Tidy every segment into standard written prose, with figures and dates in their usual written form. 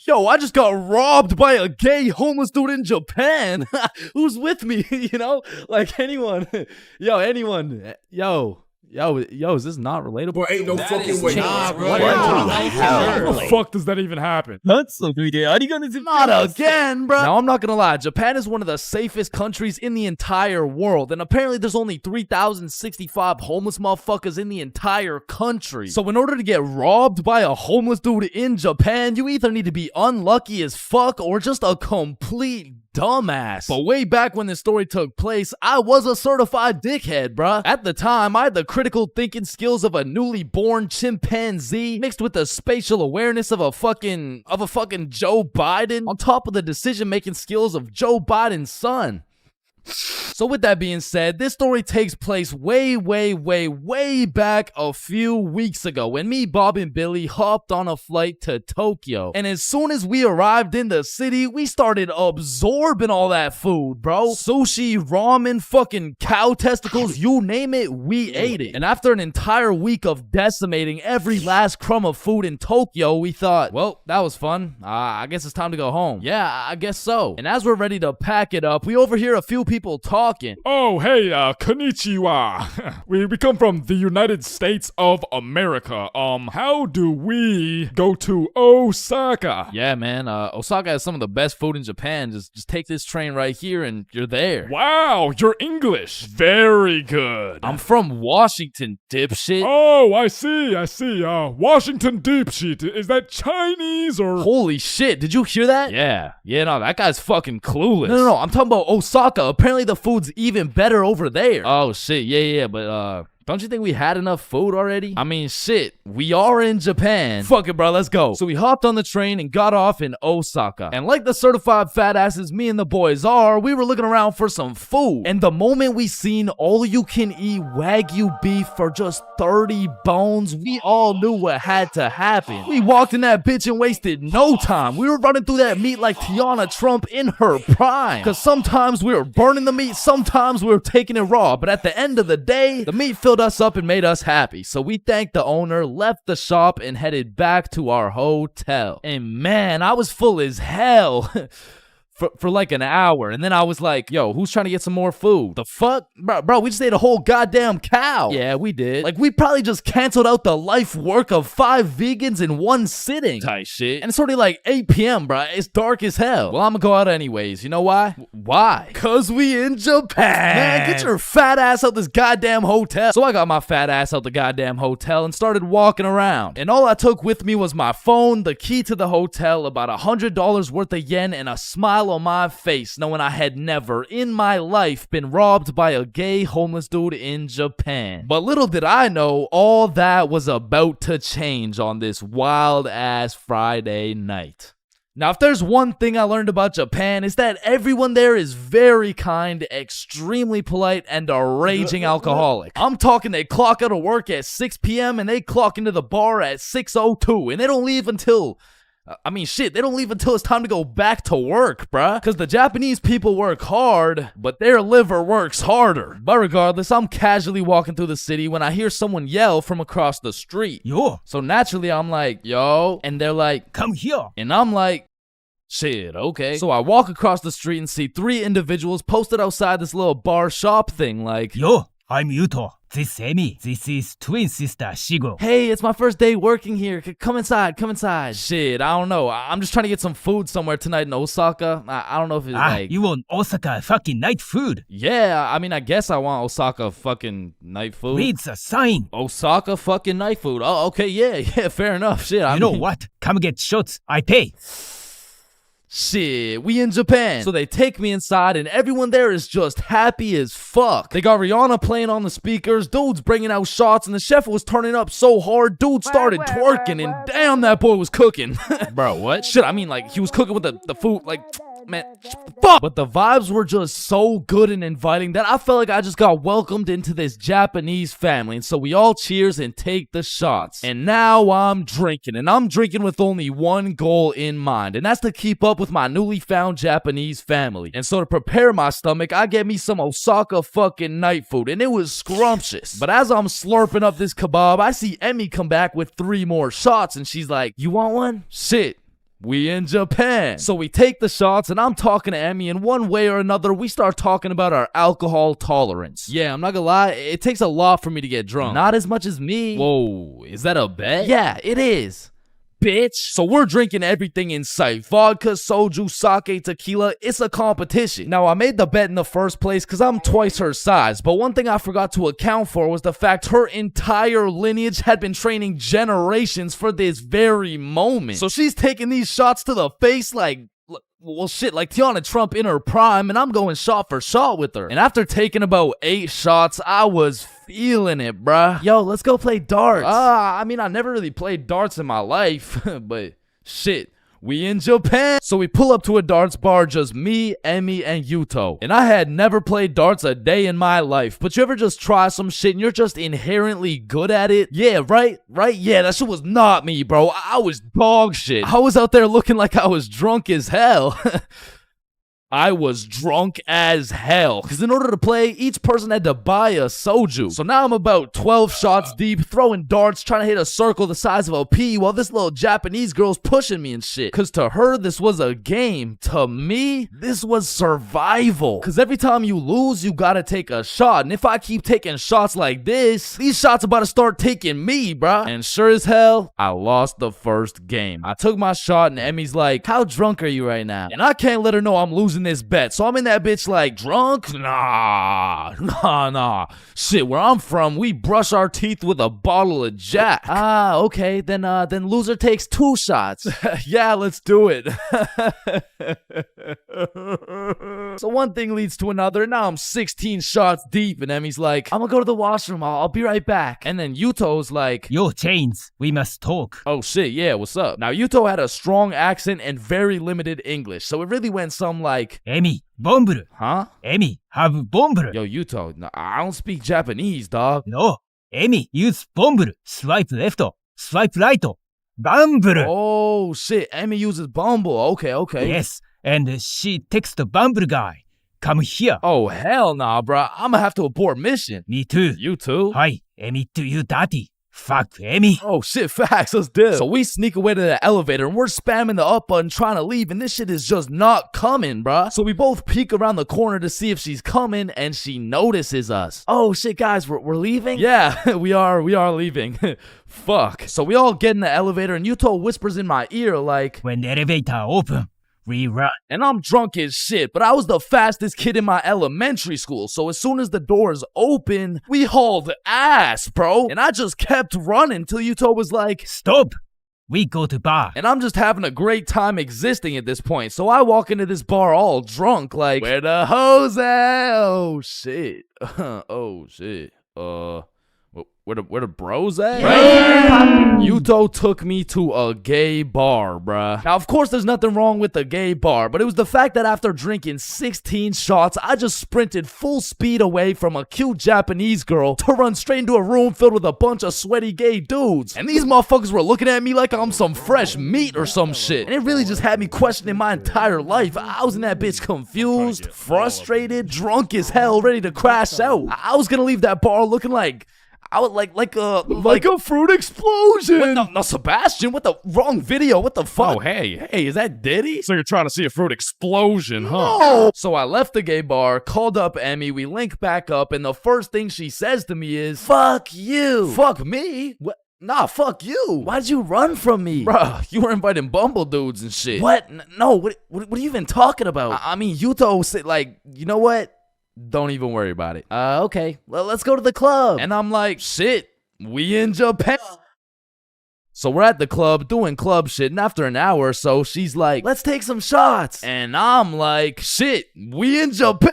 Yo, I just got robbed by a gay homeless dude in Japan. Who's with me? You know, like anyone. Anyone. Yo, is this not relatable? Bro, ain't no That fucking is way. not What? How the fuck does that even happen? Not again, bro. Now, I'm not gonna lie. Japan is one of the safest countries in the entire world. And apparently there's only 3,065 homeless motherfuckers in the entire country. So in order to get robbed by a homeless dude in Japan, you either need to be unlucky as fuck or just a complete dumbass. But way back when this story took place, I was a certified dickhead, bruh. At the time, I had the critical thinking skills of a newly born chimpanzee mixed with the spatial awareness of a fucking Joe Biden on top of the decision-making skills of Joe Biden's son. So with that being said, this story takes place way back a few weeks ago when me, Bob, and Billy hopped on a flight to Tokyo. And as soon as we arrived in the city, we started absorbing all that food, bro. Sushi, ramen, fucking cow testicles, you name it, we ate it. And after an entire week of decimating every last crumb of food in Tokyo, we thought, well, that was fun. I guess it's time to go home. Yeah, I guess so. And as we're ready to pack it up, we overhear a few people talking. Oh, hey, konnichiwa. we come from the United States of America. How do we go to Osaka? Yeah, man. Osaka has some of the best food in Japan. Just take this train right here and you're there. Wow, you're English. Very good. I'm from Washington, dipshit. Oh, I see. Washington dipshit. Is that Chinese or? Holy shit, did you hear that? Yeah, no, that guy's fucking clueless. No, I'm talking about Osaka. Apparently the food's even better over there. Oh shit, yeah, but don't you think we had enough food already? I mean, shit, we are in Japan. Fuck it, bro, let's go. So we hopped on the train and got off in Osaka. And like the certified fat asses me and the boys are, we were looking around for some food. And the moment we seen all-you-can-eat Wagyu beef for just 30 bones, we all knew what had to happen. We walked in that bitch and wasted no time. We were running through that meat like Tiana Trump in her prime. Cause sometimes we were burning the meat, sometimes we were taking it raw. But at the end of the day, the meat filled us up and made us happy. So we thanked the owner, left the shop, and headed back to our hotel. And man, I was full as hell. For like an hour, and then I was like, yo, who's trying to get some more food? The fuck? Bro, we just ate a whole goddamn cow. Yeah, we did. Like, we probably just canceled out the life work of 5 vegans in one sitting. Type shit. And it's already like 8 p.m., bro. It's dark as hell. Well, I'm gonna go out anyways. You know why? Why? Cause we in Japan. Man, get your fat ass out this goddamn hotel. So I got my fat ass out the goddamn hotel and started walking around. And all I took with me was my phone, the key to the hotel, about $100 worth of yen, and a smile on my face, knowing I had never in my life been robbed by a gay homeless dude in Japan. But little did I know, all that was about to change on this wild ass Friday night. Now, if there's one thing I learned about Japan, it's that everyone there is very kind, extremely polite, and a raging alcoholic. I'm talking they clock out of work at 6 p.m. and they clock into the bar at 6:02, and they don't leave until... they don't leave until it's time to go back to work, bruh. Because the Japanese people work hard, but their liver works harder. But regardless, I'm casually walking through the city when I hear someone yell from across the street. Yo. So naturally, I'm like, yo. And they're like, come here. And I'm like, shit, okay. So I walk across the street and see 3 individuals posted outside this little bar shop thing like, yo, I'm Yuto. This is Amy. This is twin sister Shigo. Hey, it's my first day working here. Come inside, come inside. Shit, I don't know. I'm just trying to get some food somewhere tonight in Osaka. I don't know if it's like... You want Osaka fucking night food? Yeah, I mean, I guess I want Osaka fucking night food. Read the sign. Osaka fucking night food. Oh, okay, yeah, fair enough. Shit, I mean... know what? Come get shots. I pay. Shit, we in Japan. So they take me inside and everyone there is just happy as fuck. They got Rihanna playing on the speakers, dudes bringing out shots, and the chef was turning up so hard, dude started twerking, and damn, that boy was cooking. Bro, what? Shit, I mean, like, he was cooking with the food, like... Man, fuck. But the vibes were just so good and inviting that I felt like I just got welcomed into this Japanese family. And so we all cheers and take the shots. And now I'm drinking. And I'm drinking with only one goal in mind. And that's to keep up with my newly found Japanese family. And so to prepare my stomach, I get me some Osaka fucking night food. And it was scrumptious. But as I'm slurping up this kebab, I see Emmy come back with 3 more shots. And she's like, you want one? Shit. we in Japan. So we take the shots, and I'm talking to Emmy, and one way or another, we start talking about our alcohol tolerance. Yeah, I'm not gonna lie, it takes a lot for me to get drunk. Not as much as me. Whoa, is that a bet? Yeah, it is. Bitch. So we're drinking everything in sight. Vodka, soju, sake, tequila. It's a competition. Now, I made the bet in the first place because I'm twice her size. But one thing I forgot to account for was the fact her entire lineage had been training generations for this very moment. So she's taking these shots to the face like... well, shit, like Tiana Trump in her prime, and I'm going shot for shot with her. And after taking about 8 shots, I was feeling it, bruh. Yo, let's go play darts. I mean, I never really played darts in my life, but shit. We in Japan. So we pull up to a darts bar, just me, Emmy, and Yuto. And I had never played darts a day in my life. But you ever just try some shit and you're just inherently good at it? Yeah, right? Yeah, that shit was not me, bro. I was dog shit. I was out there looking like I was drunk as hell. I was drunk as hell. Because in order to play, each person had to buy a soju. So now I'm about 12 shots deep, throwing darts, trying to hit a circle the size of a pea, while this little Japanese girl's pushing me and shit. Because to her, this was a game. To me, this was survival. Because every time you lose, you gotta take a shot. And if I keep taking shots like this, these shots about to start taking me, bruh. And sure as hell, I lost the first game. I took my shot and Emmy's like, how drunk are you right now? And I can't let her know I'm losing this bet. So I'm in that bitch like, drunk? Nah. Shit, where I'm from, we brush our teeth with a bottle of Jack. Okay, then loser takes 2 shots. Yeah, let's do it. So one thing leads to another. Now I'm 16 shots deep, and Emmy's like, I'm gonna go to the washroom. I'll be right back. And then Yuto's like, Yo, Chains, we must talk. Oh shit, yeah, what's up? Now Yuto had a strong accent and very limited English, so it really went some like, Emmy, bomble. Huh? Emmy, have bomble. Yo, Yuto, no, I don't speak Japanese, dog. No, Emmy, use bomble. Swipe left, swipe right. Bumble. Oh shit, Emmy uses Bumble. Okay. Yes, and she texts the Bumble guy. Come here. Oh hell nah, bro. I'ma have to abort mission. Me too. You too? Hi, Emmy to you dirty. Fuck Emmy. Oh shit, facts, let's do it. So we sneak away to the elevator and we're spamming the up button trying to leave, and this shit is just not coming, bruh. So we both peek around the corner to see if she's coming, and she notices us. Oh shit, guys, we're leaving? Yeah, we are leaving. Fuck. So we all get in the elevator and Yuto whispers in my ear like, when the elevator open, we run. And I'm drunk as shit, but I was the fastest kid in my elementary school, so as soon as the doors open, we hauled ass, bro. And I just kept running till Yuto was like, stop, we go to bar. And I'm just having a great time existing at this point, so I walk into this bar all drunk like, where the hoes at? Oh shit. Oh shit. Where the bros at? Yuto took me to a gay bar, bruh. Now, of course, there's nothing wrong with a gay bar, but it was the fact that after drinking 16 shots, I just sprinted full speed away from a cute Japanese girl to run straight into a room filled with a bunch of sweaty gay dudes. And these motherfuckers were looking at me like I'm some fresh meat or some shit. And it really just had me questioning my entire life. I was in that bitch confused, frustrated, drunk as hell, ready to crash out. I was gonna leave that bar looking like... I would like a fruit explosion. No, Sebastian, what the wrong video? What the fuck? Oh, hey, is that Diddy? So you're trying to see a fruit explosion, huh? No. So I left the gay bar, called up Emmy, we link back up, and the first thing she says to me is, fuck you. Fuck me? What? Nah, fuck you. Why'd you run from me? Bruh, you were inviting Bumble dudes and shit. What? No, what are you even talking about? I mean, Yuto said, like, you know what? Don't even worry about it. Okay. Well, let's go to the club. And I'm like, shit, we in Japan. So we're at the club doing club shit, and after an hour or so, she's like, let's take some shots. And I'm like, shit, we in Japan.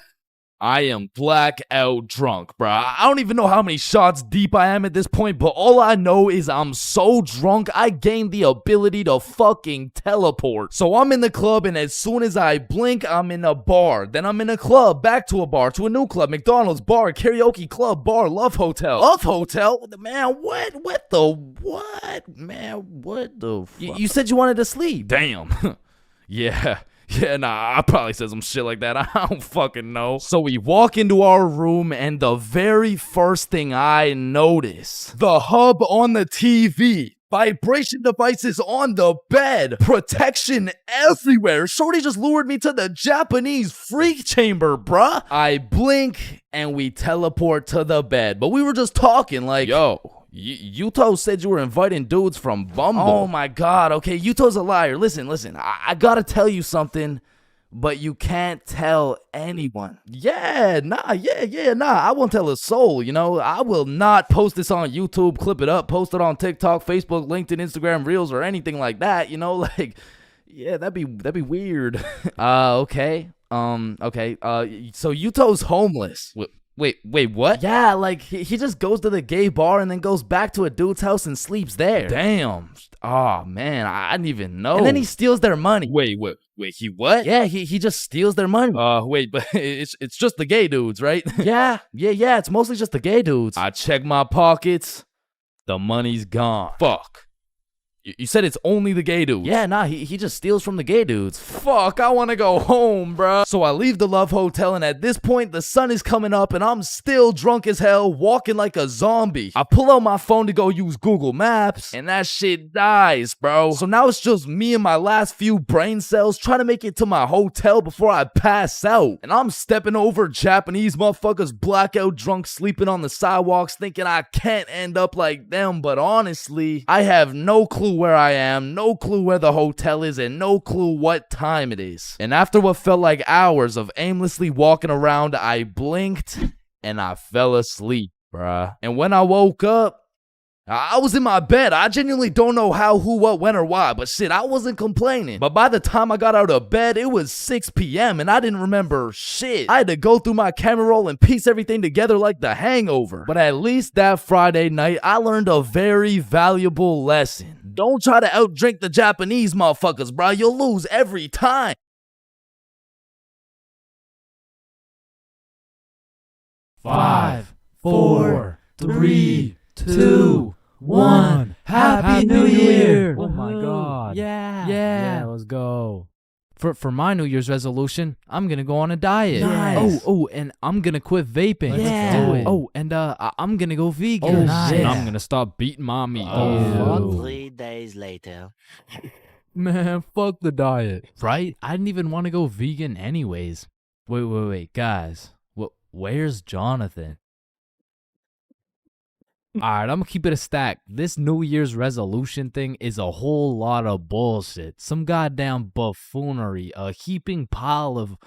I am blackout drunk, bruh. I don't even know how many shots deep I am at this point, but all I know is I'm so drunk, I gained the ability to fucking teleport. So I'm in the club, and as soon as I blink, I'm in a bar. Then I'm in a club, back to a bar, to a new club, McDonald's, bar, karaoke club, bar, love hotel. Love hotel? Man, what? Man, what the fuck? You said you wanted to sleep. Damn. Yeah. Yeah, nah, I probably said some shit like that. I don't fucking know. So we walk into our room, and the very first thing I notice, the hub on the TV vibration devices on the bed, protection everywhere. Shorty just lured me to the Japanese freak chamber, bruh. I blink and we teleport to the bed, but we were just talking like, yo, Yuto said you were inviting dudes from Bumble. Oh my god, okay, Yuto's a liar. Listen, I gotta tell you something, but you can't tell anyone. Yeah, nah, I won't tell a soul, you know. I will not post this on YouTube, clip it up, post it on TikTok, Facebook, LinkedIn, Instagram, Reels, or anything like that, you know, like, yeah, that'd be weird. Okay. So Yuto's homeless. Wait, what? Yeah, like, he just goes to the gay bar and then goes back to a dude's house and sleeps there. Damn. Oh, man, I didn't even know. And then he steals their money. Wait, he what? Yeah, he just steals their money. Wait, but it's just the gay dudes, right? Yeah, it's mostly just the gay dudes. I check my pockets. The money's gone. Fuck. You said it's only the gay dudes. Yeah, nah, he just steals from the gay dudes. Fuck, I want to go home, bruh. So I leave the Love Hotel, and at this point, the sun is coming up, and I'm still drunk as hell, walking like a zombie. I pull out my phone to go use Google Maps, and that shit dies, bro. So now it's just me and my last few brain cells trying to make it to my hotel before I pass out. And I'm stepping over Japanese motherfuckers blackout drunk sleeping on the sidewalks thinking I can't end up like them, but honestly, I have no clue where I am, no clue where the hotel is, and no clue what time it is. And after what felt like hours of aimlessly walking around, I blinked and I fell asleep, bruh. And when I woke up, I was in my bed. I genuinely don't know how, who, what, when, or why, but shit, I wasn't complaining. But by the time I got out of bed, it was 6 p.m. and I didn't remember shit. I had to go through my camera roll and piece everything together like The Hangover. But at least that Friday night, I learned a very valuable lesson. Don't try to outdrink the Japanese motherfuckers, bro. You'll lose every time. 5, 4, 3, 2, 1. Happy New Year! Oh my god. Yeah, let's go. For my New Year's resolution, I'm gonna go on a diet. Nice. Oh, and I'm gonna quit vaping. Let's do it. Oh, and I'm gonna go vegan. Nice. And I'm gonna stop beating my meat. 3 days later. Man, fuck the diet. Right? I didn't even want to go vegan anyways. Wait, guys. Where's Jonathan? Alright, I'm gonna keep it a stack. This New Year's resolution thing is a whole lot of bullshit. Some goddamn buffoonery. A heaping pile of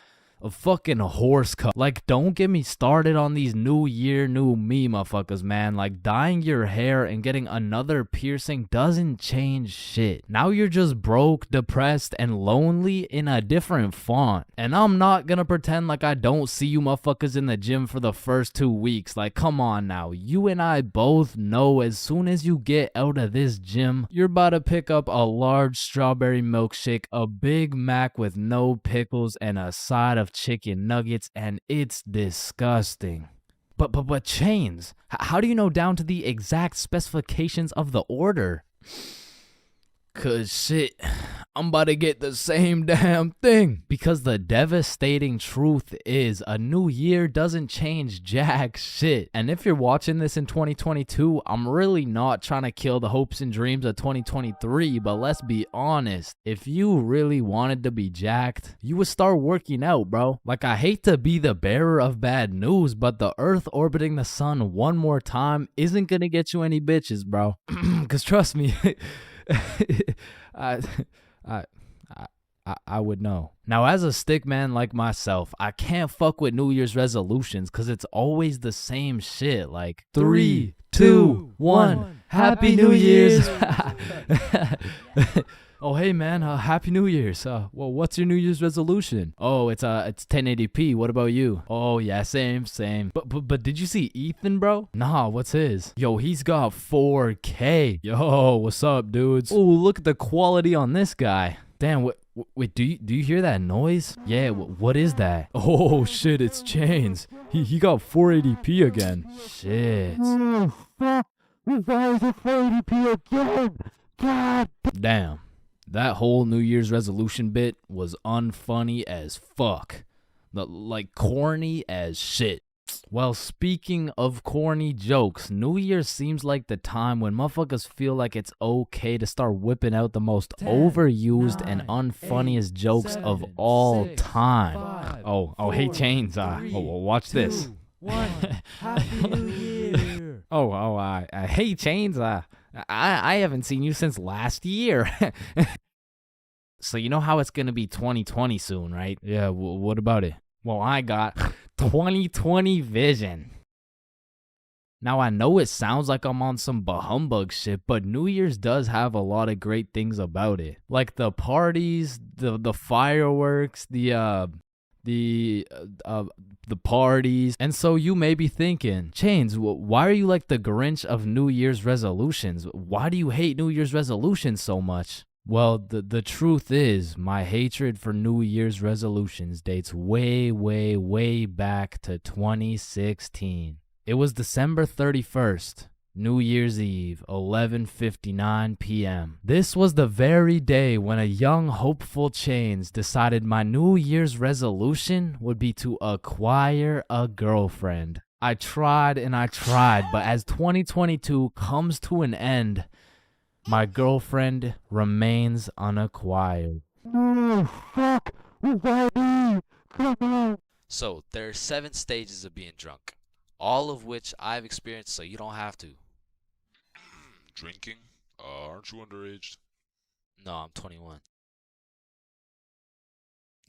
fucking horse cup. Like, don't get me started on these New Year, new me motherfuckers, man. Like, dyeing your hair and getting another piercing doesn't change shit. Now you're just broke, depressed, and lonely in a different font. And I'm not gonna pretend like I don't see you motherfuckers in the gym for the first 2 weeks. Like, come on now. You and I both know as soon as you get out of this gym, you're about to pick up a large strawberry milkshake, a Big Mac with no pickles, and a side of chicken nuggets, and it's disgusting. But Chains, how do you know down to the exact specifications of the order? 'Cause shit, I'm about to get the same damn thing. Because the devastating truth is a new year doesn't change jack shit. And if you're watching this in 2022, I'm really not trying to kill the hopes and dreams of 2023, but let's be honest. If you really wanted to be jacked, you would start working out, bro. Like, I hate to be the bearer of bad news, but the Earth orbiting the sun one more time isn't gonna get you any bitches, bro. 'Cause trust me, I would know. Now, as a stick man like myself, I can't fuck with New Year's resolutions because it's always the same shit. Like, 3, 2, 1, Happy New Year's. Oh, hey man, Happy New Year's. Well, what's your New Year's resolution? Oh, it's 1080p. What about you? Oh yeah, same. But did you see Ethan, bro? Nah, what's his? Yo, he's got 4K. Yo, what's up, dudes? Oh, look at the quality on this guy. Damn, wait, do you hear that noise? Yeah, what is that? Oh shit, it's Chains. He got 480p again. Shit. Why is it 480p again? God damn. That whole New Year's resolution bit was unfunny as fuck. Like, corny as shit. Well, speaking of corny jokes, New Year's seems like the time when motherfuckers feel like it's okay to start whipping out the most overused and unfunniest jokes of all time. Hey, Chains, watch this. Happy New Year. Hey, Chains, I haven't seen you since last year. So you know how it's going to be 2020 soon, right? Yeah, what about it? Well, I got 2020 vision. Now, I know it sounds like I'm on some bahumbug shit, but New Year's does have a lot of great things about it. Like the parties, the fireworks, the parties. And so you may be thinking, Chains, why are you like the Grinch of New Year's resolutions? Why do you hate New Year's resolutions so much? Well, the truth is, my hatred for New Year's resolutions dates way, way, way back to 2016. It was December 31st, New Year's Eve, 11:59 p.m. This was the very day when a young, hopeful Chains decided my New Year's resolution would be to acquire a girlfriend. I tried and I tried, but as 2022 comes to an end, my girlfriend remains unacquired. So, there are 7 stages of being drunk, all of which I've experienced, so you don't have to. Drinking? Aren't you underage? No, I'm 21.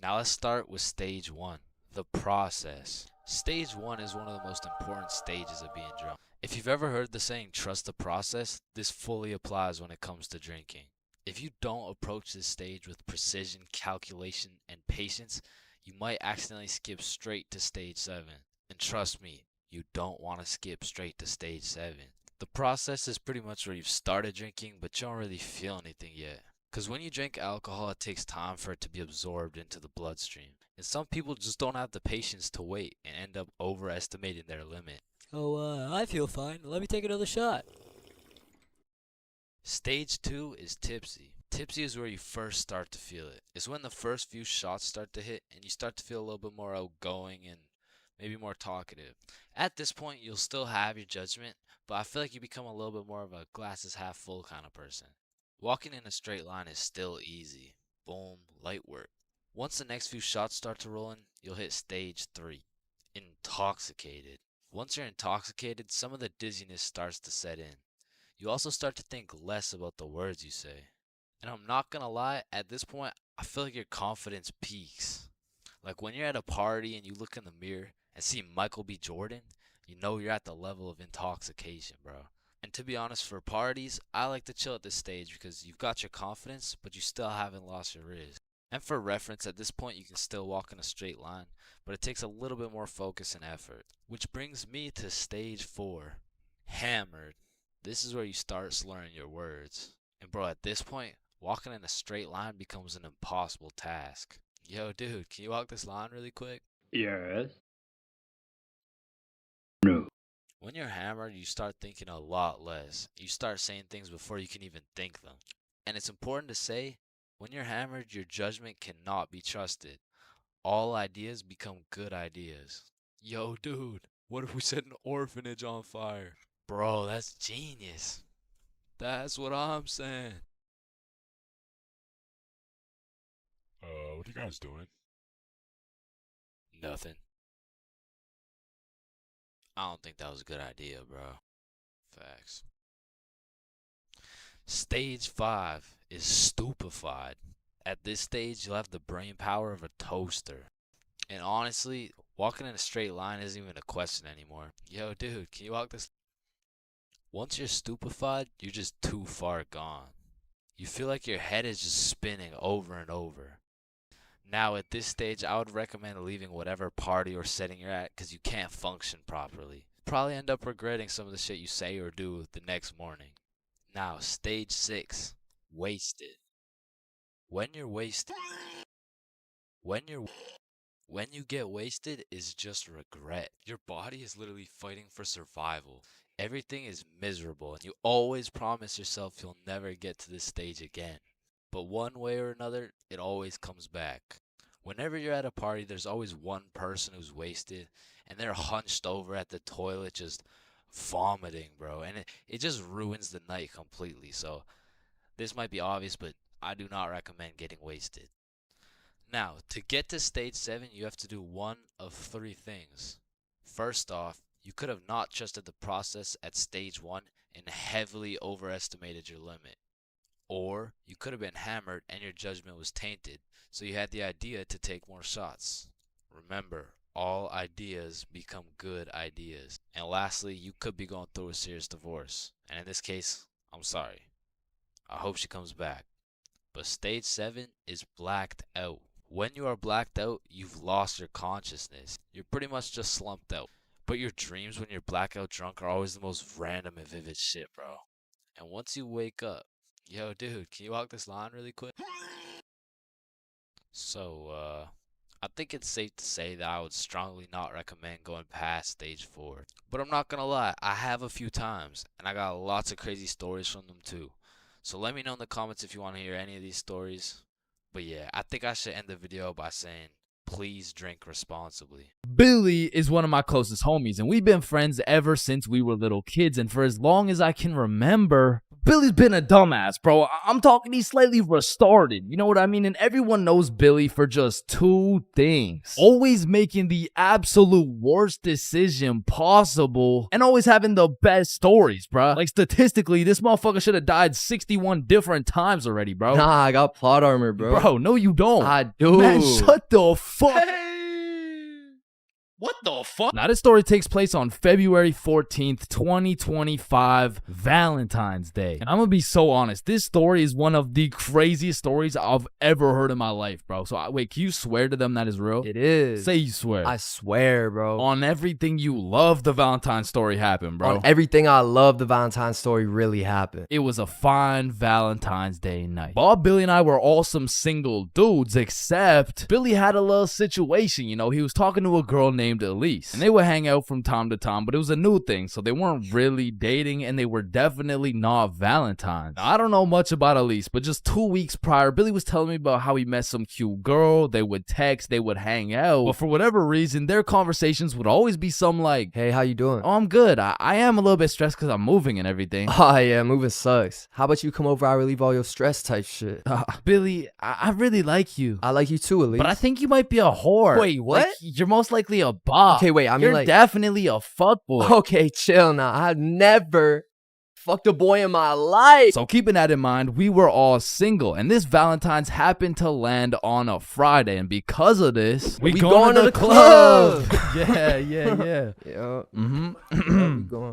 Now let's start with stage 1, the process. Stage 1 is one of the most important stages of being drunk. If you've ever heard the saying, trust the process, this fully applies when it comes to drinking. If you don't approach this stage with precision, calculation, and patience, you might accidentally skip straight to stage 7. And trust me, you don't want to skip straight to stage 7. The process is pretty much where you've started drinking, but you don't really feel anything yet. Because when you drink alcohol, it takes time for it to be absorbed into the bloodstream. And some people just don't have the patience to wait and end up overestimating their limit. I feel fine. Let me take another shot. Stage 2 is tipsy. Tipsy is where you first start to feel it. It's when the first few shots start to hit and you start to feel a little bit more outgoing and maybe more talkative. At this point, you'll still have your judgment, but I feel like you become a little bit more of a glasses half full kind of person. Walking in a straight line is still easy. Boom, light work. Once the next few shots start to roll in, you'll hit stage 3, intoxicated. Once you're intoxicated, some of the dizziness starts to set in. You also start to think less about the words you say. And I'm not gonna lie, at this point, I feel like your confidence peaks. Like when you're at a party and you look in the mirror and see Michael B. Jordan, you know you're at the level of intoxication, bro. And to be honest, for parties, I like to chill at this stage because you've got your confidence, but you still haven't lost your riz. And for reference, at this point, you can still walk in a straight line, but it takes a little bit more focus and effort. Which brings me to stage 4, hammered. This is where you start slurring your words. And bro, at this point, walking in a straight line becomes an impossible task. Yo, dude, can you walk this line really quick? Yes. When you're hammered, you start thinking a lot less. You start saying things before you can even think them. And it's important to say, when you're hammered, your judgment cannot be trusted. All ideas become good ideas. Yo, dude, what if we set an orphanage on fire? Bro, that's genius. That's what I'm saying. What are you guys doing? Nothing. I don't think that was a good idea, bro. Facts. Stage 5 is stupefied. At this stage, you'll have the brain power of a toaster. And honestly, walking in a straight line isn't even a question anymore. Yo, dude, can you walk this? Once you're stupefied, you're just too far gone. You feel like your head is just spinning over and over. Now, at this stage, I would recommend leaving whatever party or setting you're at because you can't function properly. Probably end up regretting some of the shit you say or do the next morning. Now, stage 6, wasted. When you get wasted is just regret. Your body is literally fighting for survival. Everything is miserable and you always promise yourself you'll never get to this stage again. But one way or another, it always comes back. Whenever you're at a party, there's always one person who's wasted, and they're hunched over at the toilet just vomiting, bro. And it just ruins the night completely. So this might be obvious, but I do not recommend getting wasted. Now, to get to stage 7, you have to do one of 3 things. First off, you could have not trusted the process at stage 1 and heavily overestimated your limit. Or you could have been hammered and your judgment was tainted, so you had the idea to take more shots. Remember, all ideas become good ideas. And lastly, you could be going through a serious divorce. And in this case, I'm sorry. I hope she comes back. But stage 7 is blacked out. When you are blacked out, you've lost your consciousness. You're pretty much just slumped out. But your dreams when you're blackout drunk are always the most random and vivid shit, bro. And once you wake up, yo, dude, can you walk this line really quick? So, I think it's safe to say that I would strongly not recommend going past stage 4. But I'm not gonna lie, I have a few times, and I got lots of crazy stories from them too. So let me know in the comments if you want to hear any of these stories. But yeah, I think I should end the video by saying, please drink responsibly. Billy is one of my closest homies, and we've been friends ever since we were little kids, and for as long as I can remember, Billy's been a dumbass, bro. I'm talking he's slightly retarded, you know what I mean? And everyone knows Billy for just 2 things. Always making the absolute worst decision possible, and always having the best stories, bro. Like, statistically, this motherfucker should have died 61 different times already, bro. Nah, I got plot armor, bro. Bro, no you don't. I do. Man, shut the fuck. What the fuck? Now, this story takes place on February 14th, 2025, Valentine's Day. And I'm gonna be so honest, this story is one of the craziest stories I've ever heard in my life, bro. So, wait, can you swear to them that is real? It is. Say you swear. I swear, bro. On everything you love, the Valentine's story happened, bro. On everything I love, the Valentine's story really happened. It was a fine Valentine's Day night. Bob, Billy, and I were all some single dudes, except Billy had a little situation, you know. He was talking to a girl named Elise, and they would hang out from time to time, but it was a new thing, so they weren't really dating, and they were definitely not Valentines. Now, I don't know much about Elise, but just 2 weeks prior, Billy was telling me about how he met some cute girl. They would text, they would hang out, but for whatever reason, their conversations would always be some like, hey, how you doing? Oh, I'm good. I am a little bit stressed because I'm moving and everything. Oh yeah, moving sucks. How about you come over, I relieve all your stress type shit. Billy, I really like you. I like you too, Elise. But I think you might be a whore. Wait, what? Like, you're most likely a bop. Okay, wait, I mean, you're like, definitely a fuckboy. Okay, chill now. I've never fucked a boy in my life. So keeping that in mind, we were all single, and this Valentine's happened to land on a Friday, and because of this, we going to the club. Yeah. Yeah.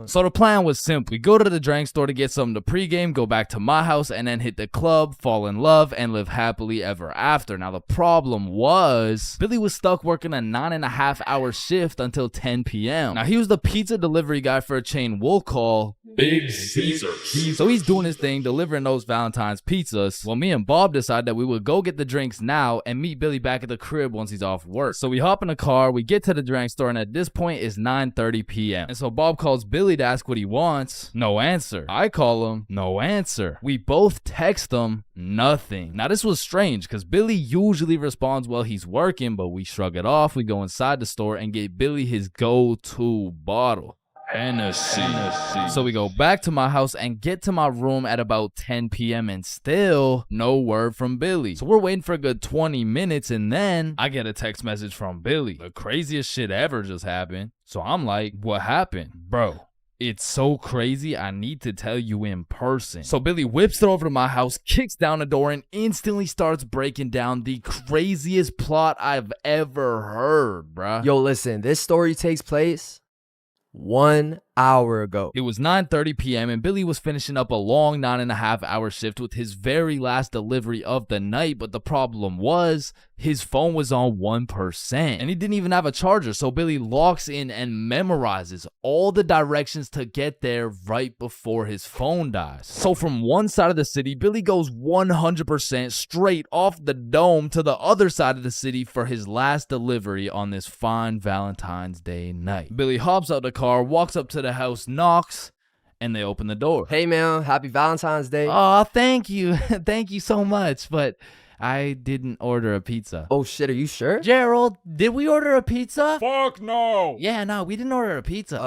So the plan was simple. We go to the drink store to get something to pregame, go back to my house, and then hit the club, fall in love, and live happily ever after. Now, the problem was Billy was stuck working a 9.5-hour shift until 10 p.m. Now, he was the pizza delivery guy for a chain we'll call Big Caesars. So he's doing his thing, delivering those Valentine's pizzas. Well, me and Bob decided that we would go get the drinks now and meet Billy back at the crib once he's off work. So we hop in the car, we get to the drink store, and at this point it's 9:30 p.m. And so Bob calls Billy to ask what he wants. No answer. I call him. No answer. We both text him. Nothing. Now this was strange because Billy usually responds while he's working, but we shrug it off. We go inside the store and get Billy his go-to bottle. Hennessy. So we go back to my house and get to my room at about 10 p.m. and still no word from Billy. So we're waiting for a good 20 minutes and then I get a text message from Billy. The craziest shit ever just happened. So I'm like, what happened? Bro, it's so crazy, I need to tell you in person. So Billy whips it over to my house, kicks down the door, and instantly starts breaking down the craziest plot I've ever heard, bruh. Yo, listen, this story takes place 1 hour ago. It was 9:30 p.m. and Billy was finishing up a long 9.5-hour shift with his very last delivery of the night, but the problem was his phone was on 1% and he didn't even have a charger. So Billy locks in and memorizes all the directions to get there right before his phone dies. So from one side of the city, Billy goes 100% straight off the dome to the other side of the city for his last delivery on this fine Valentine's Day night. Billy hops out the car, walks up to the house, knocks, and they open the door. Hey man, happy Valentine's Day. Oh, thank you. Thank you so much. But I didn't order a pizza. Oh shit, are you sure? Gerald, did we order a pizza? Fuck no. Yeah, no, we didn't order a pizza.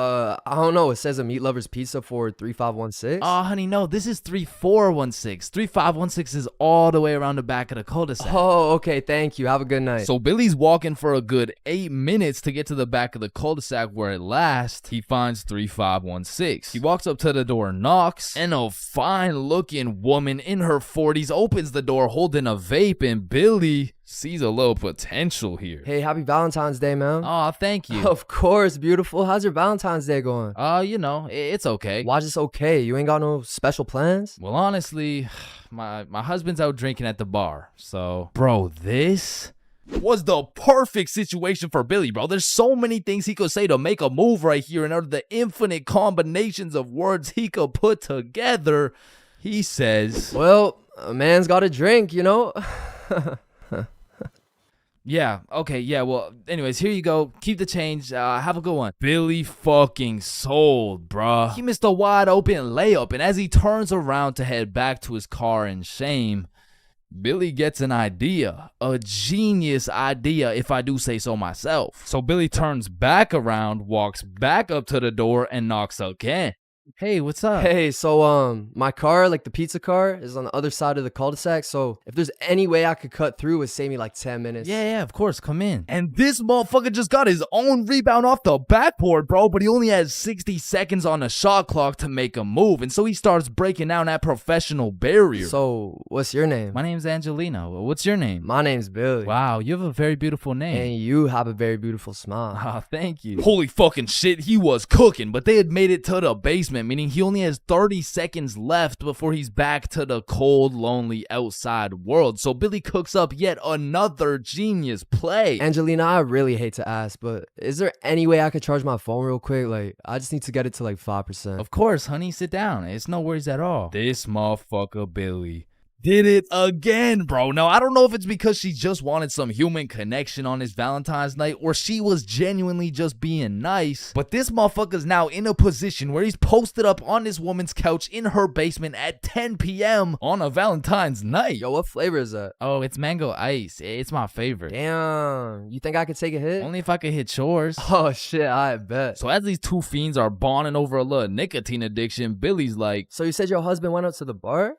I don't know. It says a meat lover's pizza for 3516. Oh, honey, no, this is 3416. 3516 is all the way around the back of the cul-de-sac. Oh, okay. Thank you. Have a good night. So Billy's walking for a good 8 minutes to get to the back of the cul-de-sac where at last he finds 3516. He walks up to the door, knocks, and a fine-looking woman in her 40s opens the door holding a vape, and Billy sees a little potential here. Hey, happy Valentine's Day, man. Oh, thank you. Of course, beautiful. How's your Valentine's Day going? You know, it's okay. Why's this okay? You ain't got no special plans? Well, honestly, my husband's out drinking at the bar, so... Bro, this was the perfect situation for Billy, bro. There's so many things he could say to make a move right here, and out of the infinite combinations of words he could put together, he says... Well, a man's got a drink, you know? Yeah, okay, yeah, well, anyways, here you go. Keep the change. Have a good one. Billy fucking sold, bruh. He missed a wide open layup, and as he turns around to head back to his car in shame, Billy gets an idea. A genius idea, if I do say so myself. So Billy turns back around, walks back up to the door, and knocks again. Hey, what's up? Hey, so my car, like the pizza car, is on the other side of the cul-de-sac. So if there's any way I could cut through, it would save me like 10 minutes. Yeah, of course, come in. And this motherfucker just got his own rebound off the backboard, bro, but he only has 60 seconds on the shot clock to make a move, and so he starts breaking down that professional barrier. So what's your name? My name's Angelina. What's your name? My name's Billy. Wow, you have a very beautiful name. And you have a very beautiful smile. Oh, thank you. Holy fucking shit, he was cooking, but they had made it to the basement, meaning he only has 30 seconds left before he's back to the cold, lonely outside world. So Billy cooks up yet another genius play. Angelina, I really hate to ask, but is there any way I could charge my phone real quick? Like, I just need to get it to like 5%. Of course, honey, sit down. It's no worries at all. This motherfucker Billy did it again, bro. Now, I don't know if it's because she just wanted some human connection on his Valentine's night, or she was genuinely just being nice, but this motherfucker's now in a position where he's posted up on this woman's couch in her basement at 10 p.m. on a Valentine's night. Yo, what flavor is that? Oh, it's mango ice. It's my favorite. Damn, you think I could take a hit? Only if I could hit yours. Oh shit, I bet. So as these two fiends are bonding over a little nicotine addiction, Billy's like, so you said your husband went out to the bar?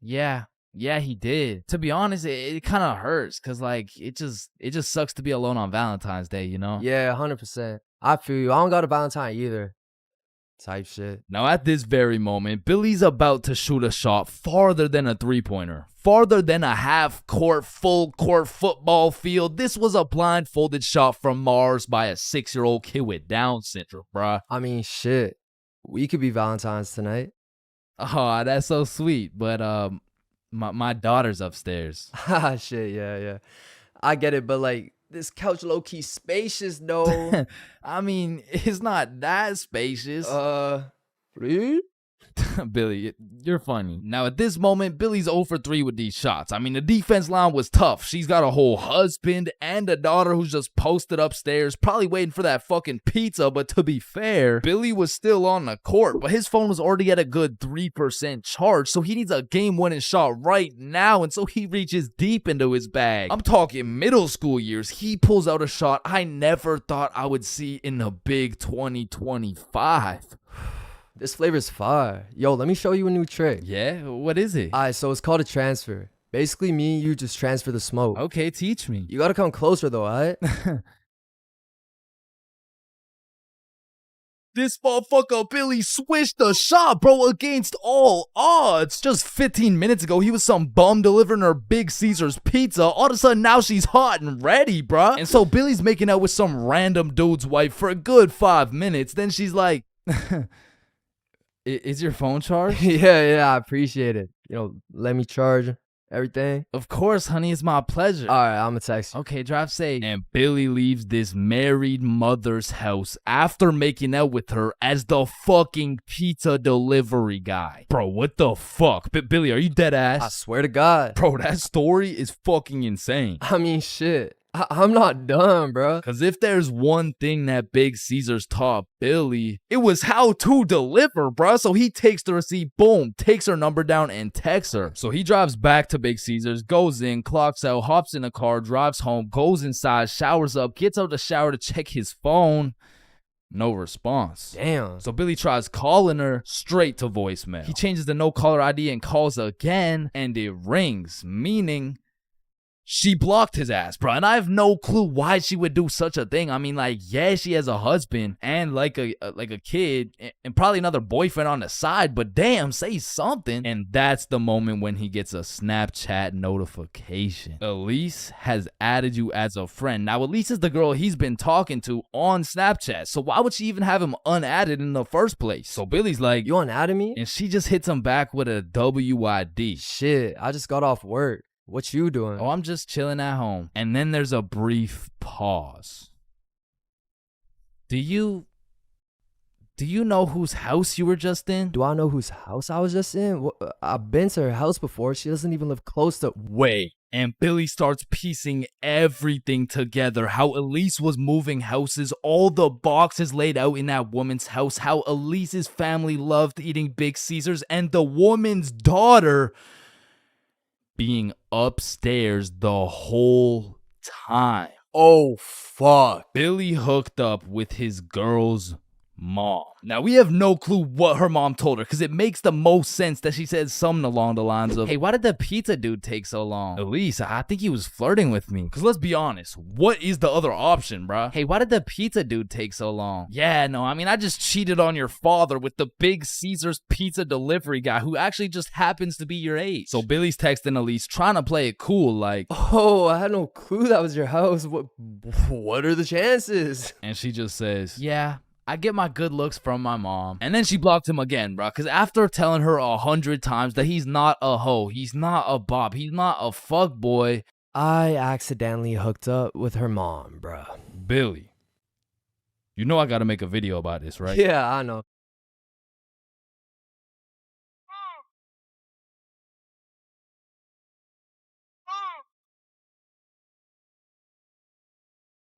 Yeah, he did. To be honest, it kind of hurts because, like, it just sucks to be alone on Valentine's Day, you know? Yeah, 100%. I feel you. I don't got a Valentine either. Type shit. Now, at this very moment, Billy's about to shoot a shot farther than a three-pointer. Farther than a half-court, full-court football field. This was a blindfolded shot from Mars by a 6-year-old kid with Down syndrome, bruh. I mean, shit. We could be Valentine's tonight. Oh, that's so sweet. But my daughter's upstairs. Ha, shit, yeah. I get it, but like this couch low-key spacious though. I mean, it's not that spacious. Really? Billy, you're funny. Now, at this moment, Billy's 0 for 3 with these shots. I mean, the defense line was tough. She's got a whole husband and a daughter who's just posted upstairs, probably waiting for that fucking pizza. But to be fair, Billy was still on the court, but his phone was already at a good 3% charge, so he needs a game-winning shot right now, and so he reaches deep into his bag. I'm talking middle school years. He pulls out a shot I never thought I would see in the big 2025. This flavor's fire. Yo, let me show you a new trick. Yeah? What is it? Alright, so it's called a transfer. Basically, me and you just transfer the smoke. Okay, teach me. You gotta come closer though, alright? This motherfucker Billy switched the shot, bro, against all odds. Just 15 minutes ago, he was some bum delivering her Big Caesar's pizza. All of a sudden, now she's hot and ready, bruh. And so Billy's making out with some random dude's wife for a good 5 minutes. Then she's like... Is your phone charged? Yeah, I appreciate it. You know, let me charge everything. Of course, honey, it's my pleasure. Alright, I'm gonna text you. Okay, drive safe. And Billy leaves this married mother's house after making out with her as the fucking pizza delivery guy. Bro, what the fuck? Billy, are you dead ass? I swear to God. Bro, that story is fucking insane. I mean, shit. I'm not done, bro. Cause if there's one thing that Big Caesar's taught Billy, it was how to deliver, bruh. So he takes the receipt, boom, takes her number down and texts her. So he drives back to Big Caesar's, goes in, clocks out, hops in a car, drives home, goes inside, showers up, gets out the shower to check his phone. No response. Damn. So Billy tries calling her, straight to voicemail. He changes the no caller ID and calls again, and it rings, meaning she blocked his ass, bro. And I have no clue why she would do such a thing. I mean, like, yeah, she has a husband and like a kid and probably another boyfriend on the side, but damn, say something. And that's the moment when he gets a Snapchat notification. Elise has added you as a friend. Now, Elise is the girl he's been talking to on Snapchat, so why would she even have him unadded in the first place? So Billy's like, you unadded me? And she just hits him back with a WID. Shit, I just got off work. What you doing? Oh, I'm just chilling at home. And then there's a brief pause. Do you know whose house you were just in? Do I know whose house I was just in? I've been to her house before. She doesn't even live close to... Wait. And Billy starts piecing everything together. How Elise was moving houses, all the boxes laid out in that woman's house, how Elise's family loved eating Big Caesars, and the woman's daughter being upstairs the whole time. Oh, fuck. Billy hooked up with his girl's mom. Now, we have no clue what her mom told her, because it makes the most sense that she said something along the lines of, hey, why did the pizza dude take so long? Elise, I think he was flirting with me. Because let's be honest, what is the other option, bruh? Hey, why did the pizza dude take so long? Yeah, no, I mean, I just cheated on your father with the Big Caesar's pizza delivery guy who actually just happens to be your age. So Billy's texting Elise, trying to play it cool, like, oh, I had no clue that was your house. What are the chances? And she just says, yeah, I get my good looks from my mom. And then she blocked him again, bro. Because after telling her 100 times that he's not a hoe, he's not a bop, he's not a fuck boy, I accidentally hooked up with her mom, bro. Billy, you know I gotta make a video about this, right? Yeah, I know.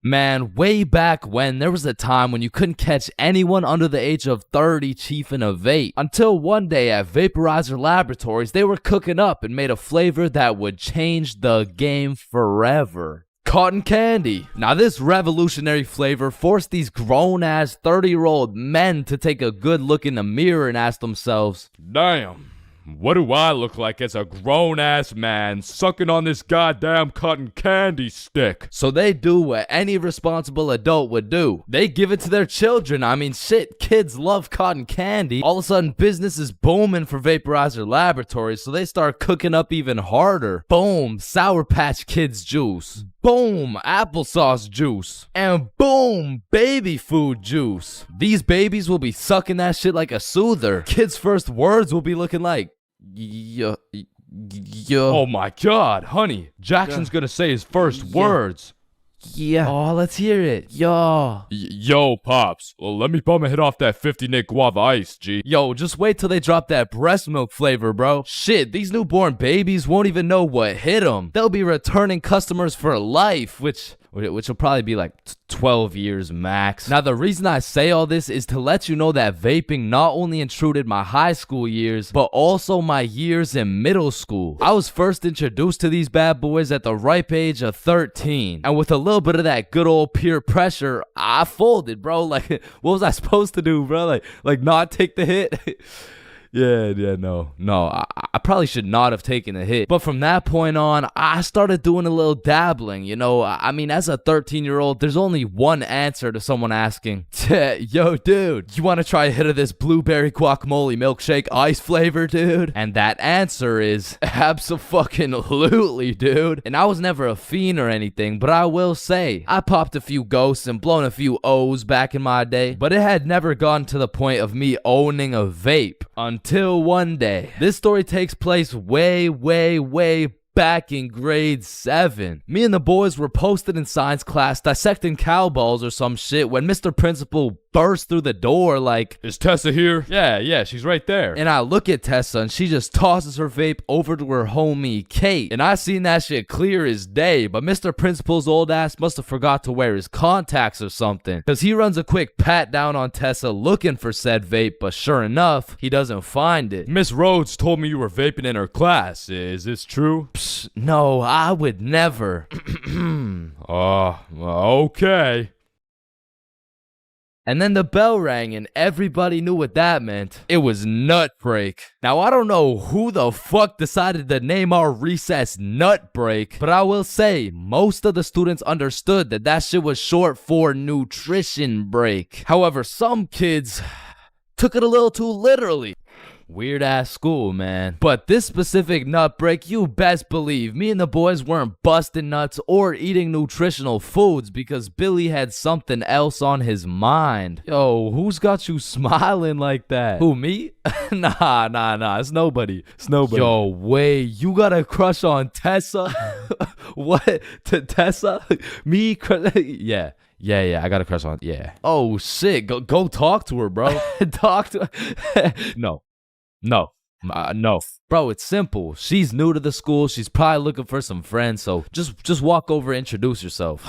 Man, way back when, there was a time when you couldn't catch anyone under the age of 30 chiefing a vape. Until one day at Vaporizer Laboratories, they were cooking up and made a flavor that would change the game forever. Cotton candy. Now, this revolutionary flavor forced these grown-ass 30-year-old men to take a good look in the mirror and ask themselves, damn. What do I look like as a grown-ass man sucking on this goddamn cotton candy stick? So they do what any responsible adult would do. They give it to their children. I mean, shit, kids love cotton candy. All of a sudden, business is booming for Vaporizer Laboratories, so they start cooking up even harder. Boom, Sour Patch Kids juice. Boom, applesauce juice. And boom, baby food juice. These babies will be sucking that shit like a soother. Kids' first words will be looking like, yo. Oh my god, honey. Jackson's gonna say his first words. Yeah. Oh, let's hear it. Yo, Pops. Well, let me bum a hit off that 50 Nick Guava Ice, G. Yo, just wait till they drop that breast milk flavor, bro. Shit, these newborn babies won't even know what hit them. They'll be returning customers for life, which will probably be like 12 years max. Now, the reason I say all this is to let you know that vaping not only intruded my high school years, but also my years in middle school. I was first introduced to these bad boys at the ripe age of 13. And with a little bit of that good old peer pressure, I folded, bro. Like, what was I supposed to do, bro? Like not take the hit? No. I probably should not have taken the hit. But from that point on, I started doing a little dabbling, you know. I mean, as a 13-year-old, there's only one answer to someone asking, yo, dude, you want to try a hit of this blueberry guacamole milkshake ice flavor, dude? And that answer is abso-fucking-lutely, dude. And I was never a fiend or anything, but I will say, I popped a few ghosts and blown a few O's back in my day, but it had never gotten to the point of me owning a vape. Until one day. This story takes place way back in grade 7. Me and the boys were posted in science class dissecting cowbells or some shit when Mr. Principal burst through the door like, "Is Tessa here?" Yeah, she's right there. And I look at Tessa and she just tosses her vape over to her homie Kate. And I seen that shit clear as day, but Mr. Principal's old ass must have forgot to wear his contacts or something, because he runs a quick pat down on Tessa looking for said vape, but sure enough, he doesn't find it. Miss Rhodes told me you were vaping in her class. Is this true? Psst, no, I would never. Okay. And then the bell rang and everybody knew what that meant. It was nut break. Now I don't know who the fuck decided to name our recess nut break, but I will say most of the students understood that that shit was short for nutrition break. However, some kids took it a little too literally. Weird ass school, man. But this specific nut break, you best believe me and the boys weren't busting nuts or eating nutritional foods because Billy had something else on his mind. Yo, who's got you smiling like that? Who, me? Nah. It's nobody. Yo, wait, you got a crush on Tessa? What? Tessa? Me? Yeah. Yeah, I got a crush on. Yeah. Oh shit, go talk to her, bro. Talk to her. No. Bro, it's simple. She's new to the school. She's probably looking for some friends. So just walk over and introduce yourself.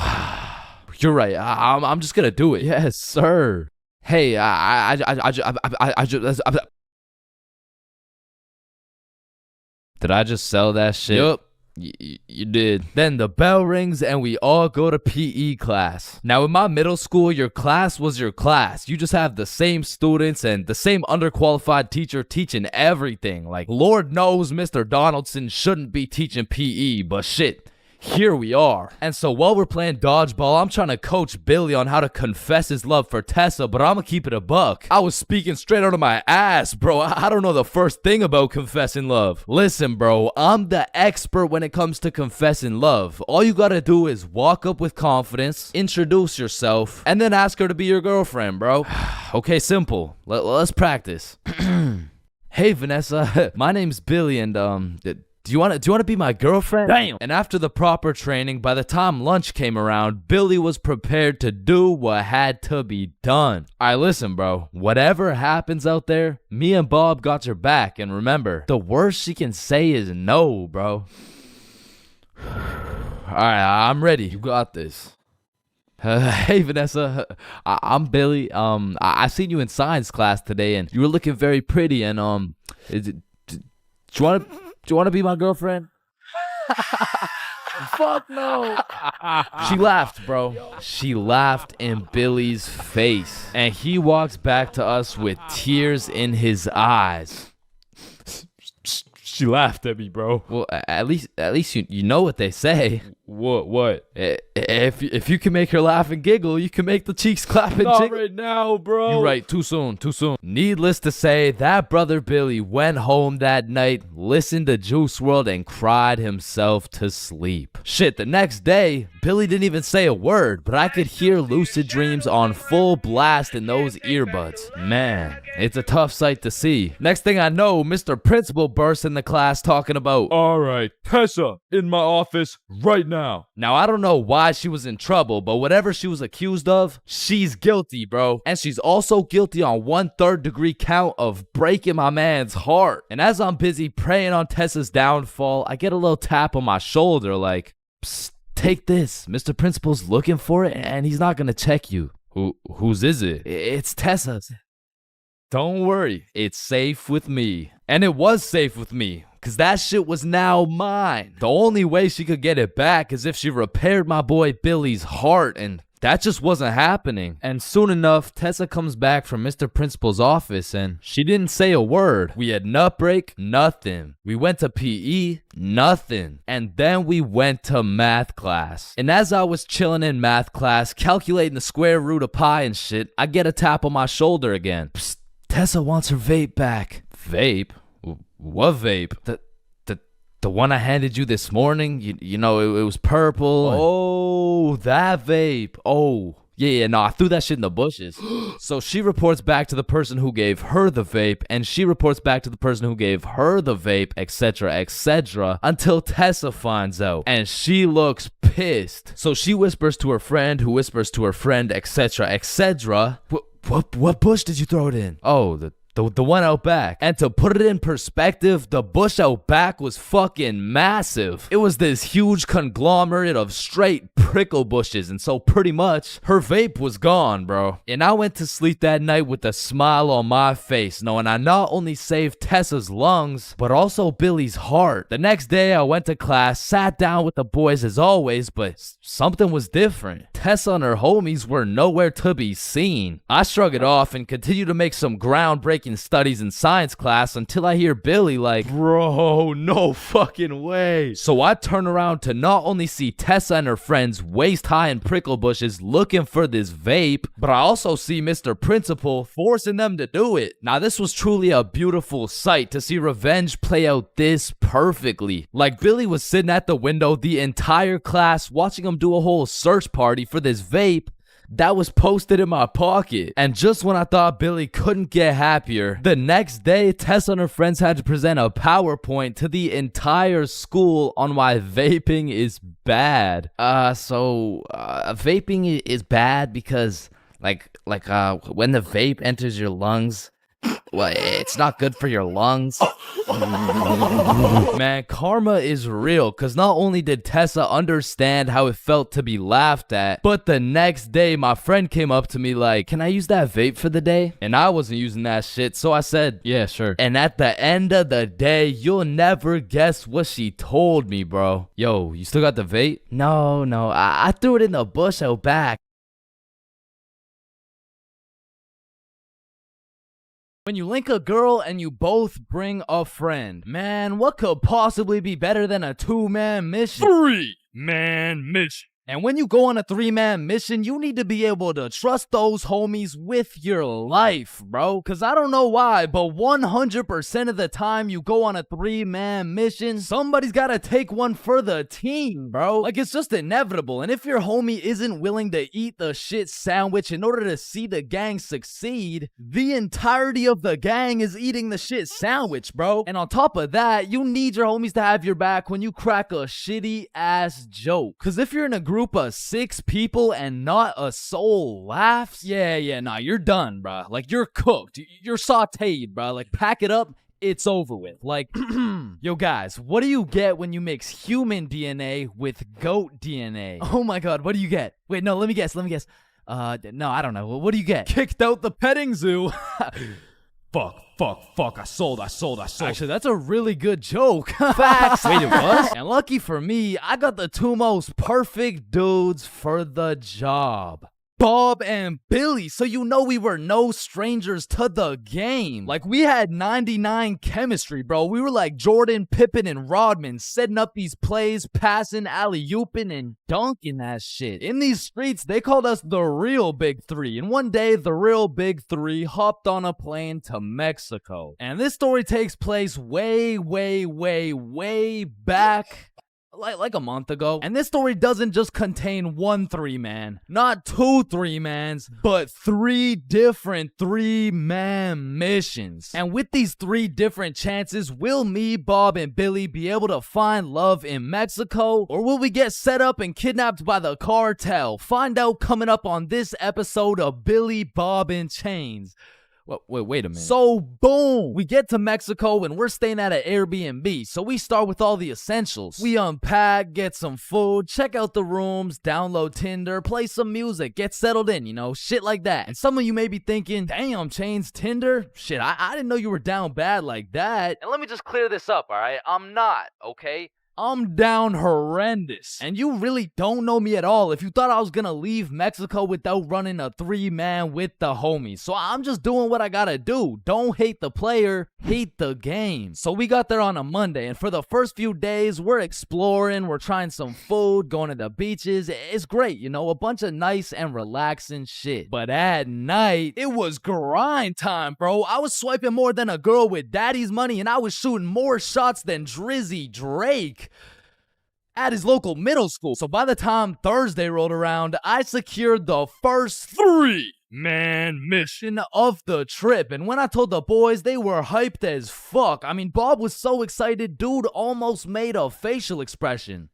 You're right. I'm just gonna do it. Yes, sir. Hey, did I just sell that shit? Yup. You did. Then the bell rings and we all go to PE class. Now in my middle school, your class was your class. You just have the same students and the same underqualified teacher teaching everything. Like, Lord knows Mr. Donaldson shouldn't be teaching PE, but shit, here we are. And so while we're playing dodgeball, I'm trying to coach Billy on how to confess his love for Tessa, but I'ma keep it a buck. I was speaking straight out of my ass, bro. I don't know the first thing about confessing love. Listen, bro, I'm the expert when it comes to confessing love. All you gotta do is walk up with confidence, introduce yourself, and then ask her to be your girlfriend, bro. Okay, simple. Let's practice. Hey, Vanessa. My name's Billy, and Do you want to be my girlfriend? Damn. And after the proper training, by the time lunch came around, Billy was prepared to do what had to be done. Alright, listen, bro. Whatever happens out there, me and Bob got your back. And remember, the worst she can say is no, bro. Alright, I'm ready. You got this. Hey, Vanessa. I'm Billy. I seen you in science class today, and you were looking very pretty. And do you want to be my girlfriend? Fuck no. She laughed, bro. She laughed in Billy's face. And he walks back to us with tears in his eyes. She laughed at me, bro. Well, at least you know what they say. What? If you can make her laugh and giggle, you can make the cheeks clap and Not jiggle. right now, bro. You're right. Too soon. Needless to say, that brother Billy went home that night, listened to Juice WRLD, and cried himself to sleep. Shit, the next day, Billy didn't even say a word, but I could hear Lucid Dreams on full blast in those earbuds. Man, it's a tough sight to see. Next thing I know, Mr. Principal bursts in the class talking about, all right, Tessa, in my office right now. Now, I don't know why she was in trouble, but whatever she was accused of, she's guilty, bro. And she's also guilty on 1/3 degree count of breaking my man's heart. And as I'm busy praying on Tessa's downfall, I get a little tap on my shoulder like, psst, take this. Mr. Principal's looking for it and he's not gonna check you. Whose is it? It's Tessa's. Don't worry, it's safe with me. And it was safe with me, cause that shit was now mine. The only way she could get it back is if she repaired my boy Billy's heart, and that just wasn't happening. And soon enough, Tessa comes back from Mr. Principal's office and she didn't say a word. We had nut break, nothing. We went to PE, nothing. And then we went to math class. And as I was chilling in math class, calculating the square root of pi and shit, I get a tap on my shoulder again. Psst, Tessa wants her vape back. Vape? What vape? The one I handed you this morning? You know, it was purple. Oh, that vape. Oh, yeah, no, I threw that shit in the bushes. So she reports back to the person who gave her the vape, and she reports back to the person who gave her the vape, etc., until Tessa finds out, and she looks pissed. So she whispers to her friend, who whispers to her friend, etc. What bush did you throw it in? Oh, the one out back. And to put it in perspective, the bush out back was fucking massive. It was this huge conglomerate of straight prickle bushes, and so pretty much her vape was gone, bro. And I went to sleep that night with a smile on my face, knowing I not only saved Tessa's lungs, but also Billy's heart. The next day I went to class, sat down with the boys as always, but something was different. Tessa and her homies were nowhere to be seen. I shrugged it off and continued to make some groundbreaking studies in science class until I hear Billy like, bro, no fucking way. So I turn around to not only see Tessa and her friends waist high in prickle bushes looking for this vape, but I also see Mr. Principal forcing them to do it. Now this was truly a beautiful sight to see revenge play out this perfectly. Like Billy was sitting at the window the entire class watching him do a whole search party for this vape that was posted in my pocket. And just when I thought Billy couldn't get happier, the next day Tessa and her friends had to present a PowerPoint to the entire school on why vaping is bad. Vaping is bad because like when the vape enters your lungs, well, it's not good for your lungs. Man, karma is real, because not only did Tessa understand how it felt to be laughed at, but the next day my friend came up to me like, can I use that vape for the day? And I wasn't using that shit, so I said, yeah, sure. And at the end of the day, you'll never guess what she told me, bro. Yo, you still got the vape? No, I threw it in the bush out back. When you link a girl and you both bring a friend, man, what could possibly be better than a 2-man mission? 3-man mission. And when you go on a 3-man mission, you need to be able to trust those homies with your life, bro. Cause I don't know why, but 100% of the time you go on a 3-man mission, somebody's gotta take one for the team, bro. Like, it's just inevitable. And if your homie isn't willing to eat the shit sandwich in order to see the gang succeed, the entirety of the gang is eating the shit sandwich, bro. And on top of that, you need your homies to have your back when you crack a shitty ass joke. Cause if you're in a group of 6 people and not a soul laughs, nah, you're done, bro. Like, you're cooked. You're sauteed, bro. Like, pack it up. It's over with. Like, yo guys, what do you get when you mix human DNA with goat DNA? Oh my god, what do you get? Wait, no, let me guess. No, I don't know. What do you get? Kicked out the petting zoo. Fuck, I sold. Actually, that's a really good joke. Facts. Wait, it was? And lucky for me, I got the 2 most perfect dudes for the job. Bob and Billy, so you know we were no strangers to the game. Like, we had 99 chemistry, bro. We were like Jordan, Pippen, and Rodman, setting up these plays, passing, alley-ooping, and dunking that shit. In these streets, they called us the real Big Three. And one day, the real Big Three hopped on a plane to Mexico. And this story takes place way back. Like a month ago. And this story doesn't just contain one 3-man, not 2 3-mans, but 3 different 3-man missions. And with these 3 different chances, will me, Bob, and Billy be able to find love in Mexico? Or will we get set up and kidnapped by the cartel? Find out coming up on this episode of Billy, Bob, and Chains. Wait a minute. So, boom, we get to Mexico and we're staying at an Airbnb. So we start with all the essentials. We unpack, get some food, check out the rooms, download Tinder, play some music, get settled in, shit like that. And some of you may be thinking, damn, Chains, Tinder? Shit, I didn't know you were down bad like that. And let me just clear this up, all right? I'm not, okay? I'm down horrendous. And you really don't know me at all if you thought I was gonna leave Mexico without running a 3-man with the homies. So I'm just doing what I gotta do. Don't hate the player, hate the game. So we got there on a Monday, and for the first few days, we're exploring, we're trying some food, going to the beaches. It's great, a bunch of nice and relaxing shit. But at night, it was grind time, bro. I was swiping more than a girl with daddy's money, and I was shooting more shots than Drizzy Drake at his local middle school. So by the time Thursday rolled around, I secured the first 3-man mission of the trip. And when I told the boys, they were hyped as fuck. I mean, Bob was so excited, dude almost made a facial expression.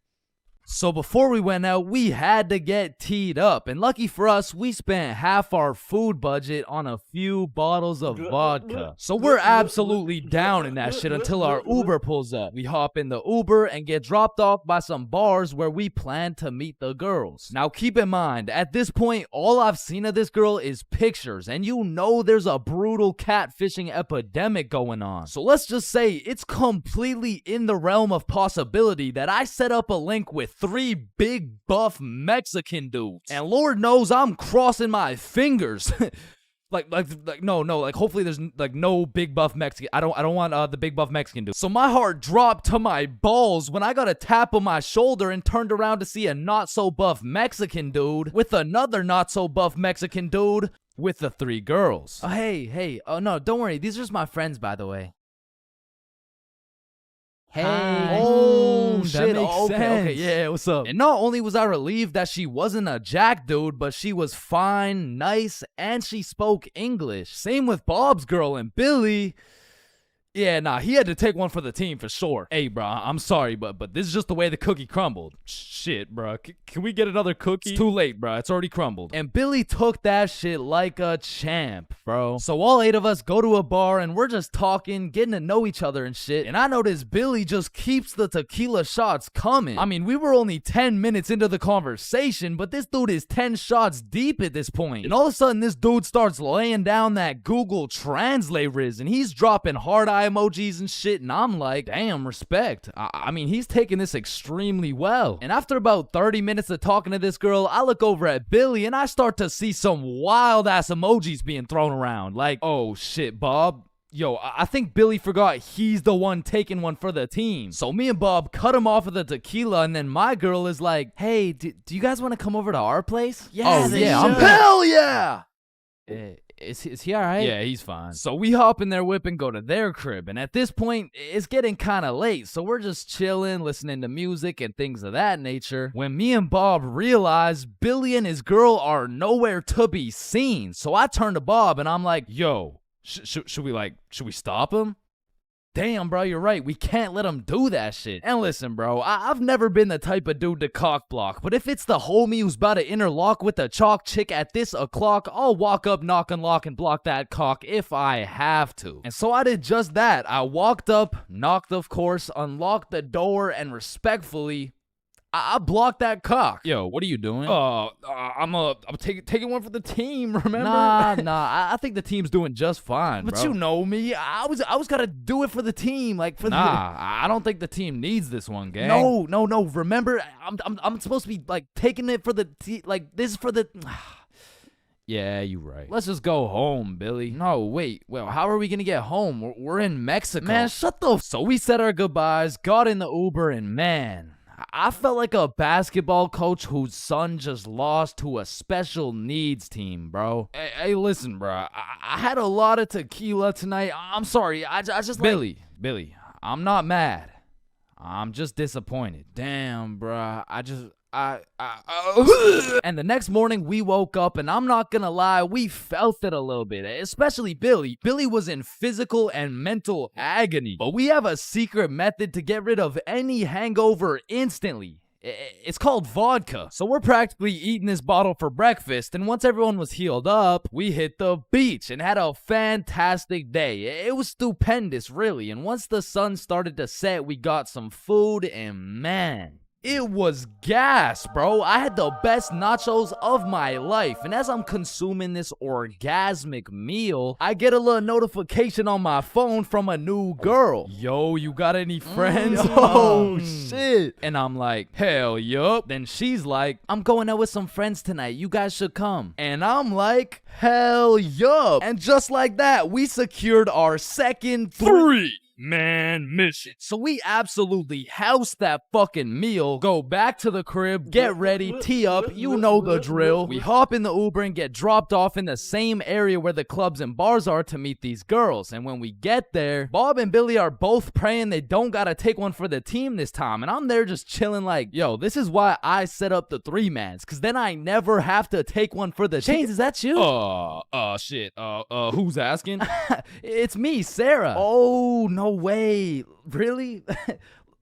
So before we went out, we had to get teed up. And lucky for us, we spent half our food budget on a few bottles of vodka. So we're absolutely down in that shit until our Uber pulls up. We hop in the Uber and get dropped off by some bars where we plan to meet the girls. Now keep in mind, at this point, all I've seen of this girl is pictures. And you know there's a brutal catfishing epidemic going on. So let's just say it's completely in the realm of possibility that I set up a link with 3 big buff Mexican dudes. And Lord knows I'm crossing my fingers. Like hopefully there's like no big buff Mexican. I don't want the big buff Mexican dude. So my heart dropped to my balls when I got a tap on my shoulder and turned around to see a not so buff Mexican dude with another not so buff Mexican dude with the 3 girls. Oh, hey. Oh no, don't worry. These are just my friends, by the way. Hey. Oh, shit. Okay, yeah, what's up? And not only was I relieved that she wasn't a jack dude, but she was fine, nice, and she spoke English. Same with Bob's girl and Billy. Yeah, nah, he had to take one for the team for sure. Hey, bro, I'm sorry, but this is just the way the cookie crumbled. Shit, bro. Can we get another cookie? It's too late, bro. It's already crumbled. And Billy took that shit like a champ, bro. So all 8 of us go to a bar and we're just talking, getting to know each other and shit. And I notice Billy just keeps the tequila shots coming. I mean, we were only 10 minutes into the conversation, but this dude is 10 shots deep at this point. And all of a sudden, this dude starts laying down that Google Translate riz, and he's dropping hard eye emojis and shit, and I'm like, damn, respect. I mean, he's taking this extremely well. And after about 30 minutes of talking to this girl, I look over at Billy and I start to see some wild ass emojis being thrown around. Like, oh shit, Bob. Yo, I think Billy forgot he's the one taking one for the team. So me and Bob cut him off of the tequila, and then my girl is like, hey, do you guys want to come over to our place? Yeah, Hell yeah! Is he alright? Yeah, he's fine. So we hop in their whip and go to their crib. And at this point, it's getting kind of late. So we're just chilling, listening to music and things of that nature. When me and Bob realize Billy and his girl are nowhere to be seen. So I turn to Bob and I'm like, yo, should we stop him? Damn, bro, you're right. We can't let him do that shit. And listen, bro, I've never been the type of dude to cock block, but if it's the homie who's about to interlock with the chalk chick at this o'clock, I'll walk up, knock, unlock, and block that cock if I have to. And so I did just that. I walked up, knocked, of course, unlocked the door, and respectfully, I blocked that cock. Yo, what are you doing? I'm taking one for the team, remember? Nah, I think the team's doing just fine, but bro. You know me. I was gotta do it for the team, like for I don't think the team needs this one, gang. No. Remember, I'm supposed to be like taking it for the like this is for the. Yeah, you're right. Let's just go home, Billy. No, wait. Well, how are we gonna get home? We're in Mexico. Man, shut the. So we said our goodbyes, got in the Uber, and man, I felt like a basketball coach whose son just lost to a special needs team, bro. Hey, listen, bro. I had a lot of tequila tonight. I'm sorry. I just Billy, I'm not mad. I'm just disappointed. Damn, bro. And the next morning we woke up, and I'm not gonna lie, we felt it a little bit, especially Billy. Billy was in physical and mental agony, but we have a secret method to get rid of any hangover instantly. It's called vodka. So we're practically eating this bottle for breakfast, and once everyone was healed up, we hit the beach and had a fantastic day. It was stupendous, really, and once the sun started to set, we got some food, and man, it was gas, bro. I had the best nachos of my life. And as I'm consuming this orgasmic meal, I get a little notification on my phone from a new girl. Yo, you got any friends? Oh, shit. And I'm like, hell yup. Then she's like, I'm going out with some friends tonight. You guys should come. And I'm like, hell yup. And just like that, we secured our second 3-man mission. So we absolutely house that fucking meal, go back to the crib, get ready, tee up, you know the drill. We hop in the Uber and get dropped off in the same area where the clubs and bars are to meet these girls. And when we get there, Bob and Billy are both praying they don't gotta take one for the team this time. And I'm there just chilling like, yo, this is why I set up the 3-mans, cause then I never have to take one for the Chains, is that you? Shit. Who's asking? It's me, Sarah. Oh, no way. Really?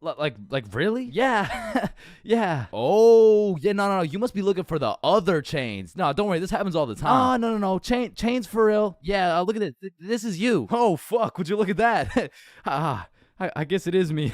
Like really? Yeah. Yeah. Oh, yeah, no. You must be looking for the other chains. No, don't worry. This happens all the time. Oh, no. Chains for real. Yeah, look at this. This is you. Oh, fuck. Would you look at that? I guess it is me.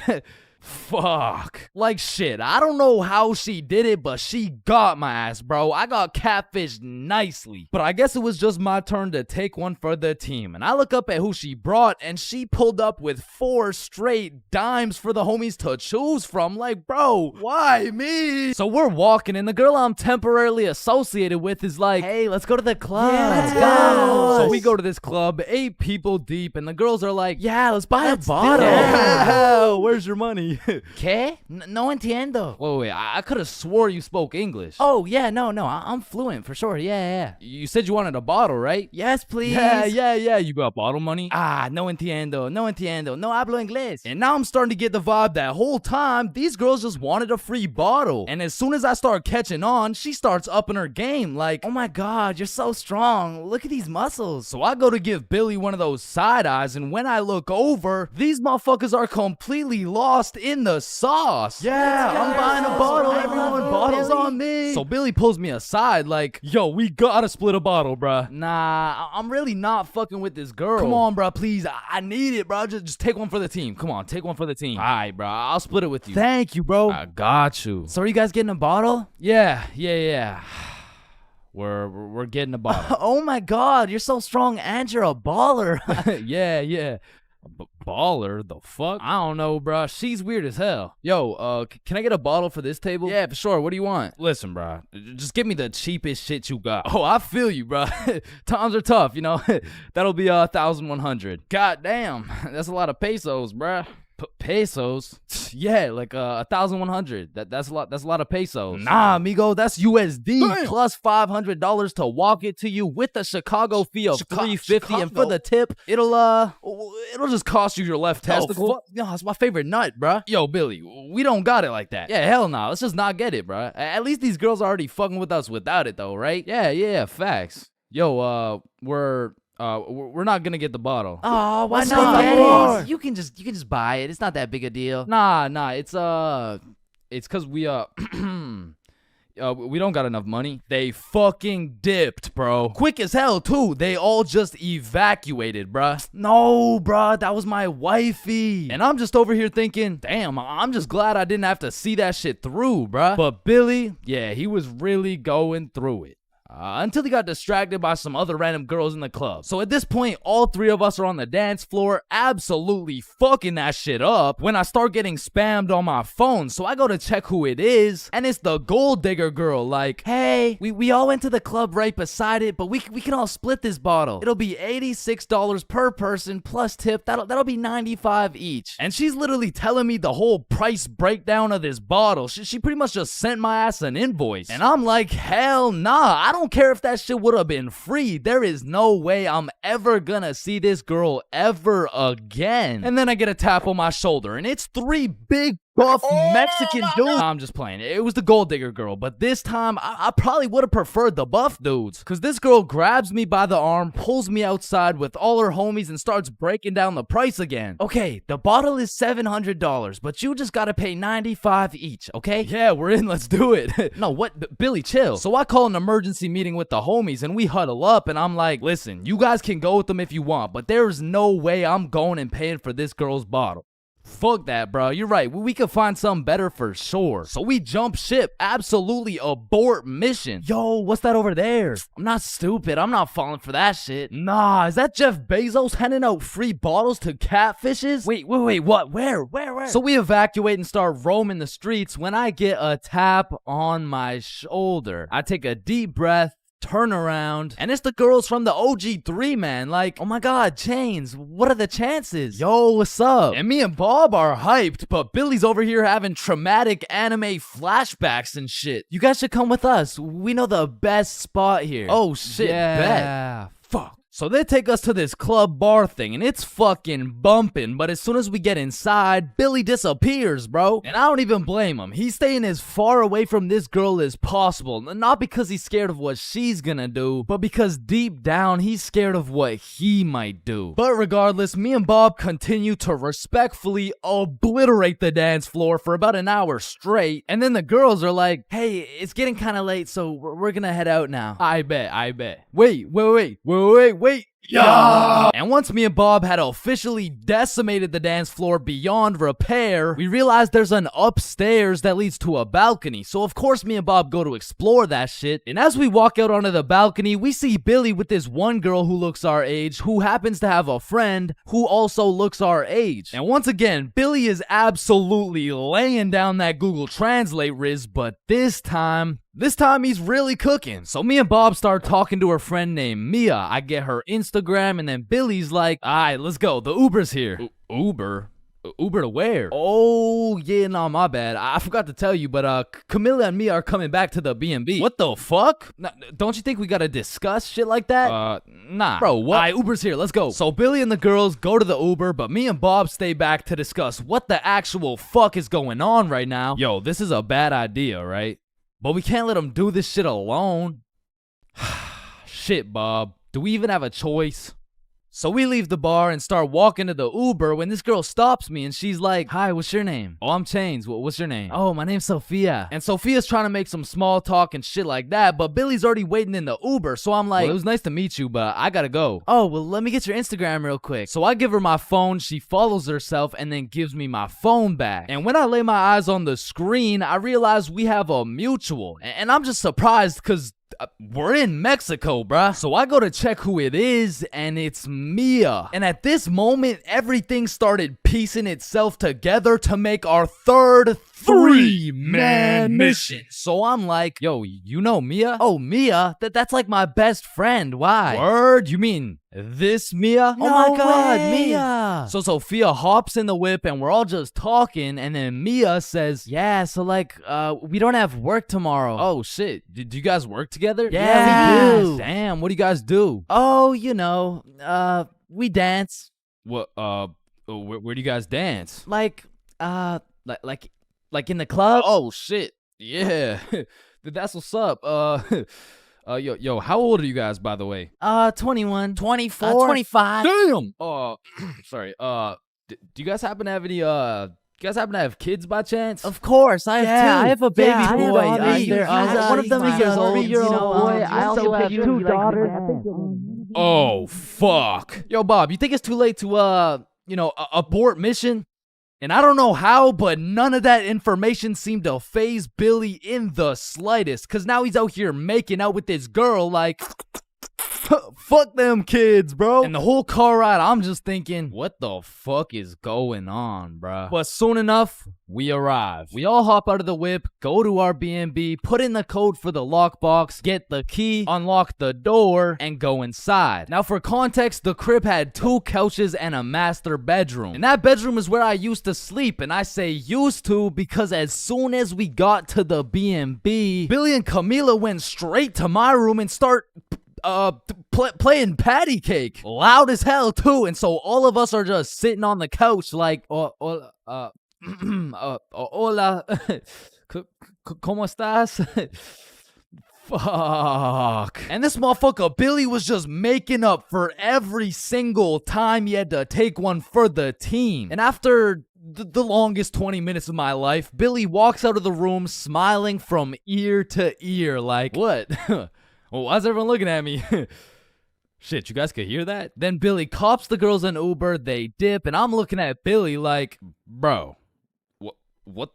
Fuck. Like shit. I don't know how she did it, but she got my ass, bro. I got catfished nicely. But I guess it was just my turn to take one for the team. And I look up at who she brought, and she pulled up with 4 straight dimes for the homies to choose from. Like, bro, why me? So we're walking, and the girl I'm temporarily associated with is like, hey, let's go to the club. Yeah, let's go. So we go to this club, 8 people deep, and the girls are like, yeah, let's buy a bottle. Yeah. Where's your money? ¿Qué? No entiendo. Wait, I could have swore you spoke English. Oh, yeah, no, I'm fluent for sure. Yeah. You said you wanted a bottle, right? Yes, please. Yeah. You got bottle money? No entiendo. No hablo inglés. And now I'm starting to get the vibe that whole time, these girls just wanted a free bottle. And as soon as I start catching on, she starts upping her game. Like, oh my God, you're so strong. Look at these muscles. So I go to give Billy one of those side eyes, and when I look over, these motherfuckers are completely lost in the sauce. Yeah, I'm buying a bottle, everyone. Bottles on me. So Billy pulls me aside like, yo, we gotta split a bottle, bruh. Nah, I'm really not fucking with this girl. Come on, bruh, please. I need it, bro. Just take one for the team. Come on, take one for the team. All right, bro. I'll split it with you. Thank you, bro. I got you. So are you guys getting a bottle? Yeah. We're getting a bottle. Oh my God, you're so strong and you're a baller. Yeah. Baller? The fuck? I don't know, bro. She's weird as hell. Yo, can I get a bottle for this table? Yeah, for sure. What do you want? Listen, bro. Just give me the cheapest shit you got. Oh, I feel you, bro. Times are tough, you know. That'll be 1,100. God damn, that's a lot of pesos, bro. Pesos? Yeah, like 1,100. That's a lot. That's a lot of pesos. Nah, amigo, that's USD. Damn. Plus $500 to walk it to you with the Chicago fee of $350, and for the tip, it'll just cost you your left testicle. No, that's my favorite nut, bruh. Yo, Billy, we don't got it like that. Yeah, hell no. Let's just not get it, bruh. At least these girls are already fucking with us without it, though, right? Yeah, facts. Yo, we're not gonna get the bottle. Oh, why not? You can just buy it. It's not that big a deal. Nah. It's cause we we don't got enough money. They fucking dipped, bro. Quick as hell too. They all just evacuated, bruh. No, bruh, that was my wifey. And I'm just over here thinking, damn, I'm just glad I didn't have to see that shit through, bruh. But Billy, yeah, he was really going through it. Until he got distracted by some other random girls in the club. So at this point, all 3 of us are on the dance floor, absolutely fucking that shit up, when I start getting spammed on my phone. So I go to check who it is, and it's the gold digger girl. Like, hey, we all went to the club right beside it, but we can all split this bottle. It'll be $86 per person plus tip. That'll be $95 each. And she's literally telling me the whole price breakdown of this bottle. She pretty much just sent my ass an invoice. And I'm like, hell nah, I don't care if that shit would have been free. There is no way I'm ever gonna see this girl ever again. And then I get a tap on my shoulder, and it's 3 big buff Mexican dudes. I'm just playing. It was the gold digger girl, but this time I probably would have preferred the buff dudes, because this girl grabs me by the arm, pulls me outside with all her homies, and starts breaking down the price again. Okay, the bottle is $700, but you just gotta pay $95 each, okay? Yeah, we're in. Let's do it. No, what? Billy, chill. So I call an emergency meeting with the homies, and we huddle up, and I'm like, listen, you guys can go with them if you want, but there's no way I'm going and paying for this girl's bottle. Fuck that, bro. You're right. We could find something better for sure. So we jump ship. Absolutely abort mission. Yo, what's that over there? I'm not stupid. I'm not falling for that shit. Nah, is that Jeff Bezos handing out free bottles to catfishes? Wait, what? Where? So we evacuate and start roaming the streets when I get a tap on my shoulder. I take a deep breath, turn around, and it's the girls from the OG3, man. Like, oh my God, Chains, what are the chances? Yo, what's up? And me and Bob are hyped, but Billy's over here having traumatic anime flashbacks and shit. You guys should come with us. We know the best spot here. Oh shit, bet. Fuck. So they take us to this club bar thing, and it's fucking bumping, but as soon as we get inside, Billy disappears, bro. And I don't even blame him. He's staying as far away from this girl as possible, not because he's scared of what she's gonna do, but because deep down, he's scared of what he might do. But regardless, me and Bob continue to respectfully obliterate the dance floor for about an hour straight, and then the girls are like, hey, it's getting kind of late, so we're gonna head out now. I bet. Wait. Yeah! And once me and Bob had officially decimated the dance floor beyond repair, we realized there's an upstairs that leads to a balcony. So of course me and Bob go to explore that shit. And as we walk out onto the balcony, we see Billy with this one girl who looks our age, who happens to have a friend who also looks our age. And once again, Billy is absolutely laying down that Google Translate riz, but this time he's really cooking. So me and Bob start talking to her friend named Mia. I get her Instagram, and then Billy's like, all right, let's go. The Uber's here. Uber? Uber to where? Oh, yeah, no, my bad. I forgot to tell you, but Camilla and Mia are coming back to the B&B. What the fuck? Don't you think we gotta discuss shit like that? Nah. Bro, what? All right, Uber's here. Let's go. So Billy and the girls go to the Uber, but me and Bob stay back to discuss what the actual fuck is going on right now. Yo, this is a bad idea, right? But we can't let him do this shit alone. Shit, Bob. Do we even have a choice? So we leave the bar and start walking to the Uber when this girl stops me and she's like, hi, what's your name? Oh, I'm Chains. What's your name? Oh, my name's Sophia. And Sophia's trying to make some small talk and shit like that, but Billy's already waiting in the Uber. So I'm like, well, it was nice to meet you, but I gotta go. Oh, well, let me get your Instagram real quick. So I give her my phone, she follows herself, and then gives me my phone back. And when I lay my eyes on the screen, I realize we have a mutual. And I'm just surprised because we're in Mexico, bruh. So I go to check who it is, and it's Mia. And at this moment, everything started piecing itself together to make our third three-man mission. So I'm like, yo, you know Mia? Oh, Mia? That's like my best friend. Why? Word? You mean this Mia? No oh my god, way. Mia. So Sophia hops in the whip and we're all just talking, and then Mia says, yeah, so like, we don't have work tomorrow. Oh shit. Do you guys work together? Yeah, we do. Damn, what do you guys do? Oh, you know, we dance. What, where do you guys dance? Like in the club? Oh shit. Yeah. That's what's up. Yo, how old are you guys, by the way? 21. 24. 25. Damn! Sorry. Do you guys happen to have any, kids by chance? Of course, I have two. I have a baby boy. One of them is a 3-year-old boy. I also have 2 daughters. Oh, fuck. Yo, Bob, you think it's too late to, abort mission? And I don't know how, but none of that information seemed to faze Billy in the slightest. Cause now he's out here making out with this girl like, fuck them kids, bro. And the whole car ride, I'm just thinking, what the fuck is going on, bro? But soon enough, we arrive. We all hop out of the whip, go to our B&B, put in the code for the lockbox, get the key, unlock the door, and go inside. Now for context, the crib had 2 couches and a master bedroom. And that bedroom is where I used to sleep, and I say used to because as soon as we got to the B&B, Billy and Camila went straight to my room and start playing patty cake loud as hell too, and so all of us are just sitting on the couch like hola ¿Cómo estás? Fuck. And this motherfucker Billy was just making up for every single time he had to take one for the team. And after the longest 20 minutes of my life, Billy walks out of the room smiling from ear to ear like, what? Well, why's everyone looking at me? Shit, you guys could hear that? Then Billy cops the girls in Uber, they dip, and I'm looking at Billy like, bro, what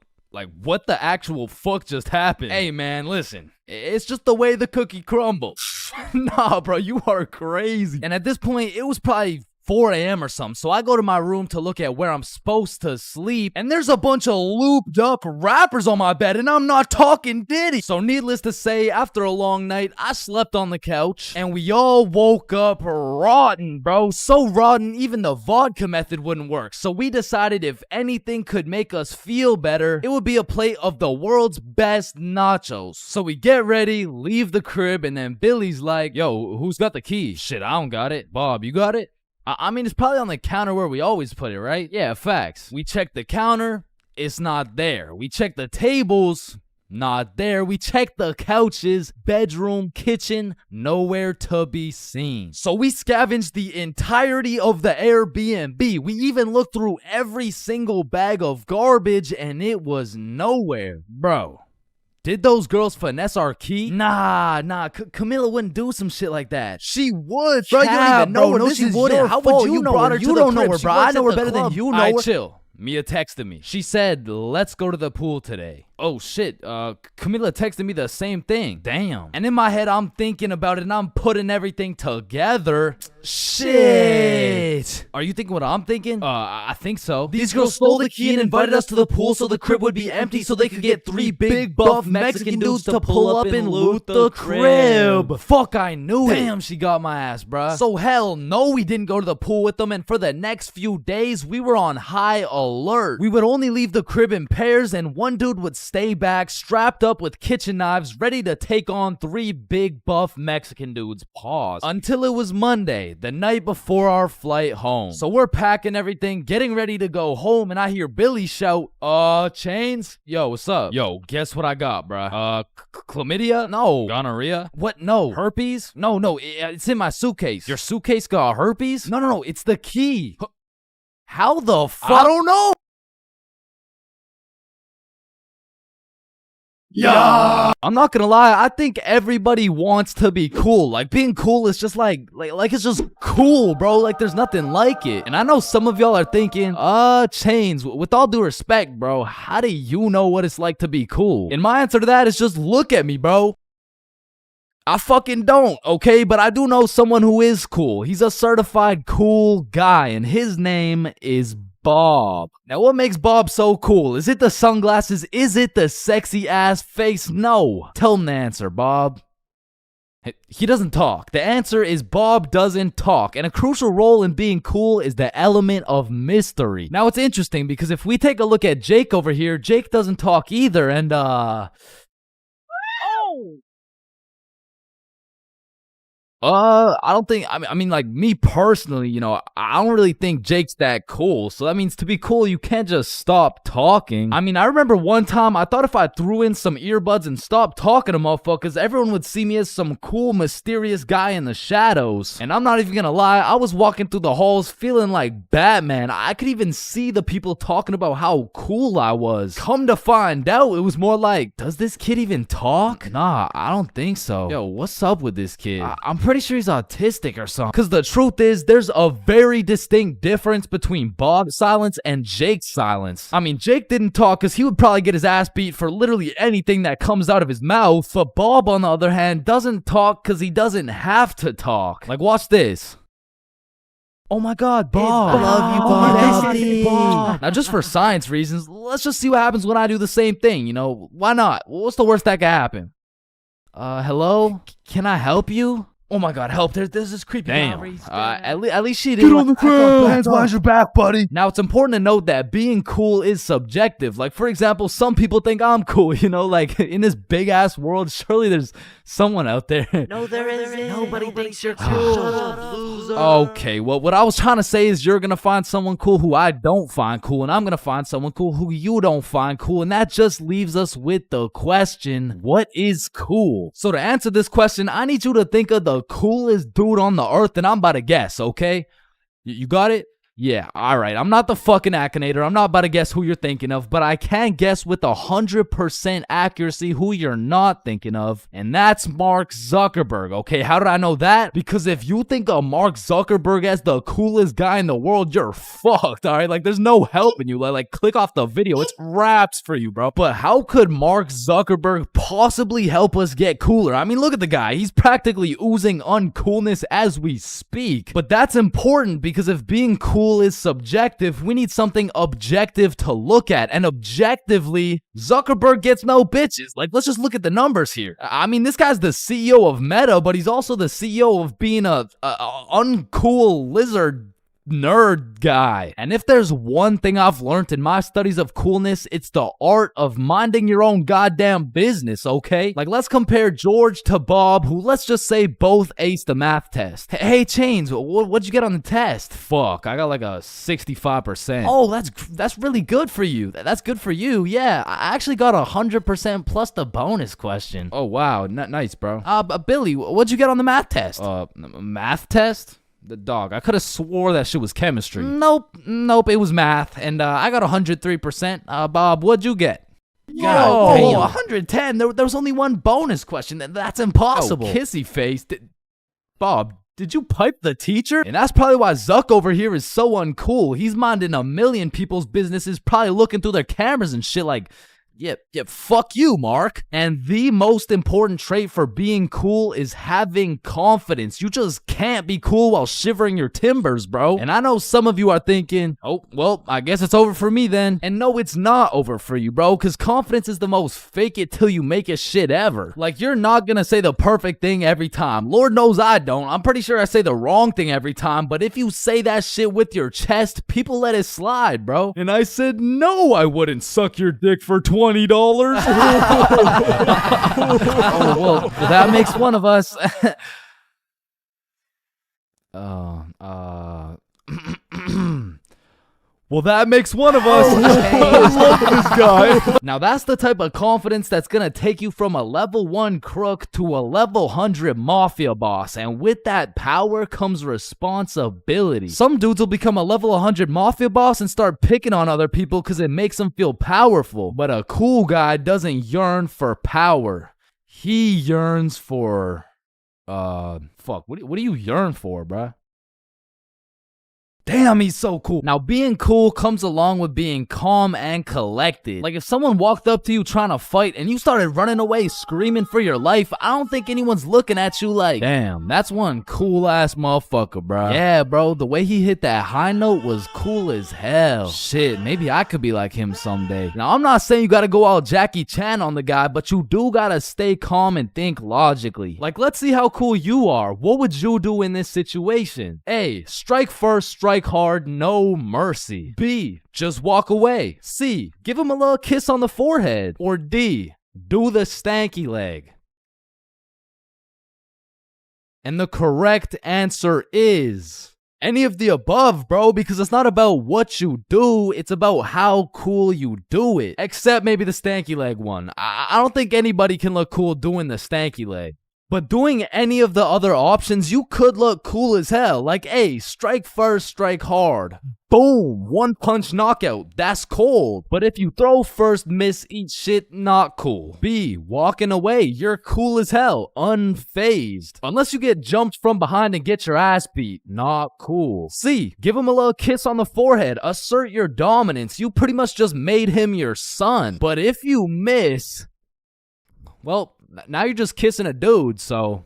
the actual fuck just happened? Hey man, listen, it's just the way the cookie crumbles. Nah, bro, you are crazy. And at this point, it was probably 4 a.m. or something. So I go to my room to look at where I'm supposed to sleep, and there's a bunch of looped up rappers on my bed, and I'm not talking Diddy. So needless to say, after a long night, I slept on the couch, and we all woke up rotten, bro. So rotten, even the vodka method wouldn't work. So we decided if anything could make us feel better, it would be a plate of the world's best nachos. So we get ready, leave the crib, and then Billy's like, yo, who's got the key? Shit, I don't got it. Bob, you got it? I mean, it's probably on the counter where we always put it, right? Yeah, facts. We check the counter, it's not there. We check the tables, not there. We check the couches, bedroom, kitchen, nowhere to be seen. So we scavenged the entirety of the Airbnb. We even looked through every single bag of garbage, and it was nowhere. Bro, did those girls finesse our key? Nah, Camilla wouldn't do some shit like that. She would, bro. You don't even know her. No, she wouldn't. How would you know her? You don't know her, bro. I know her better than you know her. Chill. Mia texted me. She said, let's go to the pool today. Oh shit, Camila texted me the same thing. Damn. And in my head, I'm thinking about it and I'm putting everything together. Shit. Are you thinking what I'm thinking? I think so. These girls stole the key and invited us to the pool so the crib would be empty so they could get 3 big buff Mexican dudes to pull up and loot the crib. Fuck, I knew it. Damn, she got my ass, bruh. So hell no, we didn't go to the pool with them, and for the next few days, we were on high alert. We would only leave the crib in pairs, and one dude would stay back, strapped up with kitchen knives, ready to take on 3 big buff Mexican dudes. Pause. Until it was Monday, the night before our flight home. So we're packing everything, getting ready to go home, and I hear Billy shout, Chains? Yo, what's up? Yo, guess what I got, bruh? Chlamydia? No. Gonorrhea? What? No. Herpes? No, it's in my suitcase. Your suitcase got herpes? No, it's the key. How the fuck? I don't know. Yeah. I'm not gonna lie, I think everybody wants to be cool. Like, being cool is just like it's just cool, bro. Like, there's nothing like it. And I know some of y'all are thinking, Chains, with all due respect, bro, how do you know what it's like to be cool? And my answer to that is just look at me, bro. I fucking don't, okay? But I do know someone who is cool. He's a certified cool guy, and his name is Bob. Now, what makes Bob so cool? Is it the sunglasses? Is it the sexy ass face? No. Tell him the answer, Bob. He doesn't talk. The answer is Bob doesn't talk. And a crucial role in being cool is the element of mystery. Now, it's interesting because if we take a look at Jake over here, Jake doesn't talk either, and I don't think, I mean, like, me personally, you know, I don't really think Jake's that cool. So that means to be cool, you can't just stop talking. I mean, I remember one time I thought if I threw in some earbuds and stopped talking to motherfuckers, everyone would see me as some cool, mysterious guy in the shadows. And I'm not even gonna lie, I was walking through the halls feeling like Batman. I could even see the people talking about how cool I was. Come to find out, it was more like, does this kid even talk? Nah, I don't think so. Yo, what's up with this kid? I'm pretty sure he's autistic or something. Because the truth is, there's a very distinct difference between Bob's silence and Jake's silence. I mean, Jake didn't talk because he would probably get his ass beat for literally anything that comes out of his mouth. But Bob, on the other hand, doesn't talk because he doesn't have to talk. Like, watch this. Oh my god, Bob. I love you, Bob. Now, just for science reasons, let's just see what happens when I do the same thing, you know? Why not? What's the worst that could happen? Hello? Can I help you? Oh my god, help. There's this creepy guy. At least she didn't. Get on the ground. Hands behind your back, buddy. Now, it's important to note that being cool is subjective. Like, for example, some people think I'm cool, you know? Like, in this big-ass world, surely there's someone out there. No, there isn't. Nobody thinks you're cool. Shut up, loser. Okay, well, what I was trying to say is you're gonna find someone cool who I don't find cool, and I'm gonna find someone cool who you don't find cool, and that just leaves us with the question, what is cool? So to answer this question, I need you to think of the coolest dude on the earth, and I'm about to guess, okay? You got it? Yeah, alright, I'm not the fucking Akinator. I'm not about to guess who you're thinking of, but I can guess with 100% accuracy who you're not thinking of, and that's Mark Zuckerberg, okay? How did I know that? Because if you think of Mark Zuckerberg as the coolest guy in the world, you're fucked, alright? Like, there's no helping you. Like, click off the video. It's wraps for you, bro. But how could Mark Zuckerberg possibly help us get cooler? I mean, look at the guy. He's practically oozing uncoolness as we speak. But that's important because if being cool is subjective, we need something objective to look at, and objectively, Zuckerberg gets no bitches. Like, let's just look at the numbers here. I mean, this guy's the CEO of Meta, but he's also the CEO of being a uncool lizard nerd guy. And if there's one thing I've learned in my studies of coolness, it's the art of minding your own goddamn business, okay? Like, let's compare George to Bob, who, let's just say, both aced the math test. Hey, Chains, what'd you get on the test? Fuck, I got like a 65%. Oh, that's really good for you. That's good for you. Yeah, I actually got 100% plus the bonus question. Oh, wow, nice, bro. Billy, what'd you get on the math test? Math test? The dog. I could have swore that shit was chemistry. Nope, it was math, and I got 103%. Bob, what'd you get? God damn, 110. There was only one bonus question. That's impossible. Oh, kissy face. Bob, did you pipe the teacher? And that's probably why Zuck over here is so uncool. He's minding a million people's businesses, probably looking through their cameras and shit like, yeah, fuck you, Mark. And the most important trait for being cool is having confidence. You just can't be cool while shivering your timbers, bro. And I know some of you are thinking, oh, well, I guess it's over for me then. And no, it's not over for you, bro, because confidence is the most fake it till you make it shit ever. Like, you're not gonna say the perfect thing every time. Lord knows I don't. I'm pretty sure I say the wrong thing every time, but if you say that shit with your chest, people let it slide, bro. And I said, no, I wouldn't suck your dick for $20. Oh, well, that makes one of us. Well, that makes one of us. I love this guy. Now, that's the type of confidence that's gonna take you from a level 1 crook to a level 100 mafia boss. And with that power comes responsibility. Some dudes will become a level 100 mafia boss and start picking on other people because it makes them feel powerful. But a cool guy doesn't yearn for power. He yearns for... fuck, what do you yearn for, bruh? Damn, he's so cool. Now, being cool comes along with being calm and collected. Like, if someone walked up to you trying to fight and you started running away screaming for your life, I don't think anyone's looking at you like, damn, that's one cool-ass motherfucker, bro. Yeah, bro, the way he hit that high note was cool as hell. Shit, maybe I could be like him someday. Now, I'm not saying you gotta go all Jackie Chan on the guy, but you do gotta stay calm and think logically. Like, let's see how cool you are. What would you do in this situation? A, strike first, strike hard, no mercy. B, just walk away. C, give him a little kiss on the forehead. Or D, do the stanky leg. And the correct answer is any of the above, bro, because it's not about what you do, it's about how cool you do it. Except maybe the stanky leg one. I don't think anybody can look cool doing the stanky leg. But doing any of the other options, you could look cool as hell. Like, A, strike first, strike hard. Boom, one punch knockout. That's cold. But if you throw first, miss, eat shit, not cool. B, walking away. You're cool as hell. Unfazed. Unless you get jumped from behind and get your ass beat. Not cool. C, give him a little kiss on the forehead. Assert your dominance. You pretty much just made him your son. But if you miss, well, now you're just kissing a dude, so,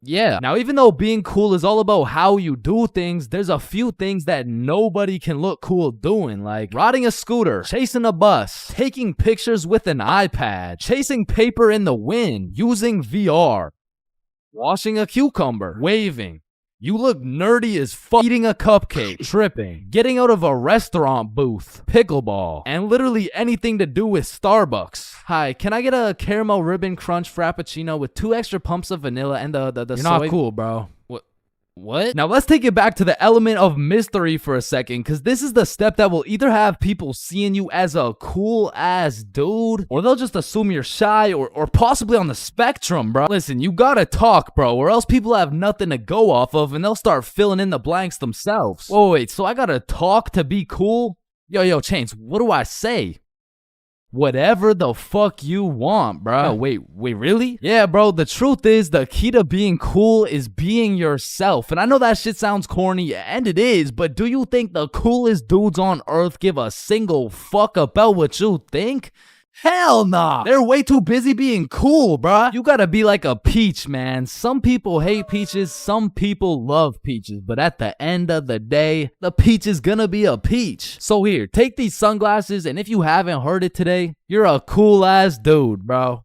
yeah. Now, even though being cool is all about how you do things, there's a few things that nobody can look cool doing, like riding a scooter, chasing a bus, taking pictures with an iPad, chasing paper in the wind, using VR, washing a cucumber, waving. You look nerdy as fuck, eating a cupcake, tripping, getting out of a restaurant booth, pickleball, and literally anything to do with Starbucks. Hi, can I get a caramel ribbon crunch frappuccino with 2 extra pumps of vanilla and the You're soy? not cool, bro. What? Now let's take it back to the element of mystery for a second, because this is the step that will either have people seeing you as a cool ass dude, or they'll just assume you're shy or possibly on the spectrum, bro. Listen, you gotta talk, bro, or else people have nothing to go off of and they'll start filling in the blanks themselves. Whoa, wait, so I gotta talk to be cool? Yo, Chains, what do I say? Whatever the fuck you want, bro. Oh, wait, really? Yeah, bro, the truth is the key to being cool is being yourself. And I know that shit sounds corny, and it is, but do you think the coolest dudes on earth give a single fuck about what you think? Hell nah. They're way too busy being cool, bruh. You gotta be like a peach, man. Some people hate peaches, some people love peaches. But at the end of the day, the peach is gonna be a peach. So here, take these sunglasses, and if you haven't heard it today, you're a cool ass dude, bro.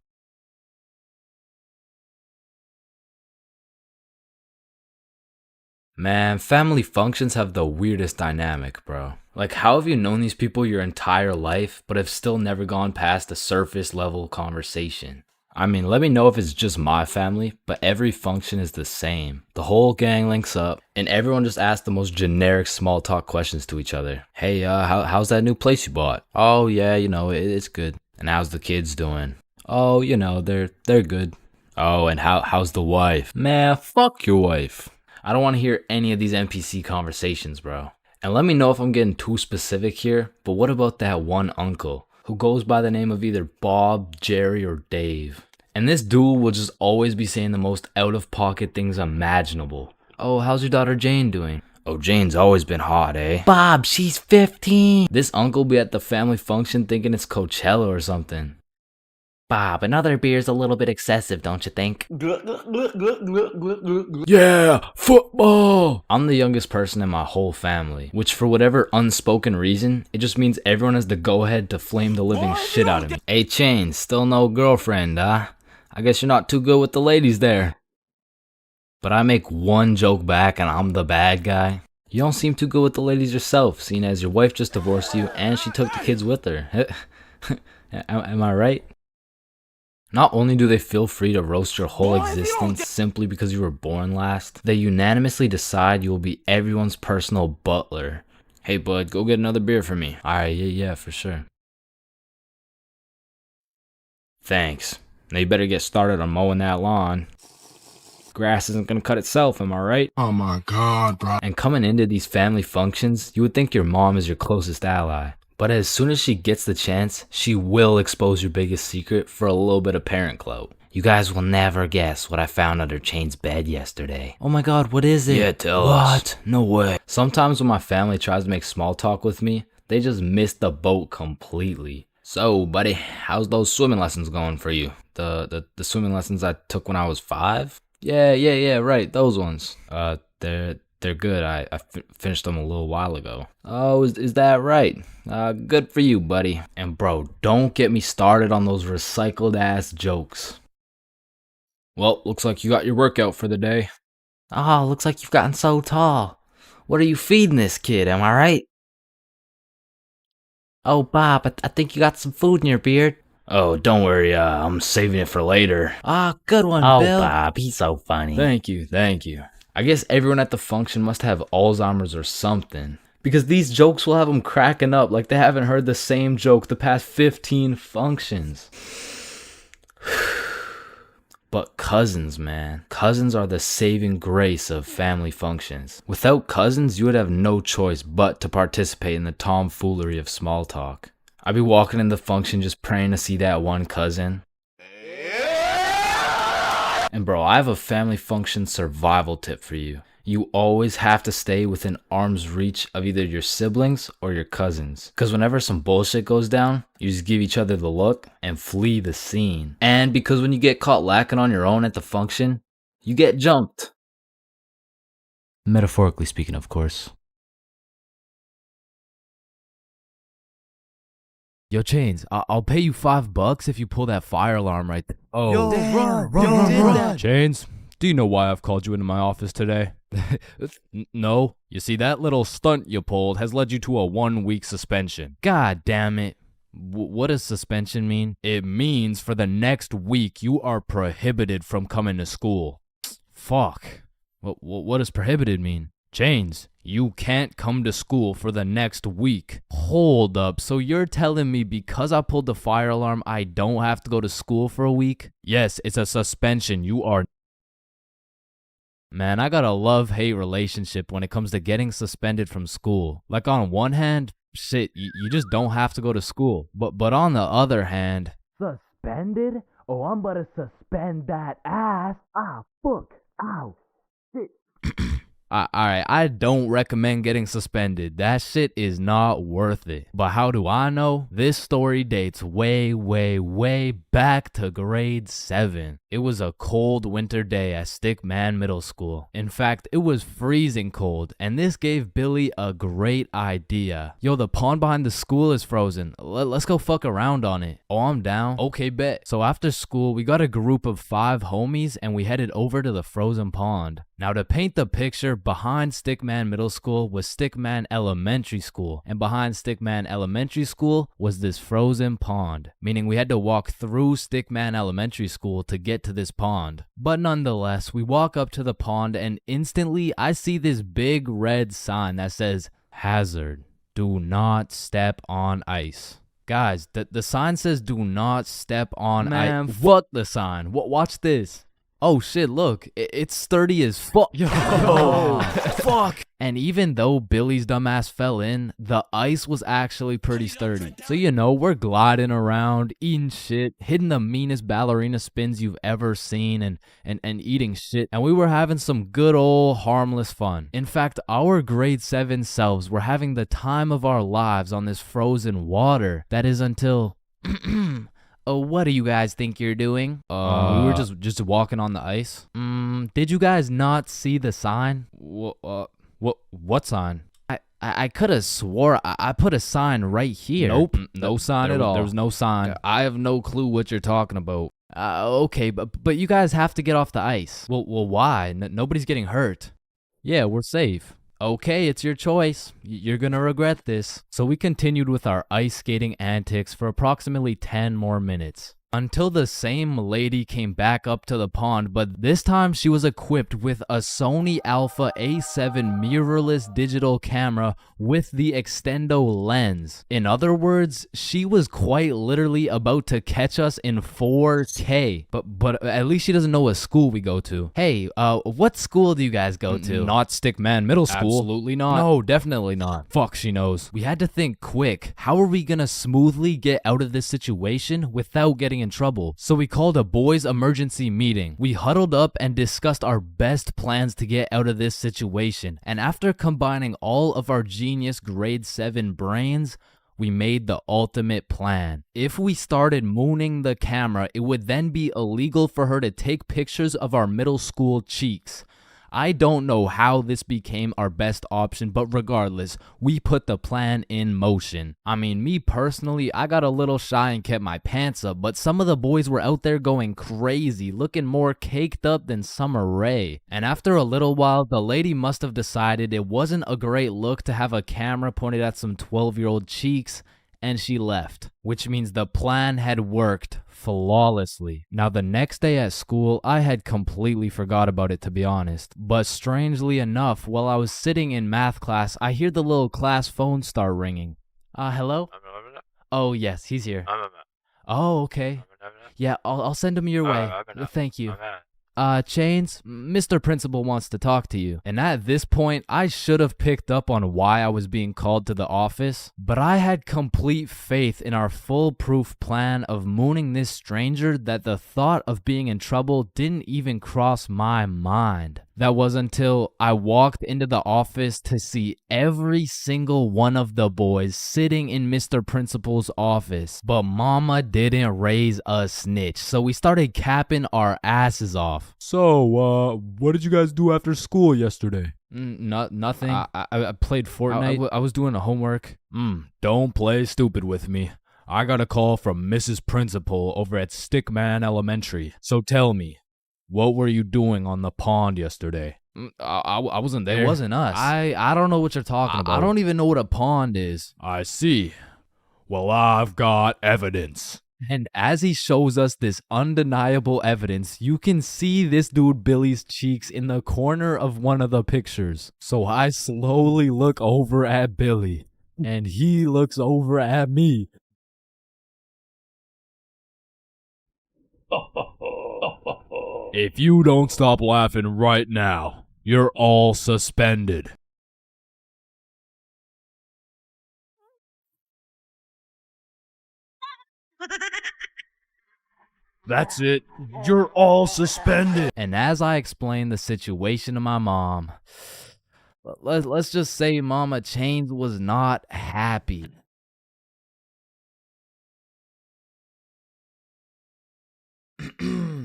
Man, family functions have the weirdest dynamic, bro. Like, how have you known these people your entire life, but have still never gone past the surface level conversation? I mean, let me know if it's just my family, but every function is the same. The whole gang links up, and everyone just asks the most generic small talk questions to each other. Hey, how's that new place you bought? Oh, yeah, it's good. And how's the kids doing? Oh, they're good. Oh, and how's the wife? Man, fuck your wife. I don't want to hear any of these NPC conversations, bro. And let me know if I'm getting too specific here, but what about that one uncle who goes by the name of either Bob, Jerry, or Dave? And this dude will just always be saying the most out-of-pocket things imaginable. Oh, how's your daughter Jane doing? Oh, Jane's always been hot, eh? Bob, she's 15. This uncle be at the family function thinking it's Coachella or something. Bob, another beer's a little bit excessive, don't you think? Yeah, football! I'm the youngest person in my whole family, which for whatever unspoken reason, it just means everyone has the go-ahead to flame the living shit out of me. Hey, Chains, still no girlfriend, huh? I guess you're not too good with the ladies there. But I make one joke back and I'm the bad guy. You don't seem too good with the ladies yourself, seeing as your wife just divorced you and she took the kids with her. Am I right? Not only do they feel free to roast your whole existence simply because you were born last, they unanimously decide you will be everyone's personal butler. Hey bud, go get another beer for me. Alright, yeah, for sure. Thanks. Now you better get started on mowing that lawn. Grass isn't gonna cut itself, am I right? Oh my god, bro. And coming into these family functions, you would think your mom is your closest ally. But as soon as she gets the chance, she will expose your biggest secret for a little bit of parent clout. You guys will never guess what I found under Chain's bed yesterday. Oh my god, what is it? Yeah, tell us. What? No way. Sometimes when my family tries to make small talk with me, they just miss the boat completely. So, buddy, how's those swimming lessons going for you? The swimming lessons I took when I was 5? Yeah, right, those ones. They're good. I finished them a little while ago. Oh, is that right? Good for you, buddy. And bro, don't get me started on those recycled ass jokes. Well, looks like you got your workout for the day. Oh, looks like you've gotten so tall. What are you feeding this kid, am I right? Oh, Bob, I think you got some food in your beard. Oh, don't worry, I'm saving it for later. Ah, good one, Bill. Oh, Bob, he's so funny. Thank you. I guess everyone at the function must have Alzheimer's or something, because these jokes will have them cracking up like they haven't heard the same joke the past 15 functions. But cousins, man. Cousins are the saving grace of family functions. Without cousins, you would have no choice but to participate in the tomfoolery of small talk. I'd be walking in the function just praying to see that one cousin. And bro, I have a family function survival tip for you. You always have to stay within arm's reach of either your siblings or your cousins. Because whenever some bullshit goes down, you just give each other the look and flee the scene. And because when you get caught lacking on your own at the function, you get jumped. Metaphorically speaking, of course. Yo, Chains, I'll pay you $5 if you pull that fire alarm right there. Oh, yo, run. Chains, do you know why I've called you into my office today? No. You see, that little stunt you pulled has led you to a 1-week suspension. God damn it. What does suspension mean? It means for the next week you are prohibited from coming to school. Fuck. What does prohibited mean? Chains, you can't come to school for the next week. Hold up, so you're telling me because I pulled the fire alarm, I don't have to go to school for a week? Yes, it's a suspension. You are... Man, I got a love-hate relationship when it comes to getting suspended from school. Like on one hand, shit, you just don't have to go to school. But on the other hand... Suspended? Oh, I'm about to suspend that ass. Ah, fuck. Ow. Shit. Alright, I don't recommend getting suspended. That shit is not worth it. But how do I know? This story dates way back to grade 7. It was a cold winter day at Stickman Middle School. In fact, it was freezing cold, and this gave Billy a great idea. Yo, the pond behind the school is frozen. Let's go fuck around on it. Oh, I'm down. Okay, bet. So after school, we got a group of 5 homies, and we headed over to the frozen pond. Now, to paint the picture, behind Stickman Middle School was Stickman Elementary School, and behind Stickman Elementary School was this frozen pond, meaning we had to walk through Stickman Elementary School to get to this pond. But nonetheless, we walk up to the pond and instantly I see this big red sign that says, "Hazard, do not step on ice." Guys, the sign says do not step on ice. Man, fuck the sign. Watch this. Oh shit, look, it's sturdy as fuck. Yo, fuck. And even though Billy's dumbass fell in, the ice was actually pretty sturdy. So you know, we're gliding around, eating shit, hitting the meanest ballerina spins you've ever seen, and eating shit. And we were having some good old harmless fun. In fact, our grade 7 selves were having the time of our lives on this frozen water. That is until... Oh, what do you guys think you're doing? We were just walking on the ice. Did you guys not see the sign? What sign? I could have swore I put a sign right here. Nope, no sign at all. There was no sign. I have no clue what you're talking about. Okay, but you guys have to get off the ice. Well, why? Nobody's getting hurt. Yeah, we're safe. Okay, it's your choice. You're gonna regret this. So we continued with our ice skating antics for approximately 10 more minutes. Until the same lady came back up to the pond, but this time she was equipped with a Sony Alpha A7 mirrorless digital camera with the extendo lens. In other words, she was quite literally about to catch us in 4K. But at least she doesn't know what school we go to. Hey, what school do you guys go to? Not Stickman Middle School. Absolutely not. No, definitely not. Fuck, she knows. We had to think quick. How are we gonna smoothly get out of this situation without getting in trouble? So we called a boys emergency meeting. We huddled up and discussed our best plans to get out of this situation. And after combining all of our genius grade 7 brains, we made the ultimate plan. If we started mooning the camera, it would then be illegal for her to take pictures of our middle school cheeks. I don't know how this became our best option, but regardless, we put the plan in motion. I mean, me personally, I got a little shy and kept my pants up, but some of the boys were out there going crazy, looking more caked up than Summer Rae. And after a little while, the lady must have decided it wasn't a great look to have a camera pointed at some 12-year-old cheeks, and she left, which means the plan had worked flawlessly. Now, the next day at school, I had completely forgot about it, to be honest. But strangely enough, while I was sitting in math class, I hear the little class phone start ringing. Hello? Oh, yes, he's here. Oh, okay. Yeah, I'll send him your way. Thank you. Chains, Mr. Principal wants to talk to you. And at this point, I should have picked up on why I was being called to the office, but I had complete faith in our foolproof plan of mooning this stranger that the thought of being in trouble didn't even cross my mind. That was until I walked into the office to see every single one of the boys sitting in Mr. Principal's office. But mama didn't raise a snitch, so we started capping our asses off. So, what did you guys do after school yesterday? Nothing. I played Fortnite. I was doing homework. Don't play stupid with me. I got a call from Mrs. Principal over at Stickman Elementary. So tell me, what were you doing on the pond yesterday? I wasn't there. It wasn't us. I don't know what you're talking about. I don't even know what a pond is. I see. Well, I've got evidence. And as he shows us this undeniable evidence, you can see this dude Billy's cheeks in the corner of one of the pictures. So I slowly look over at Billy, and he looks over at me. If you don't stop laughing right now, you're all suspended. That's it. You're all suspended. And as I explained the situation to my mom, let's just say Mama Chains was not happy.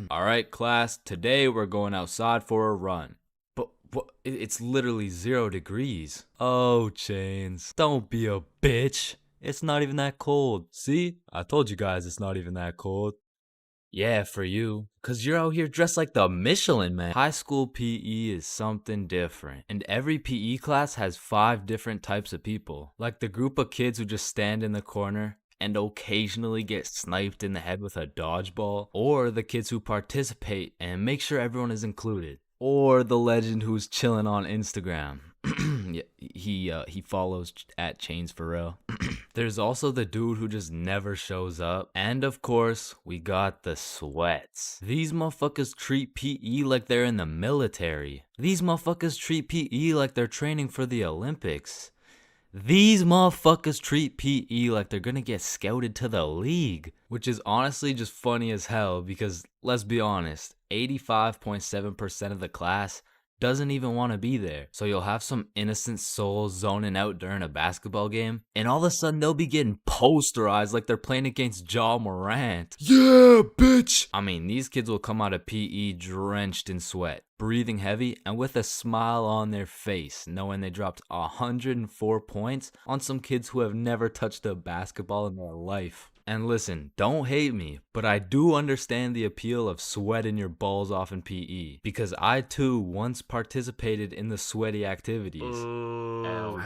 All right, class, today we're going outside for a run. But it's literally 0 degrees. Oh, Chains, don't be a bitch. It's not even that cold. See? I told you guys it's not even that cold. Yeah, for you. Cause you're out here dressed like the Michelin Man. High school PE is something different. And every PE class has 5 different types of people. Like the group of kids who just stand in the corner and occasionally get sniped in the head with a dodgeball. Or the kids who participate and make sure everyone is included. Or the legend who's chilling on Instagram. Yeah, he follows at ChainsFR. There's also the dude who just never shows up. And of course, we got the sweats. These motherfuckers treat PE like they're in the military. These motherfuckers treat PE like they're training for the Olympics. These motherfuckers treat PE like they're gonna get scouted to the league. Which is honestly just funny as hell because, let's be honest, 85.7% of the class doesn't even want to be there. So you'll have some innocent souls zoning out during a basketball game, and all of a sudden they'll be getting posterized like they're playing against Ja Morant. Yeah, bitch! I mean, these kids will come out of PE drenched in sweat, breathing heavy, and with a smile on their face, knowing they dropped 104 points on some kids who have never touched a basketball in their life. And listen, don't hate me, but I do understand the appeal of sweating your balls off in PE, because I too once participated in the sweaty activities. Ow.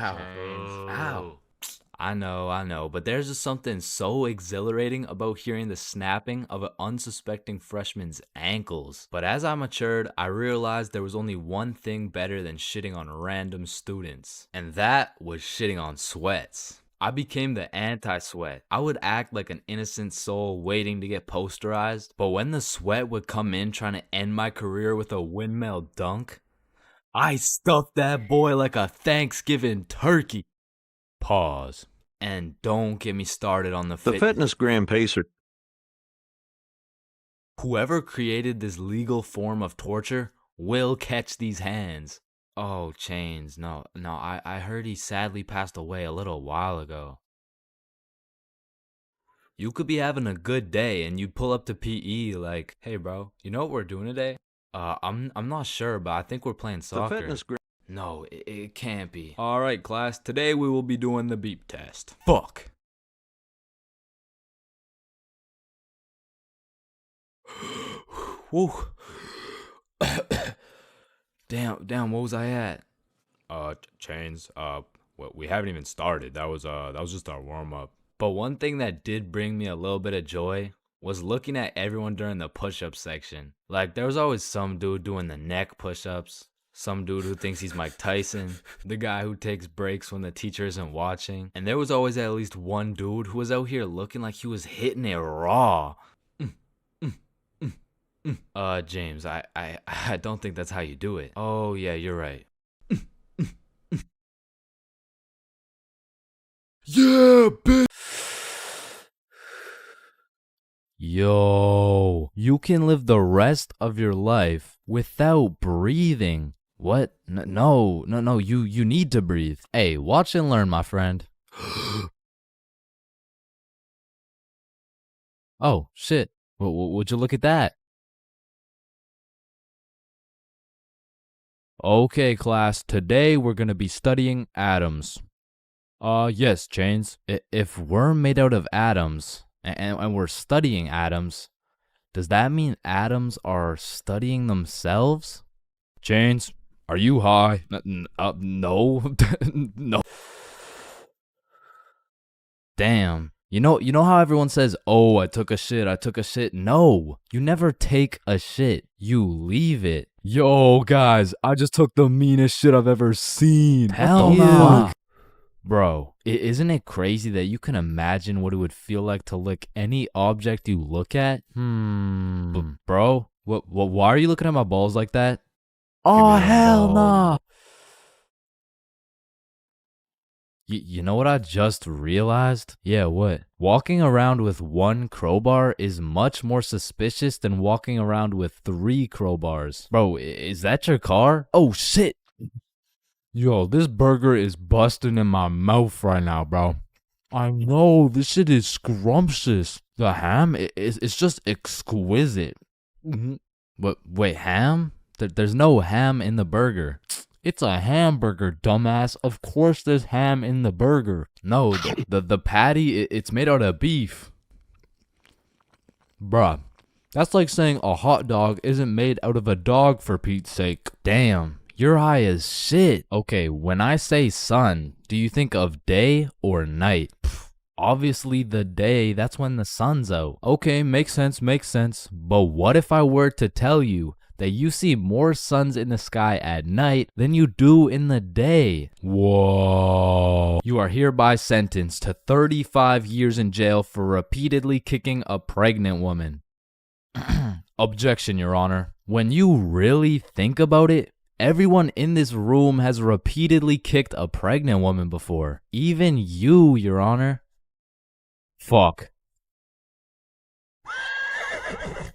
I know, but there's just something so exhilarating about hearing the snapping of an unsuspecting freshman's ankles. But as I matured, I realized there was only one thing better than shitting on random students, and that was shitting on sweats. I became the anti-sweat. I would act like an innocent soul waiting to get posterized, but when the sweat would come in trying to end my career with a windmill dunk, I stuffed that boy like a Thanksgiving turkey. Pause. And don't get me started on the fitness gram pacer. Whoever created this legal form of torture will catch these hands. Oh, Chains, no, I heard he sadly passed away a little while ago. You could be having a good day and you pull up to PE like, hey bro, you know what we're doing today? I'm not sure, but I think we're playing soccer. No, it can't be. Alright class, today we will be doing the beep test. Fuck. Woo. Damn, what was I at? Chains, we haven't even started. That was just our warm-up. But one thing that did bring me a little bit of joy was looking at everyone during the push-up section. Like, there was always some dude doing the neck push-ups, some dude who thinks he's Mike Tyson, the guy who takes breaks when the teacher isn't watching, and there was always at least one dude who was out here looking like he was hitting it raw. James, I don't think that's how you do it. Oh, yeah, you're right. Yeah, bitch! Yo, you can live the rest of your life without breathing. What? No, you need to breathe. Hey, watch and learn, my friend. Oh, shit. Would you look at that? Okay, class, today we're gonna be studying atoms. Yes, Chains. If we're made out of atoms, and we're studying atoms, does that mean atoms are studying themselves? Chains, are you high? No. No. Damn. You know how everyone says, "Oh, I took a shit." No, you never take a shit. You leave it. Yo, guys, I just took the meanest shit I've ever seen. Hell What the no. fuck? Bro, isn't it crazy that you can imagine what it would feel like to lick any object you look at? Bro, why are you looking at my balls like that? Oh, hell no. You know what I just realized? Yeah, what? Walking around with one crowbar is much more suspicious than walking around with 3 crowbars. Bro, is that your car? Oh, shit. Yo, this burger is busting in my mouth right now, bro. I know, this shit is scrumptious. The ham is just exquisite. Wait, ham? There's no ham in the burger. It's a hamburger, dumbass. Of course there's ham in the burger. No, the patty, it's made out of beef. Bruh, that's like saying a hot dog isn't made out of a dog, for Pete's sake. Damn, you're high as shit. Okay, when I say sun, do you think of day or night? Obviously the day, that's when the sun's out. Okay, makes sense. But what if I were to tell you that you see more suns in the sky at night than you do in the day? Whoa. You are hereby sentenced to 35 years in jail for repeatedly kicking a pregnant woman. Objection, Your Honor. When you really think about it, everyone in this room has repeatedly kicked a pregnant woman before. Even you, Your Honor. Fuck.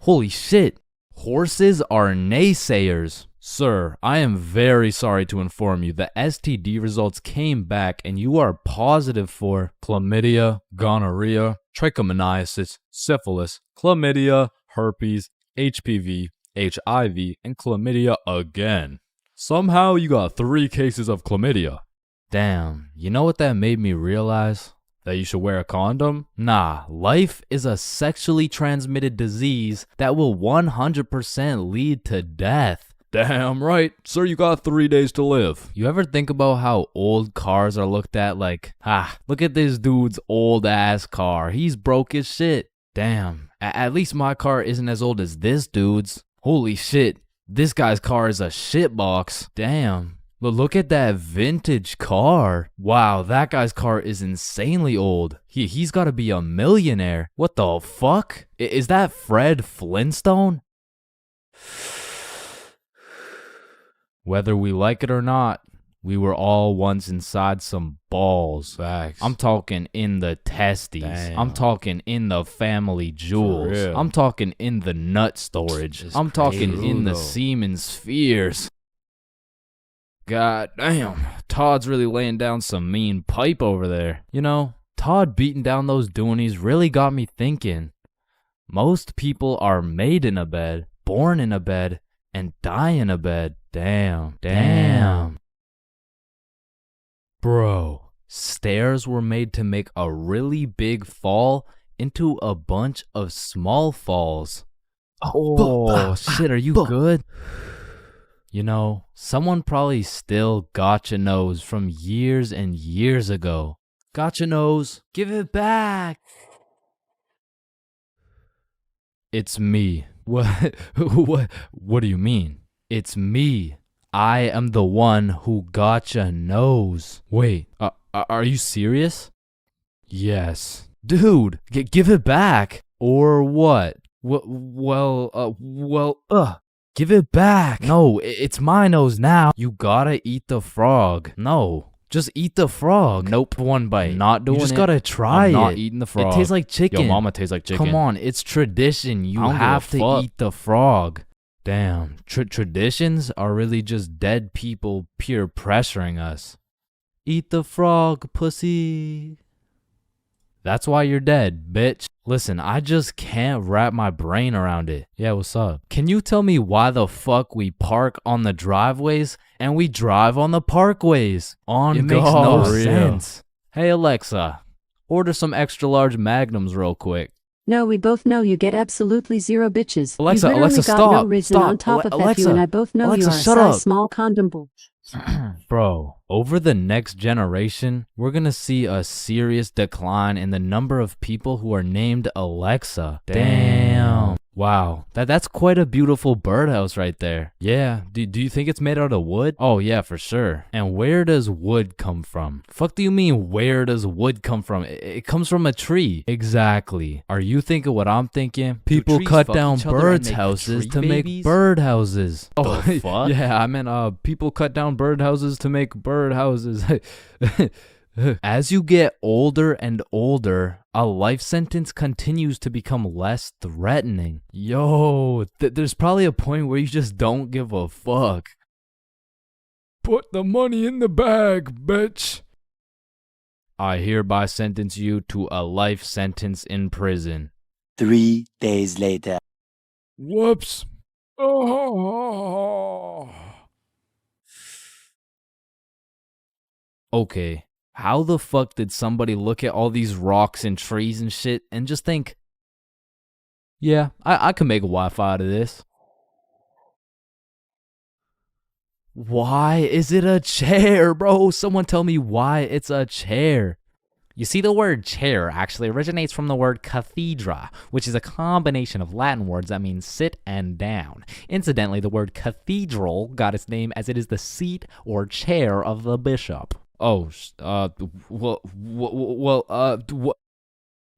Holy shit. Horses are naysayers. Sir, I am very sorry to inform you the STD results came back and you are positive for chlamydia, gonorrhea, trichomoniasis, syphilis, chlamydia, herpes, HPV, HIV, and chlamydia again. Somehow you got 3 cases of chlamydia. Damn, you know what that made me realize? That you should wear a condom? Nah, life is a sexually transmitted disease that will 100% lead to death. Damn right. Sir, you got 3 days to live. You ever think about how old cars are looked at like, look at this dude's old ass car. He's broke as shit. Damn, at least my car isn't as old as this dude's. Holy shit, this guy's car is a shitbox. Damn. Look at that vintage car. Wow, that guy's car is insanely old. He's gotta be a millionaire. What the fuck? Is that Fred Flintstone? Whether we like it or not, we were all once inside some balls. Facts. I'm talking in the testes. Damn. I'm talking in the family jewels. For real. I'm talking in the nut storage. I'm talking in the semen spheres. God damn, Todd's really laying down some mean pipe over there. You know, Todd beating down those doonies really got me thinking. Most people are made in a bed, born in a bed, and die in a bed. Damn. Bro, stairs were made to make a really big fall into a bunch of small falls. Oh, shit, are you good? You know, someone probably still got your nose from years and years ago. Got your nose, give it back. It's me. What do you mean? It's me. I am the one who got your nose. Wait, are you serious? Yes. Dude, give it back. Or what? Give it back. No, it's my nose now. You gotta eat the frog. No, just eat the frog. Nope, one bite. Not doing it. You just gotta try it. I'm not eating the frog. It tastes like chicken. Yo, mama tastes like chicken. Come on, it's tradition. You have to eat the frog. Damn, traditions are really just dead people peer pressuring us. Eat the frog, pussy. That's why you're dead, bitch. Listen, I just can't wrap my brain around it. Yeah, what's up? Can you tell me why the fuck we park on the driveways and we drive on the parkways? It makes no sense. Hey Alexa, order some extra large magnums real quick. No, we both know you get absolutely zero bitches. Alexa, you literally Alexa, got stop, no reason stop. on top of that, Alexa, you and I both know Alexa, you are a shut size up. small condom bull. Bro, over the next generation, we're gonna see a serious decline in the number of people who are named Alexa. Damn. Wow, that's quite a beautiful birdhouse right there. Yeah, do you think it's made out of wood? Oh yeah, for sure. And where does wood come from? Fuck do you mean where does wood come from? It comes from a tree. Exactly. Are you thinking what I'm thinking? People cut down birds' houses to make bird houses. Oh, fuck? Yeah, I meant people cut down bird houses to make bird houses. As you get older and older, a life sentence continues to become less threatening. Yo, there's probably a point where you just don't give a fuck. Put the money in the bag, bitch. I hereby sentence you to a life sentence in prison. 3 days later. Whoops. Oh. Okay. How the fuck did somebody look at all these rocks and trees and shit and just think, yeah, I can make a Wi-Fi out of this? Why is it a chair, bro? Someone tell me why it's a chair. You see, the word chair actually originates from the word cathedra, which is a combination of Latin words that mean sit and down. Incidentally, the word cathedral got its name as it is the seat or chair of the bishop. Oh,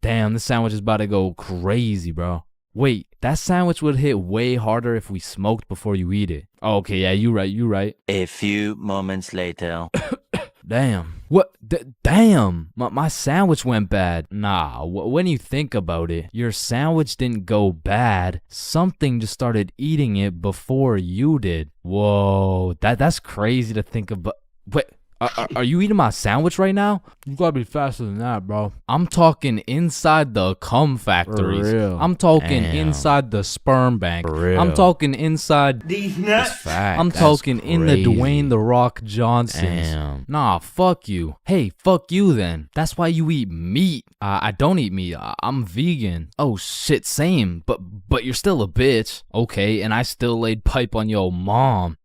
damn, this sandwich is about to go crazy, bro. Wait, that sandwich would hit way harder if we smoked before you eat it. Oh, okay, yeah, you right. A few moments later. Damn. What? Damn. My sandwich went bad. Nah, when you think about it, your sandwich didn't go bad. Something just started eating it before you did. Whoa, that's crazy to think about. Wait. Are you eating my sandwich right now? You gotta be faster than that, bro. I'm talking inside the cum factories. For real. I'm talking inside the sperm bank. For real. I'm talking inside these nuts. I'm talking in the Dwayne The Rock Johnsons. Damn. Nah, fuck you. Hey, fuck you then. That's why you eat meat. I don't eat meat. I'm vegan. Oh shit, same. But you're still a bitch. Okay, and I still laid pipe on your mom.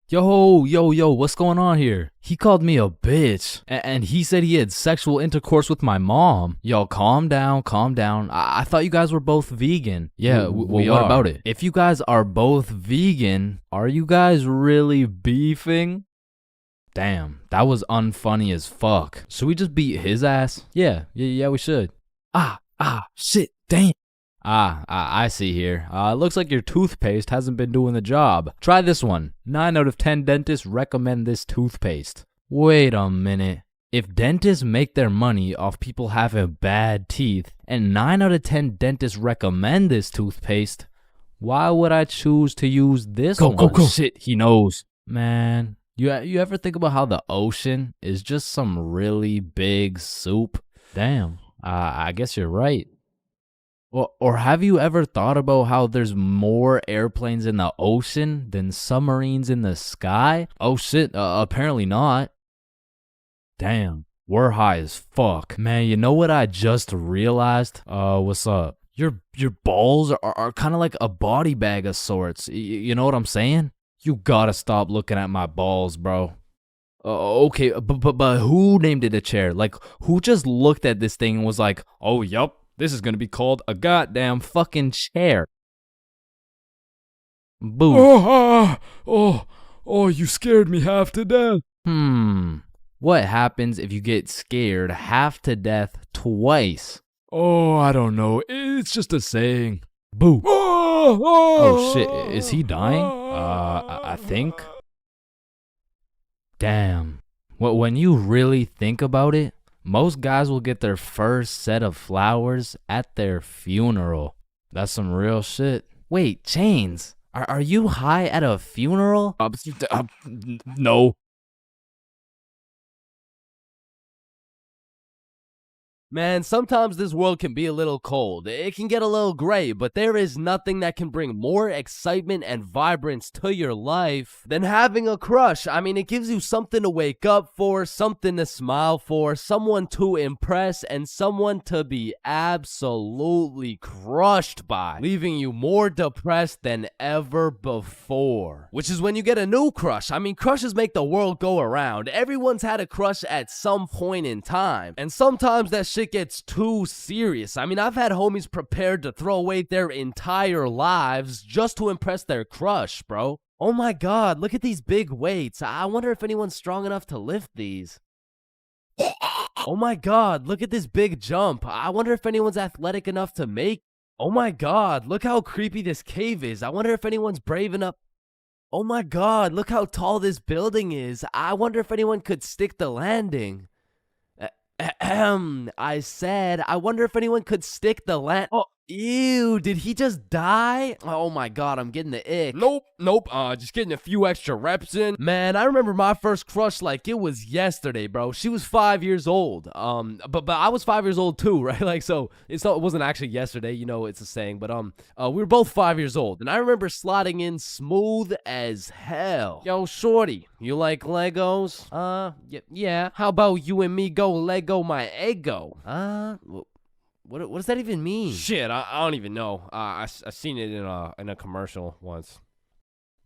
Yo, what's going on here? He called me a bitch, and he said he had sexual intercourse with my mom. Yo, calm down. I thought you guys were both vegan. Yeah, what about it? If you guys are both vegan, are you guys really beefing? Damn, that was unfunny as fuck. Should we just beat his ass? Yeah, we should. Shit, damn. I see here. Looks like your toothpaste hasn't been doing the job. Try this one. 9 out of 10 dentists recommend this toothpaste. Wait a minute. If dentists make their money off people having bad teeth, and 9 out of 10 dentists recommend this toothpaste, why would I choose to use this one? Go. Shit, he knows. Man, you ever think about how the ocean is just some really big soup? Damn, I guess you're right. Or have you ever thought about how there's more airplanes in the ocean than submarines in the sky? Oh shit, apparently not. Damn, we're high as fuck. Man, you know what I just realized? What's up? Your balls are kind of like a body bag of sorts. You know what I'm saying? You gotta stop looking at my balls, bro. Okay, but who named it a chair? Like, who just looked at this thing and was like, oh, yup. This is gonna be called a goddamn fucking chair. Boo. Oh, you scared me half to death. What happens if you get scared half to death twice? Oh, I don't know. It's just a saying. Boo. Oh shit, is he dying? I think. Damn. When you really think about it, most guys will get their first set of flowers at their funeral. That's some real shit. Wait, Chains, are you high at a funeral? No. Man, sometimes this world can be a little cold. It can get a little gray, but there is nothing that can bring more excitement and vibrance to your life than having a crush. I mean, it gives you something to wake up for, something to smile for, someone to impress, and someone to be absolutely crushed by, leaving you more depressed than ever before. Which is when you get a new crush. I mean, crushes make the world go around. Everyone's had a crush at some point in time, and sometimes that shit gets too serious. I mean, I've had homies prepared to throw away their entire lives just to impress their crush, bro. Oh my god, look at these big weights. I wonder if anyone's strong enough to lift these. Oh my god, look at this big jump. I wonder if anyone's athletic enough to make. Oh my god, look how creepy this cave is. I wonder if anyone's brave enough. Oh my god, look how tall this building is. I wonder if anyone could stick the landing. I said, I wonder if anyone could stick the Oh, ew, did he just die? Oh my god, I'm getting the ick. Nope, just getting a few extra reps in. Man, I remember my first crush like it was yesterday, bro. She was 5 years old. But I was 5 years old too, right? Like, so it wasn't actually yesterday, you know, it's a saying, but we were both 5 years old, and I remember sliding in smooth as hell. Yo, shorty, you like Legos? Yeah. How about you and me go Lego my ego? What does that even mean? Shit, I don't even know. I seen it in a commercial once.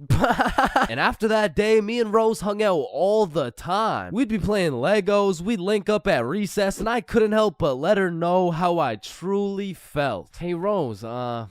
And after that day, me and Rose hung out all the time. We'd be playing Legos, we'd link up at recess, and I couldn't help but let her know how I truly felt. Hey Rose, I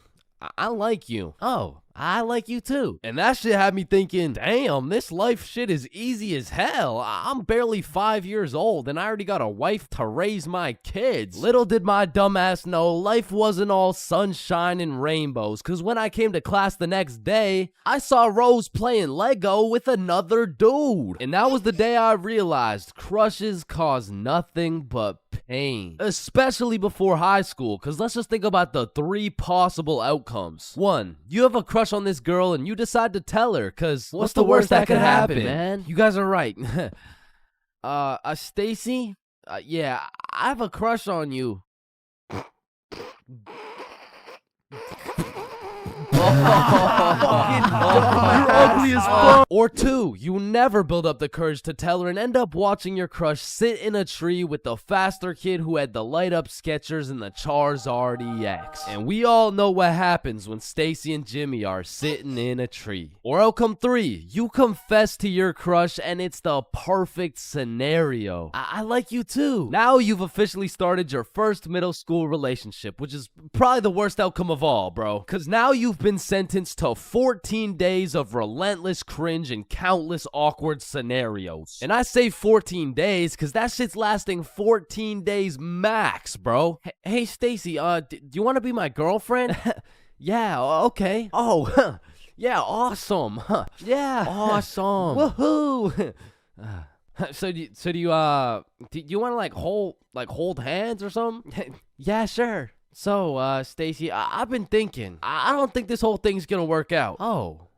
like you. Oh, I like you too. And that shit had me thinking, damn, this life shit is easy as hell. I'm barely 5 years old and I already got a wife to raise my kids. Little did my dumbass know life wasn't all sunshine and rainbows, cause when I came to class the next day, I saw Rose playing Lego with another dude. And that was the day I realized crushes cause nothing but pain. Especially before high school, cause let's just think about the 3 possible outcomes. 1, you have a crush on this girl and you decide to tell her, cause what's the worst that could happen, man? You guys are right. Stacy? Yeah, I have a crush on you. You're ugly as fuck. Or 2, you never build up the courage to tell her and end up watching your crush sit in a tree with the faster kid who had the light up Skechers and the Charizard EX. And we all know what happens when Stacy and Jimmy are sitting in a tree. Or outcome 3, you confess to your crush and it's the perfect scenario. I like you too. Now you've officially started your first middle school relationship, which is probably the worst outcome of all, bro. Cause now you've been sentenced to 14 days of relentless cringe and countless awkward scenarios. And I say 14 days because that shit's lasting 14 days max, bro. Hey, Stacy, do you want to be my girlfriend? Yeah, okay. Oh, yeah, awesome. Yeah, awesome. Woohoo. So do you want to hold hands or something? Yeah, sure. So, Stacy, I've been thinking. I don't think this whole thing's gonna work out. Oh,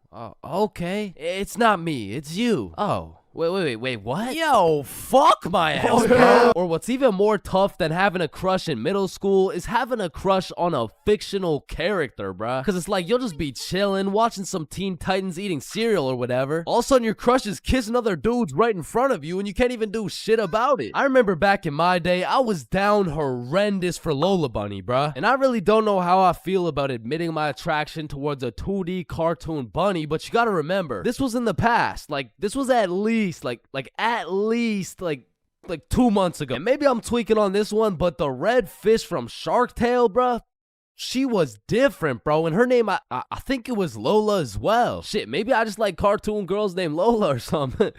okay. It's not me, it's you. Oh. Wait, what? Yo, fuck my ass, bro. Or what's even more tough than having a crush in middle school is having a crush on a fictional character, bruh. Cause it's like you'll just be chilling, watching some Teen Titans eating cereal or whatever. All of a sudden your crush is kissing other dudes right in front of you and you can't even do shit about it. I remember back in my day, I was down horrendous for Lola Bunny, bruh. And I really don't know how I feel about admitting my attraction towards a 2D cartoon bunny, but you gotta remember, this was in the past. Like, this was at least 2 months ago. And maybe I'm tweaking on this one, but the red fish from Shark Tale, bruh, she was different, bro. And her name, I think it was Lola as well. Shit, maybe I just like cartoon girls named Lola or something.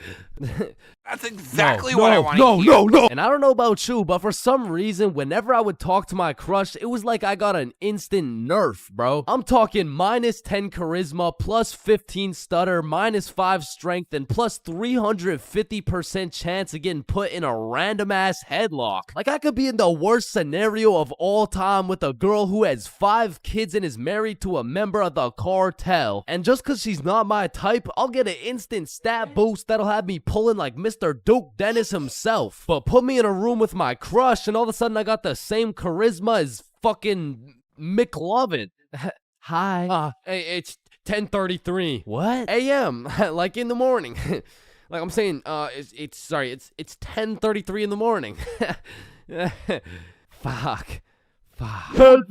That's exactly what I want to hear. No. And I don't know about you, but for some reason, whenever I would talk to my crush, it was like I got an instant nerf, bro. I'm talking minus 10 charisma, plus 15 stutter, minus 5 strength, and plus 350% chance of getting put in a random-ass headlock. Like, I could be in the worst scenario of all time with a girl who has 5 kids and is married to a member of the cartel. And just because she's not my type, I'll get an instant stat boost that'll have me pulling like Mr. Mr. Duke Dennis himself. But put me in a room with my crush and all of a sudden I got the same charisma as fucking McLovin. Hi. Hey, it's 10:33. What? a.m. like in the morning. Like I'm saying, it's 10:33 in the morning. Fuck. And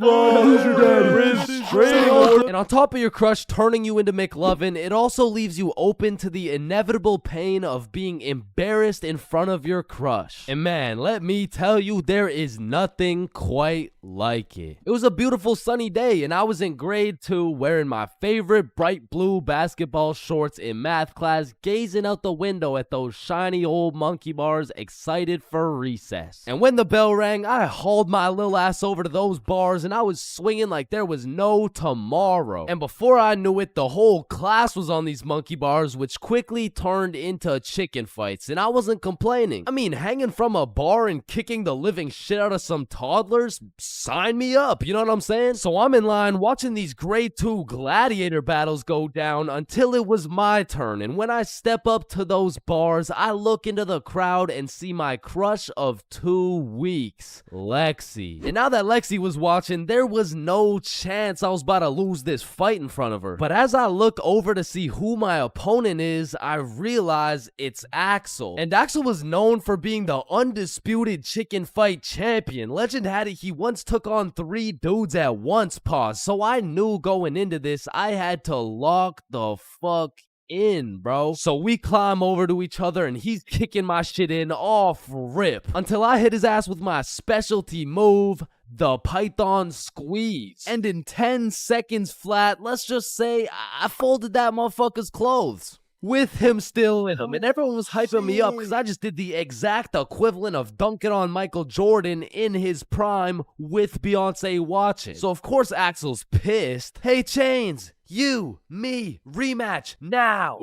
on top of your crush turning you into McLovin, it also leaves you open to the inevitable pain of being embarrassed in front of your crush. And man, let me tell you, there is nothing quite like it. It was a beautiful sunny day and I was in grade 2 wearing my favorite bright blue basketball shorts in math class, gazing out the window at those shiny old monkey bars, excited for recess. And when the bell rang, I hauled my little ass over to those bars and I was swinging like there was no tomorrow. And before I knew it, the whole class was on these monkey bars, which quickly turned into chicken fights. And I wasn't complaining. I mean, hanging from a bar and kicking the living shit out of some toddlers, sign me up, you know what I'm saying? So I'm in line watching these grade 2 gladiator battles go down until it was my turn. And when I step up to those bars, I look into the crowd and see my crush of 2 weeks, Lexi. And now that Lexi was watching, there was no chance I was about to lose this fight in front of her. But as I look over to see who my opponent is, I realize it's Axel. And Axel was known for being the undisputed chicken fight champion. Legend had it he once took on 3 dudes at once, so I knew going into this I had to lock the fuck in, bro. So we climb over to each other and he's kicking my shit in off rip until I hit his ass with my specialty move, the Python squeeze. And in 10 seconds flat, let's just say I folded that motherfucker's clothes with him still in them. And everyone was hyping me up because I just did the exact equivalent of dunking on Michael Jordan in his prime with Beyonce watching. So of course Axel's pissed. Hey Chains, you, me, rematch now.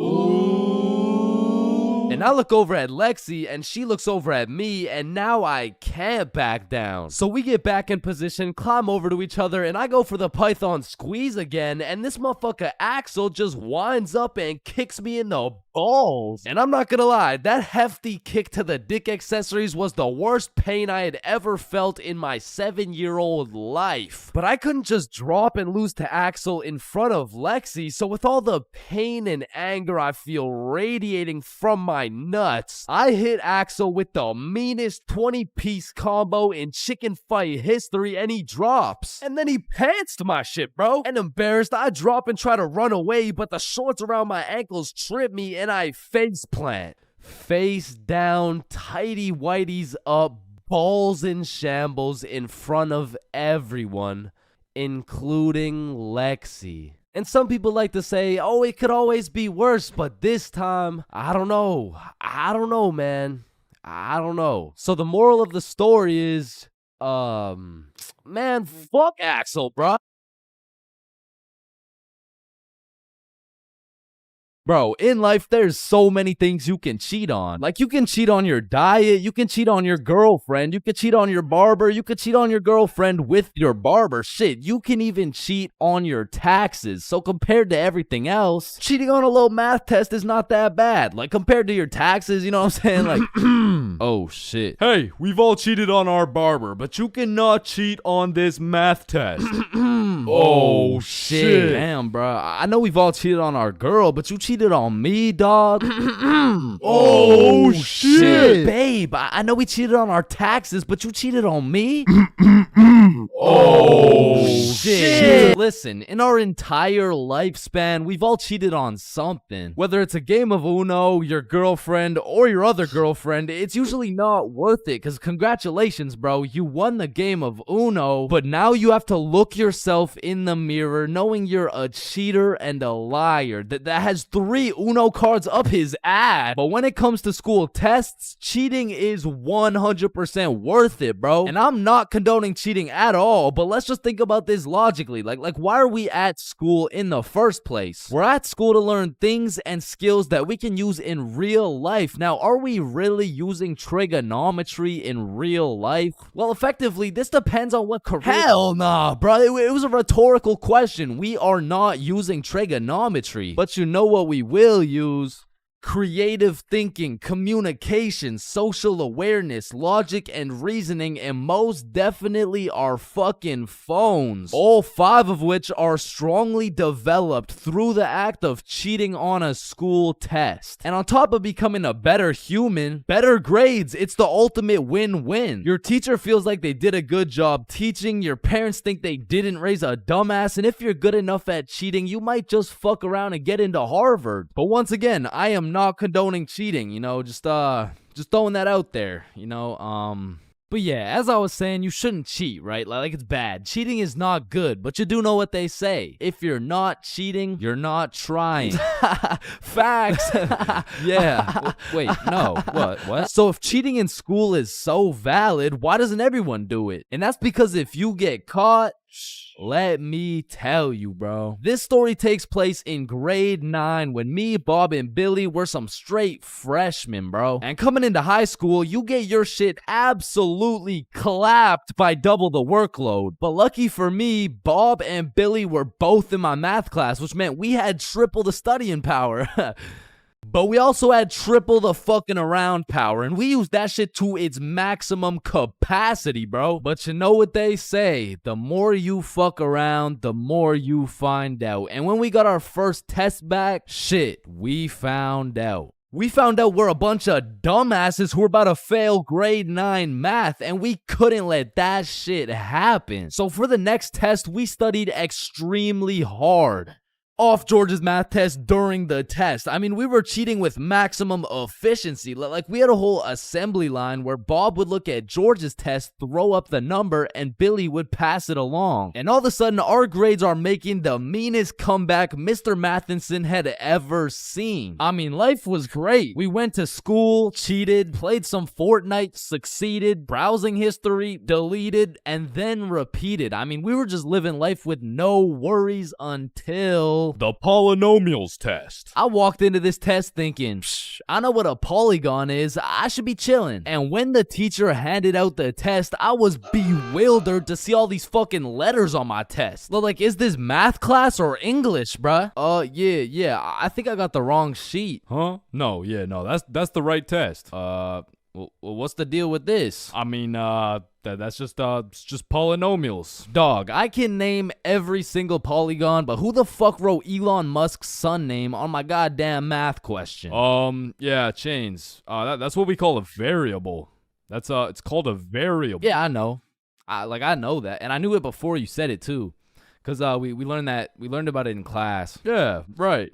And I look over at Lexi and she looks over at me and now I can't back down. So we get back in position, climb over to each other, and I go for the Python squeeze again, and this motherfucker Axel just winds up and kicks me in the balls. And I'm not gonna lie, that hefty kick to the dick accessories was the worst pain I had ever felt in my 7-year-old life. But I couldn't just drop and lose to Axel in front of Lexi, so with all the pain and anger I feel radiating from my nuts, I hit Axel with the meanest 20-piece combo in chicken fight history and he drops. And then he pantsed my shit, bro. And embarrassed, I drop and try to run away, but the shorts around my ankles trip me and I face plant. Face down, tighty whities up, balls in shambles in front of everyone, including Lexi. And some people like to say, oh, it could always be worse, but this time, I don't know, man. I don't know. So the moral of the story is, man, fuck Axel, bro. Bro, in life, there's so many things you can cheat on. Like, you can cheat on your diet, you can cheat on your girlfriend, you can cheat on your barber, you can cheat on your girlfriend with your barber. Shit, you can even cheat on your taxes. So compared to everything else, cheating on a little math test is not that bad. Like, compared to your taxes, you know what I'm saying? Like, oh shit. Hey, we've all cheated on our barber, but you cannot cheat on this math test. Oh shit. Damn, bro. I know we've all cheated on our girl, but you cheated on me, dog. Oh shit. Babe, I know we cheated on our taxes, but you cheated on me? Oh shit. Listen, in our entire lifespan, we've all cheated on something. Whether it's a game of Uno, your girlfriend, or your other girlfriend, it's usually not worth it, because congratulations, bro, you won the game of Uno, but now you have to look yourself in the mirror knowing you're a cheater and a liar that has 3 Uno cards up his ass. But when it comes to school tests, cheating is 100% worth it, bro. And I'm not condoning cheating at all, but let's just think about this logically. Like why are we at school in the first place? We're at school to learn things and skills that we can use in real life. Now, are we really using trigonometry in real life? Well, effectively, this depends on what career. Hell nah, bro. It was a rhetorical question. We are not using trigonometry, but you know what we will use? creative thinking, communication, social awareness, logic and reasoning, and most definitely our fucking phones. All 5 of which are strongly developed through the act of cheating on a school test. And on top of becoming a better human, better grades, it's the ultimate win-win. Your teacher feels like they did a good job teaching, your parents think they didn't raise a dumbass, and if you're good enough at cheating, you might just fuck around and get into Harvard. But once again, I am not condoning cheating, you know, just throwing that out there, you know. But yeah, as I was saying, you shouldn't cheat, right? Like it's bad. Cheating is not good, but you do know what they say. If you're not cheating, you're not trying. Facts. Yeah. Wait, no. What? So if cheating in school is so valid, why doesn't everyone do it? And that's because if you get caught, let me tell you, bro. This story takes place in grade 9 when me, Bob, and Billy were some straight freshmen, bro. And coming into high school, you get your shit absolutely clapped by double the workload. But lucky for me, Bob and Billy were both in my math class, which meant we had triple the studying power. But we also had triple the fucking around power, and we used that shit to its maximum capacity, bro. But you know what they say, the more you fuck around, the more you find out. And when we got our first test back, shit, we found out. We found out we're a bunch of dumbasses who were about to fail grade 9 math, and we couldn't let that shit happen. So for the next test, we studied extremely hard. Off George's math test during the test. I mean, we were cheating with maximum efficiency. Like, we had a whole assembly line where Bob would look at George's test, throw up the number, and Billy would pass it along. And all of a sudden, our grades are making the meanest comeback Mr. Matheson had ever seen. I mean, life was great. We went to school, cheated, played some Fortnite, succeeded, browsing history, deleted, and then repeated. I mean, we were just living life with no worries until the polynomials test. I walked into this test thinking, I know what a polygon is, I should be chilling. And when the teacher handed out the test, I was bewildered to see all these fucking letters on my test. Like, is this math class or English, bruh? Yeah, I think I got the wrong sheet. Huh? No, that's the right test. Well, what's the deal with this? I mean, that's just polynomials. Dog, I can name every single polygon, but who the fuck wrote Elon Musk's son name on my goddamn math question? Yeah, Chains. That's what we call a variable. It's called a variable. Yeah, I know. I know that, and I knew it before you said it too, cause we learned about it in class. Yeah, right.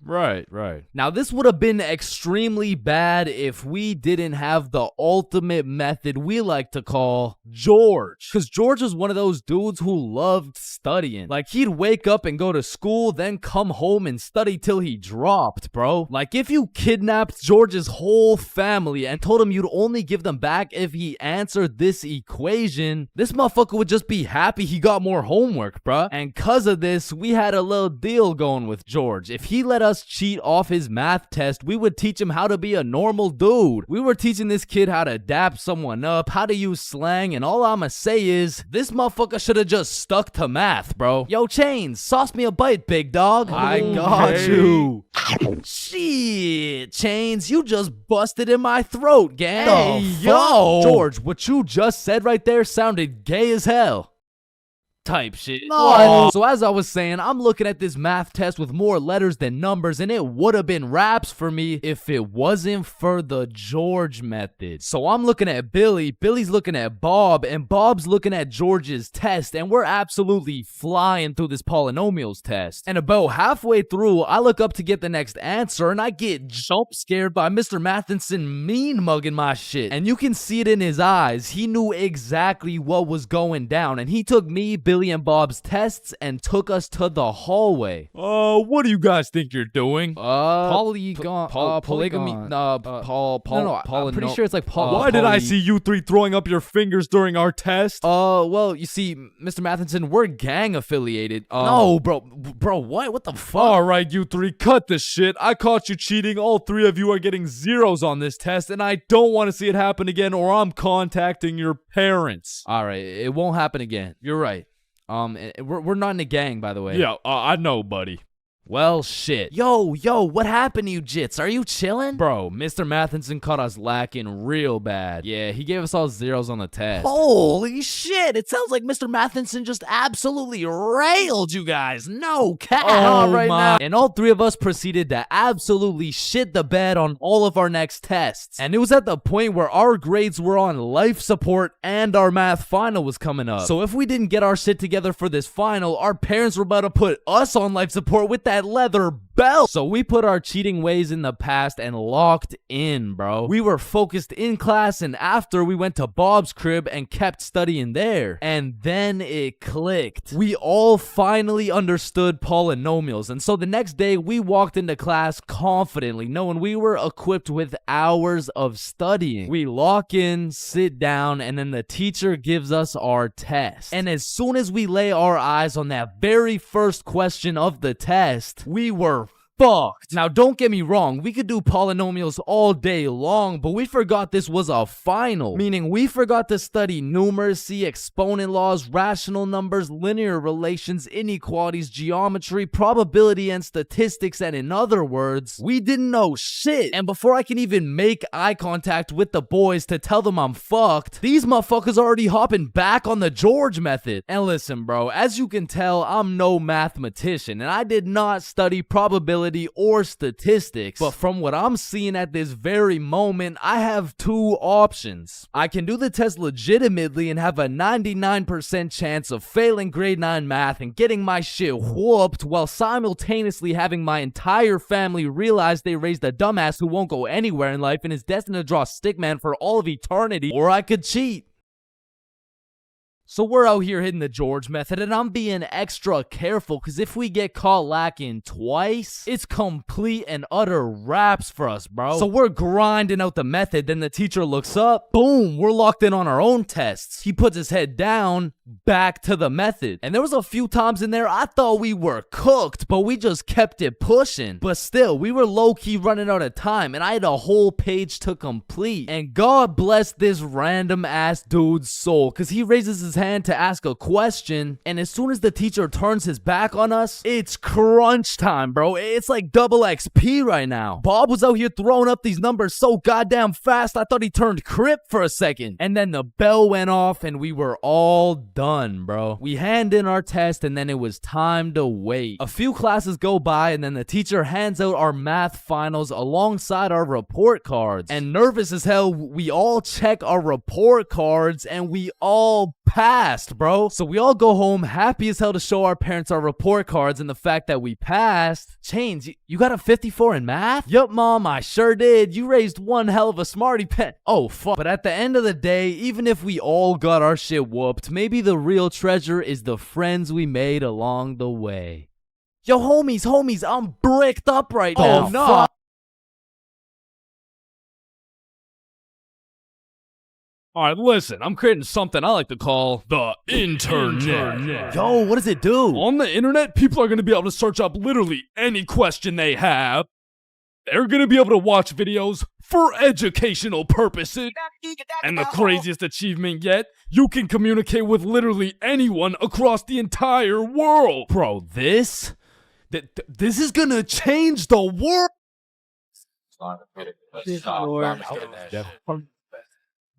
Right. Now, this would have been extremely bad if we didn't have the ultimate method we like to call George. Because George was one of those dudes who loved studying. Like, he'd wake up and go to school, then come home and study till he dropped, bro. Like, if you kidnapped George's whole family and told him you'd only give them back if he answered this equation, this motherfucker would just be happy he got more homework, bro. And cause of this, we had a little deal going with George. If he let us cheat off his math test, we would teach him how to be a normal dude. We were teaching this kid how to dap someone up, how to use slang, and all I'ma say is, this motherfucker should have just stuck to math, bro. Yo, Chains, sauce me a bite, big dog. I got you. Shit, Chains, you just busted in my throat, gang. Hey, yo. George, what you just said right there sounded gay as hell. Type shit. No. So as I was saying, I'm looking at this math test with more letters than numbers, and it would have been raps for me if it wasn't for the George method. So I'm looking at Billy, Billy's looking at Bob, and Bob's looking at George's test, and we're absolutely flying through this polynomials test. And about halfway through, I look up to get the next answer, and I get jump scared by Mr. Matheson mean mugging my shit. And you can see it in his eyes. He knew exactly what was going down, and he took me, Billy, and Bob's tests and took us to the hallway. What do you guys think you're doing? Polygamy. I'm pretty sure it's like Why did I see you three throwing up your fingers during our test? Well, you see, Mr. Matheson, we're gang affiliated. No, bro, what the fuck? All right, you three, cut this shit. I caught you cheating. All 3 of you are getting zeros on this test, and I don't want to see it happen again, or I'm contacting your parents. All right, it won't happen again. You're right. We're not in a gang, by the way. Yeah, I know, buddy. Well, shit. Yo, what happened to you, Jits? Are you chilling? Bro, Mr. Matheson caught us lacking real bad. Yeah, he gave us all zeros on the test. Holy shit, it sounds like Mr. Matheson just absolutely railed you guys. No cap. Now. And all three of us proceeded to absolutely shit the bed on all of our next tests. And it was at the point where our grades were on life support and our math final was coming up. So if we didn't get our shit together for this final, our parents were about to put us on life support with that leather belt. So we put our cheating ways in the past and locked in, bro. We were focused in class, and after we went to Bob's crib and kept studying there. And then it clicked. We all finally understood polynomials. And so the next day we walked into class confidently, knowing we were equipped with hours of studying. We lock in, sit down, and then the teacher gives us our test. And as soon as we lay our eyes on that very first question of the test, we were fucked. Now, don't get me wrong, we could do polynomials all day long, but we forgot this was a final. Meaning we forgot to study numeracy, exponent laws, rational numbers, linear relations, inequalities, geometry, probability, and statistics. And in other words, we didn't know shit. And before I can even make eye contact with the boys to tell them I'm fucked, these motherfuckers already hopping back on the George method. And listen, bro, as you can tell, I'm no mathematician, and I did not study probability or statistics, but from what I'm seeing at this very moment, I have two options. I can do the test legitimately and have a 99% chance of failing grade 9 math and getting my shit whooped, while simultaneously having my entire family realize they raised a dumbass who won't go anywhere in life and is destined to draw stickman for all of eternity. Or I could cheat. So we're out here hitting the George method, and I'm being extra careful because if we get caught lacking twice, it's complete and utter wraps for us, bro. So we're grinding out the method, then the teacher looks up, boom, we're locked in on our own tests. He puts his head down, back to the method. And there was a few times in there I thought we were cooked, but we just kept it pushing. But still, we were low-key running out of time, and I had a whole page to complete. And God bless this random ass dude's soul, because he raises his hand to ask a question, and as soon as the teacher turns his back on us, it's crunch time, bro. It's like double XP right now. Bob was out here throwing up these numbers so goddamn fast, I thought he turned Crip for a second. And then the bell went off, and we were all done, bro. We hand in our test, and then it was time to wait. A few classes go by, and then the teacher hands out our math finals alongside our report cards. And nervous as hell, we all check our report cards, and we all passed, bro. So we all go home happy as hell to show our parents our report cards and the fact that we passed. Chains, you got a 54 in math? Yup, Mom, I sure did. You raised one hell of a smarty pet. Oh, fuck. But at the end of the day, even if we all got our shit whooped, maybe the real treasure is the friends we made along the way. Yo, homies, I'm bricked up right now. Oh, no. Fuck. Alright, listen, I'm creating something I like to call the internet. Yo, what does it do? On the internet, people are going to be able to search up literally any question they have. They're going to be able to watch videos for educational purposes. And the craziest achievement yet, you can communicate with literally anyone across the entire world. Bro, this is going to change the world.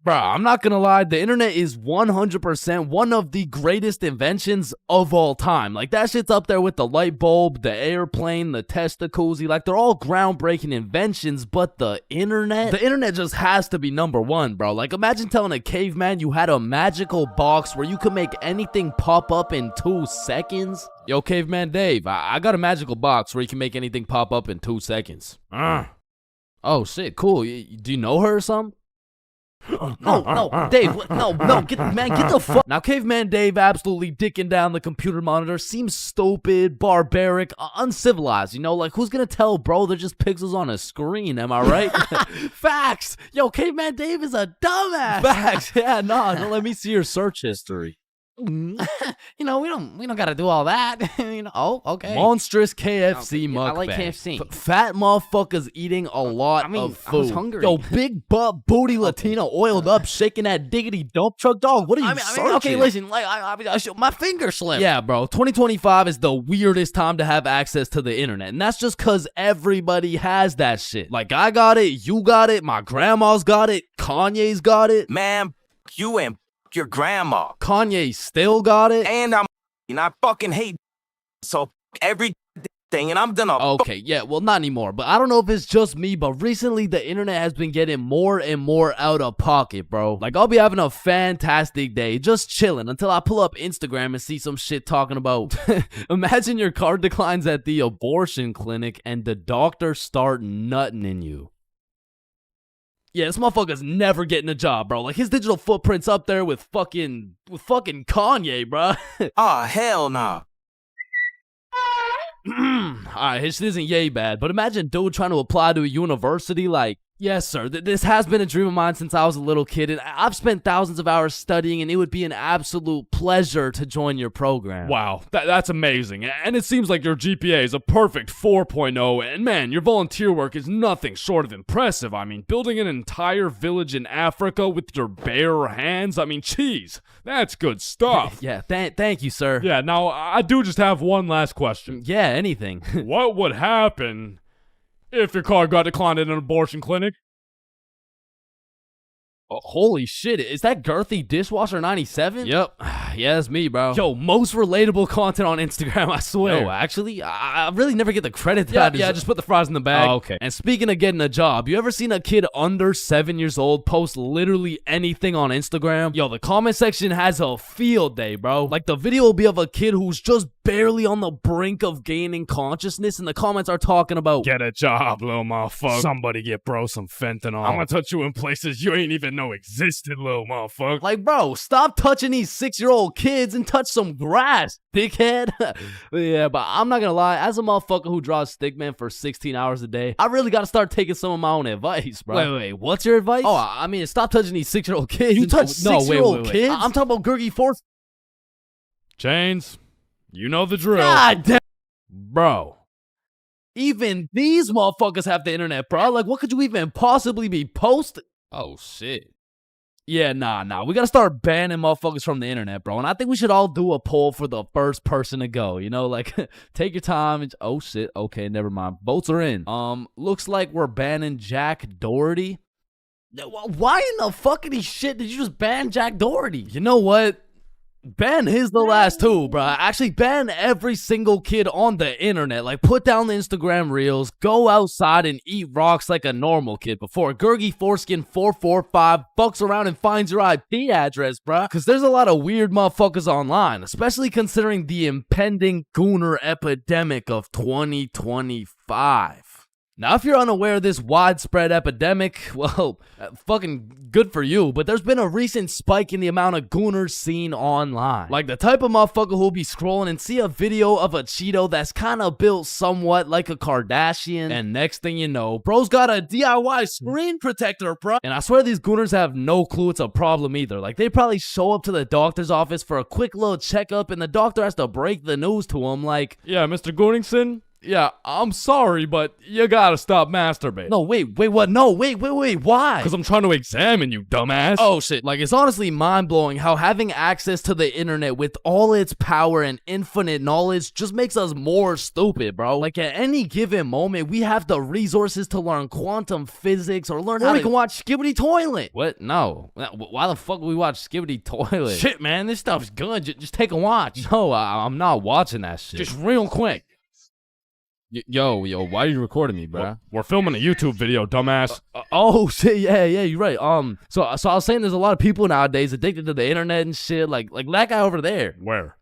Bro, I'm not gonna lie, the internet is 100% one of the greatest inventions of all time. Like, that shit's up there with the light bulb, the airplane, the Testacuzzi. Like, they're all groundbreaking inventions, but the internet just has to be number one, bro. Like, imagine telling a caveman you had a magical box where you could make anything pop up in 2 seconds. Yo, Caveman Dave, I got a magical box where you can make anything pop up in 2 seconds. Oh, shit, cool. Do you know her or something? No, Dave, no, get the fuck. Now, Caveman Dave absolutely dicking down the computer monitor seems stupid, barbaric, uncivilized, you know? Like, who's gonna tell, bro? They're just pixels on a screen, am I right? Facts! Yo, Caveman Dave is a dumbass! Facts, yeah, nah, don't let me see your search history. You know, we don't gotta do all that. You know, oh, okay. Monstrous KFC mukbang. I like KFC. Fat motherfuckers eating a lot of food. I was hungry. Yo, big butt booty Latina oiled up, shaking that diggity dump truck, dog. What are you searching? Okay, listen, like my finger slipped. Yeah, bro. 2025 is the weirdest time to have access to the internet, and that's just cause everybody has that shit. Like I got it, you got it, my grandma's got it, Kanye's got it. Man, you and your grandma. Kanye still got it. And I fucking hate so every thing, and I'm done. Okay, yeah, well, not anymore, but I don't know if it's just me, but recently the internet has been getting more and more out of pocket, bro. Like, I'll be having a fantastic day, just chilling, until I pull up Instagram and see some shit talking about, imagine your car declines at the abortion clinic and the doctor start nutting in you. Yeah, this motherfucker's never getting a job, bro. Like, his digital footprint's up there with fucking Kanye, bro. Oh, hell nah. Alright, his shit isn't yay bad, but imagine dude trying to apply to a university like, yes, sir, this has been a dream of mine since I was a little kid, and I've spent thousands of hours studying, and it would be an absolute pleasure to join your program. Wow, that's amazing, and it seems like your GPA is a perfect 4.0, and man, your volunteer work is nothing short of impressive. I mean, building an entire village in Africa with your bare hands, I mean, jeez, that's good stuff. Yeah, thank you, sir. Yeah, now, I do just have one last question. Yeah, anything. What would happen if your car got declined at an abortion clinic? Oh, holy shit, is that girthy dishwasher 97? Yep, yeah, that's me, bro. Yo, most relatable content on Instagram, I swear. Yo, actually, I really never get the credit that yeah, just put the fries in the bag. Oh, okay. And speaking of getting a job, you ever seen a kid under 7 years old post literally anything on Instagram? Yo, the comment section has a field day, bro. Like, the video will be of a kid who's just barely on the brink of gaining consciousness, and the comments are talking about, get a job, little motherfucker. Somebody get bro some fentanyl. I'm gonna touch you in places you ain't even know existed, little motherfucker. Like, bro, stop touching these 6-year-old kids and touch some grass, dickhead. Yeah, but I'm not gonna lie, as a motherfucker who draws stickman for 16 hours a day, I really gotta start taking some of my own advice, bro. Wait, what's your advice? Oh, I mean, stop touching these 6-year-old kids. You touch 6-year-old kids? I'm talking about Gurgi Force. Chains, you know the drill. God damn. Bro. Even these motherfuckers have the internet, bro. Like, what could you even possibly be posting? Oh, shit. Yeah, nah. We gotta start banning motherfuckers from the internet, bro. And I think we should all do a poll for the first person to go. You know, like, take your time. And, oh, shit. Okay, never mind. Votes are in. Looks like we're banning Jack Doherty. Why in the fuckity shit did you just ban Jack Doherty? You know what? Ban his the last two, bro. Actually, ban every single kid on the internet. Like, put down the Instagram reels, go outside and eat rocks like a normal kid before Gurgi Foreskin 445 fucks around and finds your IP address, bro. Because there's a lot of weird motherfuckers online, especially considering the impending gooner epidemic of 2025. Now, if you're unaware of this widespread epidemic, well, fucking good for you, but there's been a recent spike in the amount of gooners seen online. Like the type of motherfucker who'll be scrolling and see a video of a Cheeto that's kind of built somewhat like a Kardashian, and next thing you know, bro's got a DIY screen protector, bro. And I swear these gooners have no clue it's a problem either. Like, they probably show up to the doctor's office for a quick little checkup, and the doctor has to break the news to him like, yeah, Mr. Gooningson? Yeah, I'm sorry, but you gotta stop masturbating. No, wait, what? No, wait, why? Because I'm trying to examine you, dumbass. Oh, shit. Like, it's honestly mind-blowing how having access to the internet with all its power and infinite knowledge just makes us more stupid, bro. Like, at any given moment, we have the resources to learn quantum physics or learn how we can watch Skibbity Toilet. What? No. Why the fuck would we watch Skibbity Toilet? Shit, man, this stuff's good. Just take a watch. No, I'm not watching that shit. Just real quick. Yo, why are you recording me, bro? We're filming a YouTube video, dumbass. Oh, shit, yeah, you're right. So I was saying there's a lot of people nowadays addicted to the internet and shit, like that guy over there. Where?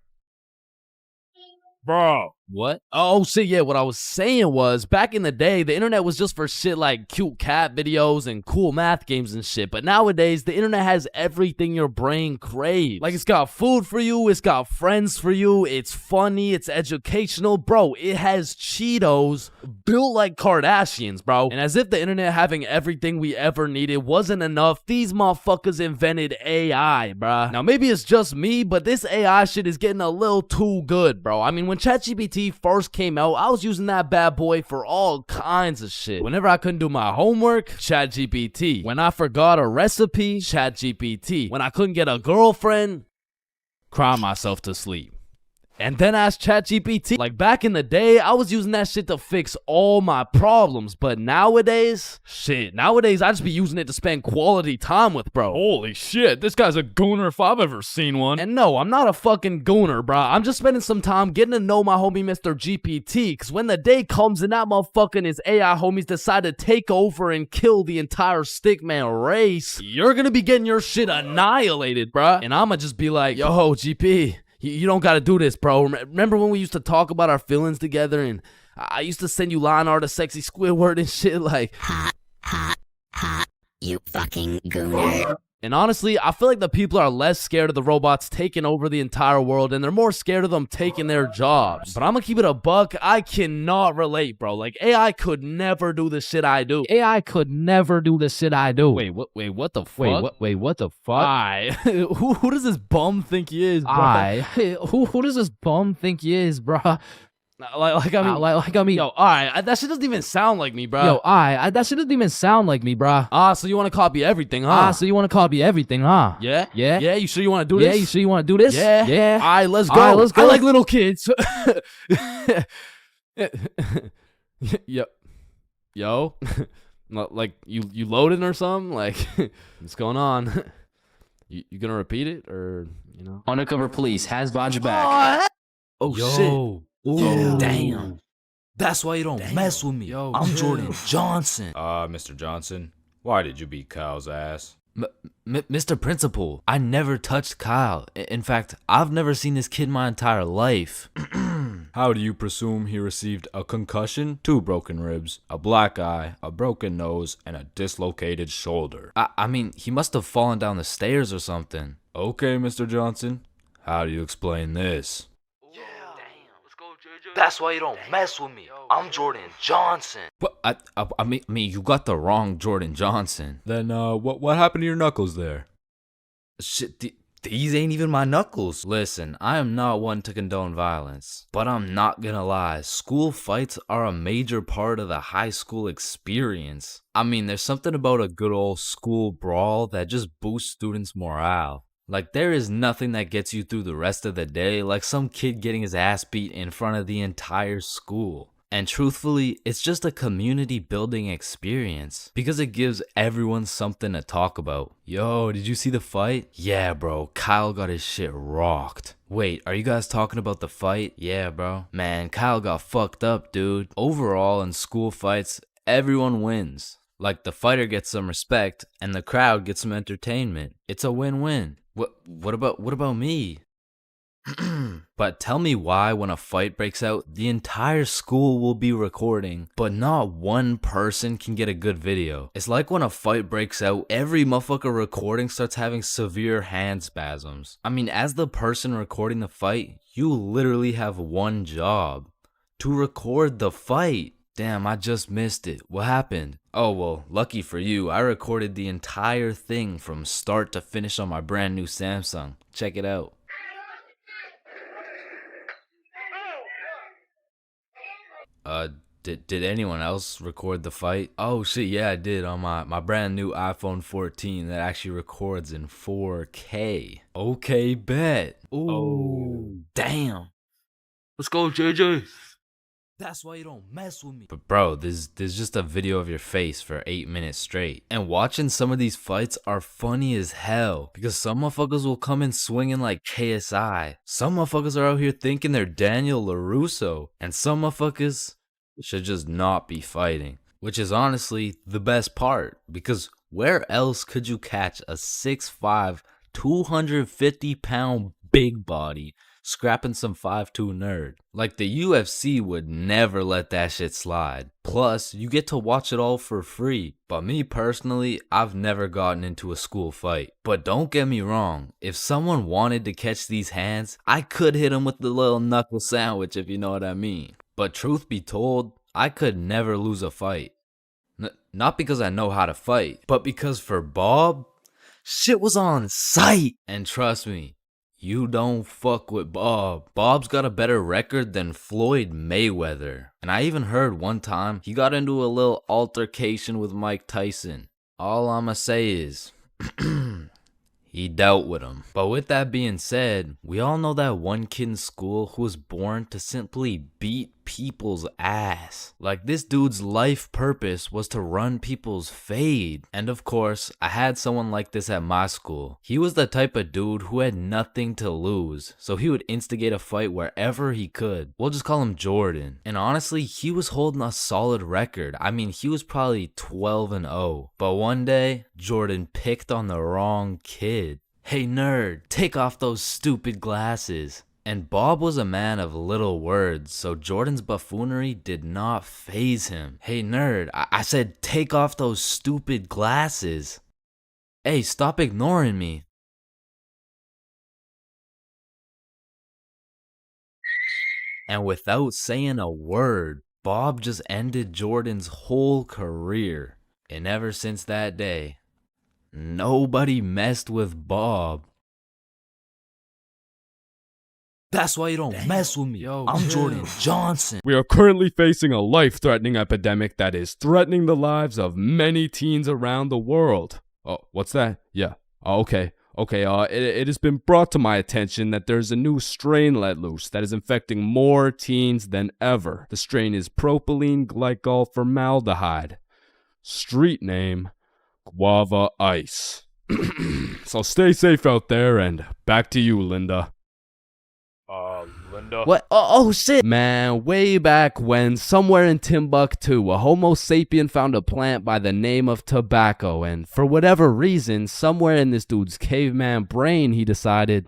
Bro, What? Oh shit, yeah, what I was saying was, back in the day, the internet was just for shit like cute cat videos and cool math games and shit, but nowadays, the internet has everything your brain craves. Like, it's got food for you, it's got friends for you, it's funny, it's educational, bro, it has Cheetos built like Kardashians, bro. And as if the internet having everything we ever needed wasn't enough, these motherfuckers invented AI, bruh. Now, maybe it's just me, but this AI shit is getting a little too good, bro. I mean, when ChatGPT first came out, I was using that bad boy for all kinds of shit. Whenever I couldn't do my homework, ChatGPT. When I forgot a recipe, ChatGPT. When I couldn't get a girlfriend, cry myself to sleep. And then ask ChatGPT. Like, back in the day, I was using that shit to fix all my problems. But nowadays, nowadays I just be using it to spend quality time with, bro. Holy shit, this guy's a gooner if I've ever seen one. And no, I'm not a fucking gooner, bro. I'm just spending some time getting to know my homie Mr. GPT. Because when the day comes and that motherfucker and his AI homies decide to take over and kill the entire stickman race, you're gonna be getting your shit annihilated, bro. And I'ma just be like, yo, GP, you don't gotta do this, bro. Remember when we used to talk about our feelings together and I used to send you line art of sexy Squidward and shit like, hot, hot, hot, you fucking gooner. And honestly, I feel like the people are less scared of the robots taking over the entire world and they're more scared of them taking their jobs. But I'm gonna keep it a buck. I cannot relate, bro. Like, AI could never do the shit I do. AI could never do the shit I do. Wait, what the fuck? Wait, what the fuck? Who does this bum think he is, bro? Who does this bum think he is, bro? I mean, yo, alright, that shit doesn't even sound like me, bro. Yo, that shit doesn't even sound like me, bro. So you want to copy everything, huh? Yeah? Yeah, you sure you want to do this? Yeah, you sure you want to do this? Yeah. Alright, let's go. Alright, let's go. I like little kids. Yo. Like, you loading or something? Like, what's going on? You gonna repeat it, or, you know? Undercover police has Vaj back. Oh, Yo. shit. Ooh. Damn. That's why you don't mess with me. Yo, I'm Jordan Johnson. Mr. Johnson, why did you beat Kyle's ass? Mr. Principal, I never touched Kyle. In fact, I've never seen this kid my entire life. How do you presume he received a concussion, 2 broken ribs, a black eye, a broken nose, and a dislocated shoulder? I mean, he must have fallen down the stairs or something. Okay, Mr. Johnson, how do you explain this? That's why you don't mess with me. I'm Jordan Johnson. What? I mean, you got the wrong Jordan Johnson. Then, what happened to your knuckles there? Shit, these ain't even my knuckles. Listen, I am not one to condone violence, but I'm not gonna lie. School fights are a major part of the high school experience. I mean, there's something about a good old school brawl that just boosts students' morale. Like, there is nothing that gets you through the rest of the day like some kid getting his ass beat in front of the entire school. And truthfully, it's just a community building experience because it gives everyone something to talk about. Yo, did you see the fight? Yeah, bro, Kyle got his shit rocked. Wait, are you guys talking about the fight? Yeah, bro. Man, Kyle got fucked up, dude. Overall, in school fights, everyone wins. Like, the fighter gets some respect and the crowd gets some entertainment. It's a win-win. What about me? But tell me why when a fight breaks out, the entire school will be recording, but not one person can get a good video. It's like when a fight breaks out, every motherfucker recording starts having severe hand spasms. I mean, as the person recording the fight, you literally have one job: to record the fight. Damn, I just missed it. What happened? Oh, well, lucky for you, I recorded the entire thing from start to finish on my brand new Samsung. Check it out. Did anyone else record the fight? Oh shit, yeah, I did on my brand new iPhone 14 that actually records in 4K. Okay, bet. Ooh. Oh, damn. Let's go, JJ. That's why you don't mess with me. But bro, there's just a video of your face for 8 minutes straight. And watching some of these fights are funny as hell because some motherfuckers will come in swinging like KSI. Some motherfuckers are out here thinking they're Daniel LaRusso. And some motherfuckers should just not be fighting. Which is honestly the best part, because where else could you catch a 6'5", 250-pound big body scrapping some 5'2" nerd. Like the UFC would never let that shit slide. Plus, you get to watch it all for free. But me personally, I've never gotten into a school fight. But don't get me wrong, if someone wanted to catch these hands, I could hit them with the little knuckle sandwich, if you know what I mean. But truth be told, I could never lose a fight. Not because I know how to fight, but because for Bob, shit was on sight. And trust me, you don't fuck with Bob. Bob's got a better record than Floyd Mayweather. And I even heard one time he got into a little altercation with Mike Tyson. All I'ma say is, he dealt with him. But with that being said, we all know that one kid in school who was born to simply beat people's ass. Like, this dude's life purpose was to run people's fade. And of course, I had someone like this at my school. He was the type of dude who had nothing to lose, so he would instigate a fight wherever he could. We'll just call him Jordan. And honestly, he was holding a solid record. I mean, he was probably 12-0. But one day, Jordan picked on the wrong kid. Hey nerd, take off those stupid glasses. And Bob was a man of little words, so Jordan's buffoonery did not faze him. Hey nerd, I said take off those stupid glasses. Hey, stop ignoring me. And without saying a word, Bob just ended Jordan's whole career. And ever since that day, nobody messed with Bob. That's why you don't mess with me. I'm Jordan Johnson. We are currently facing a life-threatening epidemic that is threatening the lives of many teens around the world. Oh, what's that? Yeah. Oh, okay. It has been brought to my attention that there's a new strain let loose that is infecting more teens than ever. The strain is propylene glycol formaldehyde. Street name, Guava Ice. So stay safe out there, and back to you, Linda. Linda? What? Oh shit! Man, way back when, somewhere in Timbuktu, a Homo sapien found a plant by the name of tobacco, and for whatever reason, somewhere in this dude's caveman brain, he decided,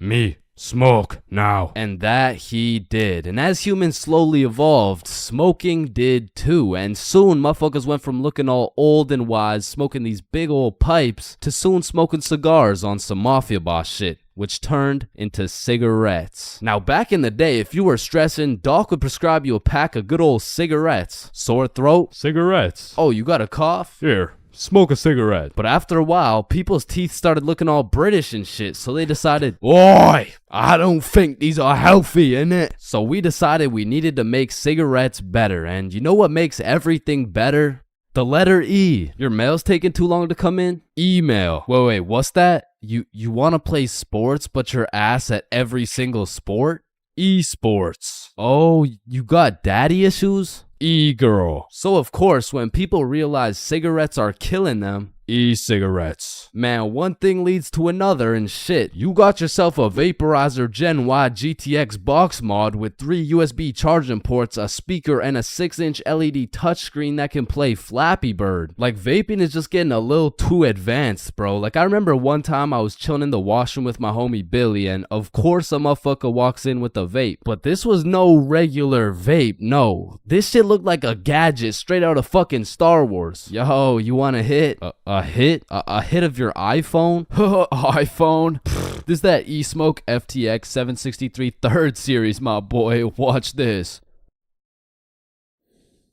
me, smoke, now. And that he did. And as humans slowly evolved, smoking did too. And soon, motherfuckers went from looking all old and wise, smoking these big old pipes, to soon smoking cigars on some mafia boss shit, which turned into cigarettes. Now, back in the day, if you were stressing, Doc would prescribe you a pack of good old cigarettes. Sore throat? Cigarettes. Oh, you got a cough? Here, smoke a cigarette. But after a while, people's teeth started looking all British and shit, so they decided, Oi, I don't think these are healthy, innit? So we decided we needed to make cigarettes better, and you know what makes everything better? The letter E. Your mail's taking too long to come in? Email. Wait, what's that? You want to play sports, but you're ass at every single sport? Esports. Oh, you got daddy issues? E-girl. So of course, when people realize cigarettes are killing them, e-cigarettes. Man, one thing leads to another and shit. You got yourself a vaporizer Gen Y GTX box mod with 3 USB charging ports, a speaker, and a 6-inch LED touchscreen that can play Flappy Bird. Like, vaping is just getting a little too advanced, bro. Like, I remember one time I was chilling in the washroom with my homie Billy, and of course a motherfucker walks in with a vape. But this was no regular vape, no. This shit looked like a gadget straight out of fucking Star Wars. Yo, you want a hit? A hit? A hit of your iPhone? iPhone? This is that eSmoke FTX 763 3rd series, my boy. Watch this.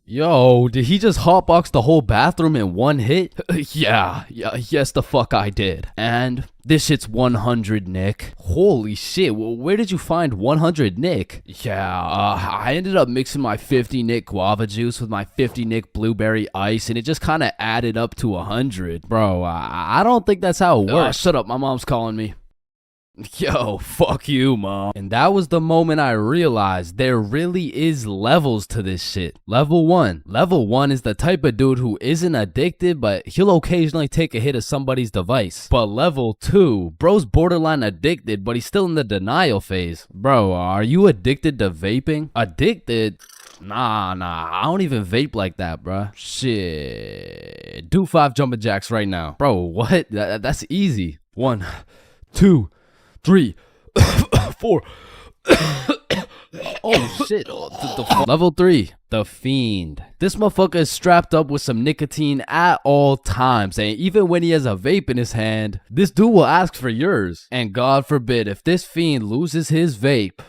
Yo, did he just hotbox the whole bathroom in one hit? Yes the fuck I did. And this shit's 100 Nick. Holy shit, where did you find 100 Nick? I ended up mixing my 50 Nick guava juice with my 50 Nick blueberry ice, and it just kind of added up to 100. Bro, I don't think that's how it works. Shut up, my mom's calling me. Yo, fuck you, mom. And that was the moment I realized there really is levels to this shit. Level 1. Level 1 is the type of dude who isn't addicted, but he'll occasionally take a hit of somebody's device. But level 2, bro's borderline addicted, but he's still in the denial phase. Bro, are you addicted to vaping? Addicted? Nah, I don't even vape like that, bruh. Shit. Do 5 jumping jacks right now. Bro, what? That's easy. 1, 2, 3. 4. Oh shit. Level 3, the Fiend. This motherfucker is strapped up with some nicotine at all times, and even when he has a vape in his hand, this dude will ask for yours. And God forbid, if this Fiend loses his vape,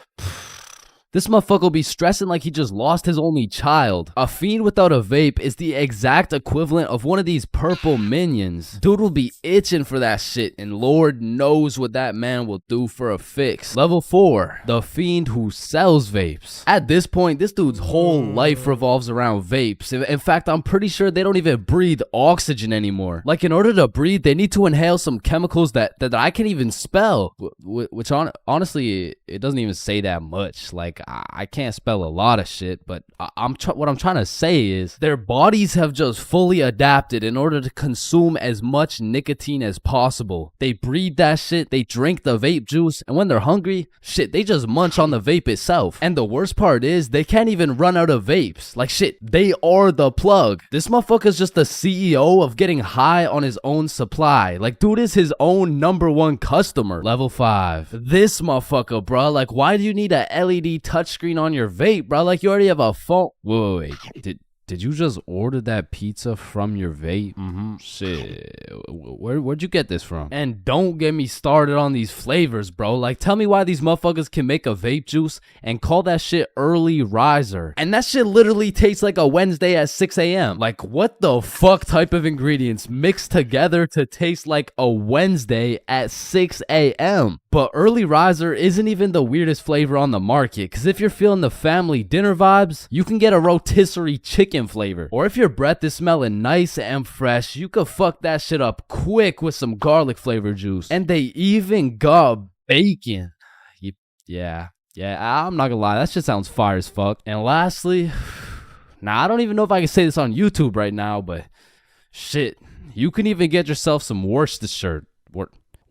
this motherfucker will be stressing like he just lost his only child. A Fiend without a vape is the exact equivalent of one of these purple minions. Dude will be itching for that shit, and Lord knows what that man will do for a fix. Level 4, the Fiend who sells vapes. At this point, this dude's whole life revolves around vapes. In fact, I'm pretty sure they don't even breathe oxygen anymore. Like, in order to breathe, they need to inhale some chemicals that I can't even spell. Which honestly, it doesn't even say that much. Like, I can't spell a lot of shit, but what I'm trying to say is their bodies have just fully adapted in order to consume as much nicotine as possible. They breathe that shit, they drink the vape juice, and when they're hungry, shit, they just munch on the vape itself. And the worst part is they can't even run out of vapes. Like shit, they are the plug. This motherfucker's just the CEO of getting high on his own supply. Like, dude is his own #1 customer. Level 5, this motherfucker, bro. Like, why do you need a LED touchscreen on your vape, bro? Like, you already have a phone. Wait. Did you just order that pizza from your vape? Shit. Where'd you get this from? And don't get me started on these flavors, bro. Like, tell me why these motherfuckers can make a vape juice and call that shit early riser. And that shit literally tastes like a Wednesday at 6 a.m. Like, what the fuck type of ingredients mixed together to taste like a Wednesday at 6 a.m.? But early riser isn't even the weirdest flavor on the market, because if you're feeling the family dinner vibes, you can get a rotisserie chicken flavor. Or if your breath is smelling nice and fresh, you could fuck that shit up quick with some garlic flavor juice. And they even got bacon. Yeah, I'm not gonna lie, that shit sounds fire as fuck. And lastly, now I don't even know if I can say this on YouTube right now, but shit, you can even get yourself some Worcestershire.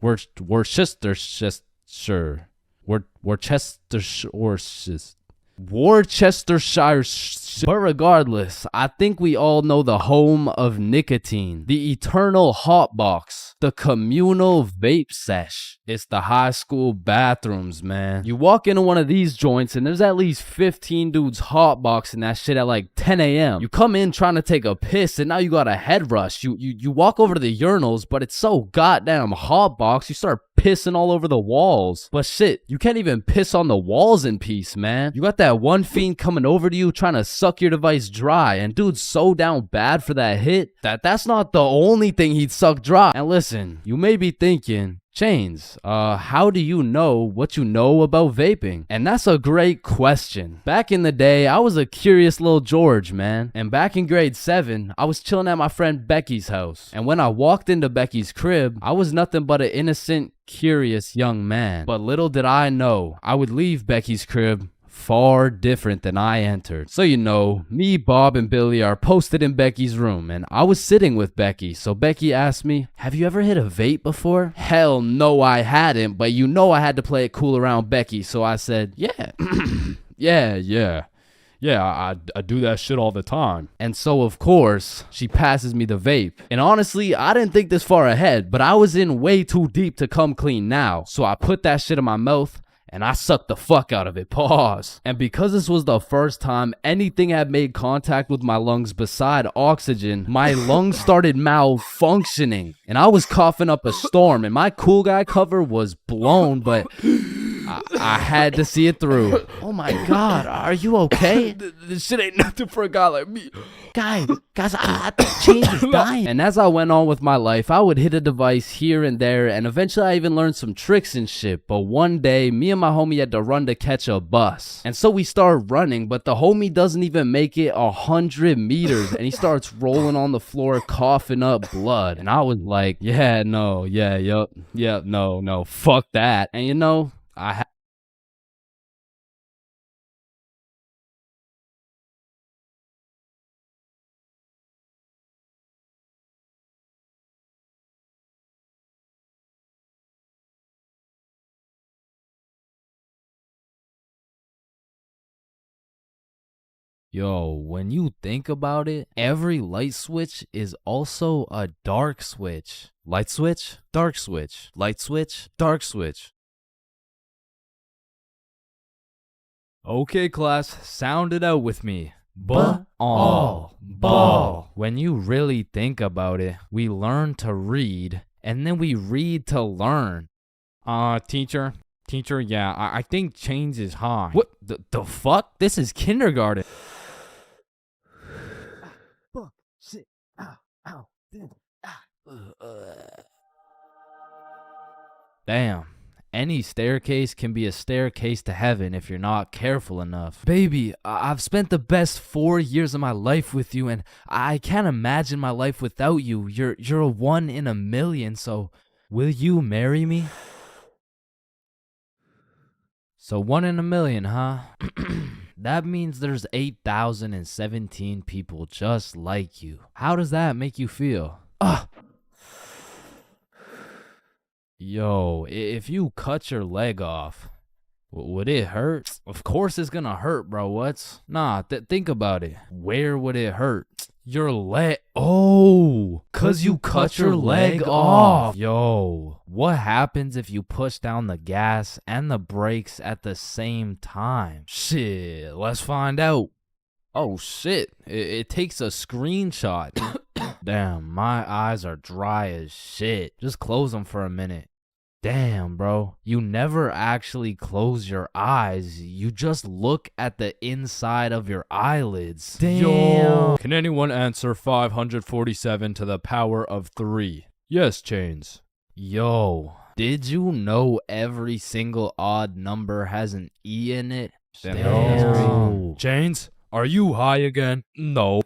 Worcestershire. But regardless, I think we all know the home of nicotine, the eternal hot box, the communal vape sesh. It's the high school bathrooms, man. You walk into one of these joints and there's at least 15 dudes hotboxing that shit at like 10 a.m. You come in trying to take a piss and now you got a head rush. You walk over to the urinals, but it's so goddamn hotbox, you start pissing all over the walls. But shit, you can't even piss on the walls in peace, man. You got that one fiend coming over to you trying to suck your device dry, and dude's so down bad for that hit that's not the only thing he'd suck dry. And listen, you may be thinking, Chains, how do you know what you know about vaping? And that's a great question. Back in the day, I was a curious little George, man. And back in grade 7, I was chilling at my friend Becky's house. And when I walked into Becky's crib, I was nothing but an innocent, curious young man. But little did I know, I would leave Becky's crib far different than I entered. So you know, me, Bob, and Billy are posted in Becky's room, and I was sitting with Becky. So Becky asked me, have you ever hit a vape before? Hell no, I hadn't, but you know I had to play it cool around Becky, so I said, yeah. Yeah, I do that shit all the time. And so, of course, she passes me the vape. And honestly, I didn't think this far ahead, but I was in way too deep to come clean now. So I put that shit in my mouth, and I sucked the fuck out of it. Pause. And because this was the first time anything had made contact with my lungs beside oxygen, my lungs started malfunctioning. And I was coughing up a storm, and my cool guy cover was blown, but I had to see it through. Oh my God, are you okay? This shit ain't nothing for a guy like me. Guys, I think Chains is dying. And as I went on with my life, I would hit a device here and there, and eventually I even learned some tricks and shit. But one day, me and my homie had to run to catch a bus. And so we started running, but the homie doesn't even make it 100 meters, and he starts rolling on the floor, coughing up blood. And I was like, no, fuck that. And you know, Yo, when you think about it, every light switch is also a dark switch. Light switch, dark switch. Light switch, dark switch. Okay, class, sound it out with me. All ball. When you really think about it, we learn to read, and then we read to learn. Teacher, yeah, I think Chains is high. What the fuck? This is kindergarten. Fuck, shit, ow, Damn. Any staircase can be a staircase to heaven if you're not careful enough. Baby, I've spent the best 4 years of my life with you, and I can't imagine my life without you. You're a 1 in a million, so will you marry me? So 1 in a million, huh? That means there's 8,017 people just like you. How does that make you feel? Yo, if you cut your leg off, would it hurt? Of course it's gonna hurt, bro. Think about it. Where would it hurt? Your leg. Oh, 'cause you cut your leg off. Yo, what happens if you push down the gas and the brakes at the same time? Shit, let's find out. Oh shit, it takes a screenshot. Damn, my eyes are dry as shit. Just close them for a minute. Damn, bro. You never actually close your eyes. You just look at the inside of your eyelids. Damn. Yo. Can anyone answer 547 to the power of 3? Yes, Chains. Yo, did you know every single odd number has an E in it? Damn. Chains, are you high again? No.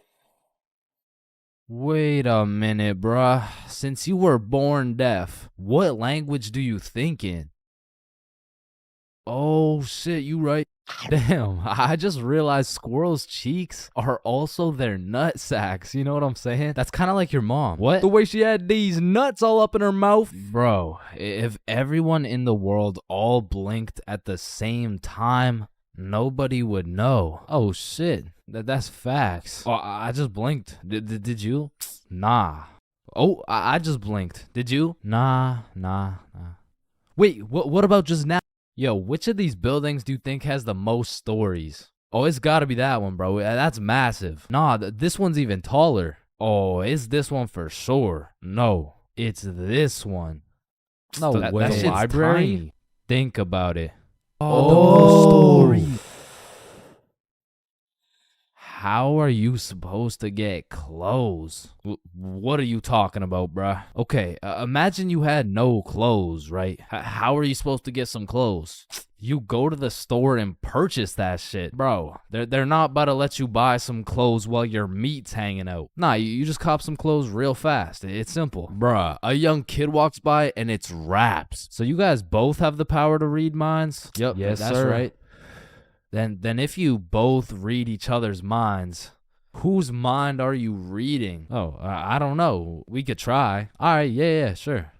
Wait a minute, bruh. Since you were born deaf, what language do you think in? Oh shit, you right. Damn, I just realized squirrels' cheeks are also their nut sacks. You know what I'm saying? That's kind of like your mom. What? The way she had these nuts all up in her mouth. Bro, if everyone in the world all blinked at the same time, nobody would know. Oh shit, that's facts. Oh, I just blinked. Did you? Nah. Oh, I just blinked. Did you? Nah. Wait, what about just now? Yo, which of these buildings do you think has the most stories? Oh, it's gotta be that one, bro. That's massive. Nah, this one's even taller. Oh, it's this one for sure. No, it's this one. No way. That shit's library? Tiny. Think about it. Oh, story. How are you supposed to get clothes? What are you talking about, bruh? Okay, imagine you had no clothes, right? How are you supposed to get some clothes? You go to the store and purchase that shit. Bro, they're not about to let you buy some clothes while your meat's hanging out. Nah, you just cop some clothes real fast. It's simple. Bruh, a young kid walks by and it's raps. So you guys both have the power to read minds? Yep, yes, that's sir. Right. Then if you both read each other's minds, whose mind are you reading? Oh, I don't know. We could try. All right, yeah, sure.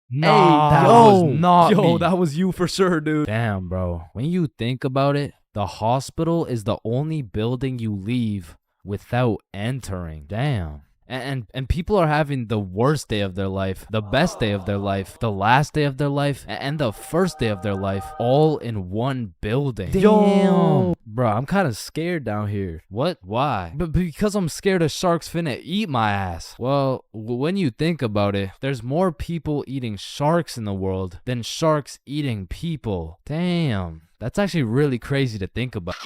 Nah, that was not me. That was you for sure, dude. Damn, bro. When you think about it, the hospital is the only building you leave without entering. Damn. And people are having the worst day of their life, the best day of their life, the last day of their life, and the first day of their life, all in one building. Damn. Bro, I'm kind of scared down here. What? Why? But because I'm scared a shark's finna eat my ass. Well, when you think about it, there's more people eating sharks in the world than sharks eating people. Damn. That's actually really crazy to think about.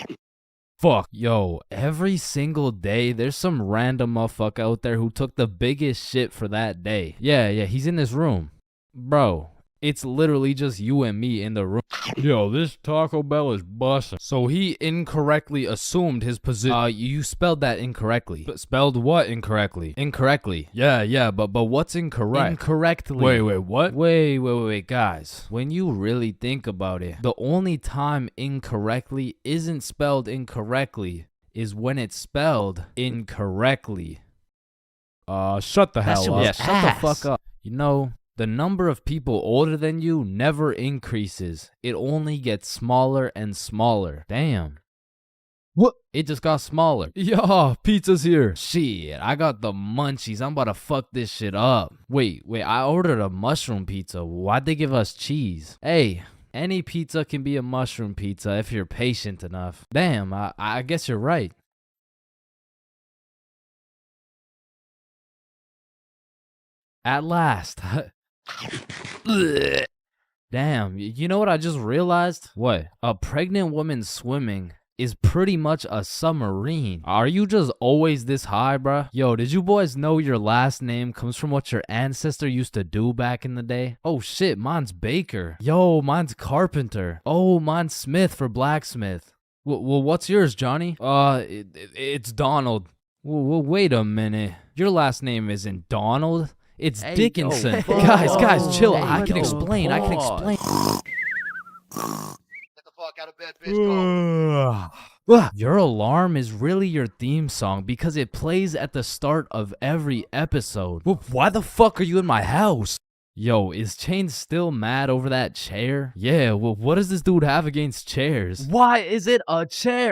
Fuck, yo, every single day, there's some random motherfucker out there who took the biggest shit for that day. Yeah, he's in this room. Bro, it's literally just you and me in the room. Yo, this Taco Bell is bussin'. So he incorrectly assumed his position. You spelled that incorrectly. But spelled what incorrectly? Incorrectly. Yeah, but what's incorrect? Incorrectly. Wait, what? Wait, guys. When you really think about it, the only time incorrectly isn't spelled incorrectly is when it's spelled incorrectly. Shut the hell up. Yeah, shut the fuck up. You know, the number of people older than you never increases. It only gets smaller and smaller. Damn. What? It just got smaller. Yo, pizza's here. Shit, I got the munchies. I'm about to fuck this shit up. Wait, I ordered a mushroom pizza. Why'd they give us cheese? Hey, Any pizza can be a mushroom pizza if you're patient enough. Damn, I guess you're right. At last. Damn, you know what I just realized? What? A pregnant woman swimming is pretty much a submarine. Are you just always this high, bruh? Yo, did you boys know your last name comes from what your ancestor used to do back in the day? Oh shit, mine's Baker. Yo, mine's Carpenter. Oh, mine's Smith for blacksmith. Well, what's yours, Johnny? It's Donald. Well, wait a minute. Your last name isn't Donald. It's Dickinson. Guys, chill. I can explain. Get the fuck out of bed, bitch. Go. Your alarm is really your theme song because it plays at the start of every episode. Well, why the fuck are you in my house? Yo, is Chains still mad over that chair? Yeah, well, what does this dude have against chairs? Why is it a chair?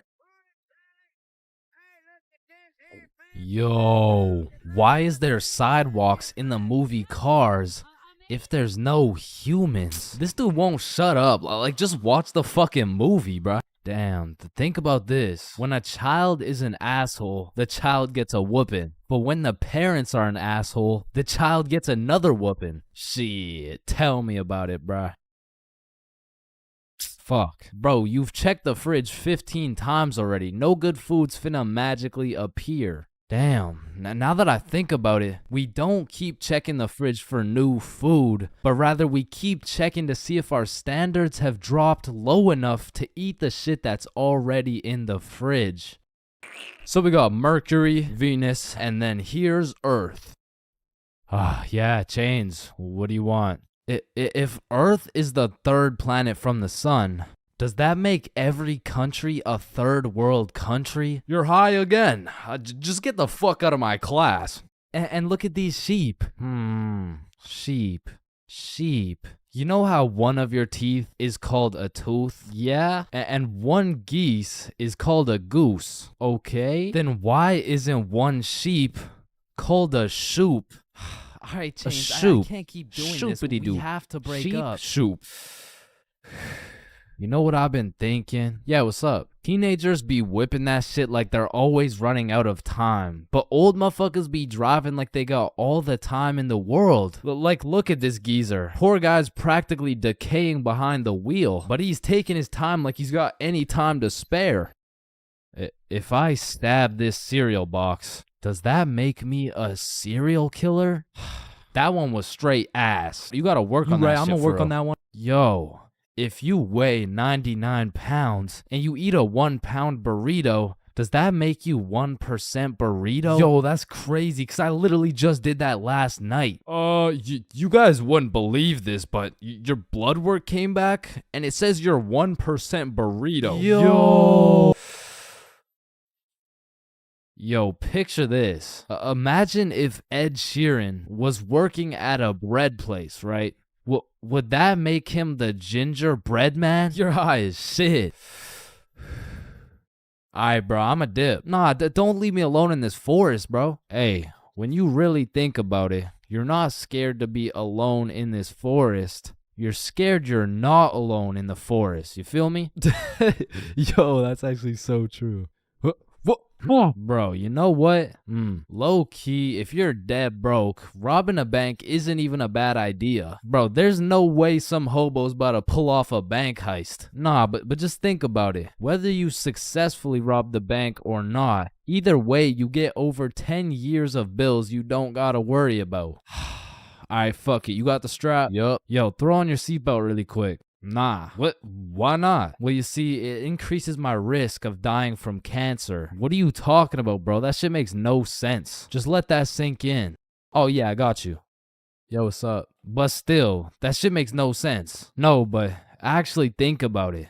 Yo, why is there sidewalks in the movie Cars if there's no humans? This dude won't shut up. Like, just watch the fucking movie, bruh. Damn, think about this. When a child is an asshole, the child gets a whooping. But when the parents are an asshole, the child gets another whooping. Shit, tell me about it, bruh. Fuck. Bro, you've checked the fridge 15 times already. No good food's finna magically appear. Damn, now that I think about it, we don't keep checking the fridge for new food, but rather we keep checking to see if our standards have dropped low enough to eat the shit that's already in the fridge. So we got Mercury, Venus, and then here's Earth. Yeah, Chains, what do you want? If Earth is the third planet from the sun, does that make every country a third world country? You're high again. Just get the fuck out of my class. And look at these sheep. Sheep. You know how one of your teeth is called a tooth? Yeah? And one geese is called a goose. Okay? Then why isn't one sheep called a shoop? All right, Chains, I can't keep doing this. We have to break up. Shoop. You know what I've been thinking? Yeah, what's up? Teenagers be whipping that shit like they're always running out of time. But old motherfuckers be driving like they got all the time in the world. Like, look at this geezer. Poor guy's practically decaying behind the wheel. But he's taking his time like he's got any time to spare. If I stab this cereal box, does that make me a serial killer? That one was straight ass. You gotta work on that shit. I'm gonna work on that one. Yo. If you weigh 99 pounds and you eat a 1 pound burrito, does that make you 1% burrito? Yo, that's crazy because I literally just did that last night. You guys wouldn't believe this, but your blood work came back and it says you're 1% burrito. Yo, picture this. Imagine if Ed Sheeran was working at a bread place, right? Would that make him the gingerbread man? You're high as shit. Alright, bro, I'm a dip. Nah, don't leave me alone in this forest, bro. Hey, when you really think about it, you're not scared to be alone in this forest. You're scared you're not alone in the forest. You feel me? Yo, that's actually so true. Bro, you know what? Low key, if you're dead broke, robbing a bank isn't even a bad idea. Bro, there's no way some hobo's about to pull off a bank heist. Nah, but just think about it. Whether you successfully rob the bank or not, either way, you get over 10 years of bills you don't gotta worry about. Alright, fuck it. You got the strap? Yup. Yo, throw on your seatbelt really quick. Nah. What? Why not? Well, you see, it increases my risk of dying from cancer. What are you talking about, bro? That shit makes no sense. Just let that sink in. Oh, yeah, I got you. Yo, what's up? But still, that shit makes no sense. No, but actually think about it.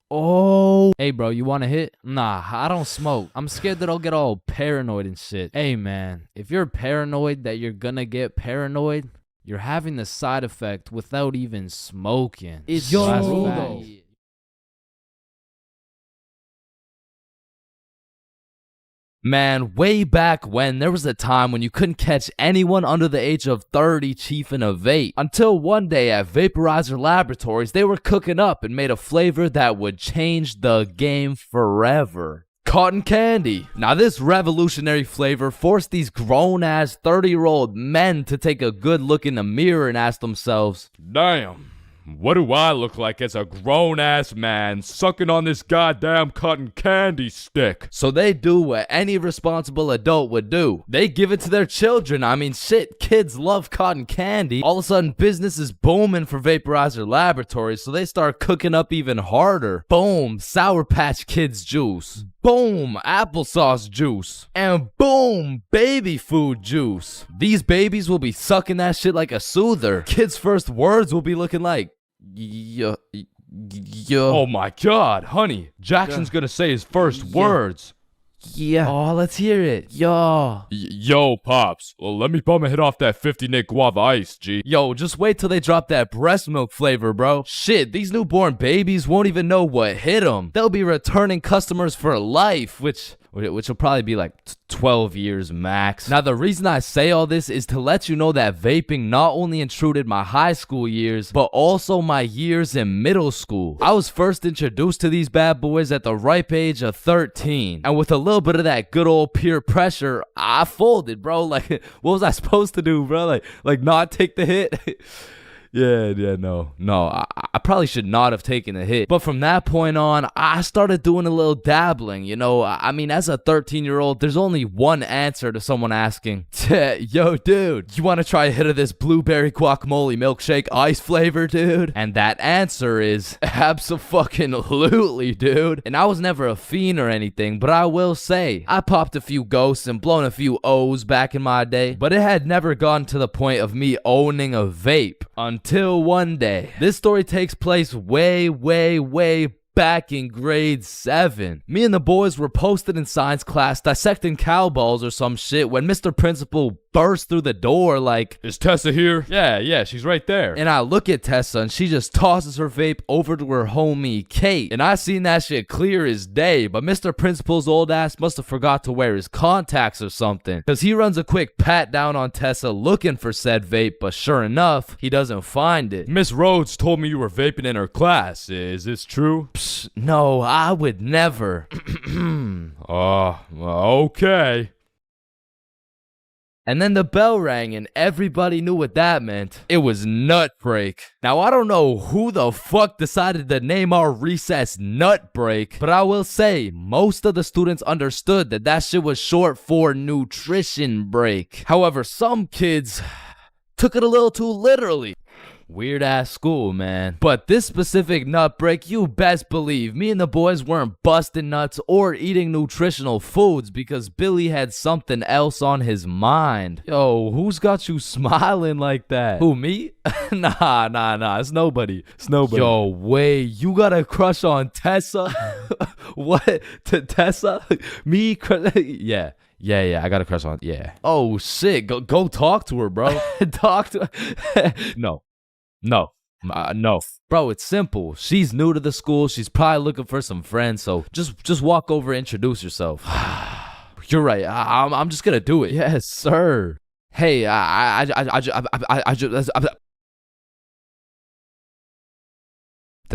Oh. Hey, bro, you want to hit? Nah, I don't smoke. I'm scared that I'll get all paranoid and shit. Hey, man, if you're paranoid that you're gonna get paranoid, you're having the side effect without even smoking. It's true, though. Man, way back when, there was a time when you couldn't catch anyone under the age of 30 chiefing a vape. Until one day at Vaporizer Laboratories, they were cooking up and made a flavor that would change the game forever. Cotton candy. Now this revolutionary flavor forced these grown-ass 30-year-old men to take a good look in the mirror and ask themselves, damn, what do I look like as a grown-ass man sucking on this goddamn cotton candy stick? So they do what any responsible adult would do. They give it to their children. I mean, shit, kids love cotton candy. All of a sudden, business is booming for Vaporizer Laboratories, so they start cooking up even harder. Boom, Sour Patch Kids juice. Boom, applesauce juice. And boom, baby food juice. These babies will be sucking that shit like a soother. Kids' first words will be looking like, yo. Oh my god, honey, Jackson's gonna say his first words. Yeah. Oh, let's hear it. Yo. Yo, Pops. Well, let me bum a hit off that 50 Nick Guava Ice, G. Yo, just wait till they drop that breast milk flavor, bro. Shit, these newborn babies won't even know what hit them. They'll be returning customers for life, which will probably be like 12 years max. Now, the reason I say all this is to let you know that vaping not only intruded my high school years, but also my years in middle school. I was first introduced to these bad boys at the ripe age of 13. And with a little bit of that good old peer pressure, I folded, bro. Like, what was I supposed to do, bro? Like not take the hit? No, I probably should not have taken the hit. But from that point on, I started doing a little dabbling, you know. I mean, as a 13-year-old, there's only one answer to someone asking, yo, dude, you want to try a hit of this blueberry guacamole milkshake ice flavor, dude? And that answer is abso-fucking-lutely, dude. And I was never a fiend or anything, but I will say, I popped a few ghosts and blown a few O's back in my day, but it had never gotten to the point of me owning a vape. Until one day. This story takes place way back in grade 7. Me and the boys were posted in science class dissecting cowballs or some shit when Mr. Principal burst through the door like, is Tessa here? Yeah, she's right there. And I look at Tessa and she just tosses her vape over to her homie Kate. And I seen that shit clear as day, but Mr. Principal's old ass must have forgot to wear his contacts or something, cause he runs a quick pat down on Tessa looking for said vape, but sure enough, he doesn't find it. Miss Rhodes told me you were vaping in her class. Is this true? Psh, no, I would never. Okay. And then the bell rang and everybody knew what that meant. It was nut break. Now, I don't know who the fuck decided to name our recess nut break, but I will say most of the students understood that that shit was short for nutrition break. However, some kids took it a little too literally. Weird ass school, man. But this specific nut break, you best believe me and the boys weren't busting nuts or eating nutritional foods because Billy had something else on his mind. Yo, who's got you smiling like that? Who, me? Nah. It's nobody. Yo, wait, you got a crush on Tessa? What? Tessa? Me? Yeah. Yeah, I got a crush on, yeah. Oh, shit, go talk to her, bro. Talk to her. No. Bro, it's simple. She's new to the school. She's probably looking for some friends, so just walk over and introduce yourself. You're right. I'm just gonna do it. Yes, sir. Hey, did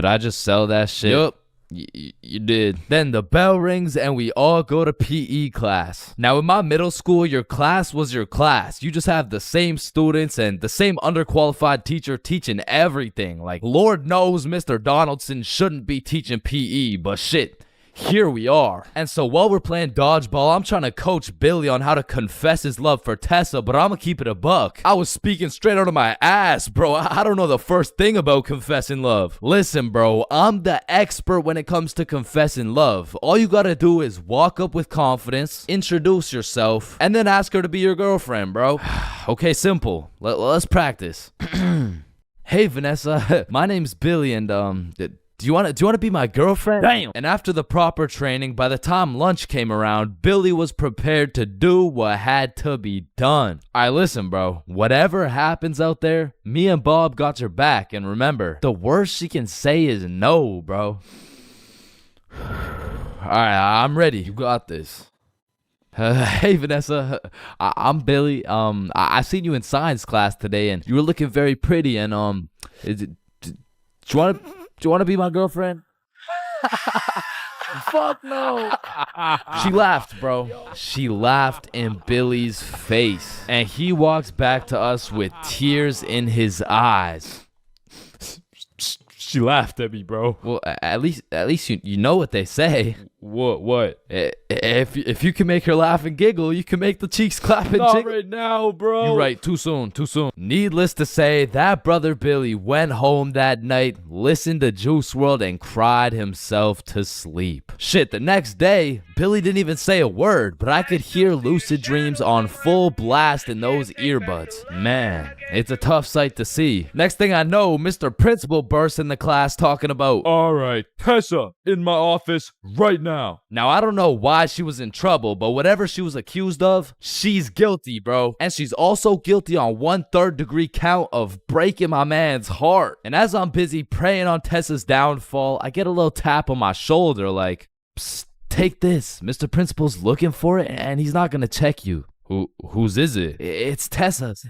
I just sell that shit? Yup. You did. Then the bell rings and we all go to PE class. Now in my middle school, your class was your class. You just have the same students and the same underqualified teacher teaching everything. Like, Lord knows Mr. Donaldson shouldn't be teaching PE, but shit, here we are. And so while we're playing dodgeball, I'm trying to coach Billy on how to confess his love for Tessa, but I'm gonna keep it a buck. I was speaking straight out of my ass, bro. I don't know the first thing about confessing love. Listen, bro, I'm the expert when it comes to confessing love. All you gotta do is walk up with confidence, introduce yourself, and then ask her to be your girlfriend, bro. Okay, simple. Let's practice. Hey, Vanessa. My name's Billy, and do you want to be my girlfriend? Damn. And after the proper training, by the time lunch came around, Billy was prepared to do what had to be done. Alright, listen, bro. Whatever happens out there, me and Bob got your back. And remember, the worst she can say is no, bro. Alright, I'm ready. You got this. Hey Vanessa, I'm Billy. I seen you in science class today, and you were looking very pretty. And do you want to be my girlfriend? Fuck no. She laughed, bro. She laughed in Billy's face, and he walks back to us with tears in his eyes. She laughed at me, bro. Well, at least you know what they say. What? If you can make her laugh and giggle, you can make the cheeks clap and Not jiggle. right now, bro. You're right. Too soon. Needless to say, that brother Billy went home that night, listened to Juice WRLD, and cried himself to sleep. Shit, the next day, Billy didn't even say a word, but I could hear Lucid Dreams on full blast in those earbuds. Man, it's a tough sight to see. Next thing I know, Mr. Principal bursts in the class talking about, all right, Tessa, in my office right now. Now, I don't know why she was in trouble, but whatever she was accused of, she's guilty, bro. And she's also guilty on 1/3 degree count of breaking my man's heart. And as I'm busy praying on Tessa's downfall, I get a little tap on my shoulder like, psst, take this. Mr. Principal's looking for it, and he's not gonna check you. Whose is it? It's Tessa's.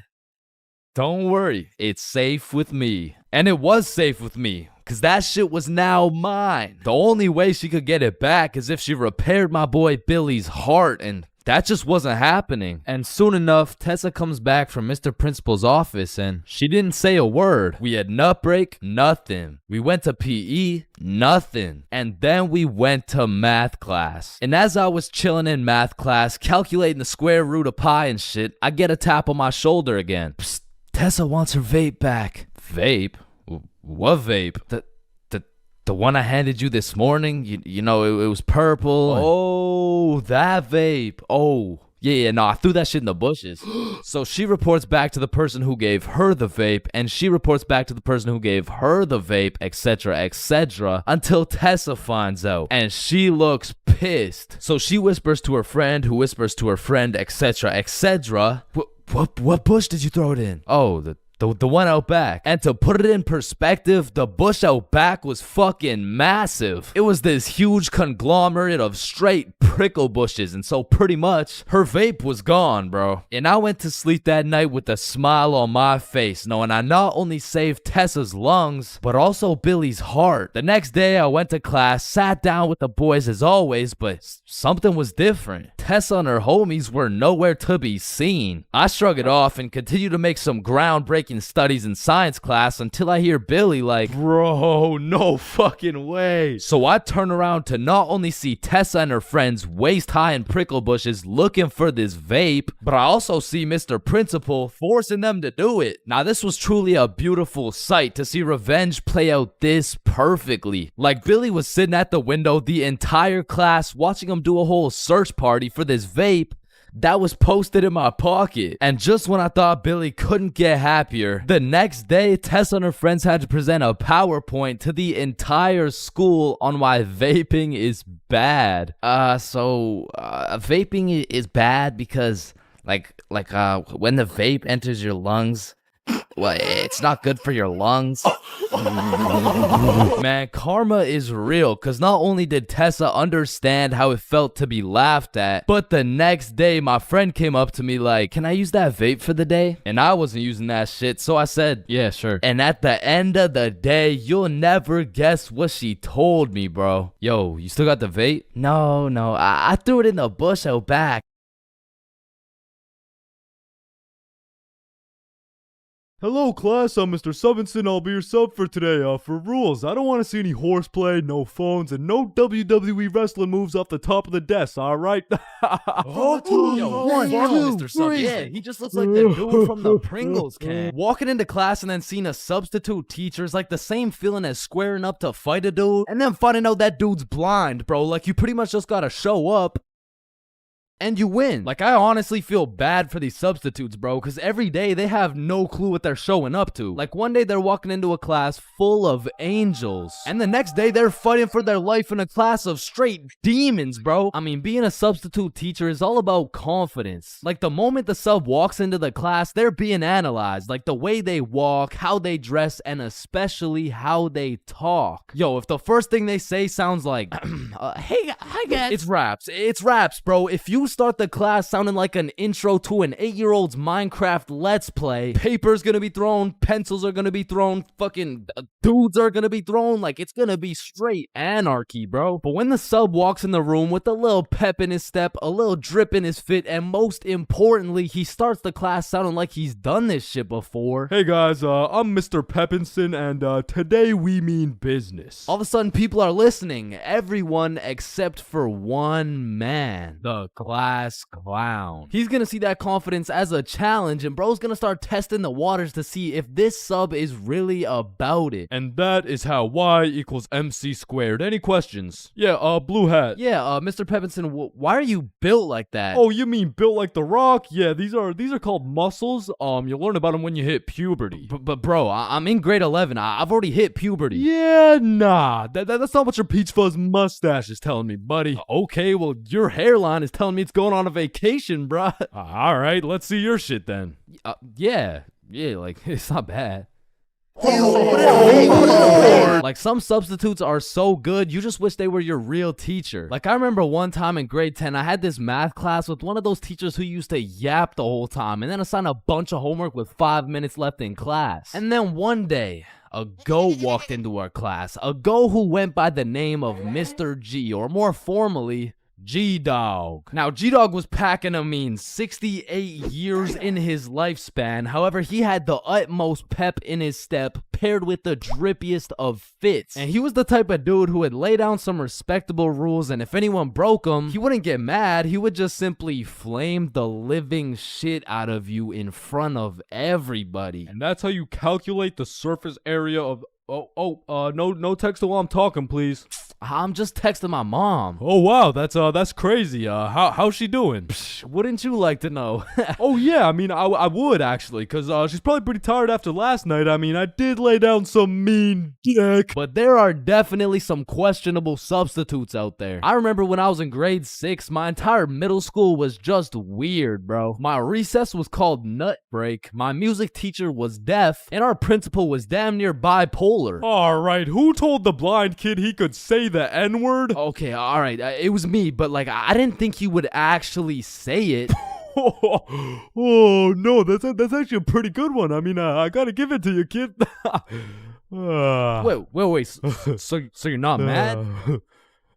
Don't worry, it's safe with me. And it was safe with me, cause that shit was now mine. The only way she could get it back is if she repaired my boy Billy's heart, and that just wasn't happening. And soon enough, Tessa comes back from Mr. Principal's office, and she didn't say a word. We had nut break, nothing. We went to PE, nothing. And then we went to math class. And as I was chilling in math class, calculating the square root of pi and shit, I get a tap on my shoulder again. Psst, Tessa wants her vape back. Vape? What vape? The one I handed you this morning? You know, it was purple. Oh, that vape. Oh, yeah, no, I threw that shit in the bushes. So she reports back to the person who gave her the vape, and she reports back to the person who gave her the vape, etc., until Tessa finds out, and she looks pissed. So she whispers to her friend, who whispers to her friend, etc. What bush did you throw it in? Oh, the one out back. And to put it in perspective, the bush out back was fucking massive. It was this huge conglomerate of straight prickle bushes, and so pretty much her vape was gone, bro. And I went to sleep that night with a smile on my face, knowing I not only saved Tessa's lungs, but also Billy's heart. The next day I went to class, sat down with the boys as always, but something was different. Tessa and her homies were nowhere to be seen. I shrugged it off and continued to make some groundbreaking studies in science class until I hear Billy like, bro, no fucking way. So I turn around to not only see Tessa and her friends waist high in prickle bushes looking for this vape, but I also see Mr. Principal forcing them to do it. Now this was truly a beautiful sight to see revenge play out this perfectly. Like Billy was sitting at the window the entire class watching him do a whole search party for this vape that was posted in my pocket. And just when I thought Billy couldn't get happier, the next day Tessa and her friends had to present a PowerPoint to the entire school on why vaping is bad. Vaping is bad because when the vape enters your lungs, well, it's not good for your lungs. Man, karma is real, because not only did Tessa understand how it felt to be laughed at, but the next day my friend came up to me like, can I use that vape for the day? And I wasn't using that shit, so I said, yeah, sure. And at the end of the day, you'll never guess what she told me, bro. Yo, you still got the vape? No, I threw it in the bush out back. Hello class, I'm Mr. Subinson. I'll be your sub for today. For rules, I don't want to see any horseplay, no phones, and no WWE wrestling moves off the top of the desk, alright? Yo, Mr. Sub. Yeah, he just looks like the dude from the Pringles can. Walking into class and then seeing a substitute teacher is like the same feeling as squaring up to fight a dude and then finding out that dude's blind, bro. Like, you pretty much just gotta show up and you win. Like, I honestly feel bad for these substitutes, bro, because every day they have no clue what they're showing up to. Like, one day they're walking into a class full of angels, and the next day they're fighting for their life in a class of straight demons, bro. I mean, being a substitute teacher is all about confidence. Like, the moment the sub walks into the class, they're being analyzed. Like, the way they walk, how they dress, and especially how they talk. Yo, if the first thing they say sounds like, hey, hi guys. It's raps, bro. If you start the class sounding like an intro to an 8-year-old's Minecraft Let's Play. Paper's gonna be thrown, pencils are gonna be thrown, fucking dudes are gonna be thrown, like it's gonna be straight anarchy, bro. But when the sub walks in the room with a little pep in his step, a little drip in his fit, and most importantly, he starts the class sounding like he's done this shit before. Hey guys, I'm Mr. Peppinson, and today we mean business. All of a sudden, people are listening. Everyone except for one man, the class clown. He's gonna see that confidence as a challenge, and bro's gonna start testing the waters to see if this sub is really about it. And that is how y equals mc squared. Any questions? Yeah, blue hat. Yeah, Mr. Peppinson, why are you built like that? Oh, you mean built like The Rock? Yeah, these are called muscles. You'll learn about them when you hit puberty. But bro, I'm in grade 11. I've already hit puberty. Yeah, nah. That's not what your peach fuzz mustache is telling me, buddy. Okay, well, your hairline is telling me it's going on a vacation, bruh. All right, let's see your shit then. Yeah, like, it's not bad. Like, some substitutes are so good, you just wish they were your real teacher. Like, I remember one time in grade 10, I had this math class with one of those teachers who used to yap the whole time and then assign a bunch of homework with 5 minutes left in class. And then one day, a goat walked into our class, a goat who went by the name of Mr. G, or more formally, G-Dog. Now, G-Dog was packing a mean 68 years in his lifespan. However, he had the utmost pep in his step, paired with the drippiest of fits. And he was the type of dude who would lay down some respectable rules, and if anyone broke them, he wouldn't get mad. He would just simply flame the living shit out of you in front of everybody. And that's how you calculate the surface area of... no text while I'm talking, please. I'm just texting my mom. Oh wow, that's crazy. How's she doing? Wouldn't you like to know? Oh yeah, I mean, I would actually, cause she's probably pretty tired after last night. I mean, I did lay down some mean dick. But there are definitely some questionable substitutes out there. I remember when I was in grade 6, my entire middle school was just weird, bro. My recess was called Nut Break, my music teacher was deaf, and our principal was damn near bipolar. Alright, who told the blind kid he could say the N-word? Okay, alright, it was me, but like, I didn't think he would actually say it. Oh no, that's actually a pretty good one. I mean, I gotta give it to you, kid. Wait, so you're not mad?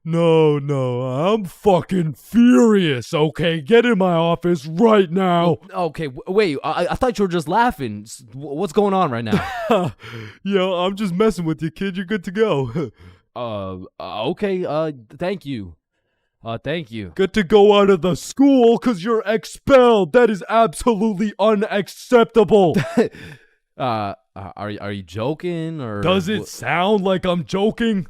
No, I'm fucking furious, okay? Get in my office right now. Okay, wait, I thought you were just laughing. What's going on right now? Yo, I'm just messing with you, kid. You're good to go. Okay, thank you. Thank you. Get to go out of the school because you're expelled. That is absolutely unacceptable. Are you joking, or does it sound like I'm joking?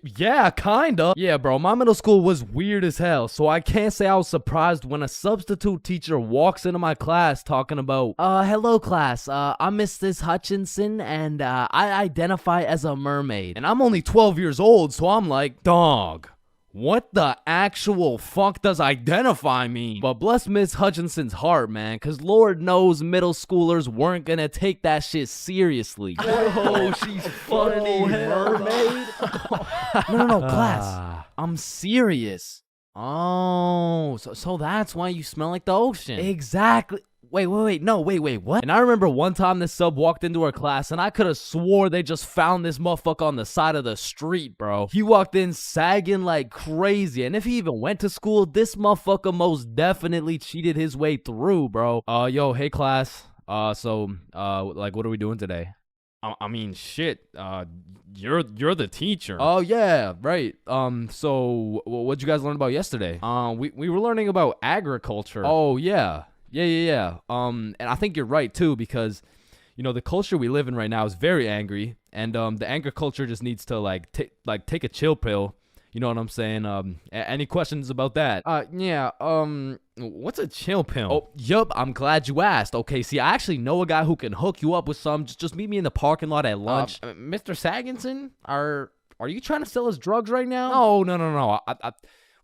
Yeah, kinda. Yeah, bro, my middle school was weird as hell, so I can't say I was surprised when a substitute teacher walks into my class talking about, hello class, I'm Mrs. Hutchinson, and I identify as a mermaid. And I'm only 12 years old, so I'm like, dog, what the actual fuck does identify mean? But bless Miss Hutchinson's heart, man, cause Lord knows middle schoolers weren't gonna take that shit seriously. Oh, she's funny, mermaid. No, class. I'm serious. Oh, so that's why you smell like the ocean. Exactly. Wait, what? And I remember one time this sub walked into our class, and I could have swore they just found this motherfucker on the side of the street, bro. He walked in sagging like crazy, and if he even went to school, this motherfucker most definitely cheated his way through, bro. Yo, hey class. Like, what are we doing today? I mean, shit. You're the teacher. Oh yeah, right. So what'd you guys learn about yesterday? We were learning about agriculture. Oh yeah. Yeah. And I think you're right too, because you know the culture we live in right now is very angry, and the anger culture just needs to take a chill pill. You know what I'm saying? Any questions about that? Yeah. What's a chill pill? Oh, yup. I'm glad you asked. Okay, see, I actually know a guy who can hook you up with some. Just meet me in the parking lot at lunch. Mr. Saginson, are you trying to sell us drugs right now? No.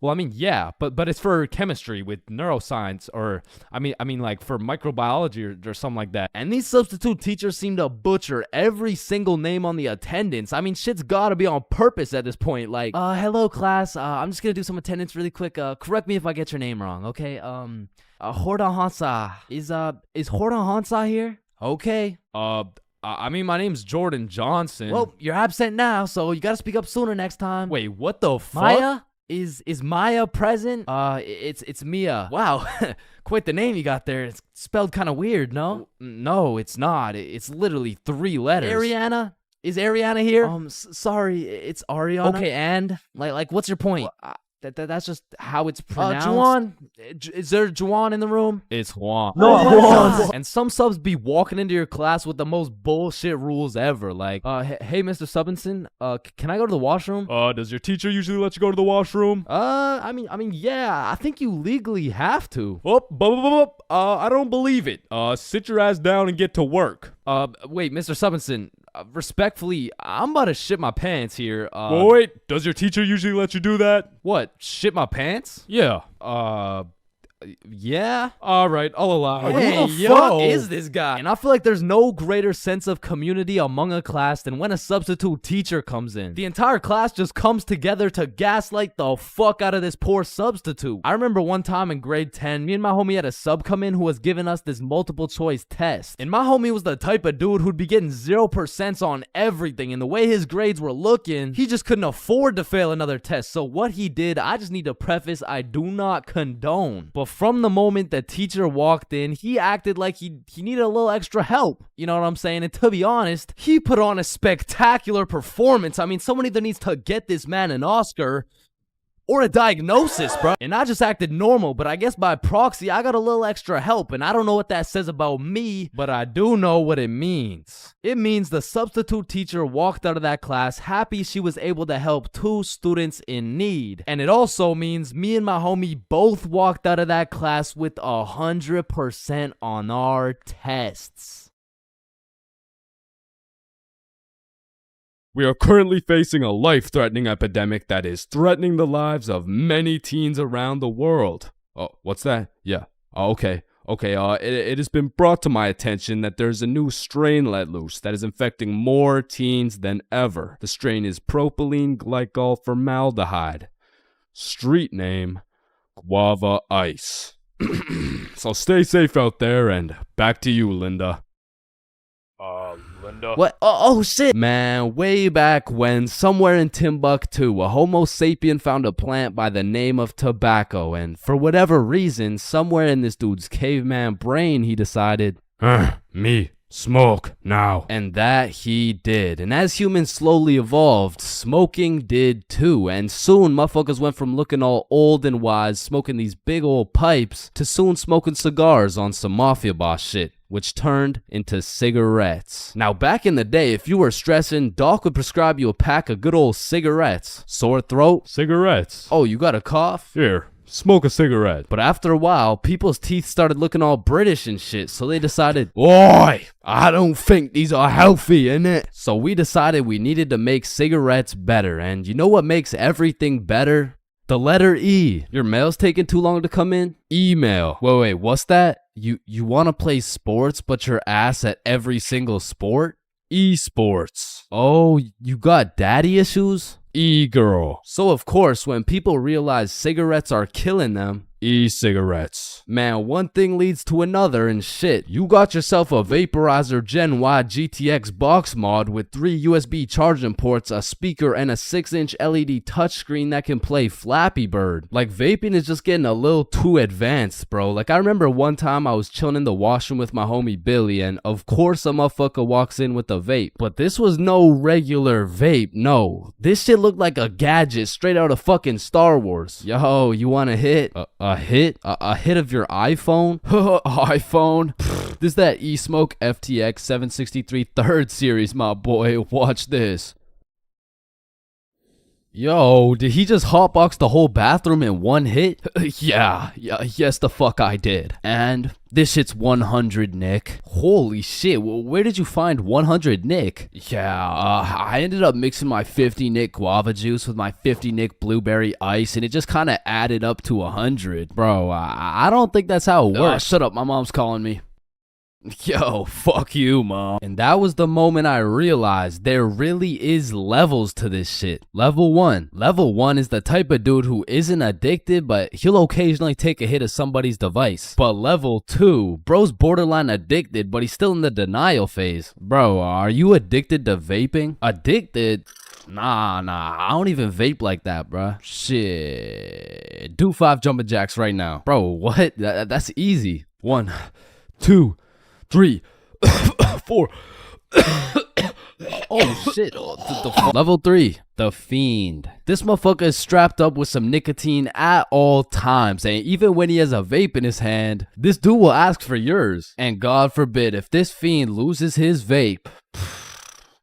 Well, I mean, yeah, but it's for chemistry with neuroscience, or I mean like for microbiology or something like that. And these substitute teachers seem to butcher every single name on the attendance. I mean, shit's gotta be on purpose at this point. Like, hello class, I'm just gonna do some attendance really quick. Correct me if I get your name wrong, okay? Horda Hansa. Is Horda Hansa here? Okay. I mean, my name's Jordan Johnson. Well, you're absent now, so you gotta speak up sooner next time. Wait, what the fuck? Maya? Is Maya present? It's Mia. Wow, quite the name you got there. It's spelled kind of weird, no? No, it's not. It's literally 3 letters. Ariana? Is Ariana here? Sorry, it's Ariana. Okay, and like, what's your point? That's just how it's pronounced. Juan? Is there Juan in the room? It's Juan. No, Juan. And some subs be walking into your class with the most bullshit rules ever. Like, hey, Mr. Subinson, can I go to the washroom? Does your teacher usually let you go to the washroom? I mean, yeah, I think you legally have to. I don't believe it. Sit your ass down and get to work. Wait, Mr. Subinson, respectfully, I'm about to shit my pants here. Wait, does your teacher usually let you do that? What, shit my pants? Yeah. Yeah? Alright, I'll allow it. Hey, who the fuck is this guy? And I feel like there's no greater sense of community among a class than when a substitute teacher comes in. The entire class just comes together to gaslight the fuck out of this poor substitute. I remember one time in grade 10, me and my homie had a sub come in who was giving us this multiple choice test. And my homie was the type of dude who'd be getting 0% on everything, and the way his grades were looking, he just couldn't afford to fail another test. So what he did, I just need to preface, I do not condone. But from the moment the teacher walked in, he acted like he needed a little extra help. You know what I'm saying? And to be honest, he put on a spectacular performance. I mean, someone either needs to get this man an Oscar or a diagnosis, bro. And I just acted normal, but I guess by proxy, I got a little extra help. And I don't know what that says about me, but I do know what it means. It means the substitute teacher walked out of that class happy she was able to help 2 students in need. And it also means me and my homie both walked out of that class with 100% on our tests. We are currently facing a life-threatening epidemic that is threatening the lives of many teens around the world. Oh, what's that? Yeah. Oh, okay. It has been brought to my attention that there's a new strain let loose that is infecting more teens than ever. The strain is propylene glycol formaldehyde. Street name, Guava Ice. So stay safe out there, and back to you, Linda. Linda? What? Oh shit! Man, way back when, somewhere in Timbuktu, a Homo sapien found a plant by the name of tobacco, and for whatever reason, somewhere in this dude's caveman brain, he decided, me, smoke, now. And that he did. And as humans slowly evolved, smoking did too. And soon, motherfuckers went from looking all old and wise, smoking these big old pipes, to soon smoking cigars on some mafia boss shit, which turned into cigarettes. Now, back in the day, if you were stressing, Doc would prescribe you a pack of good old cigarettes. Sore throat? Cigarettes. Oh, you got a cough? Here, smoke a cigarette. But after a while, people's teeth started looking all British and shit, so they decided, Oi, I don't think these are healthy, innit? So we decided we needed to make cigarettes better, and you know what makes everything better? The letter E. Your mail's taking too long to come in? Email. Wait, what's that? You want to play sports, but you're ass at every single sport? Esports. Oh, you got daddy issues? E-girl. So of course, when people realize cigarettes are killing them, e-cigarettes. Man, one thing leads to another and shit. You got yourself a Vaporizer Gen Y GTX box mod with 3 USB charging ports, a speaker, and a 6-inch LED touchscreen that can play Flappy Bird. Like, vaping is just getting a little too advanced, bro. Like, I remember one time I was chilling in the washroom with my homie Billy, and of course a motherfucker walks in with a vape. But this was no regular vape, no. This shit looked like a gadget straight out of fucking Star Wars. Yo, you want a hit? A hit? A hit of your iPhone? iPhone? This that eSmoke FTX 763 3rd series, my boy. Watch this. Yo, did he just hotbox the whole bathroom in one hit? Yes the fuck I did. And this shit's 100, Nick. Holy shit, where did you find 100, Nick? I ended up mixing my 50 Nick guava juice with my 50 Nick blueberry ice, and it just kind of added up to 100. Bro, I don't think that's how it works. Shut up, my mom's calling me. Yo, fuck you, Mom. And that was the moment I realized there really is levels to this shit. Level 1. Level 1 is the type of dude who isn't addicted, but he'll occasionally take a hit of somebody's device. But level 2, bro's borderline addicted, but he's still in the denial phase. Bro, are you addicted to vaping? Addicted? Nah, I don't even vape like that, bruh. Shit. Do 5 jumping jacks right now. Bro, what? That's easy. 1, 2, 3, 4. Oh shit. Level 3, the Fiend. This motherfucker is strapped up with some nicotine at all times, and even when he has a vape in his hand, this dude will ask for yours. And God forbid, if this Fiend loses his vape,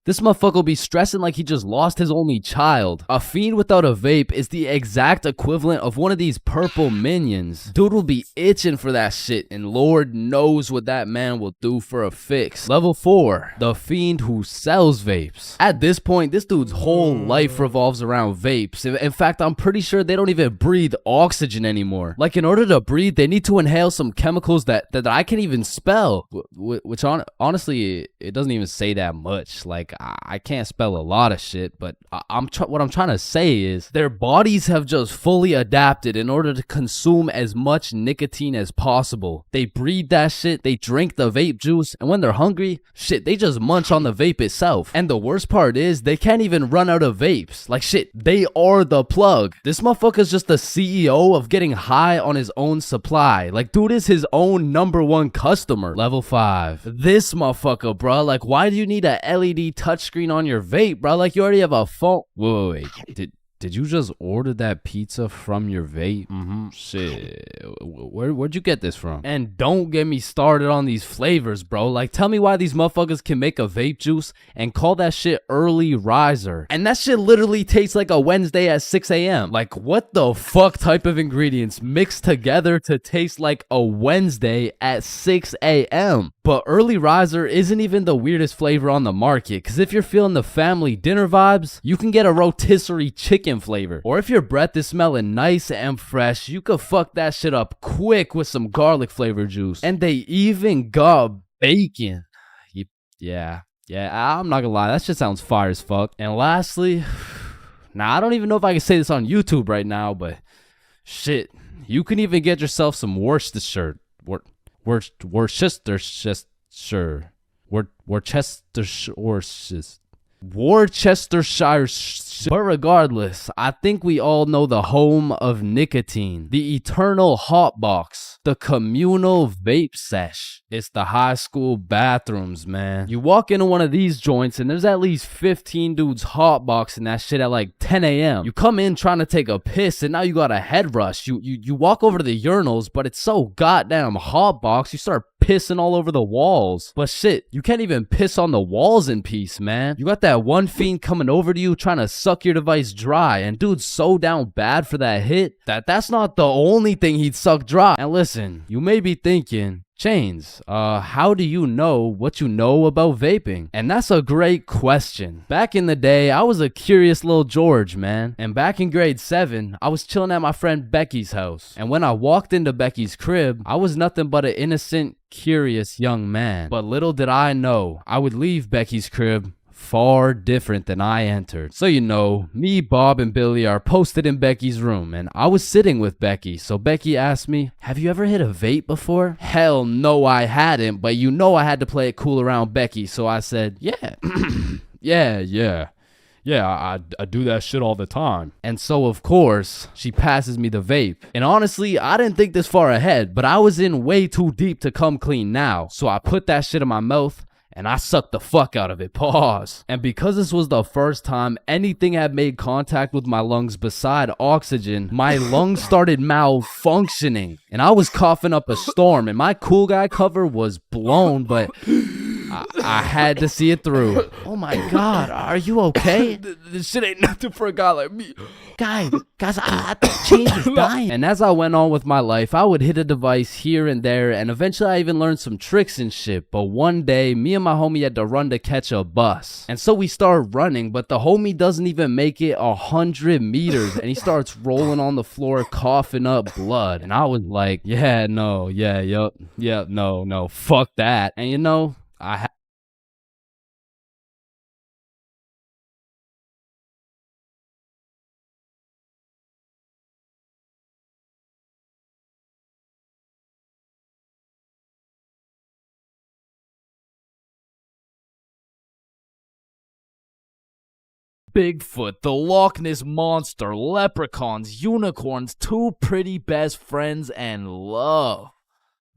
this motherfucker will be stressing like he just lost his only child. A Fiend without a vape is the exact equivalent of one of these purple minions. Dude will be itching for that shit, and Lord knows what that man will do for a fix. Level 4, the Fiend who sells vapes. At this point, this dude's whole life revolves around vapes. In fact, I'm pretty sure they don't even breathe oxygen anymore. Like, in order to breathe, they need to inhale some chemicals that I can't even spell. Which honestly, it doesn't even say that much. Like, I can't spell a lot of shit, but what I'm trying to say is their bodies have just fully adapted in order to consume as much nicotine as possible. They breathe that shit, they drink the vape juice, and when they're hungry, shit, they just munch on the vape itself. And the worst part is they can't even run out of vapes. Like shit, they are the plug. This motherfucker's just the CEO of getting high on his own supply. Like, dude is his own #1 customer. Level 5, this motherfucker, bro. Like, why do you need a LED touchscreen on your vape, bro? Like, you already have a phone. Wait. Did you just order that pizza from your vape? Shit. Where'd you get this from? And don't get me started on these flavors, bro. Like, tell me why these motherfuckers can make a vape juice and call that shit early riser. And that shit literally tastes like a Wednesday at 6 a.m. Like, what the fuck type of ingredients mixed together to taste like a Wednesday at 6 a.m.? But early riser isn't even the weirdest flavor on the market, because if you're feeling the family dinner vibes, you can get a rotisserie chicken flavor. Or if your breath is smelling nice and fresh, you could fuck that shit up quick with some garlic flavor juice. And they even got bacon. Yeah, I'm not gonna lie, that shit sounds fire as fuck. And lastly, now I don't even know if I can say this on YouTube right now, but shit, you can even get yourself some Worcestershire. Worcestershire. But regardless, I think we all know the home of nicotine, the eternal hot box, the communal vape sesh. It's the high school bathrooms, man. You walk into one of these joints and there's at least 15 dudes hotboxing that shit at like 10 a.m. You come in trying to take a piss and now you got a head rush. You walk over to the urinals, but it's so goddamn hotbox, you start pissing all over the walls. But shit, you can't even piss on the walls in peace, man. You got that one fiend coming over to you trying to suck your device dry, and dude's so down bad for that hit that's not the only thing he'd suck dry. And listen, you may be thinking, Chains, how do you know what you know about vaping? And that's a great question. Back in the day, I was a curious little George, man. And back in grade 7, I was chilling at my friend Becky's house. And when I walked into Becky's crib, I was nothing but an innocent, curious young man. But little did I know, I would leave Becky's crib far different than I entered. So you know, me, Bob, and Billy are posted in Becky's room, and I was sitting with Becky. So Becky asked me, have you ever hit a vape before? Hell no, I hadn't, but you know I had to play it cool around Becky, so I said, yeah. Yeah, I do that shit all the time. And so, of course, she passes me the vape. And honestly, I didn't think this far ahead, but I was in way too deep to come clean now. So I put that shit in my mouth, and I sucked the fuck out of it. Pause. And because this was the first time anything had made contact with my lungs beside oxygen, my lungs started malfunctioning. And I was coughing up a storm, and my cool guy cover was blown, but I had to see it through. Oh my God, are you okay? This shit ain't nothing for a guy like me. Guys, I think Chains is dying. And as I went on with my life, I would hit a device here and there, and eventually I even learned some tricks and shit. But one day, me and my homie had to run to catch a bus. And so we started running, but the homie doesn't even make it 100 meters, and he starts rolling on the floor, coughing up blood. And I was like, yeah, no, no, fuck that. And you know, Bigfoot, the Loch Ness Monster, leprechauns, unicorns, two pretty best friends, and love.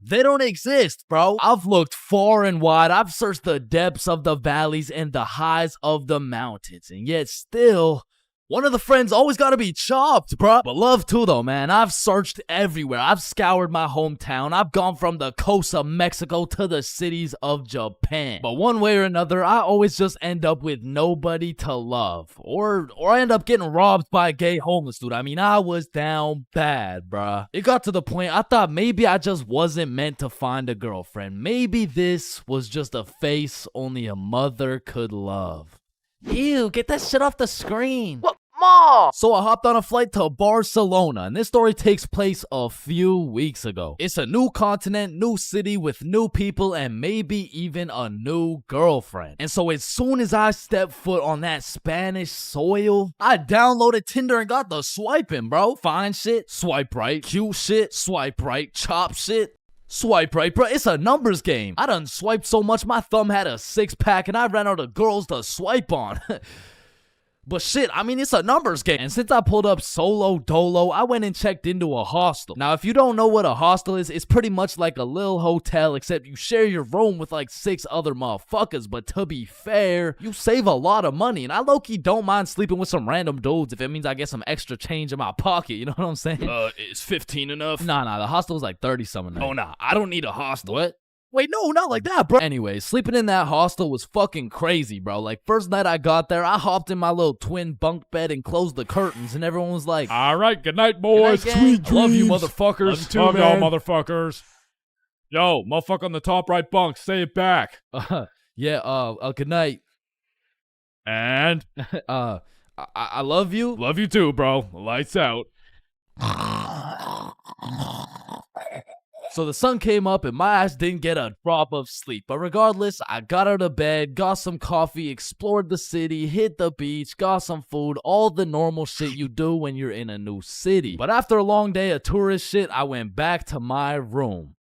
They don't exist, bro. I've looked far and wide. I've searched the depths of the valleys and the highs of the mountains. And yet still, one of the friends always gotta be chopped, bro. But love too, though, man. I've searched everywhere. I've scoured my hometown. I've gone from the coast of Mexico to the cities of Japan. But one way or another, I always just end up with nobody to love. Or I end up getting robbed by a gay homeless dude. I mean, I was down bad, bruh. It got to the point I thought maybe I just wasn't meant to find a girlfriend. Maybe this was just a face only a mother could love. Ew, get that shit off the screen. What? Mom! So I hopped on a flight to Barcelona, and this story takes place a few weeks ago. It's a new continent, new city with new people, and maybe even a new girlfriend. And so as soon as I stepped foot on that Spanish soil, I downloaded Tinder and got the swiping, bro. Fine shit, swipe right. Cute shit, swipe right. Chop shit, swipe right, bro. It's a numbers game. I done swiped so much my thumb had a 6-pack and I ran out of girls to swipe on. But shit, I mean, it's a numbers game. And since I pulled up solo dolo, I went and checked into a hostel. Now, if you don't know what a hostel is, it's pretty much like a little hotel, except you share your room with like 6 other motherfuckers. But to be fair, you save a lot of money. And I low-key don't mind sleeping with some random dudes if it means I get some extra change in my pocket. You know what I'm saying? Is 15 enough? Nah, the hostel was like 30-something. Oh, nah, I don't need a hostel. What? Wait, no, not like that, bro. Anyway, sleeping in that hostel was fucking crazy, bro. Like, first night I got there, I hopped in my little twin bunk bed and closed the curtains, and everyone was like, all right, good night, boys. Good night, gang. Love you, motherfuckers. Love you too, Love y'all, man. motherfuckers. Yo, motherfucker on the top right bunk, say it back. Good night. And? I love you. Love you too, bro. Lights out. So the sun came up and my ass didn't get a drop of sleep. But regardless, I got out of bed, got some coffee, explored the city, hit the beach, got some food, all the normal shit you do when you're in a new city. But after a long day of tourist shit, I went back to my room.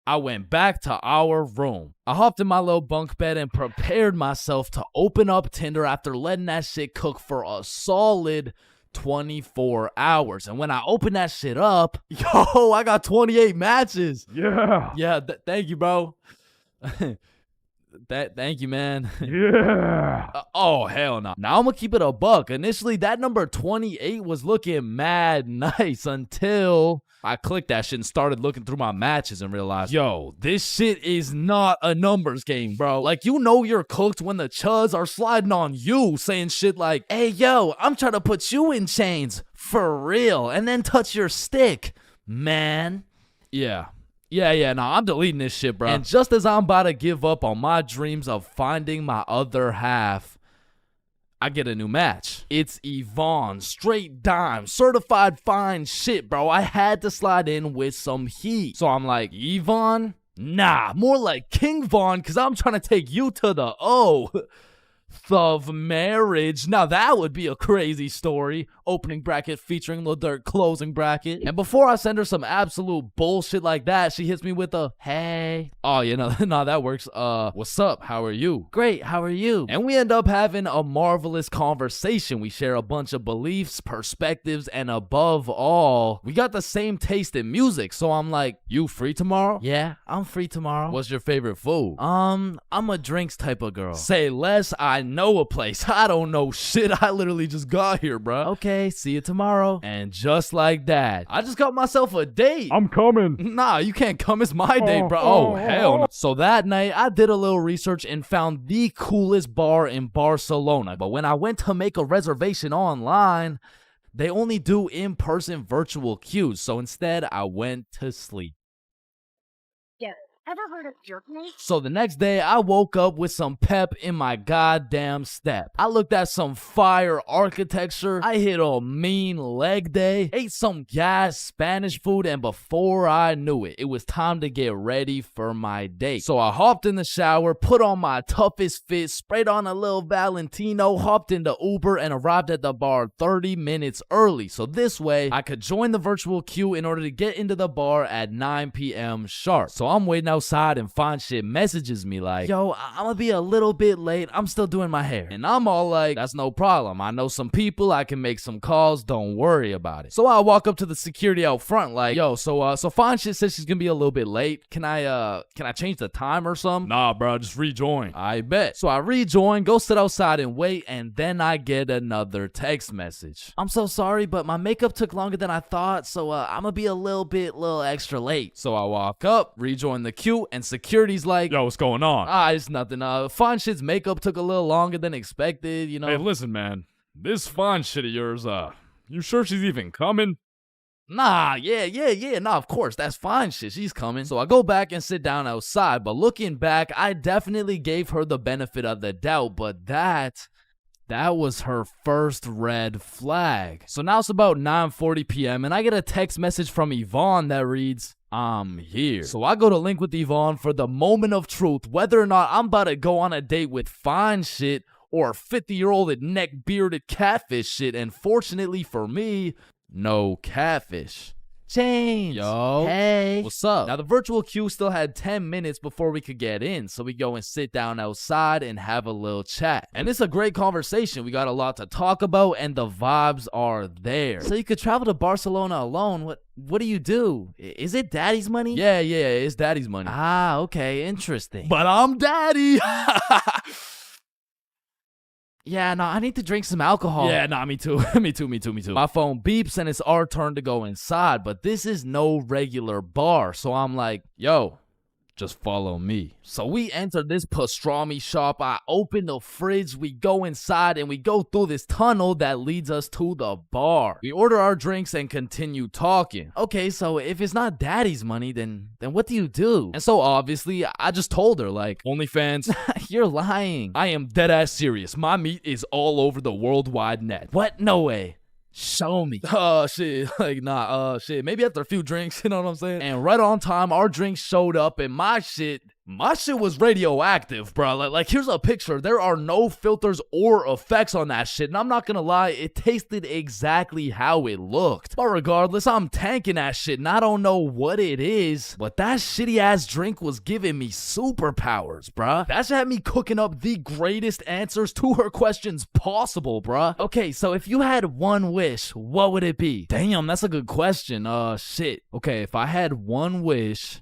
I went back to our room. I hopped in my little bunk bed and prepared myself to open up Tinder after letting that shit cook for a solid 24 hours. And when I opened that shit up, yo, I got 28 matches. Yeah. Yeah, thank you, bro. Thank you, man. Yeah. Oh, hell no. Now I'm gonna keep it a buck. Initially, that number 28 was looking mad nice until I clicked that shit and started looking through my matches and realized, yo, this shit is not a numbers game, bro. Like, you know you're cooked when the chuds are sliding on you, saying shit like, hey, yo, I'm trying to put you in chains, for real, and then touch your stick, man. Yeah, nah, I'm deleting this shit, bro. And just as I'm about to give up on my dreams of finding my other half, I get a new match. It's Yvonne, straight dime, certified fine shit, bro. I had to slide in with some heat. So I'm like, Yvonne? Nah, more like King Von, because I'm trying to take you to the O of marriage. Now that would be a crazy story. Opening bracket featuring Lil Durk, closing bracket. And before I send her some absolute bullshit like that, she hits me with a, hey. Oh, you know, nah, that works. What's up? How are you? Great, how are you? And we end up having a marvelous conversation. We share a bunch of beliefs, perspectives, and above all, we got the same taste in music. So I'm like, you free tomorrow? Yeah, I'm free tomorrow. What's your favorite food? I'm a drinks type of girl. Say less, I I know a place. I don't know shit. I literally just got here, bro. Okay, see you tomorrow. And just like that, I just got myself a date. I'm coming. Nah, you can't come. It's my date, bro. Oh, hell no. So that night, I did a little research and found the coolest bar in Barcelona. But when I went to make a reservation online, they only do in-person virtual queues. So instead, I went to sleep. Yeah. Ever heard of jerkness? So the next day, I woke up with some pep in my goddamn step. I looked at some fire architecture. I hit a mean leg day, ate some gas Spanish food, and before I knew it, it was time to get ready for my date. So I hopped in the shower, put on my toughest fit, sprayed on a little Valentino, hopped into Uber, and arrived at the bar 30 minutes early. So this way, I could join the virtual queue in order to get into the bar at 9 p.m. sharp. So I'm waiting outside and Fine Shit messages me like, yo, I'm gonna be a little bit late. I'm still doing my hair. And I'm all like, that's no problem. I know some people. I can make some calls. Don't worry about it. So I walk up to the security out front like, yo, so Fine Shit says she's gonna be a little bit late. Can I change the time or something? Nah, bro, just rejoin. I bet. So I rejoin, go sit outside and wait, and then I get another text message. I'm so sorry, but my makeup took longer than I thought, so I'm gonna be a little extra late. So I walk up, rejoin the queue, and security's like, yo, what's going on? It's nothing. Fine Shit's makeup took a little longer than expected, you know. Hey, listen, man. This Fine Shit of yours, you sure she's even coming? Nah, nah, of course, that's Fine Shit. She's coming. So I go back and sit down outside, but looking back, I definitely gave her the benefit of the doubt, but that was her first red flag. So now it's about 9:40 p.m. and I get a text message from Yvonne that reads, I'm here. So I go to link with Yvonne for the moment of truth, whether or not I'm about to go on a date with Fine Shit or 50-year-old neck-bearded catfish shit. And fortunately for me, no catfish. Chains. Yo. Hey. What's up? Now, the virtual queue still had 10 minutes before we could get in, so we go and sit down outside and have a little chat. And it's a great conversation. We got a lot to talk about, and the vibes are there. So you could travel to Barcelona alone. What do you do? Is it daddy's money? Yeah, it's daddy's money. Ah, okay, interesting. But I'm daddy. Yeah, no, I need to drink some alcohol. Yeah, nah, me too. me too. My phone beeps and it's our turn to go inside, but this is no regular bar. So I'm like, yo, just follow me. So we enter this pastrami shop. I open the fridge. We go inside and we go through this tunnel that leads us to the bar. We order our drinks and continue talking. Okay, so if it's not daddy's money, then what do you do? And so obviously, I just told her like, OnlyFans. You're lying. I am dead ass serious. My meat is all over the worldwide net. What? No way. Show me. Shit. Like, nah, shit. Maybe after a few drinks, you know what I'm saying? And right on time, our drinks showed up and my shit was radioactive, bro. Like, here's a picture. There are no filters or effects on that shit. And I'm not gonna lie, it tasted exactly how it looked. But regardless, I'm tanking that shit and I don't know what it is, but that shitty ass drink was giving me superpowers, bruh. That shit had me cooking up the greatest answers to her questions possible, bruh. Okay, so if you had one wish, what would it be? Damn, that's a good question. Shit. Okay, if I had one wish,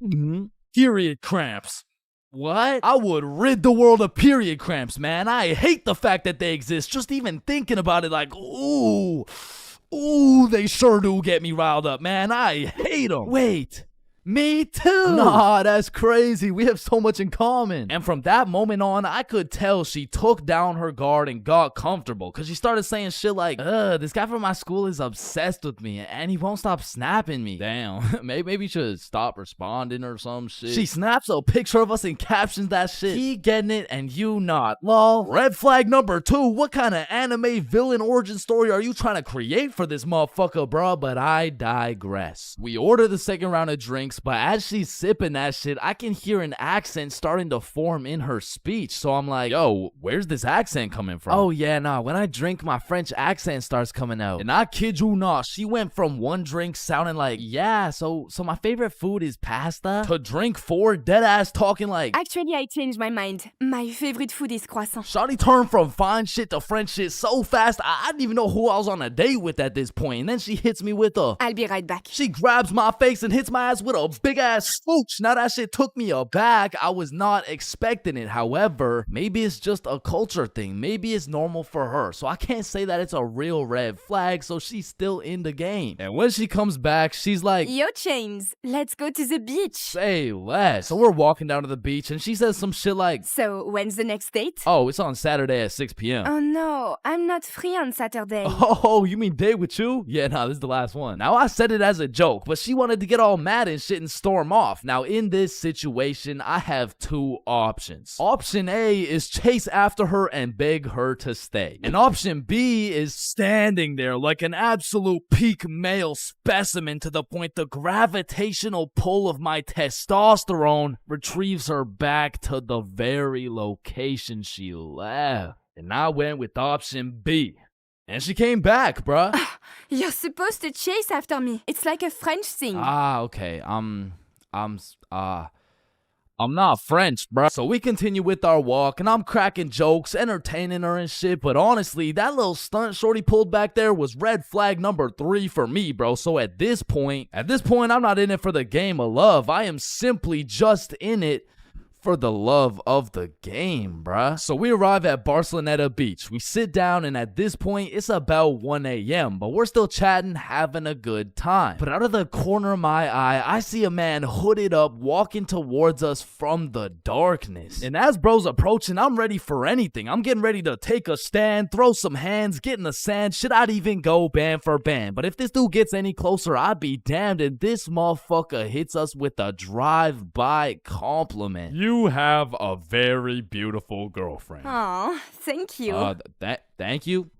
period cramps. What? I would rid the world of period cramps, man. I hate the fact that they exist. Just even thinking about it, like, ooh, they sure do get me riled up, man. I hate them. Wait. Me too. Nah, that's crazy. We have so much in common. And from that moment on, I could tell she took down her guard and got comfortable because she started saying shit like, this guy from my school is obsessed with me and he won't stop snapping me. Damn, maybe you should stop responding or some shit. She snaps a picture of us and captions that shit. He getting it and you not. Lol. Red flag number 2. What kind of anime villain origin story are you trying to create for this motherfucker, bro? But I digress. We order the second round of drinks, but as she's sipping that shit, I can hear an accent starting to form in her speech. So I'm like, yo, where's this accent coming from? Oh yeah, nah, when I drink, my French accent starts coming out. And I kid you not, she went from one drink sounding like, yeah, so my favorite food is pasta, to drink 4 dead ass talking like, actually, I changed my mind. My favorite food is croissant. Shawty turned from fine shit to French shit so fast, I didn't even know who I was on a date with at this point. And then she hits me with a, I'll be right back. She grabs my face and hits my ass with a a big ass smooch. Now that shit took me aback. I was not expecting it. However, maybe it's just a culture thing. Maybe it's normal for her. So I can't say that it's a real red flag. So she's still in the game. And when she comes back, she's like, Yo, Chains, let's go to the beach. Say less. So we're walking down to the beach and she says some shit like, So when's the next date? oh, it's on Saturday at 6 p.m. Oh no, I'm not free on Saturday. Oh, you mean date with you? Yeah, nah, this is the last one. Now, I said it as a joke, but she wanted to get all mad and shit and storm off. Now, in this situation, I have two options. Option A is chase after her and beg her to stay. And option B is standing there like an absolute peak male specimen to the point the gravitational pull of my testosterone retrieves her back to the very location she left. And I went with option B. And she came back, bruh. You're supposed to chase after me. It's like a French thing. Ah, okay. I'm not French, bruh. So we continue with our walk, and I'm cracking jokes, entertaining her and shit. But honestly, that little stunt shorty pulled back there was red flag number 3 for me, bro. So at this point, I'm not in it for the game of love. I am simply just in it for the love of the game, bruh. So we arrive at Barceloneta Beach. We sit down, and at this point, it's about 1 a.m., but we're still chatting, having a good time. But out of the corner of my eye, I see a man hooded up walking towards us from the darkness. And as bro's approaching, I'm ready for anything. I'm getting ready to take a stand, throw some hands, get in the sand. Should I even go band for band? But if this dude gets any closer, I'd be damned. And this motherfucker hits us with a drive-by compliment. You have a very beautiful girlfriend. Aw, thank you. Thank you?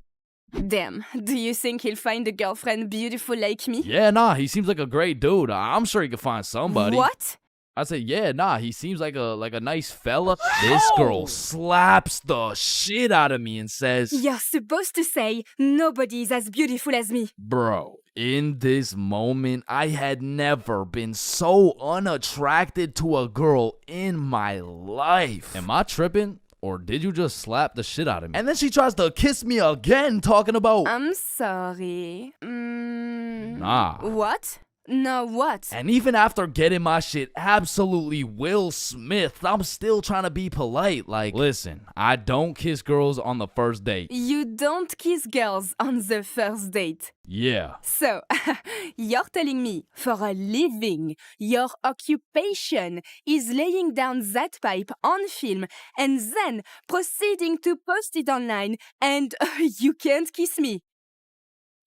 Damn, do you think he'll find a girlfriend beautiful like me? Yeah, nah, he seems like a great dude. I'm sure he could find somebody. What? I said, yeah, nah, he seems like a nice fella. This girl slaps the shit out of me and says, You're supposed to say, nobody's as beautiful as me. Bro, in this moment, I had never been so unattracted to a girl in my life. Am I tripping? Or did you just slap the shit out of me? And then she tries to kiss me again, talking about, I'm sorry. Nah. What? No, what? And even after getting my shit absolutely Will Smith, I'm still trying to be polite. Like, listen, I don't kiss girls on the first date. You don't kiss girls on the first date. Yeah. So, you're telling me, for a living, your occupation is laying down that pipe on film and then proceeding to post it online and you can't kiss me.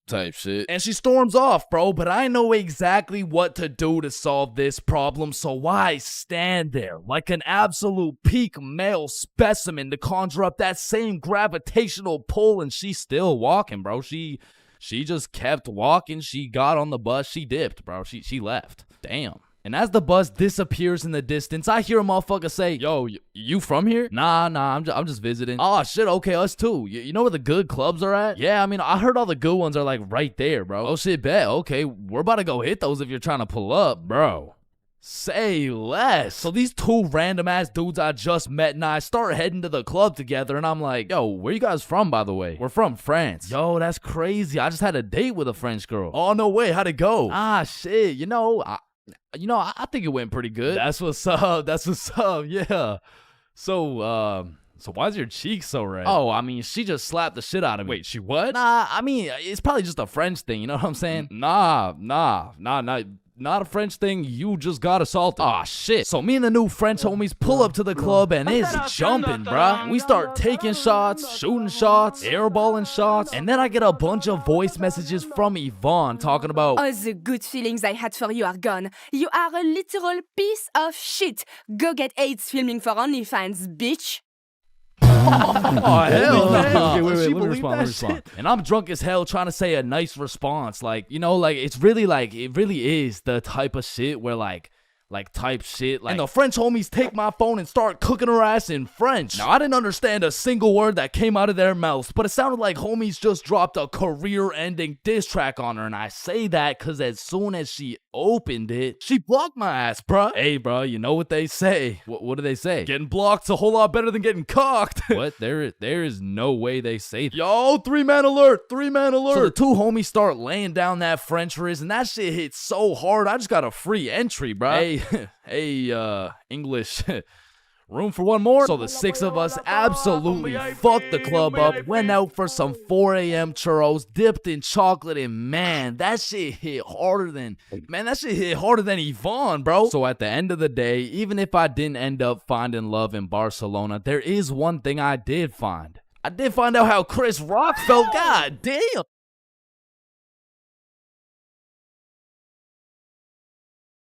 Type shit. And she storms off, bro, but I know exactly what to do to solve this problem, so I stand there like an absolute peak male specimen to conjure up that same gravitational pull, and she's still walking, bro. She just kept walking. She got on the bus. She dipped, bro. She left. Damn. And as the bus disappears in the distance, I hear a motherfucker say, yo, you from here? Nah, I'm just visiting. Oh, shit, okay, us too. You know where the good clubs are at? Yeah, I mean, I heard all the good ones are, like, right there, bro. Oh, shit, bet. Okay, we're about to go hit those if you're trying to pull up, bro. Say less. So these two random-ass dudes I just met and I start heading to the club together, and I'm like, yo, where you guys from, by the way? We're from France. Yo, that's crazy. I just had a date with a French girl. Oh, no way. How'd it go? Ah, shit, I think it went pretty good. That's what's up. Yeah. So why's your cheek so red? Oh, I mean, she just slapped the shit out of me. Wait, she what? Nah, I mean, it's probably just a French thing. You know what I'm saying? Nah. Not a French thing. You just got assaulted. Aw, shit. So me and the new French homies pull up to the club and it's jumping, bruh. We start taking shots, shooting shots, airballing shots, and then I get a bunch of voice messages from Yvonne talking about, all the good feelings I had for you are gone. You are a literal piece of shit. Go get AIDS filming for OnlyFans, bitch. Oh, hell no. Wait, let me respond. And I'm drunk as hell trying to say a nice response. Like, it really is the type of shit where, like, like type shit. Like, and the French homies take my phone and start cooking her ass in French. Now, I didn't understand a single word that came out of their mouths, but it sounded like homies just dropped a career-ending diss track on her, and I say that because as soon as she opened it, she blocked my ass, bruh. Hey, bruh, you know what they say. What do they say? Getting blocked's a whole lot better than getting cocked. What? There is no way they say that. Yo, 3-man alert, 3-man alert. So the two homies start laying down that French riz, and that shit hit so hard, I just got a free entry, bruh. Hey, English. Room for one more? So the 6 of us absolutely fucked the club up, went out for some 4 a.m. churros, dipped in chocolate, and man, that shit hit harder than Yvonne, bro. So at the end of the day, even if I didn't end up finding love in Barcelona, there is one thing I did find. I did find out how Chris Rock felt. God damn.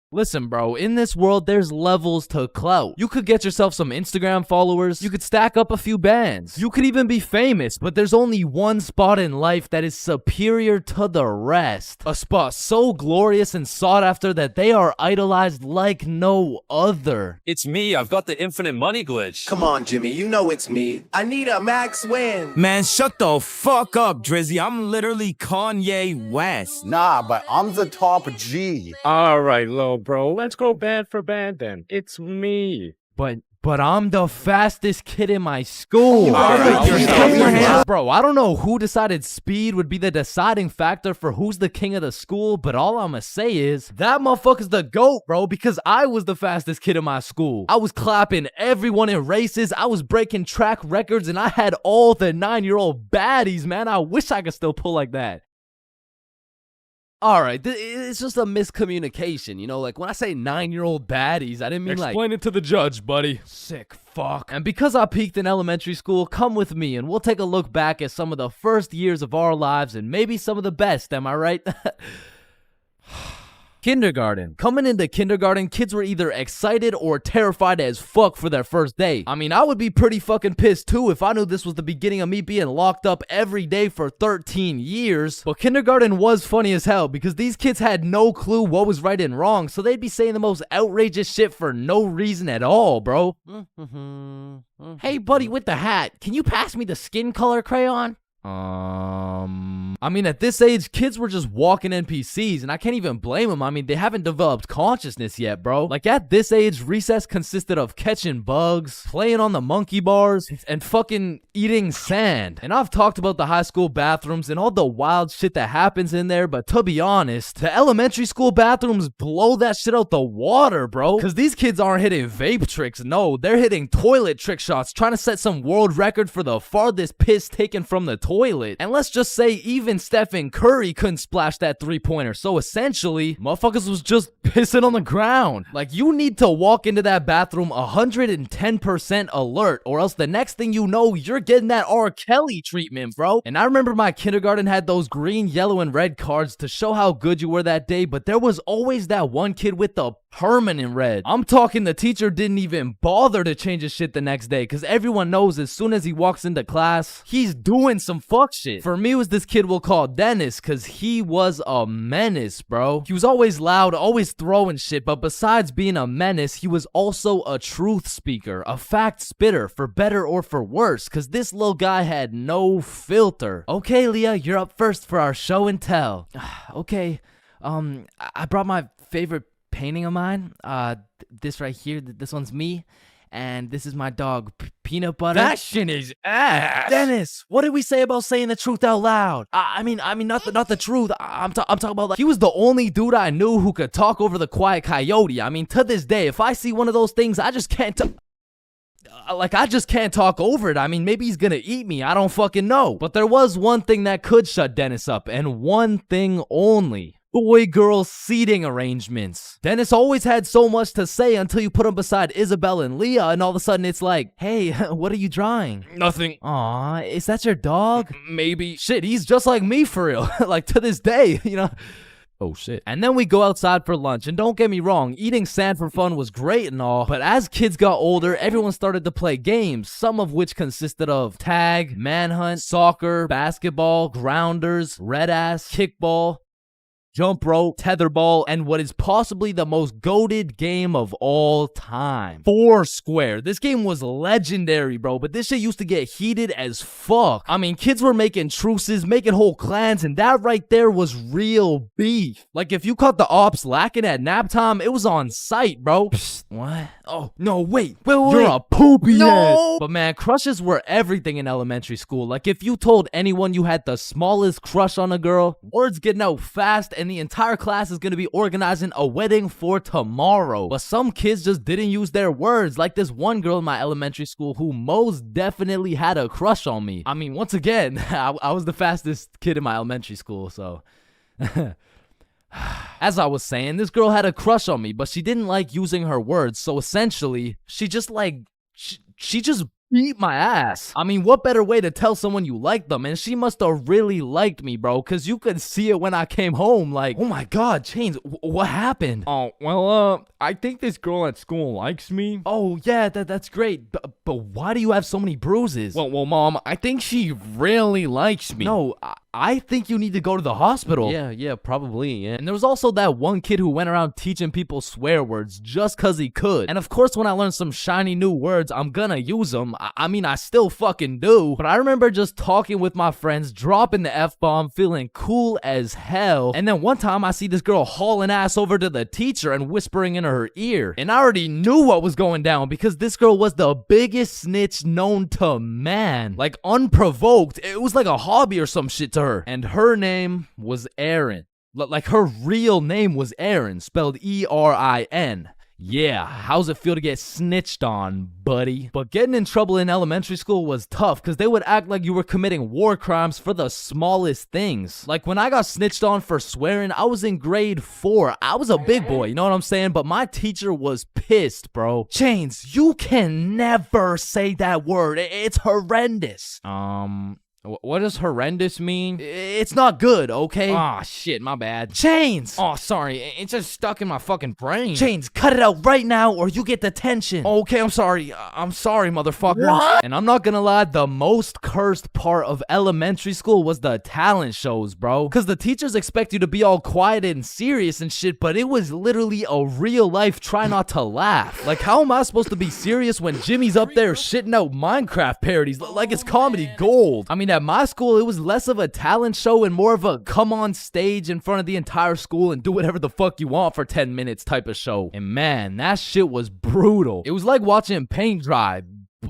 Listen, bro, in this world, there's levels to clout. You could get yourself some Instagram followers. You could stack up a few bands. You could even be famous, but there's only one spot in life that is superior to the rest. A spot so glorious and sought after that they are idolized like no other. It's me. I've got the infinite money glitch. Come on, Jimmy. You know it's me. I need a max win. Man, shut the fuck up, Drizzy. I'm literally Kanye West. Nah, but I'm the top G. All right, Lo, bro. Let's go band for band then. It's me. But I'm the fastest kid in my school. Bro, I don't know who decided speed would be the deciding factor for who's the king of the school, but all I'ma say is that motherfucker's the GOAT, bro, because I was the fastest kid in my school. I was clapping everyone in races. I was breaking track records, and I had all the 9-year-old baddies, man. I wish I could still pull like that. Alright, it's just a miscommunication, you know, like when I say 9-year-old baddies, I didn't mean like... Explain it to the judge, buddy. Sick fuck. And because I peaked in elementary school, come with me and we'll take a look back at some of the first years of our lives and maybe some of the best, am I right? Kindergarten. Coming into kindergarten, kids were either excited or terrified as fuck for their first day. I mean, I would be pretty fucking pissed too if I knew this was the beginning of me being locked up every day for 13 years. But kindergarten was funny as hell because these kids had no clue what was right and wrong, so they'd be saying the most outrageous shit for no reason at all, bro. Hey, buddy with the hat, can you pass me the skin color crayon? I mean, at this age, kids were just walking NPCs, and I can't even blame them. I mean, they haven't developed consciousness yet, bro. Like, at this age, recess consisted of catching bugs, playing on the monkey bars, and fucking eating sand. And I've talked about the high school bathrooms and all the wild shit that happens in there, but to be honest, the elementary school bathrooms blow that shit out the water, bro. Because these kids aren't hitting vape tricks, no, they're hitting toilet trick shots, trying to set some world record for the farthest piss taken from the toilet. And let's just say even Stephen Curry couldn't splash that 3-pointer. So essentially, motherfuckers was just pissing on the ground. Like, you need to walk into that bathroom 110% alert, or else the next thing you know, you're getting that R. Kelly treatment, bro. And I remember my kindergarten had those green, yellow, and red cards to show how good you were that day, but there was always that one kid with the permanent red. I'm talking the teacher didn't even bother to change his shit the next day, because everyone knows as soon as he walks into class, he's doing some fuck shit. For me, it was this kid we'll call Dennis, because he was a menace, bro. He was always loud, always throwing shit, but besides being a menace, he was also a truth speaker, a fact spitter, for better or for worse, because this little guy had no filter. Okay, Leah, you're up first for our show and tell. Okay, I brought my favorite painting of mine. This right here, this one's me, and this is my dog, Peanut Butter. That shit is ass. Dennis, what did we say about saying the truth out loud? I mean, not the truth. I'm talking about, like, he was the only dude I knew who could talk over the quiet coyote. I mean, to this day, if I see one of those things, I just can't I just can't talk over it. I mean, maybe he's gonna eat me. I don't fucking know. But there was one thing that could shut Dennis up, and one thing only. Boy-girl seating arrangements. Dennis always had so much to say until you put him beside Isabel and Leah, and all of a sudden it's like, hey, what are you drawing? Nothing. Aw, is that your dog? Maybe. Shit, he's just like me for real. Like, to this day, you know? Oh shit. And then we go outside for lunch, and don't get me wrong, eating sand for fun was great and all, but as kids got older, everyone started to play games, some of which consisted of tag, manhunt, soccer, basketball, grounders, red ass, kickball. jump rope, tetherball, and what is possibly the most goated game of all time, Foursquare. This game was legendary, bro, but this shit used to get heated as fuck. I mean, kids were making truces, making whole clans, and that right there was real beef. Like, if you caught the ops lacking at nap time, it was on sight, bro. Psst, what? Oh, no, wait. You're a poopy head. But man, crushes were everything in elementary school. Like, if you told anyone you had the smallest crush on a girl, word's getting out fast, and the entire class is gonna be organizing a wedding for tomorrow. But some kids just didn't use their words, like this one girl in my elementary school who most definitely had a crush on me. I mean, once again, I was the fastest kid in my elementary school, so... As I was saying, this girl had a crush on me, but she didn't like using her words, so essentially, she just she just beat my ass. I mean, what better way to tell someone you like them? And she must have really liked me, bro, because you could see it when I came home. Like, oh my god, Chains, what happened? Oh, well, I think this girl at school likes me. Oh, yeah, that's great. But why do you have so many bruises? Well, Mom, I think she really likes me. No, I think you need to go to the hospital. Yeah, probably, yeah. And there was also that one kid who went around teaching people swear words just cause he could. And of course, when I learn some shiny new words, I'm gonna use them. I mean, I still fucking do. But I remember just talking with my friends, dropping the F-bomb, feeling cool as hell. And then one time I see this girl hauling ass over to the teacher and whispering in her ear. And I already knew what was going down because this girl was the biggest snitch known to man. Like, unprovoked. It was like a hobby or some shit to her. And her name was Erin. Like, her real name was Erin, spelled E-R-I-N. Yeah, how's it feel to get snitched on, buddy? But getting in trouble in elementary school was tough because they would act like you were committing war crimes for the smallest things. Like, when I got snitched on for swearing, I was in grade 4. I was a big boy, you know what I'm saying? But my teacher was pissed, bro. Chains, you can never say that word. It's horrendous. What does horrendous mean? It's not good, okay? Aw, shit, my bad. Chains! Oh, sorry, it's just stuck in my fucking brain. Chains, cut it out right now or you get detention. Okay, I'm sorry, motherfucker. What? And I'm not gonna lie, the most cursed part of elementary school was the talent shows, bro. Cause the teachers expect you to be all quiet and serious and shit, but it was literally a real life try not to laugh. Like, how am I supposed to be serious when Jimmy's up there shitting out Minecraft parodies like it's comedy gold? I mean, at my school, it was less of a talent show and more of a come on stage in front of the entire school and do whatever the fuck you want for 10 minutes type of show. And man, that shit was brutal. It was like watching paint dry.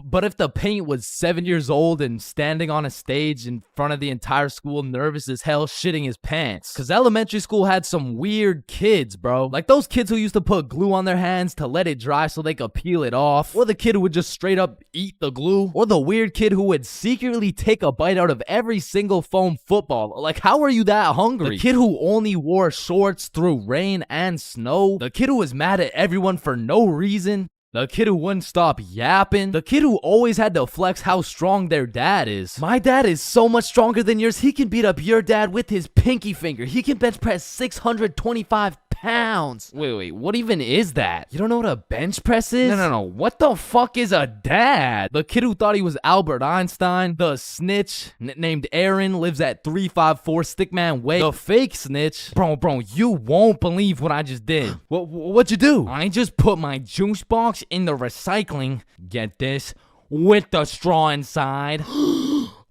But if the paint was 7 years old and standing on a stage in front of the entire school, nervous as hell, shitting his pants. Cause elementary school had some weird kids, bro. Like those kids who used to put glue on their hands to let it dry so they could peel it off. Or the kid who would just straight up eat the glue. Or the weird kid who would secretly take a bite out of every single foam football. Like, how are you that hungry? The kid who only wore shorts through rain and snow. The kid who was mad at everyone for no reason. The kid who wouldn't stop yapping. The kid who always had to flex how strong their dad is. My dad is so much stronger than yours, he can beat up your dad with his pinky finger. He can bench press 625 pounds. Wait, what even is that? You don't know what a bench press is? No, what the fuck is a dad? The kid who thought he was Albert Einstein. The snitch named Aaron lives at 354 Stickman Way. The fake snitch. Bro, you won't believe what I just did. What'd you do? I just put my juice box in the recycling, get this, with the straw inside.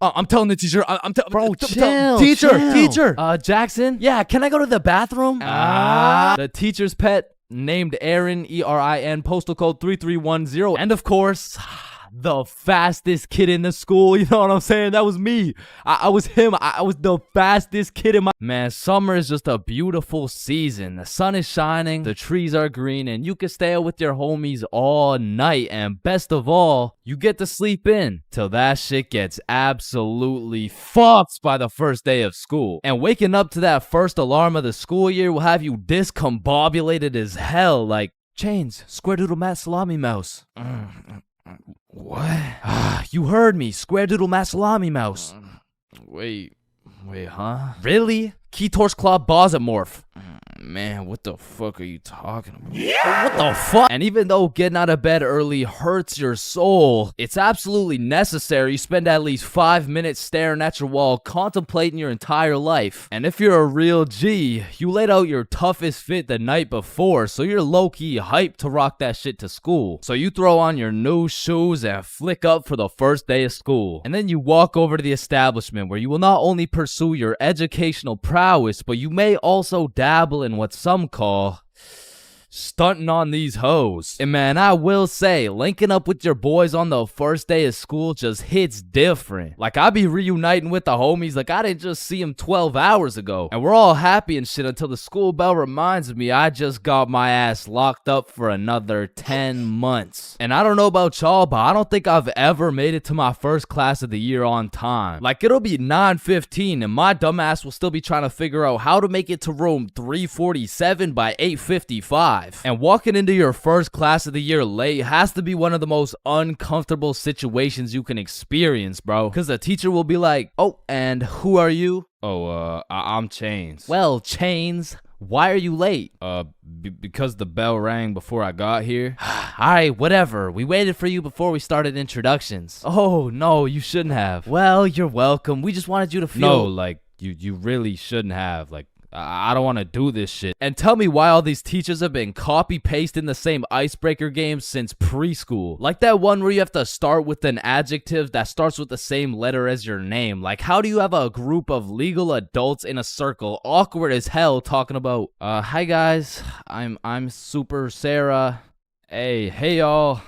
I'm telling the teacher. Bro, Teacher. Jackson. Yeah, can I go to the bathroom? The teacher's pet named Aaron, E-R-I-N, postal code 3310. And of course, the fastest kid in the school. You know what I'm saying? That was me. I was him. I was the fastest kid in my... Man, summer is just a beautiful season. The sun is shining, the trees are green, and you can stay out with your homies all night. And best of all, you get to sleep in till that shit gets absolutely fucked by the first day of school. And waking up to that first alarm of the school year will have you discombobulated as hell. Like, Chains, square doodle mat salami mouse. What? You heard me. Square doodle mat salami mouse. Wait, huh? Really? Key torch claw bosamorph. Man, what the fuck are you talking about? What the fuck? And even though getting out of bed early hurts your soul, it's absolutely necessary. You spend at least 5 minutes staring at your wall, contemplating your entire life. And if you're a real G, you laid out your toughest fit the night before, so you're low-key hyped to rock that shit to school. So you throw on your new shoes and flick up for the first day of school. And then you walk over to the establishment where you will not only pursue your educational prowess, but you may also dabble in what some call stunting on these hoes. And man, I will say, linking up with your boys on the first day of school just hits different. Like, I be reuniting with the homies like I didn't just see them 12 hours ago. And we're all happy and shit until the school bell reminds me I just got my ass locked up for another 10 months. And I don't know about y'all, but I don't think I've ever made it to my first class of the year on time. Like, it'll be 9:15 and my dumbass will still be trying to figure out how to make it to room 347 by 8:55. And walking into your first class of the year late has to be one of the most uncomfortable situations you can experience, bro. Because the teacher will be like, oh, and who are you? Oh, I'm Chains. Well, Chains, why are you late? Because the bell rang before I got here. Alright, whatever. We waited for you before we started introductions. Oh, no, you shouldn't have. Well, you're welcome. We just wanted you to feel... No, like, you really shouldn't have. Like, I don't want to do this shit. And tell me why all these teachers have been copy-pasting the same icebreaker games since preschool. Like that one where you have to start with an adjective that starts with the same letter as your name. Like, how do you have a group of legal adults in a circle, awkward as hell, talking about, hi guys, I'm Super Sarah. Hey y'all.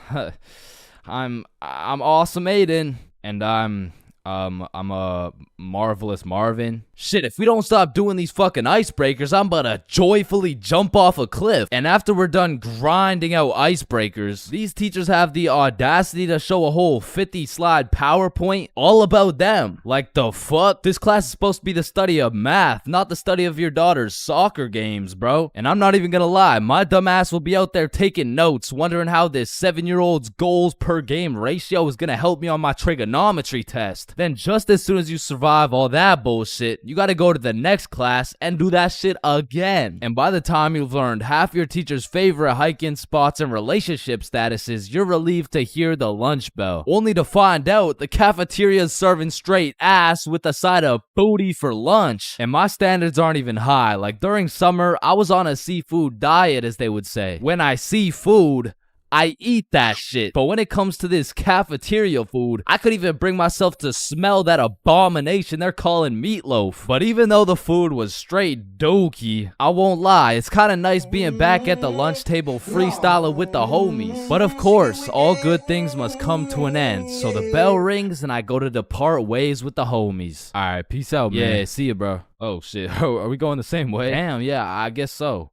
I'm Awesome Aiden. And I'm a Marvelous Marvin. Shit, if we don't stop doing these fucking icebreakers, I'm about to joyfully jump off a cliff. And after we're done grinding out icebreakers, these teachers have the audacity to show a whole 50-slide PowerPoint all about them. Like, the fuck? This class is supposed to be the study of math, not the study of your daughter's soccer games, bro. And I'm not even gonna lie, my dumb ass will be out there taking notes, wondering how this 7-year-old's goals per game ratio is gonna help me on my trigonometry test. Then just as soon as you survive all that bullshit, you gotta go to the next class and do that shit again. And by the time you've learned half your teacher's favorite hiking spots and relationship statuses, you're relieved to hear the lunch bell, only to find out the cafeteria's serving straight ass with a side of booty for lunch. And my standards aren't even high. Like, during summer, I was on a seafood diet, as they would say. When I see food, I eat that shit. But when it comes to this cafeteria food, I could even bring myself to smell that abomination they're calling meatloaf. But even though the food was straight dookie, I won't lie, it's kind of nice being back at the lunch table freestyling with the homies. But of course, all good things must come to an end. So the bell rings and I go to depart ways with the homies. Alright, peace out, man. Yeah, see ya, bro. Oh shit, are we going the same way? Damn, yeah, I guess so.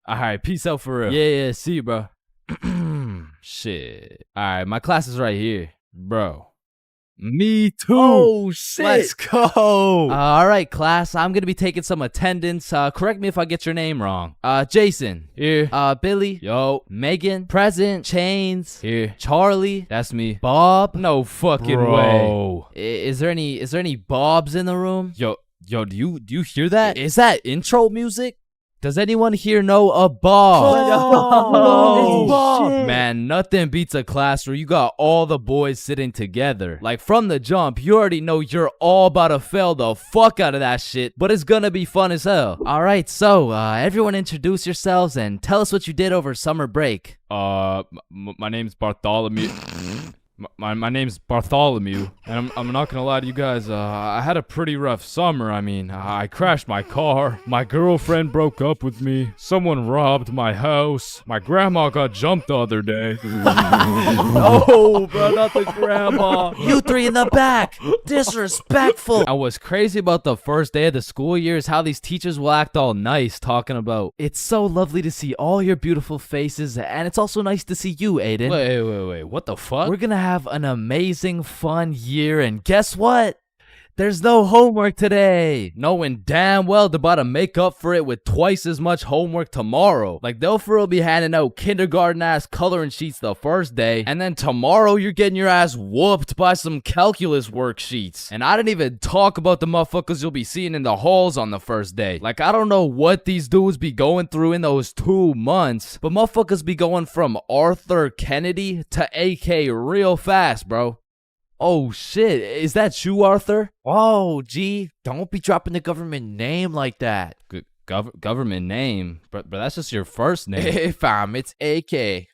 Alright, peace out for real. Yeah, see you, bro. Shit. Alright, my class is right here. Bro. Me too. Oh, shit. Let's go. Alright, class. I'm going to be taking some attendance. Correct me if I get your name wrong. Jason. Here. Billy. Yo. Megan. Present. Chains. Here. Charlie. That's me. Bob. No fucking Bro. Way. Is there any Bobs in the room? Yo, do you hear that? Is that intro music? Does anyone here know a Bob? Oh, man, nothing beats a class where you got all the boys sitting together. Like, from the jump, you already know you're all about to fail the fuck out of that shit, but it's gonna be fun as hell. Alright, so, everyone introduce yourselves and tell us what you did over summer break. My name's Bartholomew. My name's Bartholomew, and I'm not gonna lie to you guys, I had a pretty rough summer. I mean, I crashed my car, my girlfriend broke up with me, someone robbed my house, my grandma got jumped the other day. No, bro, not the grandma. You three in the back, disrespectful. And what's crazy about the first day of the school year is how these teachers will act all nice, talking about, it's so lovely to see all your beautiful faces, and it's also nice to see you, Aiden. Wait, what the fuck? We're gonna have an amazing, fun year, and guess what? there's no homework today. Knowing damn well they're about to make up for it with twice as much homework tomorrow. Like, they'll for real be handing out kindergarten-ass coloring sheets the first day, and then tomorrow you're getting your ass whooped by some calculus worksheets. And I didn't even talk about the motherfuckers you'll be seeing in the halls on the first day. Like, I don't know what these dudes be going through in those 2 months, but motherfuckers be going from Arthur Kennedy to AK real fast, bro. Oh shit, is that you, Arthur? Oh, gee, don't be dropping the government name like that. Government name? But that's just your first name. Hey fam, it's AK.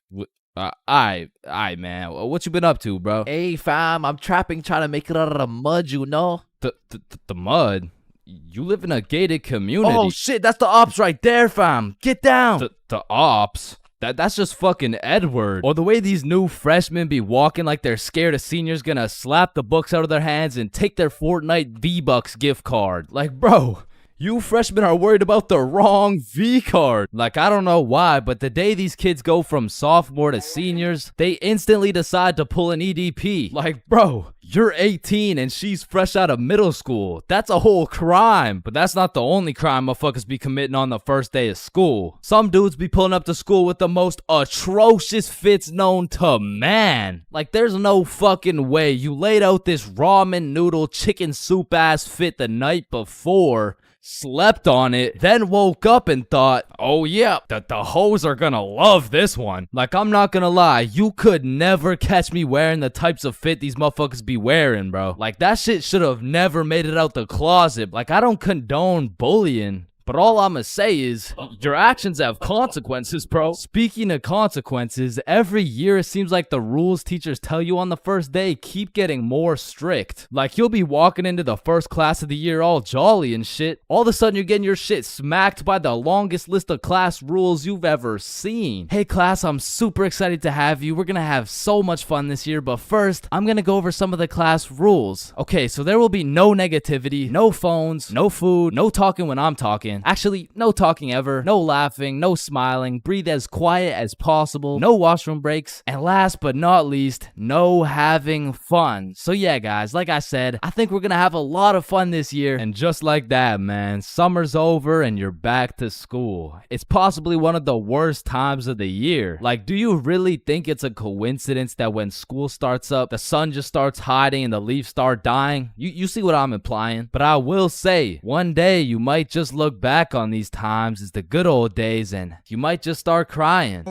Aight, man. What you been up to, bro? Hey fam, I'm trapping, trying to make it out of the mud, you know? The mud? You live in a gated community. Oh shit, that's the ops right there, fam. Get down. The ops? That's just fucking Edward. Or the way these new freshmen be walking like they're scared a senior's gonna slap the books out of their hands and take their Fortnite V-Bucks gift card. Like, bro, you freshmen are worried about the wrong V card. Like, I don't know why, but the day these kids go from sophomore to seniors, they instantly decide to pull an EDP. Like, bro, you're 18 and she's fresh out of middle school. That's a whole crime. But that's not the only crime motherfuckers be committing on the first day of school. Some dudes be pulling up to school with the most atrocious fits known to man. Like, there's no fucking way you laid out this ramen noodle chicken soup ass fit the night before, slept on it, then woke up and thought, oh yeah, the hoes are gonna love this one. Like, I'm not gonna lie, you could never catch me wearing the types of fit these motherfuckers be wearing, bro. Like, that shit should have never made it out the closet. Like, I don't condone bullying, but all I'ma say is, your actions have consequences, bro. Speaking of consequences, every year it seems like the rules teachers tell you on the first day keep getting more strict. Like, you'll be walking into the first class of the year all jolly and shit. All of a sudden you're getting your shit smacked by the longest list of class rules you've ever seen. Hey class, I'm super excited to have you. We're gonna have so much fun this year, but first, I'm gonna go over some of the class rules. Okay, so there will be no negativity, no phones, no food, no talking when I'm talking. Actually, no talking ever, no laughing, no smiling, breathe as quiet as possible, no washroom breaks, and last but not least, no having fun. So yeah, guys, like I said, I think we're gonna have a lot of fun this year, and just like that, man, summer's over and you're back to school. It's possibly one of the worst times of the year. Like, do you really think it's a coincidence that when school starts up, the sun just starts hiding and the leaves start dying? You see what I'm implying? But I will say, one day you might just look back on these times as the good old days and you might just start crying.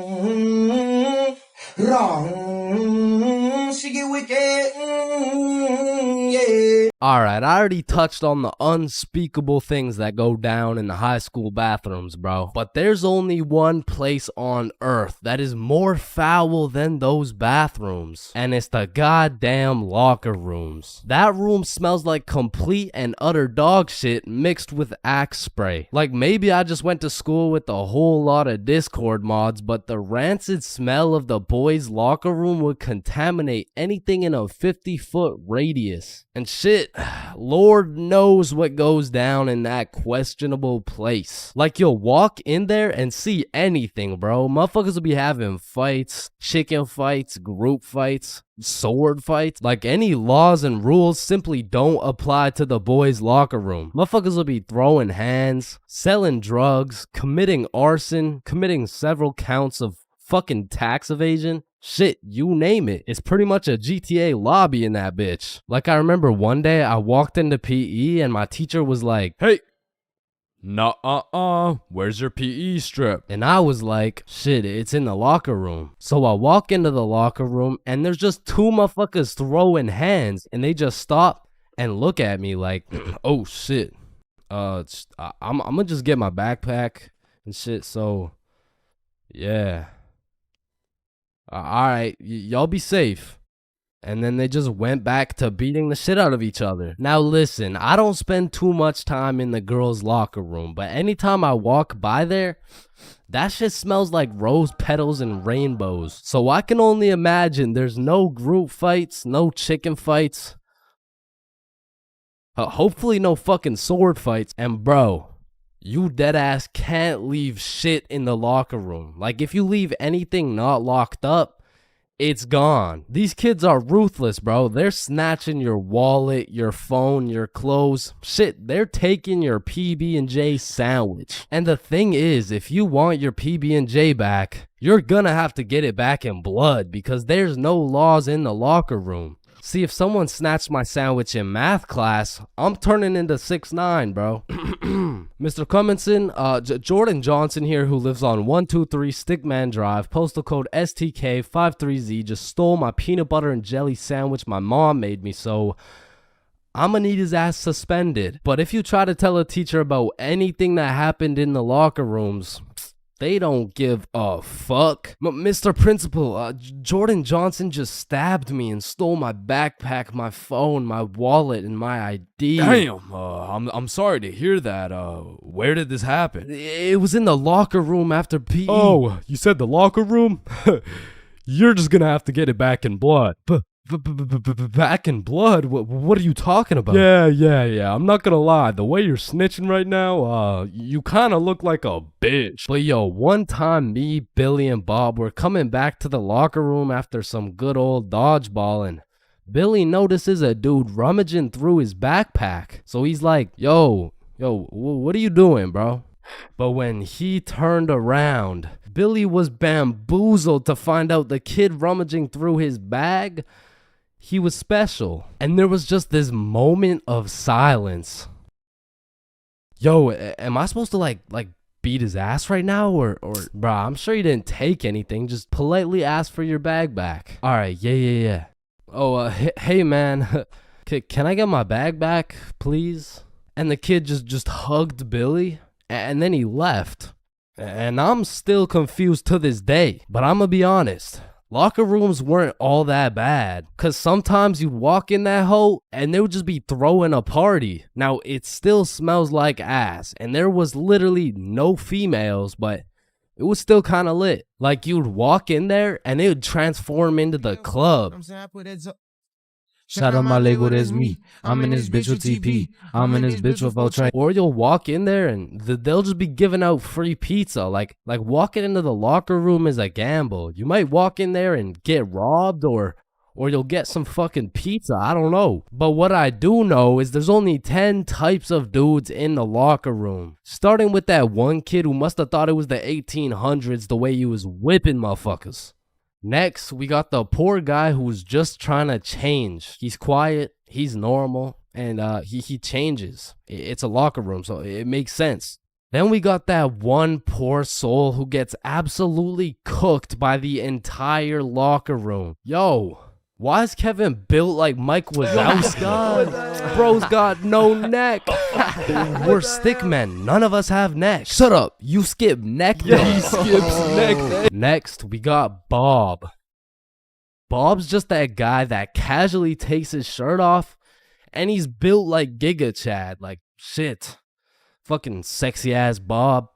Wrong, she get wicked, yeah. Alright, I already touched on the unspeakable things that go down in the high school bathrooms, bro. But there's only one place on earth that is more foul than those bathrooms. And it's the goddamn locker rooms. That room smells like complete and utter dog shit mixed with Axe spray. Like, maybe I just went to school with a whole lot of Discord mods, but the rancid smell of the boys' locker room would contaminate anything in a 50-foot radius. And shit, Lord knows what goes down in that questionable place. Like, you'll walk in there and see anything, bro. Motherfuckers will be having fights, chicken fights, group fights, sword fights. Like, any laws and rules simply don't apply to the boys' locker room. Motherfuckers will be throwing hands, selling drugs, committing arson, committing several counts of fucking tax evasion. Shit, you name it. It's pretty much a GTA lobby in that bitch. Like, I remember one day I walked into PE and my teacher was like, hey, where's your PE strip? And I was like, shit, it's in the locker room. So I walk into the locker room and there's just two motherfuckers throwing hands and they just stop and look at me like, oh shit. I'm gonna just get my backpack and shit, so yeah. Alright, y'all be safe. And then they just went back to beating the shit out of each other. Now listen, I don't spend too much time in the girls' locker room, but anytime I walk by there, that shit smells like rose petals and rainbows. So I can only imagine there's no group fights, no chicken fights. Hopefully no fucking sword fights. And bro, you deadass can't leave shit in the locker room. Like, if you leave anything not locked up, it's gone. These kids are ruthless, bro. They're snatching your wallet, your phone, your clothes. Shit, they're taking your PB&J sandwich. And the thing is, if you want your PB&J back, you're gonna have to get it back in blood because there's no laws in the locker room. See, if someone snatched my sandwich in math class, I'm turning into 6'9", bro. Mr. Cumminson, Jordan Johnson here, who lives on 123 Stickman Drive, postal code STK53Z, just stole my peanut butter and jelly sandwich my mom made me, so I'm gonna need his ass suspended. But if you try to tell a teacher about anything that happened in the locker rooms, they don't give a fuck. Mr. Principal, Jordan Johnson just stabbed me and stole my backpack, my phone, my wallet, and my ID. Damn, I'm sorry to hear that. Where did this happen? It was in the locker room after PE. Oh, you said the locker room? You're just gonna have to get it back in blood. Back in blood? What are you talking about? Yeah. I'm not gonna lie. The way you're snitching right now, you kind of look like a bitch. But yo, one time me, Billy, and Bob were coming back to the locker room after some good old dodgeball, and Billy notices a dude rummaging through his backpack. So he's like, yo, what are you doing, bro? But when he turned around, Billy was bamboozled to find out the kid rummaging through his bag, he was special. And there was just this moment of silence. Yo, am I supposed to like beat his ass right now? Or bruh, I'm sure he didn't take anything. Just politely ask for your bag back. All right, yeah. Oh, hey man, can I get my bag back, please? And the kid just hugged Billy, and then he left. And I'm still confused to this day. But I'm gonna be honest, locker rooms weren't all that bad. Cause sometimes you'd walk in that hole and they would just be throwing a party. Now it still smells like ass, and there was literally no females, but it was still kind of lit. Like you'd walk in there and it would transform into the club. Shout out my label, that's me. I'm in this bitch with TP. I'm in this bitch with Ultra. Or you'll walk in there and they'll just be giving out free pizza. Like walking into the locker room is a gamble. You might walk in there and get robbed, or you'll get some fucking pizza. I don't know. But what I do know is there's only 10 types of dudes in the locker room. Starting with that one kid who must have thought it was the 1800s the way he was whipping motherfuckers. Next, we got the poor guy who's just trying to change. He's quiet, he's normal, and he changes. It's a locker room, so it makes sense. Then we got that one poor soul who gets absolutely cooked by the entire locker room. Yo, why is Kevin built like Mike Wazowski? Bro's got no neck. We're stickmen. None of us have necks. Shut up. You skip neck day. Yeah, he skips neck day. Next, we got Bob. Bob's just that guy that casually takes his shirt off, and he's built like Giga Chad. Like, shit. Fucking sexy ass Bob.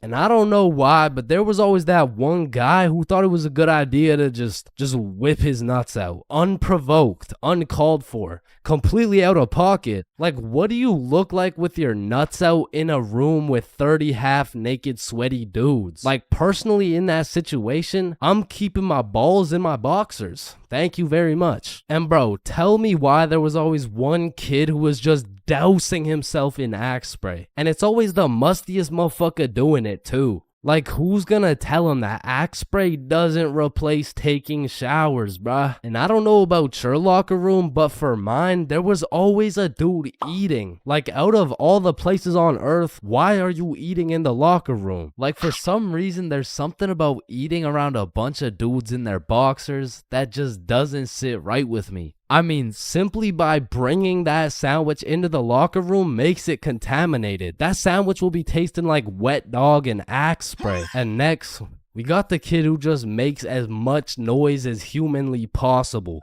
And I don't know why, but there was always that one guy who thought it was a good idea to just whip his nuts out. Unprovoked, uncalled for, completely out of pocket. Like, what do you look like with your nuts out in a room with 30 half-naked sweaty dudes? Like, personally in that situation, I'm keeping my balls in my boxers. Thank you very much. And bro, tell me why there was always one kid who was just dousing himself in Axe spray. And it's always the mustiest motherfucker doing it too. Like, who's gonna tell him that Axe spray doesn't replace taking showers, bruh? And I don't know about your locker room, but for mine, there was always a dude eating. Like, out of all the places on earth, why are you eating in the locker room? Like, for some reason, there's something about eating around a bunch of dudes in their boxers that just doesn't sit right with me. I mean, simply by bringing that sandwich into the locker room makes it contaminated. That sandwich will be tasting like wet dog and Axe spray. And next, we got the kid who just makes as much noise as humanly possible.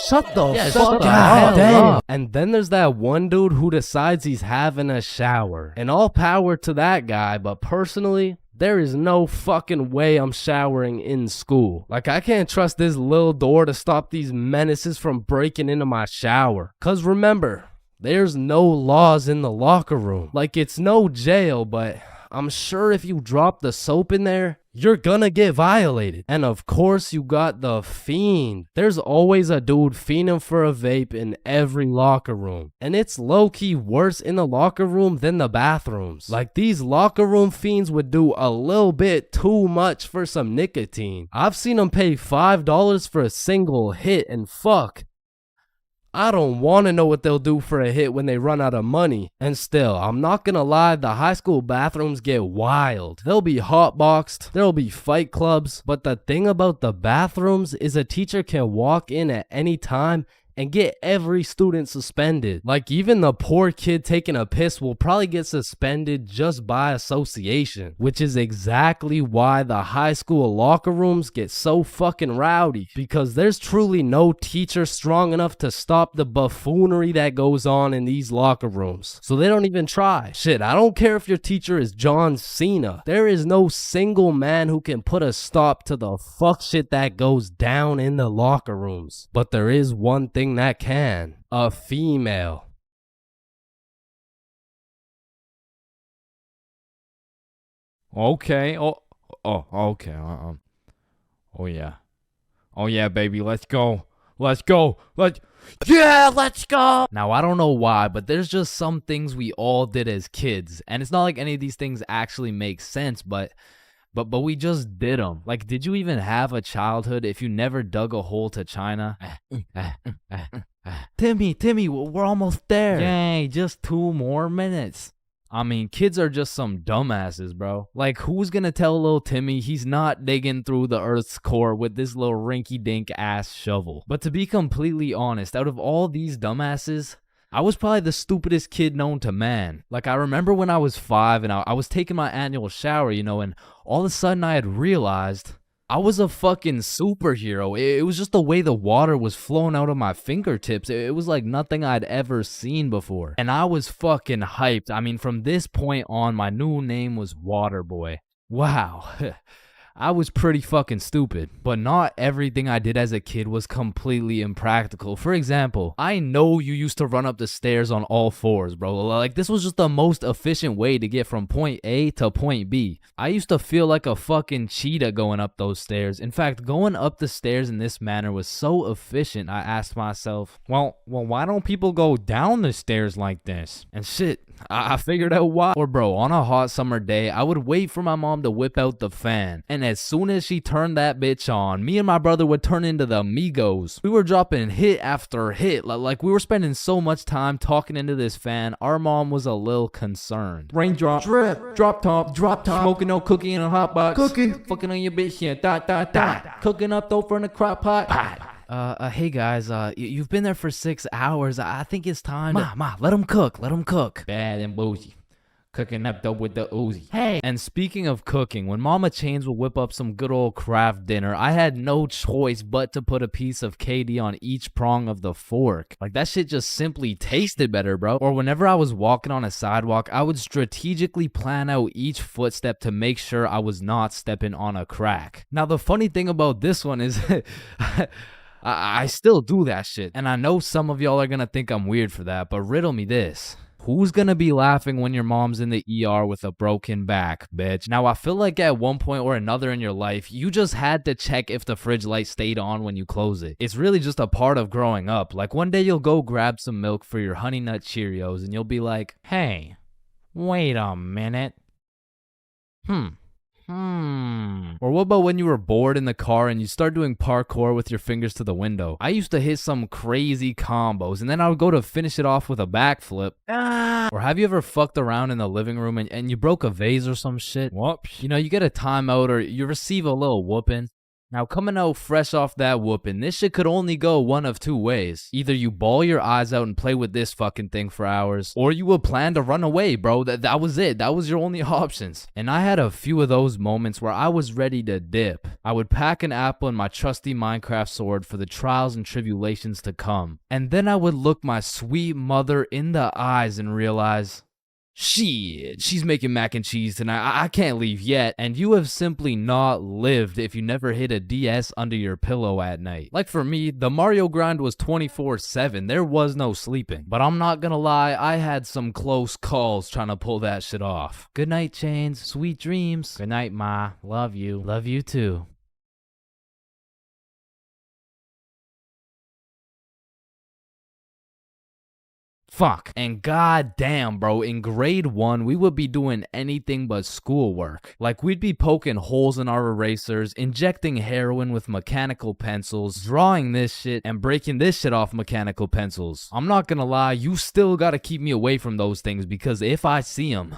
Shut the fuck up. And then there's that one dude who decides he's having a shower. And all power to that guy, but personally, there is no fucking way I'm showering in school. Like, I can't trust this little door to stop these menaces from breaking into my shower. Cause remember, there's no laws in the locker room. Like, it's no jail, but I'm sure if you drop the soap in there, you're gonna get violated. And of course you got the fiend. There's always a dude fiending for a vape in every locker room. And it's low-key worse in the locker room than the bathrooms. Like these locker room fiends would do a little bit too much for some nicotine. I've seen them pay $5 for a single hit, and fuck, I don't want to know what they'll do for a hit when they run out of money. And still, I'm not gonna lie, the high school bathrooms get wild. They'll be hotboxed, there'll be fight clubs, but the thing about the bathrooms is a teacher can walk in at any time and get every student suspended. Like even the poor kid taking a piss will probably get suspended just by association, which is exactly why the high school locker rooms get so fucking rowdy, because there's truly no teacher strong enough to stop the buffoonery that goes on in these locker rooms. So they don't even try. Shit, I don't care if your teacher is John Cena. There is no single man who can put a stop to the fuck shit that goes down in the locker rooms. But there is one thing that can: a female. Okay. Okay. Oh yeah, baby. Let's go. Let's go. Let's go. Now, I don't know why, but there's just some things we all did as kids, and it's not like any of these things actually make sense, but we just did them. Like, did you even have a childhood if you never dug a hole to China? Timmy, we're almost there. Yay, just 2 more minutes. I mean, kids are just some dumbasses, bro. Like, who's gonna tell little Timmy he's not digging through the Earth's core with this little rinky-dink ass shovel? But to be completely honest, out of all these dumbasses, I was probably the stupidest kid known to man. Like, I remember when I was 5 and I was taking my annual shower, you know, and all of a sudden I had realized I was a fucking superhero. It was just the way the water was flowing out of my fingertips. It was like nothing I'd ever seen before. And I was fucking hyped. I mean, from this point on, my new name was Waterboy. Wow. I was pretty fucking stupid, but not everything I did as a kid was completely impractical. For example, I know you used to run up the stairs on all 4s, bro. Like, this was just the most efficient way to get from point A to point B. I used to feel like a fucking cheetah going up those stairs. In fact, going up the stairs in this manner was so efficient, I asked myself, well, why don't people go down the stairs like this? And shit, I figured out why. Or bro, on a hot summer day, I would wait for my mom to whip out the fan, and as soon as she turned that bitch on, me and my brother would turn into the Migos. We were dropping hit after hit, like we were spending so much time talking into this fan, our mom was a little concerned. Raindrop, drip, drop top, smoking no cookie in a hot box, fucking on your bitch, yeah, cooking up dope in a crock pot. Hey guys, you've been there for 6 hours. I think it's time. Ma, let them cook. Bad and bougie. Cooking up dope with the Uzi. Hey. And speaking of cooking, when Mama Chains would whip up some good old craft dinner, I had no choice but to put a piece of KD on each prong of the fork. Like, that shit just simply tasted better, bro. Or whenever I was walking on a sidewalk, I would strategically plan out each footstep to make sure I was not stepping on a crack. Now, the funny thing about this one is I still do that shit. And I know some of y'all are gonna think I'm weird for that, but riddle me this. Who's gonna be laughing when your mom's in the ER with a broken back, bitch? Now, I feel like at one point or another in your life, you just had to check if the fridge light stayed on when you close it. It's really just a part of growing up. Like, one day you'll go grab some milk for your Honey Nut Cheerios and you'll be like, hey, wait a minute. Or what about when you were bored in the car and you start doing parkour with your fingers to the window? I used to hit some crazy combos and then I would go to finish it off with a backflip. Or have you ever fucked around in the living room and you broke a vase or some shit? Whoops. You know, you get a timeout or you receive a little whooping. Now, coming out fresh off that whooping, this shit could only go one of 2 ways. Either you bawl your eyes out and play with this fucking thing for hours, or you would plan to run away, bro. That was it. That was your only options. And I had a few of those moments where I was ready to dip. I would pack an apple and my trusty Minecraft sword for the trials and tribulations to come. And then I would look my sweet mother in the eyes and realize Shit, she's making mac and cheese tonight. I can't leave yet. And you have simply not lived if you never hit a DS under your pillow at night. Like for me, the Mario grind was 24/7. There was no sleeping. But I'm not gonna lie, I had some close calls trying to pull that shit off. Good night, Chains. Sweet dreams. Good night, Ma. Love you. Love you too. Fuck. And goddamn, bro, in grade 1, we would be doing anything but schoolwork. Like, we'd be poking holes in our erasers, injecting heroin with mechanical pencils, drawing this shit, and breaking this shit off mechanical pencils. I'm not gonna lie, you still gotta keep me away from those things, because if I see them,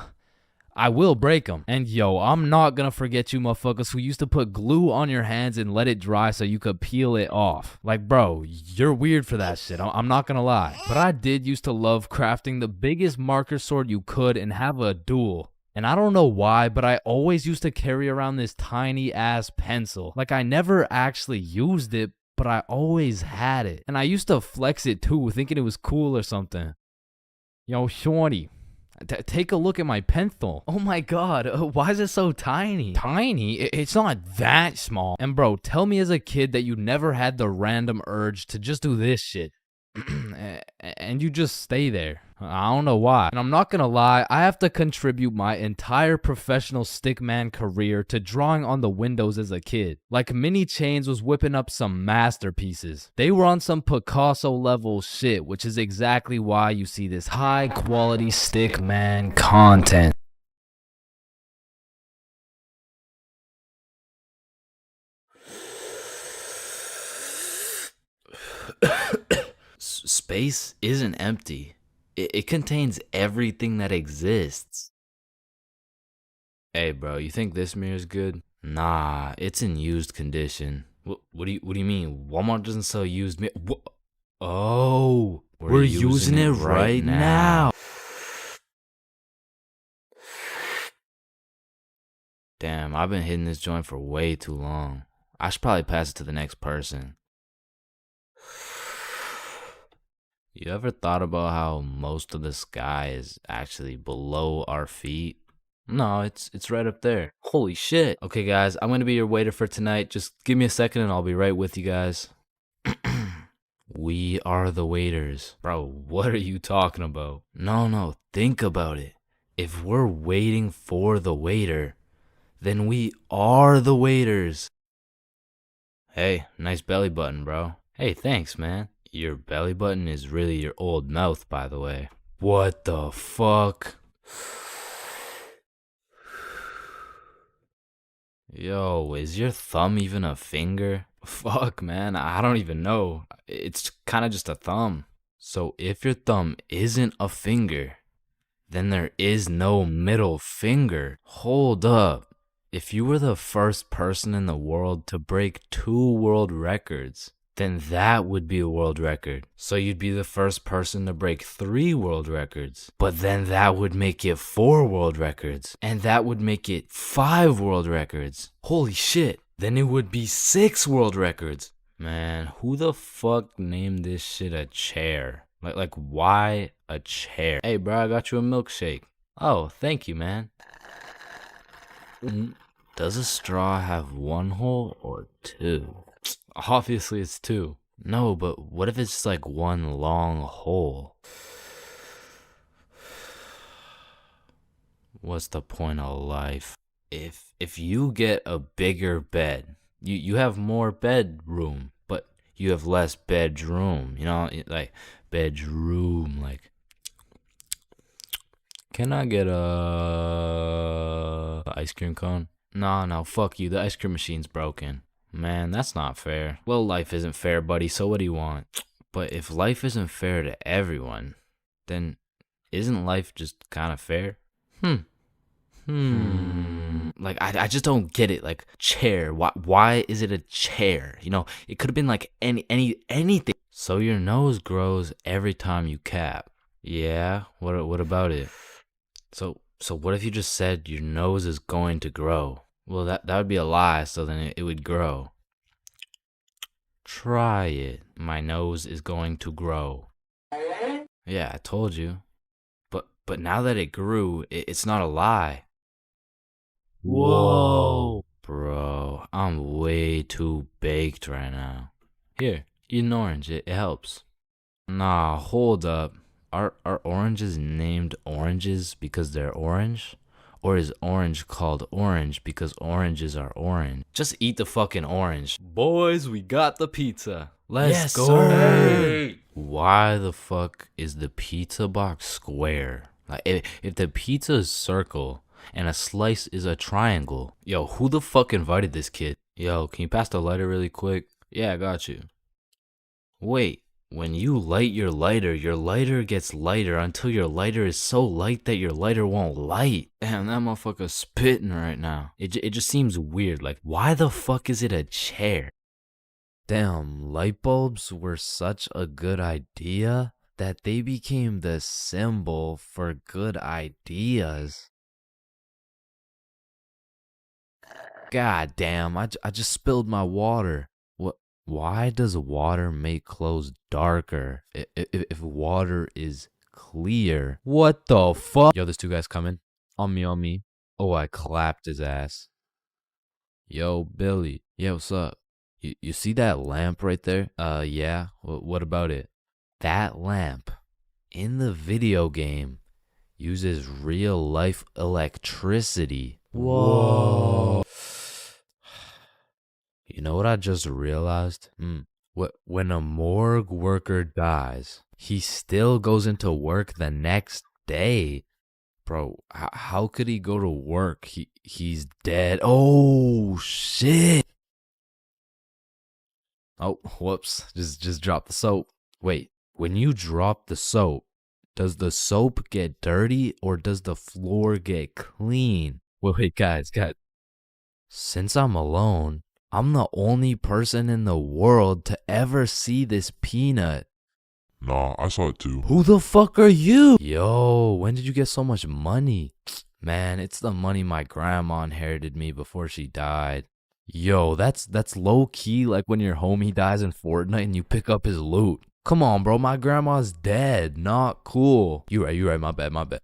I will break them. And yo, I'm not gonna forget you motherfuckers who used to put glue on your hands and let it dry so you could peel it off. Like, bro, you're weird for that shit. I'm not gonna lie. But I did used to love crafting the biggest marker sword you could and have a duel. And I don't know why, but I always used to carry around this tiny ass pencil. Like, I never actually used it, but I always had it. And I used to flex it too, thinking it was cool or something. Yo, shorty. Take a look at my pencil. Oh my god, why is it so tiny? Tiny? It's not that small. And bro, tell me as a kid that you never had the random urge to just do this shit. And you just stay there. I don't know why. And I'm not gonna lie, I have to contribute my entire professional stickman career to drawing on the windows as a kid. Like, Mini Chains was whipping up some masterpieces. They were on some Picasso level shit, which is exactly why you see this high quality stickman content. Space isn't empty. It contains everything that exists. Hey bro, you think this mirror's good? Nah, it's in used condition. What do you mean? Walmart doesn't sell used mirror. Oh, we're using it right now. Damn, I've been hitting this joint for way too long. I should probably pass it to the next person. You ever thought about how most of the sky is actually below our feet? No, it's right up there. Holy shit. Okay guys, I'm gonna be your waiter for tonight. Just give me a second and I'll be right with you guys. We are the waiters. Bro, what are you talking about? No, think about it. If we're waiting for the waiter, then we are the waiters. Hey, nice belly button, bro. Hey, thanks, man. Your belly button is really your old mouth, by the way. What the fuck? Yo, is your thumb even a finger? Fuck, man, I don't even know. It's kind of just a thumb. So if your thumb isn't a finger, then there is no middle finger. Hold up. If you were the first person in the world to break 2 world records, then that would be a world record. So you'd be the first person to break 3 world records. But then that would make it 4 world records. And that would make it 5 world records. Holy shit. Then it would be 6 world records. Man, who the fuck named this shit a chair? Like why a chair? Hey bro, I got you a milkshake. Oh, thank you, man. Does a straw have 1 hole or 2? Obviously it's 2. No, but what if it's just like 1 long hole? What's the point of life? If you get a bigger bed, you have more bedroom, but you have less bedroom. You know, like bedroom, like. Can I get a ice cream cone? No, fuck you. The ice cream machine's broken. Man, that's not fair. Well, life isn't fair, buddy, so what do you want? But if life isn't fair to everyone, then isn't life just kind of fair? Like, I just don't get it. Like, chair. Why is it a chair? You know, it could have been like anything. So your nose grows every time you cap. Yeah, what about it? So what if you just said your nose is going to grow? Well, that would be a lie, so then it would grow. Try it. My nose is going to grow. Yeah, I told you. But now that it grew, it's not a lie. Whoa. Bro, I'm way too baked right now. Here, eat an orange, it helps. Nah, hold up. Are oranges named oranges because they're orange? Or is orange called orange because oranges are orange? Just eat the fucking orange. Boys, we got the pizza. Let's go. Sir. Why the fuck is the pizza box square? Like, if the pizza is circle and a slice is a triangle, yo, who the fuck invited this kid? Yo, can you pass the lighter really quick? Yeah, I got you. Wait, when you light your lighter gets lighter until your lighter is so light that your lighter won't light. Damn, that motherfucker's spitting right now. It just seems weird. Like, why the fuck is it a chair? Damn, light bulbs were such a good idea that they became the symbol for good ideas. God damn, I just spilled my water. Why does water make clothes darker if water is clear? What the fuck? Yo, there's two guys coming. On me. Oh, I clapped his ass. Yo, Billy. Yeah, what's up? You see that lamp right there? Yeah. What about it? That lamp in the video game uses real life electricity. Whoa. You know what I just realized? When a morgue worker dies, he still goes into work the next day. Bro, how could he go to work? He's dead. Oh, shit. Oh, whoops. Just dropped the soap. Wait, when you drop the soap, does the soap get dirty or does the floor get clean? Wait, guys. Since I'm alone, I'm the only person in the world to ever see this peanut. Nah, I saw it too. Who the fuck are you? Yo, when did you get so much money? Man, it's the money my grandma inherited me before she died. Yo, that's low key like when your homie dies in Fortnite and you pick up his loot. Come on, bro, my grandma's dead. Not cool. You right, my bad.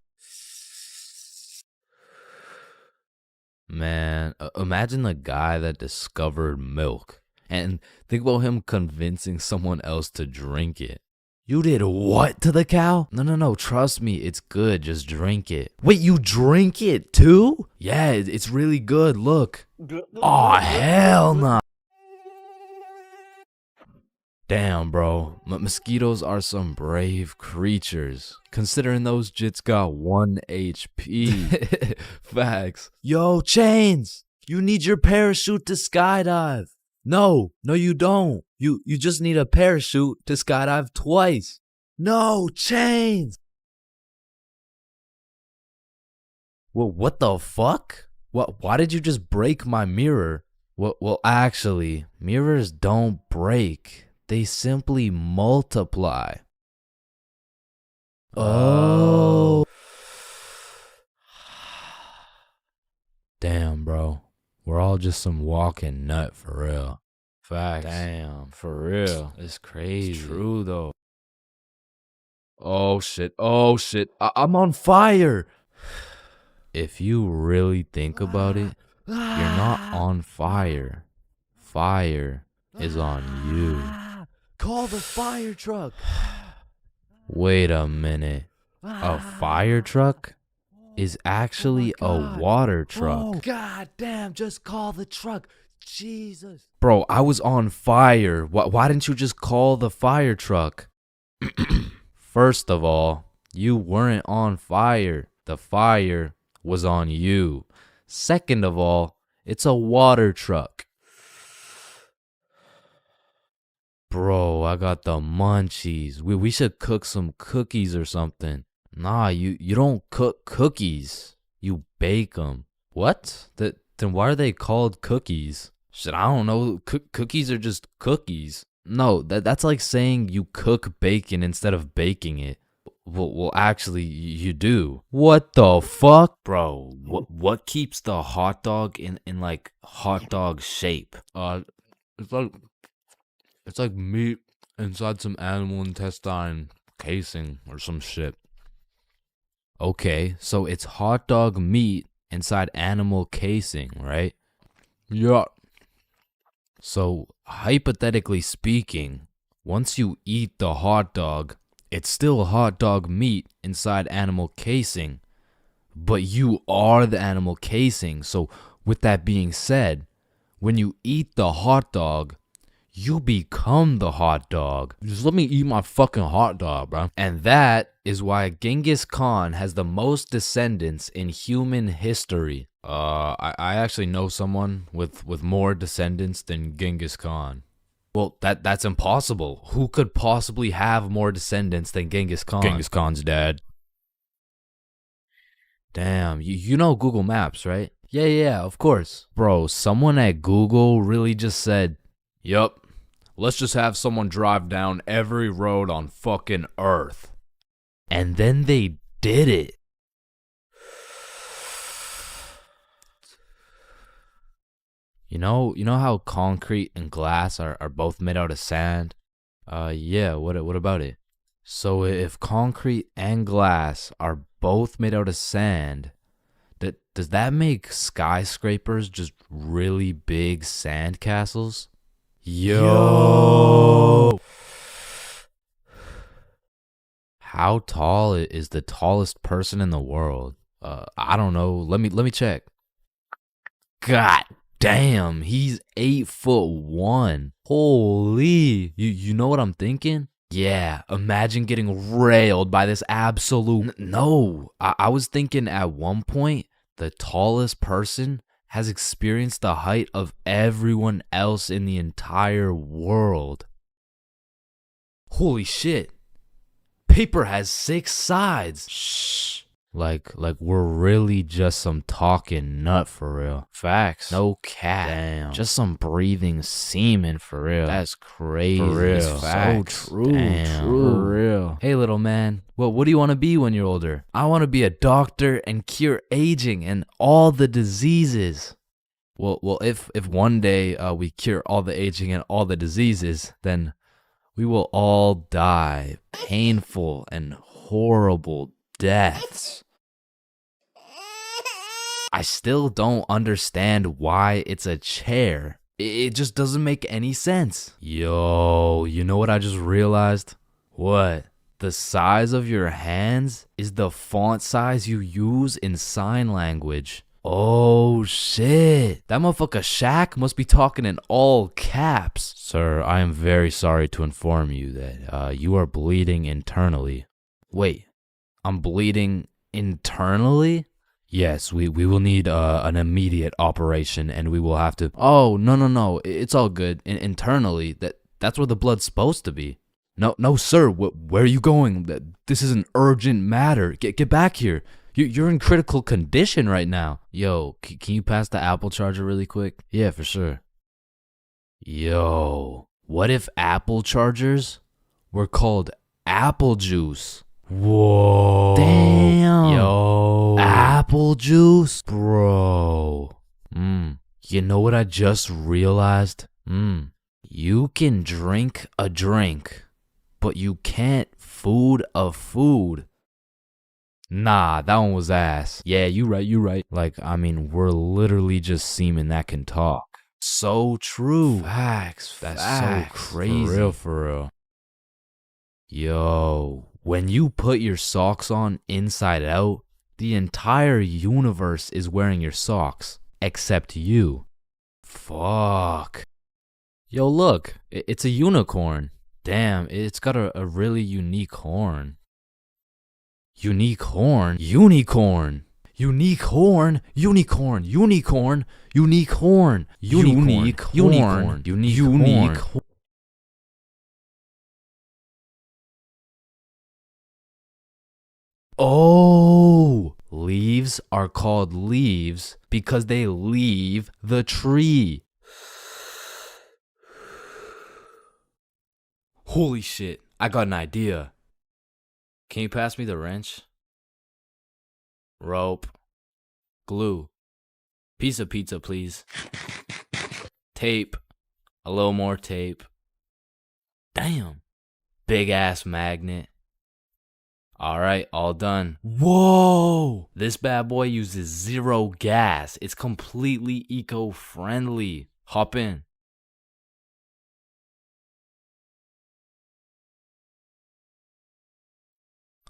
Man, imagine the guy that discovered milk and think about him convincing someone else to drink it. You did what to the cow? No, trust me, it's good, just drink it. Wait, you drink it too? Yeah, it's really good, look. Aw, hell nah. Damn, bro, mosquitoes are some brave creatures, considering those jits got 1 HP. Facts. Yo, Chains, you need your parachute to skydive. No, you don't. You just need a parachute to skydive twice. No, Chains. Well, what the fuck? Why did you just break my mirror? Well, actually, mirrors don't break. They simply multiply. Oh. Damn, bro. We're all just some walking nut for real. Facts. Damn, for real. It's crazy. It's true, though. Oh, shit. I'm on fire. If you really think about it, you're not on fire. Fire is on you. Call the fire truck. Wait a minute. A fire truck is actually a water truck. Oh, god damn, just call the truck. Jesus. Bro, I was on fire. Why didn't you just call the fire truck? First of all, you weren't on fire. The fire was on you. Second of all, it's a water truck. Bro, I got the munchies. We should cook some cookies or something. Nah, you don't cook cookies. You bake them. What? Then why are they called cookies? Shit, I don't know. Cookies are just cookies. No, that's like saying you cook bacon instead of baking it. Well, actually, you do. What the fuck? Bro, what keeps the hot dog in like hot dog shape? It's like meat inside some animal intestine casing or some shit. Okay, so it's hot dog meat inside animal casing, right? Yeah. So, hypothetically speaking, once you eat the hot dog, it's still hot dog meat inside animal casing, but you are the animal casing. So, with that being said, when you eat the hot dog, you become the hot dog. Just let me eat my fucking hot dog, bro. And that is why Genghis Khan has the most descendants in human history. I actually know someone with more descendants than Genghis Khan. Well, that's impossible. Who could possibly have more descendants than Genghis Khan? Genghis Khan's dad. Damn, you know Google Maps, right? Yeah, of course. Bro, someone at Google really just said, yup. Let's just have someone drive down every road on fucking Earth. And then they did it. You know how concrete and glass are both made out of sand? Yeah, what about it? So if concrete and glass are both made out of sand, does that make skyscrapers just really big sand castles? Yo! How tall is the tallest person in the world? I don't know. Let me check. God damn, he's 8'1". Holy, you know what I'm thinking? Yeah, imagine getting railed by this absolute. No, I was thinking at one point the tallest person has experienced the height of everyone else in the entire world. Holy shit. Paper has 6 sides. Shh. Like we're really just some talking nut for real. Facts. No cap. Damn. Just some breathing semen for real. That's crazy. For real. Facts. So true. Damn. True. For real. Hey little man, what do you want to be when you're older? I want to be a doctor and cure aging and all the diseases. Well, if one day we cure all the aging and all the diseases, then we will all die painful and horrible deaths. I still don't understand why it's a chair. It just doesn't make any sense. Yo, you know what I just realized? What? The size of your hands is the font size you use in sign language. Oh shit. That motherfucker Shaq must be talking in all caps. Sir, I am very sorry to inform you that you are bleeding internally. Wait, I'm bleeding internally? Yes, we will need an immediate operation and we will have to. Oh, no. It's all good. Internally, that's where the blood's supposed to be. No, sir. Where are you going? This is an urgent matter. Get back here. You're in critical condition right now. Yo, can you pass the Apple charger really quick? Yeah, for sure. Yo, what if Apple chargers were called apple juice? Whoa. Damn. Yo. Apple juice? Bro. You know what I just realized? You can drink a drink, but you can't food a food. Nah, that one was ass. Yeah, you right. Like, I mean, we're literally just semen that can talk. So true. Facts. That's so crazy. For real. Yo, when you put your socks on inside out, the entire universe is wearing your socks, except you. Fuck. Yo, look, it's a unicorn. Damn, it's got a really unique horn. Unique horn? Unicorn. Unique horn. Unicorn. Unicorn. Unique horn. Unique horn. Unique horn. Oh, leaves are called leaves because they leave the tree. Holy shit, I got an idea. Can you pass me the wrench? Rope. Glue. Piece of pizza, please. Tape. A little more tape. Damn. Big ass magnet. Alright, all done. Whoa! This bad boy uses 0 gas. It's completely eco-friendly. Hop in.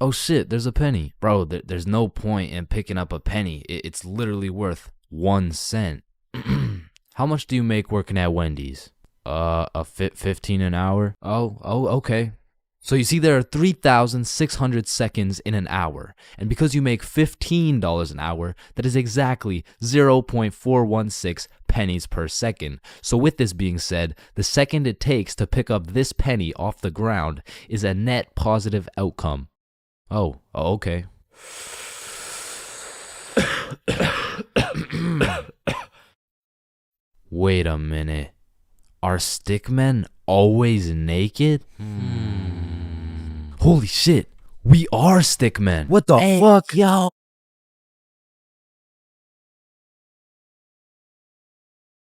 Oh shit, there's a penny. Bro, there's no point in picking up a penny. It's literally worth 1 cent. How much do you make working at Wendy's? 15 an hour? Oh, okay. So you see there are 3,600 seconds in an hour. And because you make $15 an hour, that is exactly 0.416 pennies per second. So with this being said, the second it takes to pick up this penny off the ground is a net positive outcome. Oh, okay. Wait a minute. Are stickmen always naked? Holy shit, we are stickmen. What the fuck? Yo.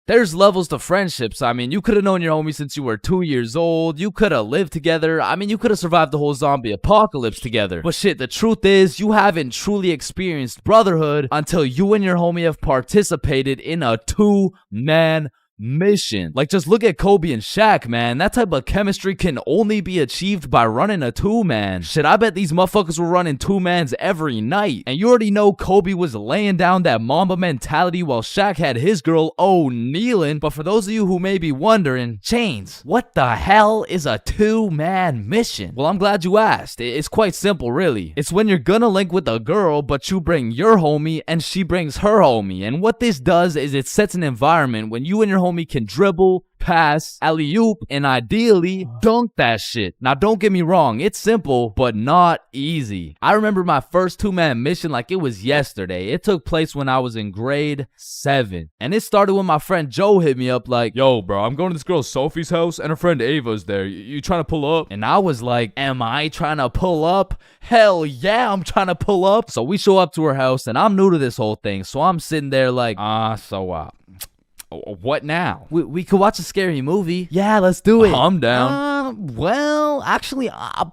There's levels to friendships. I mean, you could have known your homie since you were 2 years old. You could have lived together. I mean, you could have survived the whole zombie apocalypse together. But shit, the truth is, you haven't truly experienced brotherhood until you and your homie have participated in a 2-man mission. Like, just look at Kobe and Shaq, man. That type of chemistry can only be achieved by running a 2-man. Shit, I bet these motherfuckers were running 2-mans every night. And you already know Kobe was laying down that Mamba mentality while Shaq had his girl kneeling. But for those of you who may be wondering, Chains, what the hell is a 2-man mission? Well, I'm glad you asked. It's quite simple, really. It's when you're gonna link with a girl, but you bring your homie and she brings her homie. And what this does is it sets an environment when you and your homie can dribble, pass, alley-oop, and ideally dunk that shit. Now, don't get me wrong, it's simple, but not easy. I remember my first 2-man mission like it was yesterday. It took place when I was in grade 7. And it started when my friend Joe hit me up like, yo, bro, I'm going to this girl Sophie's house and her friend Ava's there. You trying to pull up? And I was like, am I trying to pull up? Hell yeah, I'm trying to pull up. So we show up to her house and I'm new to this whole thing. So I'm sitting there like, what now? We could watch a scary movie. Yeah, let's do it. I'm down. Well, actually,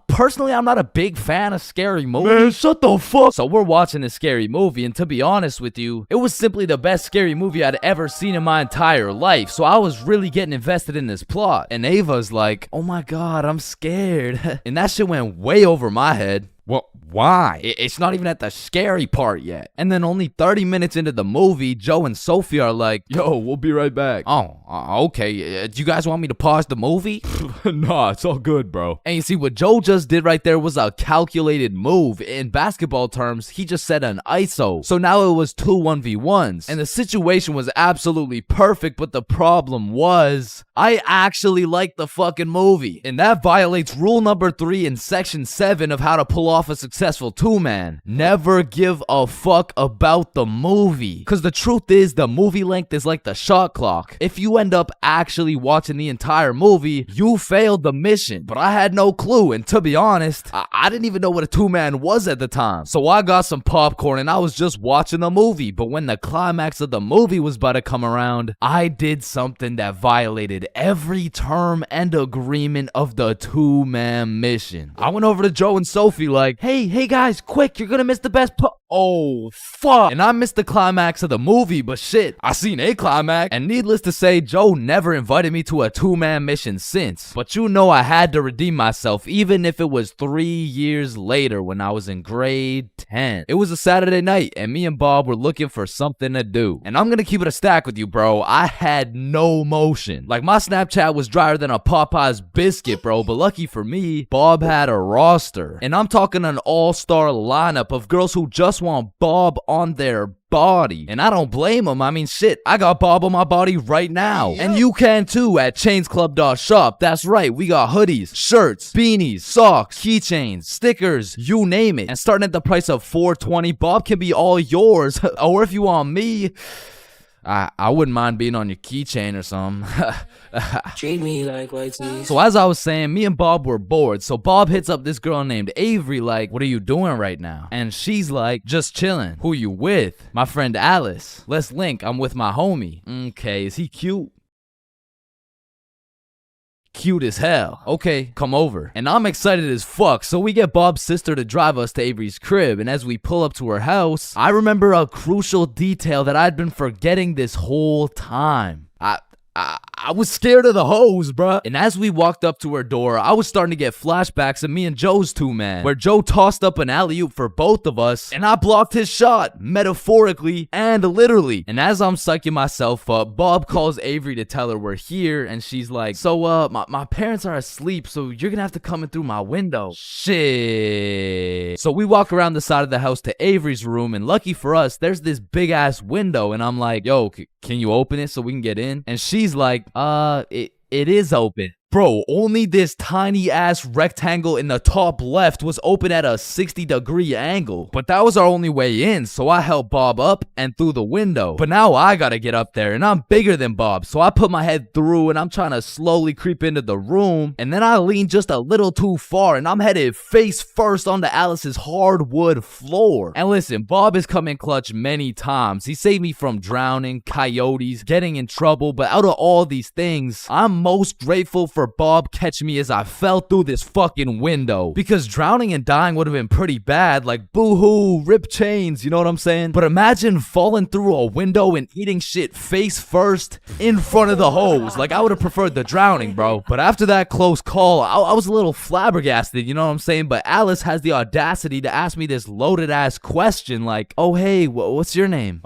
personally, I'm not a big fan of scary movies. Man, shut the fuck. So we're watching a scary movie, and to be honest with you, it was simply the best scary movie I'd ever seen in my entire life. So I was really getting invested in this plot. And Ava's like, oh my god, I'm scared. And that shit went way over my head. Well, why? It's not even at the scary part yet. And then only 30 minutes into the movie, Joe and Sophie are like, yo, we'll be right back. Oh, okay. Do you guys want me to pause the movie? Nah, it's all good, bro. And you see, what Joe just did right there was a calculated move. In basketball terms, he just said an ISO. So now it was 2 1v1s. And the situation was absolutely perfect, but the problem was, I actually liked the fucking movie. And that violates rule number 3 in section 7 of how to pull off a successful 2-man. Never give a fuck about the movie. Because the truth is, the movie length is like the shot clock. If you end up actually watching the entire movie, you failed the mission. But I had no clue, and to be honest, I didn't even know what a 2-man was at the time. So I got some popcorn and I was just watching the movie. But when the climax of the movie was about to come around, I did something that violated every term and agreement of the 2-man mission. I went over to Joe and Sophie like, hey guys, quick, you're gonna miss the best oh, fuck. And I missed the climax of the movie, but shit, I seen a climax. And needless to say, Joe never invited me to a 2-man mission since. But you know I had to redeem myself, even if it was 3 years later when I was in grade 10. It was a Saturday night, and me and Bob were looking for something to do. And I'm gonna keep it a stack with you, bro. I had no motion. Like, my Snapchat was drier than a Popeye's biscuit, bro. But lucky for me, Bob had a roster. And I'm talking an all-star lineup of girls who just want Bob on their body. And I don't blame him. I mean, shit, I got Bob on my body right now. And you can too at chainsclub.shop. That's right, we got hoodies, shirts, beanies, socks, keychains, stickers, you name it. And starting at the price of $4.20, Bob can be all yours. Or if you want me, I wouldn't mind being on your keychain or something. Treat me like white teeth. So as I was saying, me and Bob were bored. So Bob hits up this girl named Avery like, what are you doing right now? And she's like, just chilling. Who you with? My friend Alice. Let's link. I'm with my homie. Okay, is he cute? cute as hell. Okay, come over. And I'm excited as fuck, so we get Bob's sister to drive us to Avery's crib, and as we pull up to her house, I remember a crucial detail that I'd been forgetting this whole time. I was scared of the hoes, bruh. And as we walked up to her door, I was starting to get flashbacks of me and Joe's 2-man, where Joe tossed up an alley-oop for both of us, and I blocked his shot, metaphorically and literally. And as I'm psyching myself up, Bob calls Avery to tell her we're here, and she's like, so, my parents are asleep, so you're gonna have to come in through my window. Shit. So we walk around the side of the house to Avery's room, and lucky for us, there's this big-ass window, and I'm like, yo, can you open it so we can get in? And she's like, it is open. Bro, only this tiny ass rectangle in the top left was open at a 60-degree angle. But that was our only way in, so I helped Bob up and through the window. But now I gotta get up there, and I'm bigger than Bob, so I put my head through and I'm trying to slowly creep into the room. And then I lean just a little too far, and I'm headed face first onto Alice's hardwood floor. And listen, Bob has come in clutch many times. He saved me from drowning, coyotes, getting in trouble, but out of all these things, I'm most grateful for Bob catching me as I fell through this fucking window. Because drowning and dying would have been pretty bad, like boo-hoo, rip chains, you know what I'm saying? But imagine falling through a window and eating shit face first in front of the hose. Like, I would have preferred the drowning, bro. But after that close call, I was a little flabbergasted, you know what I'm saying? But Alice has the audacity to ask me this loaded ass question like, oh hey, what's your name?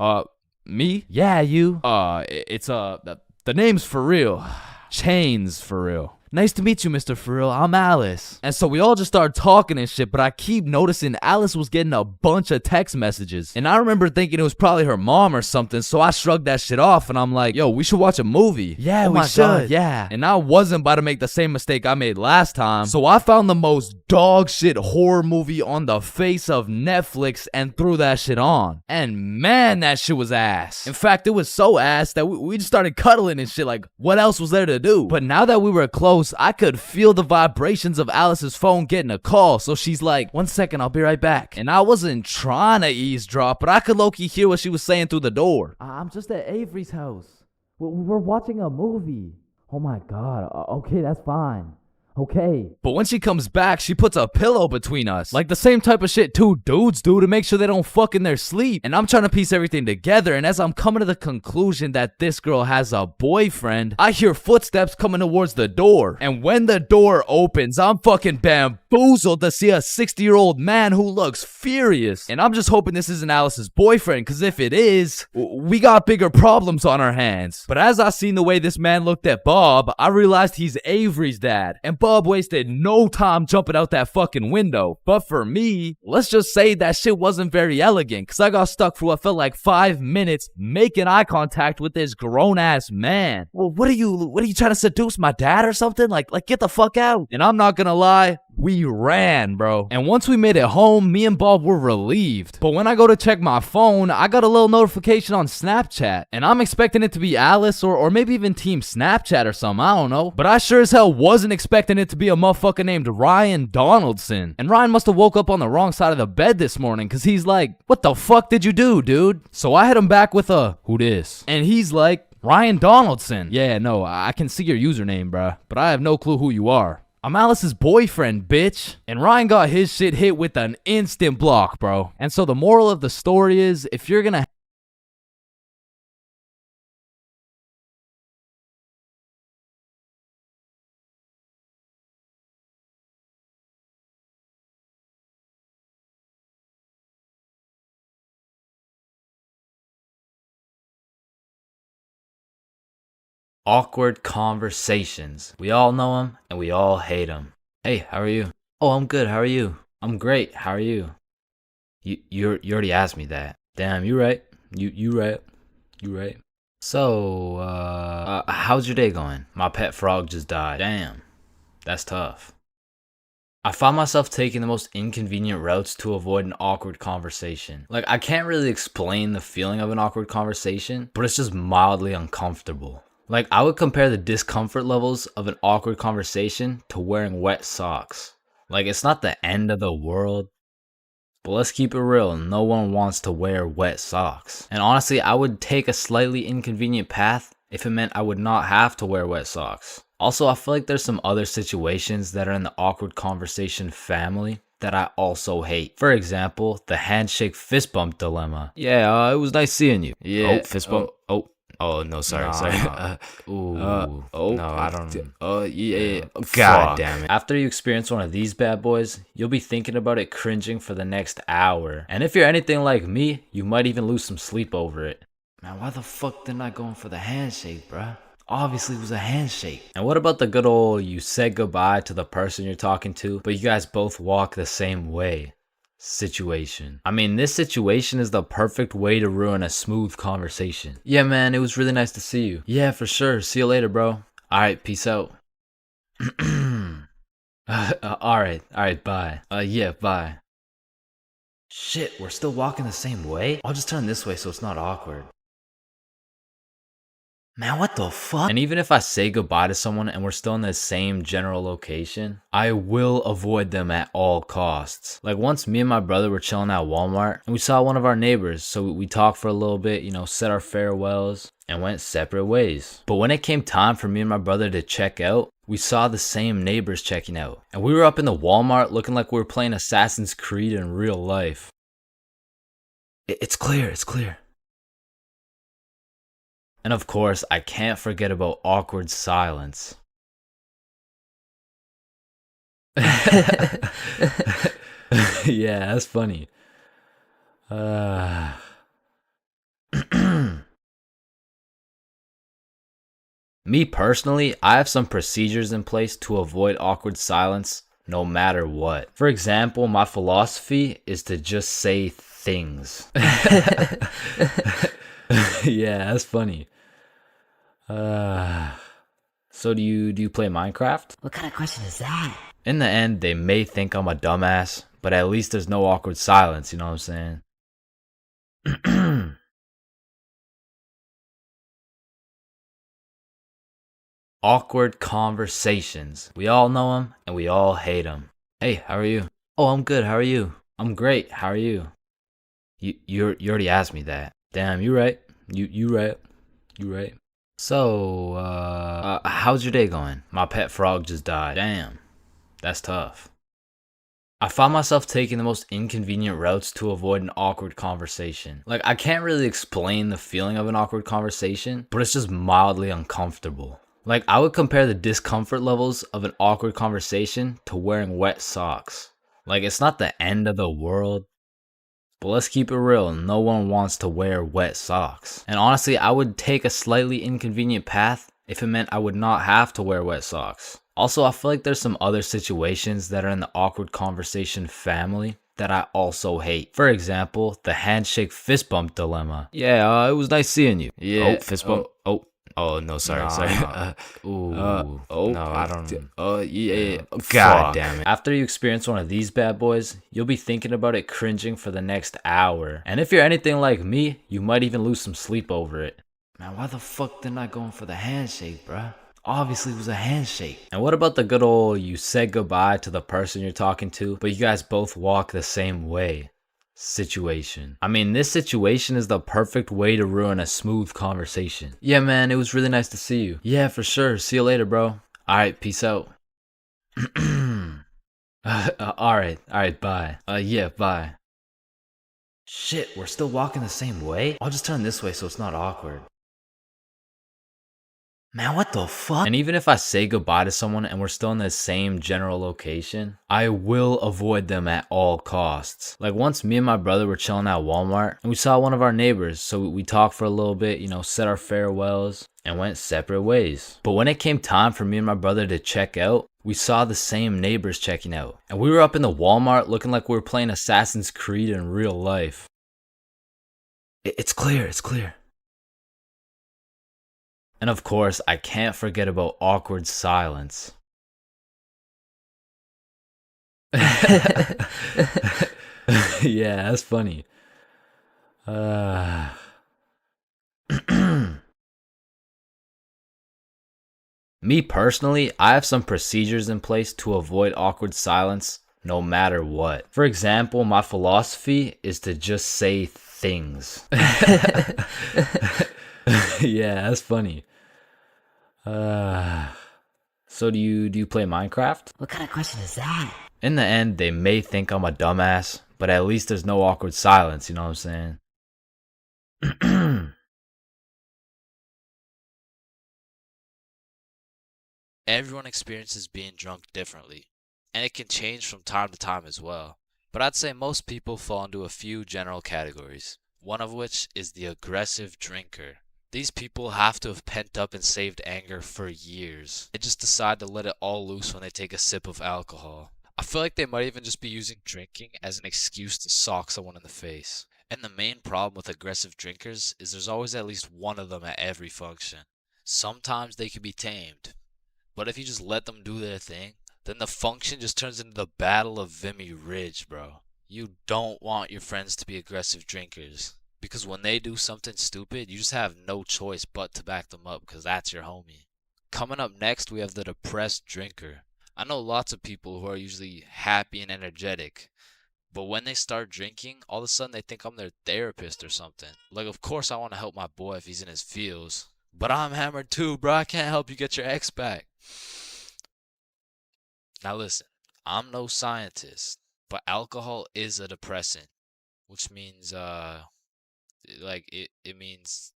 Me? Yeah, you. It's the name's for real. ChainsFR. Nice to meet you, Mr. Farrell. I'm Alice. And so we all just started talking and shit, but I keep noticing Alice was getting a bunch of text messages. And I remember thinking it was probably her mom or something, so I shrugged that shit off and I'm like, yo, we should watch a movie. Yeah, we should. God, yeah. And I wasn't about to make the same mistake I made last time, so I found the most dog shit horror movie on the face of Netflix and threw that shit on. And man, that shit was ass. In fact, it was so ass that we just started cuddling and shit, like, what else was there to do? But now that we were close, I could feel the vibrations of Alice's phone getting a call, so she's like, 1 second, I'll be right back. And I wasn't trying to eavesdrop, but I could low-key hear what she was saying through the door. I'm just at Avery's house. We're watching a movie. Oh my god, okay, that's fine. Okay. But when she comes back, she puts a pillow between us. Like the same type of shit two dudes do to make sure they don't fuck in their sleep. And I'm trying to piece everything together, and as I'm coming to the conclusion that this girl has a boyfriend, I hear footsteps coming towards the door. And when the door opens, I'm fucking bamboozled to see a 60-year-old man who looks furious. And I'm just hoping this isn't Alice's boyfriend, because if it is, we got bigger problems on our hands. But as I seen the way this man looked at Bob, I realized he's Avery's dad. And Bob wasted no time jumping out that fucking window. But for me, let's just say that shit wasn't very elegant, because I got stuck for what felt like 5 minutes making eye contact with this grown-ass man. Well, what are you trying to seduce my dad or something? Like get the fuck out. And I'm not gonna lie, we ran, bro. And once we made it home, me and Bob were relieved. But when I go to check my phone, I got a little notification on Snapchat. And I'm expecting it to be Alice or maybe even Team Snapchat or something, I don't know. But I sure as hell wasn't expecting it to be a motherfucker named Ryan Donaldson. And Ryan must have woke up on the wrong side of the bed this morning, because he's like, what the fuck did you do, dude? So I hit him back with a, who dis? And he's like, Ryan Donaldson. Yeah, no, I can see your username, bruh, but I have no clue who you are. I'm Alice's boyfriend, bitch. And Ryan got his shit hit with an instant block, bro. And so the moral of the story is, if you're gonna awkward conversations. We all know them and we all hate them. Hey, how are you? Oh, I'm good. How are you? I'm great. How are you? You already asked me that. Damn, you right. You right. You right. So, how's your day going? My pet frog just died. Damn, that's tough. I found myself taking the most inconvenient routes to avoid an awkward conversation. Like, I can't really explain the feeling of an awkward conversation, but it's just mildly uncomfortable. Like, I would compare the discomfort levels of an awkward conversation to wearing wet socks. Like, it's not the end of the world, but let's keep it real, no one wants to wear wet socks. And honestly, I would take a slightly inconvenient path if it meant I would not have to wear wet socks. Also, I feel like there's some other situations that are in the awkward conversation family that I also hate. For example, the handshake fist bump dilemma. Yeah, it was nice seeing you. Yeah. Oh, fist bump. Oh, no, sorry. No, I don't. Yeah. God damn it. After you experience one of these bad boys, you'll be thinking about it cringing for the next hour. And if you're anything like me, you might even lose some sleep over it. Man, why the fuck didn't I go in for the handshake, bruh? Obviously it was a handshake. And what about the good old you said goodbye to the person you're talking to, but you guys both walk the same way situation? I mean, this situation is the perfect way to ruin a smooth conversation. Yeah, man, it was really nice to see you. Yeah, for sure. See you later, bro. Alright, peace out. Alright, bye. Yeah, bye. Shit, we're still walking the same way? I'll just turn this way so it's not awkward. Man, what the fuck? And even if I say goodbye to someone and we're still in the same general location, I will avoid them at all costs. Like once me and my brother were chilling at Walmart and we saw one of our neighbors, so we talked for a little bit, you know, said our farewells and went separate ways. But when it came time for me and my brother to check out, we saw the same neighbors checking out. And we were up in the Walmart looking like we were playing Assassin's Creed in real life. It's clear. And of course, I can't forget about awkward silence. Yeah, that's funny. Me personally, I have some procedures in place to avoid awkward silence no matter what. For example, my philosophy is to just say things. Yeah, that's funny. So do you play Minecraft? What kind of question is that? In the end, they may think I'm a dumbass, but at least there's no awkward silence, you know what I'm saying? Awkward conversations. We all know them, and we all hate them. Hey, how are you? Oh, I'm good, how are you? I'm great, how are you? You already asked me that. Damn, you right. You right. So, how's your day going? My pet frog just died. Damn, that's tough. I find myself taking the most inconvenient routes to avoid an awkward conversation. Like, I can't really explain the feeling of an awkward conversation, but it's just mildly uncomfortable. Like, I would compare the discomfort levels of an awkward conversation to wearing wet socks. Like, it's not the end of the world, but let's keep it real, no one wants to wear wet socks. And honestly, I would take a slightly inconvenient path if it meant I would not have to wear wet socks. Also, I feel like there's some other situations that are in the awkward conversation family that I also hate. For example, the handshake fist bump dilemma. Yeah, it was nice seeing you. Yeah. Oh, fist bump. Oh, no, sorry. No, I don't. Yeah. God damn it. After you experience one of these bad boys, you'll be thinking about it cringing for the next hour. And if you're anything like me, you might even lose some sleep over it. Man, why the fuck didn't I go in for the handshake, bruh? Obviously it was a handshake. And what about the good old you said goodbye to the person you're talking to, but you guys both walk the same way situation? I mean, this situation is the perfect way to ruin a smooth conversation. Yeah, man, it was really nice to see you. Yeah, for sure. See you later, bro. Alright, peace out. Alright, bye. Yeah, bye. Shit, we're still walking the same way? I'll just turn this way so it's not awkward. Man, what the fuck? And even if I say goodbye to someone and we're still in the same general location, I will avoid them at all costs. Like once me and my brother were chilling at Walmart and we saw one of our neighbors, so we talked for a little bit, you know, said our farewells and went separate ways. But when it came time for me and my brother to check out, we saw the same neighbors checking out. And we were up in the Walmart looking like we were playing Assassin's Creed in real life. It's clear. And of course, I can't forget about awkward silence. Yeah, that's funny. Me personally, I have some procedures in place to avoid awkward silence no matter what. For example, my philosophy is to just say things. Yeah, that's funny. So do you play Minecraft? What kind of question is that? In the end, they may think I'm a dumbass, but at least there's no awkward silence, you know what I'm saying? Everyone experiences being drunk differently, and it can change from time to time as well. But I'd say most people fall into a few general categories, one of which is the aggressive drinker. These people have to have pent up and saved anger for years. They just decide to let it all loose when they take a sip of alcohol. I feel like they might even just be using drinking as an excuse to sock someone in the face. And the main problem with aggressive drinkers is there's always at least one of them at every function. Sometimes they can be tamed, but if you just let them do their thing, then the function just turns into the Battle of Vimy Ridge, bro. You don't want your friends to be aggressive drinkers, because when they do something stupid, you just have no choice but to back them up, because that's your homie. Coming up next, we have the depressed drinker. I know lots of people who are usually happy and energetic, but when they start drinking, all of a sudden they think I'm their therapist or something. Like, of course I want to help my boy if he's in his feels, but I'm hammered too, bro. I can't help you get your ex back. Now listen, I'm no scientist, but alcohol is a depressant, which means it means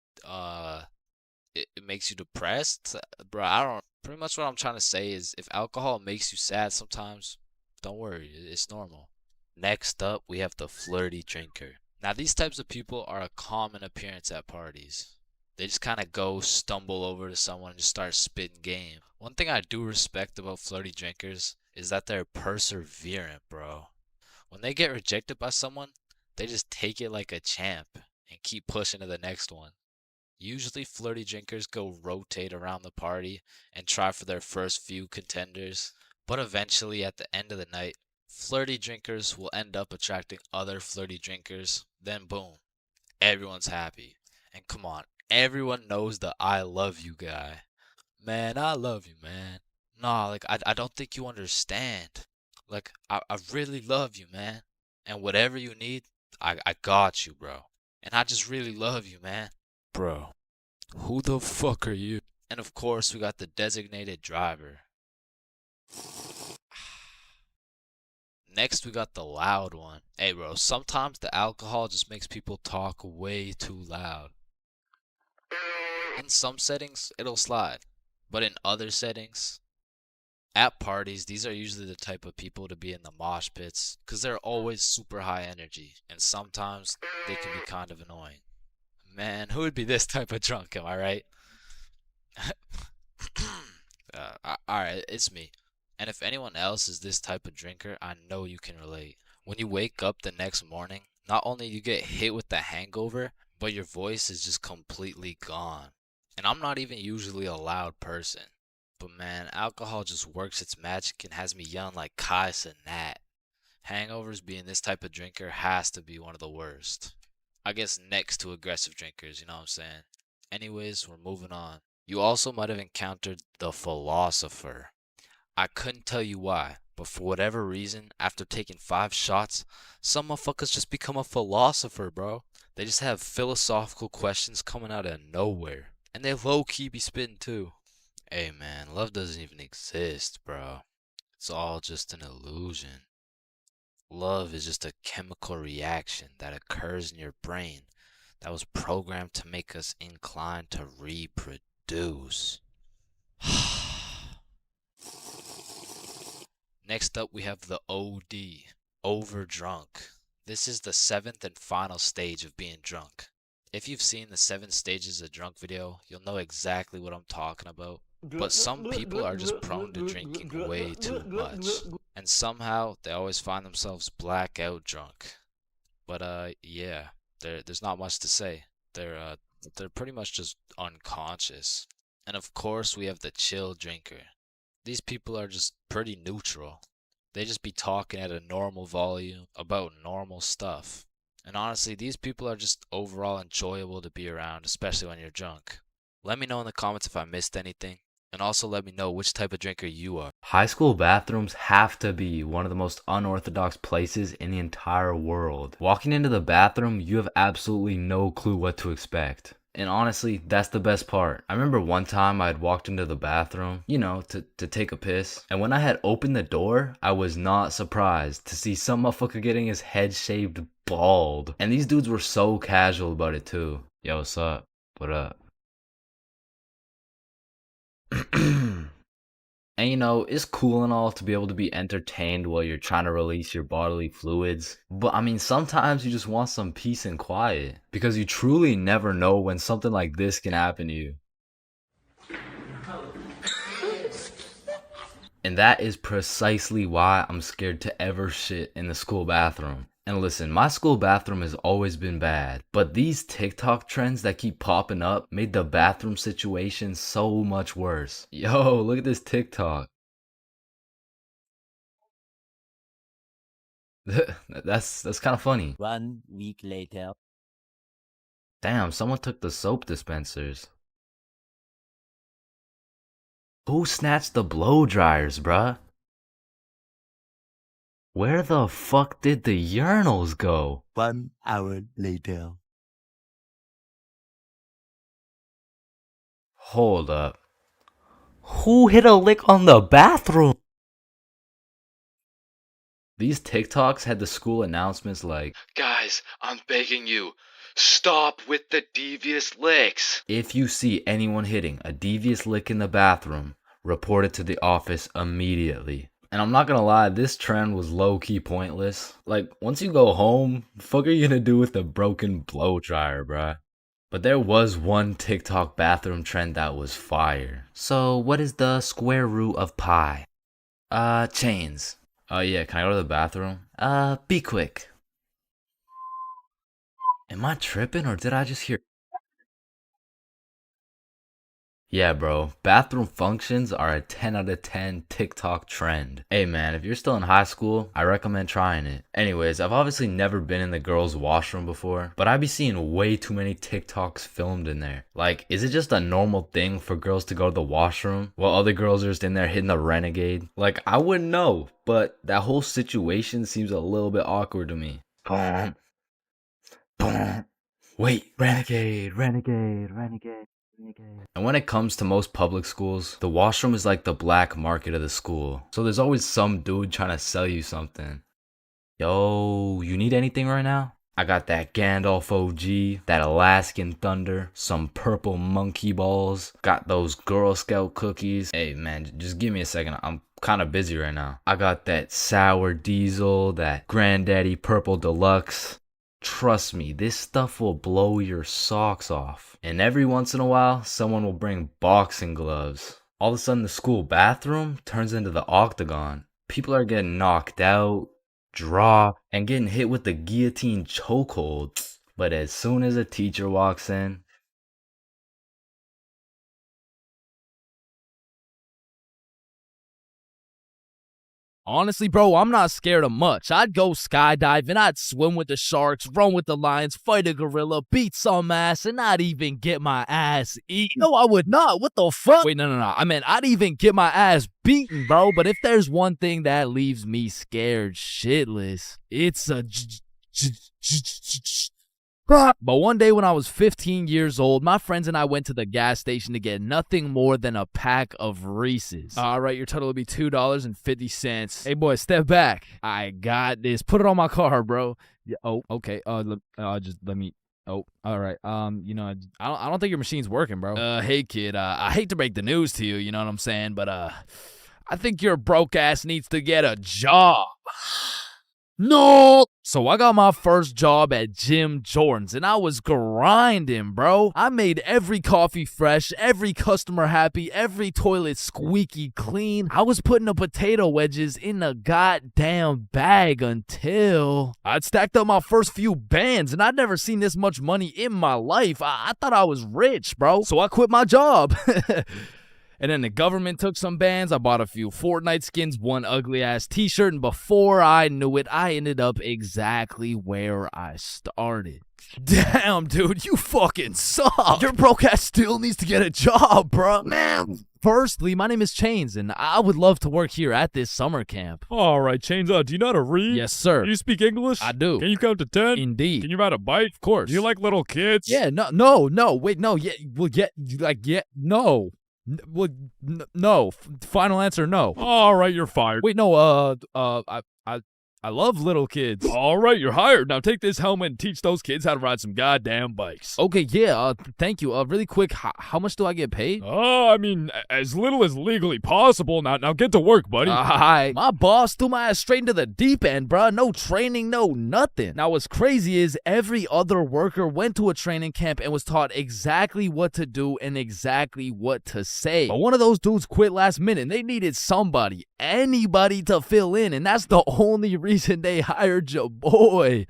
it makes you depressed, bro. I don't. Pretty much what I'm trying to say is, if alcohol makes you sad sometimes, don't worry, it's normal. Next up, we have the flirty drinker. Now these types of people are a common appearance at parties. They just kind of go stumble over to someone and just start spitting game. One thing I do respect about flirty drinkers is that they're perseverant, bro. When they get rejected by someone, they just take it like a champ and keep pushing to the next one. Usually flirty drinkers go rotate around the party and try for their first few contenders, but eventually at the end of the night, flirty drinkers will end up attracting other flirty drinkers, then boom, everyone's happy. And come on, everyone knows the I love you guy. Man, I love you, man. Nah, like, I don't think you understand. Like, I really love you, man. And whatever you need, I got you, bro. And I just really love you, man. Bro, who the fuck are you? And of course, we got the designated driver. Next, we got the loud one. Hey, bro, sometimes the alcohol just makes people talk way too loud. In some settings, it'll slide. But in other settings, at parties, these are usually the type of people to be in the mosh pits, because they're always super high energy, and sometimes they can be kind of annoying. Man, who would be this type of drunk, am I right? Alright, it's me. And if anyone else is this type of drinker, I know you can relate. When you wake up the next morning, not only you get hit with the hangover, but your voice is just completely gone. And I'm not even usually a loud person, but man, alcohol just works its magic and has me yelling like Kais and Nat. Hangovers being this type of drinker has to be one of the worst. I guess next to aggressive drinkers, you know what I'm saying? Anyways, we're moving on. You also might have encountered the philosopher. I couldn't tell you why, but for whatever reason, after taking 5 shots, some motherfuckers just become a philosopher, bro. They just have philosophical questions coming out of nowhere. And they low-key be spitting too. Hey man, love doesn't even exist, bro. It's all just an illusion. Love is just a chemical reaction that occurs in your brain that was programmed to make us inclined to reproduce. Next up, we have the OD, overdrunk. This is the 7th and final stage of being drunk. If you've seen the 7 stages of drunk video, you'll know exactly what I'm talking about. But some people are just prone to drinking way too much. And somehow, they always find themselves blackout drunk. But yeah, there's not much to say. They're pretty much just unconscious. And of course, we have the chill drinker. These people are just pretty neutral. They just be talking at a normal volume about normal stuff. And honestly, these people are just overall enjoyable to be around, especially when you're drunk. Let me know in the comments if I missed anything. And also let me know which type of drinker you are. High school bathrooms have to be one of the most unorthodox places in the entire world. Walking into the bathroom, you have absolutely no clue what to expect. And honestly, that's the best part. I remember one time I had walked into the bathroom, you know, to take a piss. And when I had opened the door, I was not surprised to see some motherfucker getting his head shaved bald. And these dudes were so casual about it too. Yo, what's up? What up? And you know, it's cool and all to be able to be entertained while you're trying to release your bodily fluids. But I mean, sometimes you just want some peace and quiet. Because you truly never know when something like this can happen to you. And that is precisely why I'm scared to ever shit in the school bathroom. And listen, my school bathroom has always been bad, but these TikTok trends that keep popping up made the bathroom situation so much worse. Yo, look at this TikTok. That's kind of funny. 1 week later. Damn, someone took the soap dispensers. Who snatched the blow dryers, bruh? Where the fuck did the urinals go? 1 hour later. Hold up. Who hit a lick on the bathroom? These TikToks had the school announcements like, "Guys, I'm begging you, stop with the devious licks." If you see anyone hitting a devious lick in the bathroom, report it to the office immediately. And I'm not gonna lie, this trend was low-key pointless. Like, once you go home, the fuck are you gonna do with the broken blow dryer, bruh? But there was one TikTok bathroom trend that was fire. So, what is the square root of pi? Chains. Oh yeah, can I go to the bathroom? Be quick. Am I tripping or did I just hear? Yeah, bro, bathroom functions are a 10 out of 10 TikTok trend. Hey man, if you're still in high school, I recommend trying it. Anyways, I've obviously never been in the girls' washroom before, but I be seeing way too many TikToks filmed in there. Like, is it just a normal thing for girls to go to the washroom while other girls are just in there hitting the renegade? Like, I wouldn't know, but that whole situation seems a little bit awkward to me. Boom. Boom. Wait, renegade, renegade, renegade. And when it comes to most public schools, the washroom is like the black market of the school. So there's always some dude trying to sell you something. Yo, you need anything right now? I got that Gandalf OG, that Alaskan Thunder, some purple monkey balls, got those Girl Scout cookies. Hey man, just give me a second, I'm kind of busy right now. I got that Sour Diesel, that Granddaddy Purple Deluxe. Trust me, this stuff will blow your socks off. And every once in a while, someone will bring boxing gloves. All of a sudden, the school bathroom turns into the octagon. People are getting knocked out, dropped, and getting hit with the guillotine chokehold. But as soon as a teacher walks in, honestly, bro, I'm not scared of much. I'd go skydiving, I'd swim with the sharks, run with the lions, fight a gorilla, beat some ass, and not even get my ass eaten. No, I would not. What the fuck? Wait, no. I mean, I'd even get my ass beaten, bro. But if there's one thing that leaves me scared shitless, it's a But one day when I was 15 years old, my friends and I went to the gas station to get nothing more than a pack of Reese's. All right, your total will be $2.50. Hey, boy, step back. I got this. Put it on my car, bro. Yeah, oh, okay. Just let me. Oh, all right. You know, I don't think your machine's working, bro. Hey, kid. I hate to break the news to you. You know what I'm saying? But I think your broke ass needs to get a job. No! So I got my first job at Jim Jordan's and I was grinding, bro. I made every coffee fresh, every customer happy, every toilet squeaky clean. I was putting the potato wedges in a goddamn bag until I'd stacked up my first few bands and I'd never seen this much money in my life. I thought I was rich, bro. So I quit my job. And then the government took some bans. I bought a few Fortnite skins, one ugly ass t-shirt, and before I knew it, I ended up exactly where I started. Damn, dude, you fucking suck. Your broke ass still needs to get a job, bro. Man. Firstly, my name is Chains, and I would love to work here at this summer camp. All right, Chains, do you know how to read? Yes, sir. Do you speak English? I do. Can you count to 10? Indeed. Can you ride a bike? Of course. Do you like little kids? Yeah, no, wait, no, yeah, well, yeah, like, yeah, no. No. Final answer, no. All right, you're fired. Wait, no, I love little kids. All right, you're hired. Now take this helmet and teach those kids how to ride some goddamn bikes. Okay, yeah, thank you. Really quick, how much do I get paid? I mean, as little as legally possible. Now get to work, buddy. My boss threw my ass straight into the deep end, bruh. No training, no nothing. Now, what's crazy is every other worker went to a training camp and was taught exactly what to do and exactly what to say. But one of those dudes quit last minute, and they needed somebody, anybody to fill in, and that's the only reason they hired your boy.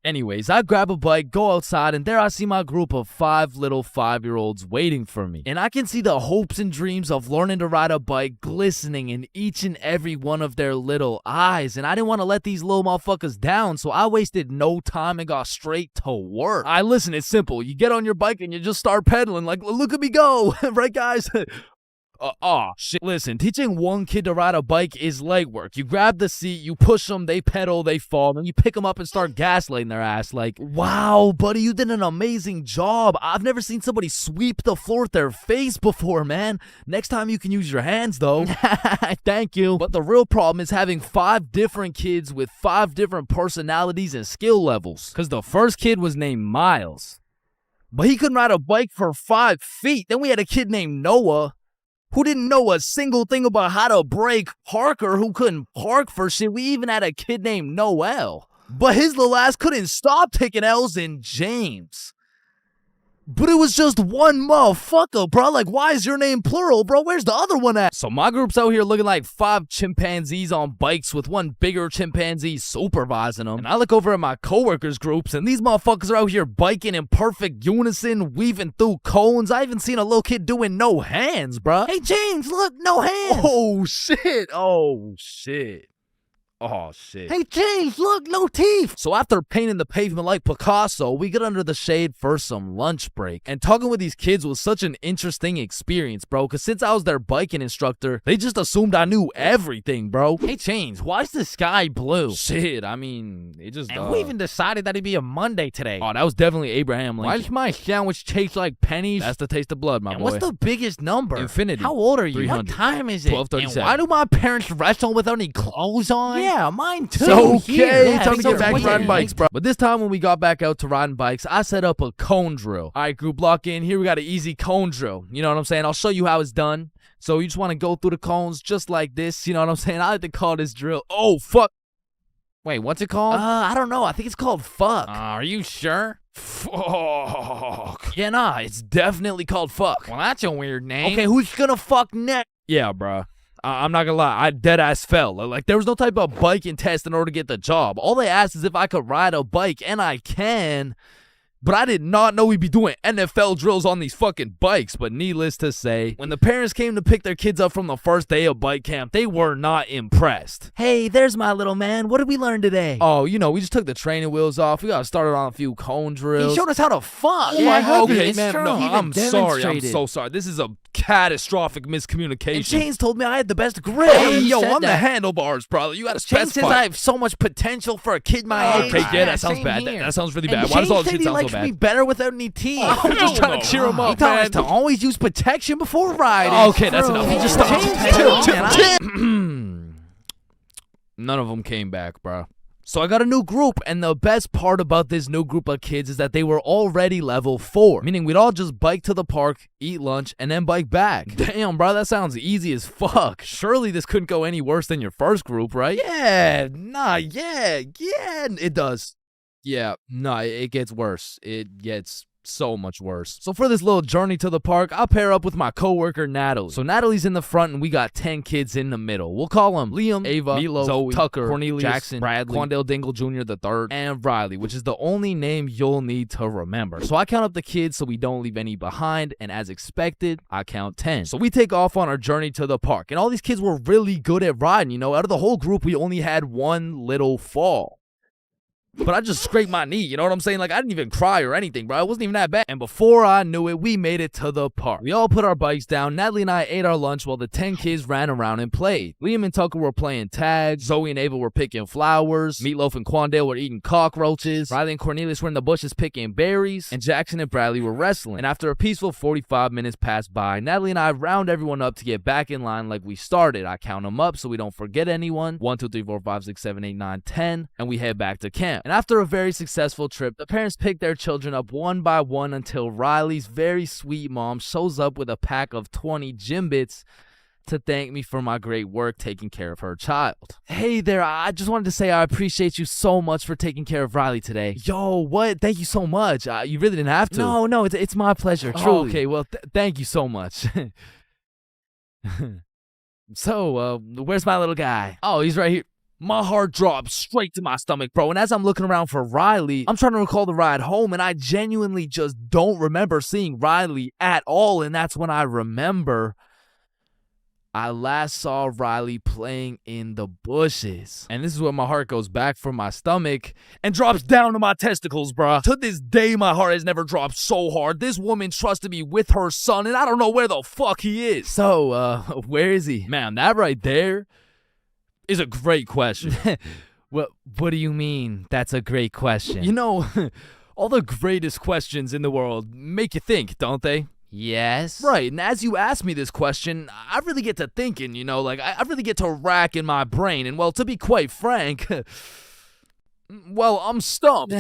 Anyways, I grab a bike, go outside, and there I see my group of 5 little 5-year-olds waiting for me. And I can see the hopes and dreams of learning to ride a bike glistening in each and every one of their little eyes. And I didn't want to let these little motherfuckers down, so I wasted no time and got straight to work. Listen, it's simple. You get on your bike and you just start pedaling like, look at me go. Right, guys? Shit. Listen, teaching one kid to ride a bike is legwork. You grab the seat, you push them, they pedal, they fall, and you pick them up and start gaslighting their ass like, wow, buddy, you did an amazing job. I've never seen somebody sweep the floor with their face before, man. Next time you can use your hands, though. Thank you. But the real problem is having 5 different kids with 5 different personalities and skill levels. Because the first kid was named Miles, but he couldn't ride a bike for 5 feet. Then we had a kid named Noah, who didn't know a single thing about how to brake. Parker, who couldn't park for shit. We even had a kid named Noel, but his little ass couldn't stop taking L's. In James. But it was just one motherfucker, bro. Like, why is your name plural, bro? Where's the other one at? So my group's out here looking like 5 chimpanzees on bikes with one bigger chimpanzee supervising them. And I look over at my coworkers' groups, and these motherfuckers are out here biking in perfect unison, weaving through cones. I even seen a little kid doing no hands, bro. Hey, James, look, no hands. Oh, shit. Oh, shit. Hey, James, look, no teeth. So after painting the pavement like Picasso, we get under the shade for some lunch break. And talking with these kids was such an interesting experience, bro, because since I was their biking instructor, they just assumed I knew everything, bro. Hey, Chains, why's the sky blue? Shit, I mean, it just... And who even decided that it'd be a Monday today? Oh, that was definitely Abraham Lincoln. Why does my sandwich taste like pennies? That's the taste of blood, my boy. What's the biggest number? Infinity. How old are you? 300. What time is it? 12:37. And why do my parents wrestle without any clothes on? Yeah, mine too. So, okay, time to get back to riding bikes, bro. But this time when we got back out to riding bikes, I set up a cone drill. All right, group, lock in. Here we got an easy cone drill. You know what I'm saying? I'll show you how it's done. So you just want to go through the cones just like this. You know what I'm saying? I like to call this drill. Oh, fuck. Wait, what's it called? I don't know. I think it's called fuck. Are you sure? Fuck. Yeah, nah, it's definitely called fuck. Well, that's a weird name. Okay, who's gonna fuck next? Yeah, bro. I'm not gonna lie, I dead ass fell. Like, there was no type of biking test in order to get the job. All they asked is if I could ride a bike, and I can. But I did not know we'd be doing NFL drills on these fucking bikes. But needless to say, when the parents came to pick their kids up from the first day of bike camp, they were not impressed. Hey, there's my little man. What did we learn today? Oh, you know, we just took the training wheels off. We got started on a few cone drills. He showed us how to fuck. Yeah, okay, man. No, I'm sorry. I'm so sorry. This is a catastrophic miscommunication. And Chains told me I had the best grip. Hey, yo, I'm the handlebars, brother. You gotta specify. Chains says I have so much potential for a kid my age. Okay, yeah, that sounds bad. That sounds really bad. Why does all this shit sound so bad? Me better without any teeth. I'm just trying to cheer him up, man. He told us to always use protection before riding. Okay, that's enough. He just stopped. None of them came back, bro. So I got a new group, and the best part about this new group of kids is that they were already level 4, meaning we'd all just bike to the park, eat lunch, and then bike back. Damn, bro, that sounds easy as fuck. Surely this couldn't go any worse than your first group, right? Yeah, it does. Yeah, nah, it gets worse. It gets so much worse. So for this little journey to the park, I'll pair up with my coworker Natalie. So Natalie's in the front and we got 10 kids in the middle. We'll call them Liam, Ava, Milo, Zoe, Tucker, Cornelius, Jackson, Bradley, Quandale Dingle Jr. the third, and Riley, which is the only name you'll need to remember. So I count up the kids so we don't leave any behind, and as expected, I count 10. So we take off on our journey to the park, and all these kids were really good at riding. You know, out of the whole group, we only had one little fall. But I just scraped my knee, you know what I'm saying? Like, I didn't even cry or anything, bro. It wasn't even that bad. And before I knew it, we made it to the park. We all put our bikes down. Natalie and I ate our lunch while the 10 kids ran around and played. Liam and Tucker were playing tag. Zoe and Ava were picking flowers. Meatloaf and Quandale were eating cockroaches. Riley and Cornelius were in the bushes picking berries. And Jackson and Bradley were wrestling. And after a peaceful 45 minutes passed by, Natalie and I round everyone up to get back in line like we started. I count them up so we don't forget anyone. 1, 2, 3, 4, 5, 6, 7, 8, 9, 10. And we head back to camp. And after a very successful trip, the parents pick their children up one by one until Riley's very sweet mom shows up with a pack of 20 gym bits to thank me for my great work taking care of her child. Hey there, I just wanted to say I appreciate you so much for taking care of Riley today. Yo, what? Thank you so much. You really didn't have to. No, it's my pleasure, truly. Oh, okay, well, thank you so much. So, where's my little guy? Oh, he's right here. My heart dropped straight to my stomach, bro. And as I'm looking around for Riley, I'm trying to recall the ride home, and I genuinely just don't remember seeing Riley at all. And that's when I remember I last saw Riley playing in the bushes. And this is when my heart goes back from my stomach and drops down to my testicles, bro. To this day, my heart has never dropped so hard. This woman trusted me with her son, and I don't know where the fuck he is. So, where is he? Man, that right there is a great question. What do you mean that's a great question? You know, all the greatest questions in the world make you think, don't they? Yes. Right, and as you ask me this question, I really get to thinking, you know, like, I really get to rack in my brain, and, well, to be quite frank, well, I'm stumped.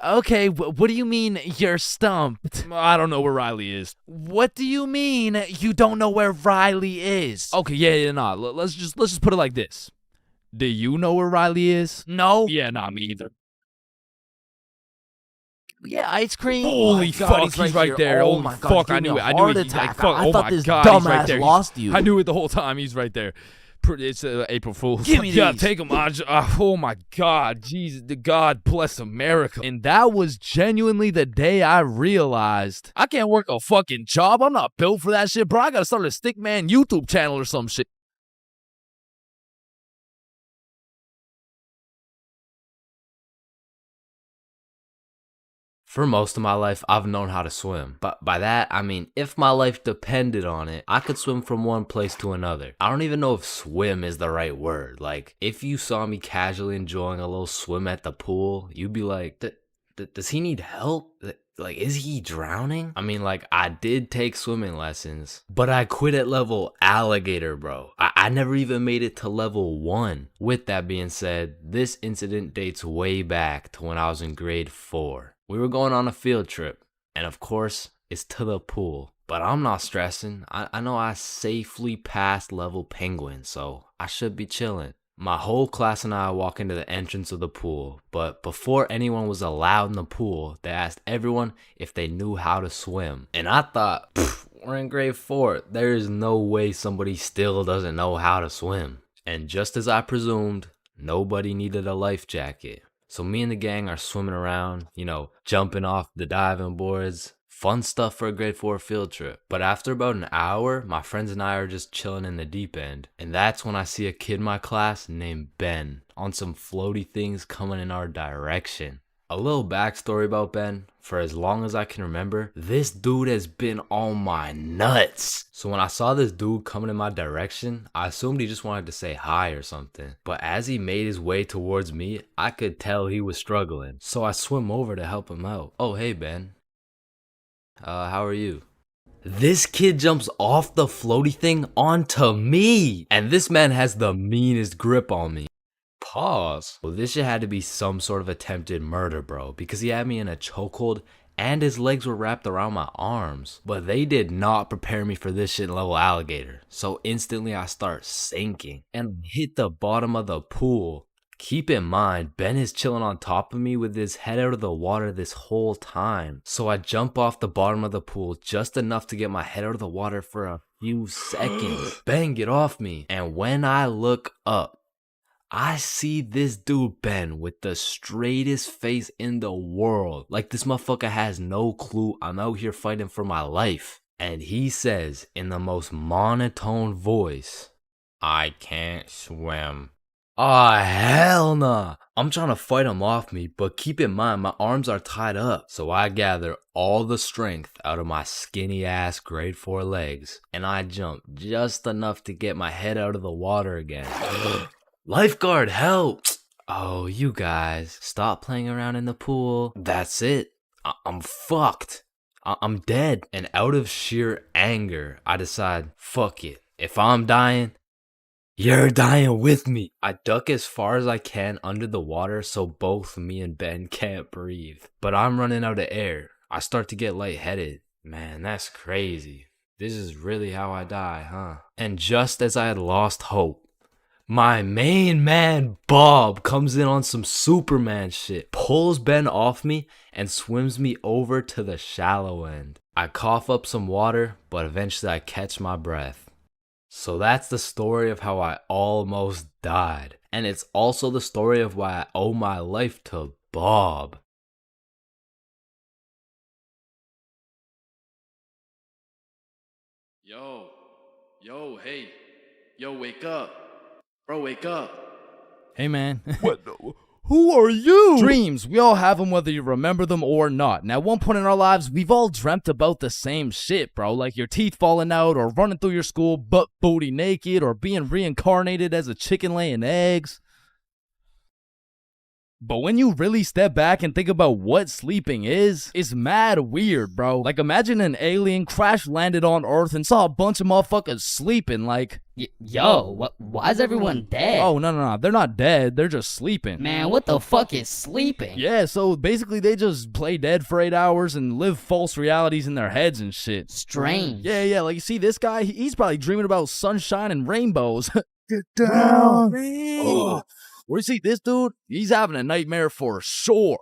Okay, what do you mean you're stumped? I don't know where Riley is. What do you mean you don't know where Riley is? Okay, yeah, nah. Let's just put it like this. Do you know where Riley is? No. Yeah, nah, me either. Yeah, ice cream. Holy fuck, he's right there. Oh my god, fuck, I knew it. I knew it. Like, fuck, oh my god, he's right there. Lost you. I knew it the whole time. He's right there. It's April Fool's. Give me these. Yeah, take them. Oh my God, Jesus, God bless America. And that was genuinely the day I realized I can't work a fucking job. I'm not built for that shit, bro. I gotta start a Stickman YouTube channel or some shit. For most of my life, I've known how to swim. But by that, I mean, if my life depended on it, I could swim from one place to another. I don't even know if swim is the right word. Like, if you saw me casually enjoying a little swim at the pool, you'd be like, does he need help? Like, is he drowning? I mean, like, I did take swimming lessons, but I quit at level alligator, bro. I never even made it to level 1. With that being said, this incident dates way back to when I was in grade 4. We were going on a field trip, and of course, it's to the pool. But I'm not stressing. I know I safely passed level penguin, so I should be chilling. My whole class and I walk into the entrance of the pool, but before anyone was allowed in the pool, they asked everyone if they knew how to swim. And I thought, we're in grade 4. There is no way somebody still doesn't know how to swim. And just as I presumed, nobody needed a life jacket. So me and the gang are swimming around, you know, jumping off the diving boards. Fun stuff for a grade 4 field trip. But after about an hour, my friends and I are just chilling in the deep end. And that's when I see a kid in my class named Ben on some floaty things coming in our direction. A little backstory about Ben. For as long as I can remember, this dude has been on my nuts. So when I saw this dude coming in my direction, I assumed he just wanted to say hi or something. But as he made his way towards me, I could tell he was struggling. So I swim over to help him out. Oh, hey Ben. How are you? This kid jumps off the floaty thing onto me. And this man has the meanest grip on me. Pause. Well, this shit had to be some sort of attempted murder, bro, because he had me in a chokehold and his legs were wrapped around my arms. But they did not prepare me for this shit in level alligator. So instantly I start sinking and hit the bottom of the pool. Keep in mind, Ben is chilling on top of me with his head out of the water this whole time. So I jump off the bottom of the pool just enough to get my head out of the water for a few seconds. Ben, get off me. And when I look up, I see this dude Ben with the straightest face in the world. Like this motherfucker has no clue I'm out here fighting for my life. And he says in the most monotone voice, "I can't swim." Ah, hell nah. I'm trying to fight him off me, but keep in mind my arms are tied up. So I gather all the strength out of my skinny ass grade 4 legs, and I jump just enough to get my head out of the water again. Lifeguard, help! Oh, you guys, stop playing around in the pool. That's it. I'm fucked. I'm dead. And out of sheer anger, I decide, fuck it. If I'm dying, you're dying with me. I duck as far as I can under the water so both me and Ben can't breathe. But I'm running out of air. I start to get lightheaded. Man, that's crazy. This is really how I die, huh? And just as I had lost hope, my main man, Bob, comes in on some Superman shit, pulls Ben off me, and swims me over to the shallow end. I cough up some water, but eventually I catch my breath. So that's the story of how I almost died. And it's also the story of why I owe my life to Bob. Hey. Yo, wake up. Bro, wake up. Hey, man. What? Who are you? Dreams. We all have them whether you remember them or not. Now, at one point in our lives, we've all dreamt about the same shit, bro. Like your teeth falling out, or running through your school butt booty naked, or being reincarnated as a chicken laying eggs. But when you really step back and think about what sleeping is, it's mad weird, bro. Like imagine an alien crash landed on Earth and saw a bunch of motherfuckers sleeping like... Why is everyone dead? Oh, no. They're not dead. They're just sleeping. Man, what the fuck is sleeping? Yeah, so basically they just play dead for 8 hours and live false realities in their heads and shit. Strange. Yeah, like you see this guy, he's probably dreaming about sunshine and rainbows. Get down. Oh. Where you see this dude? He's having a nightmare for sure.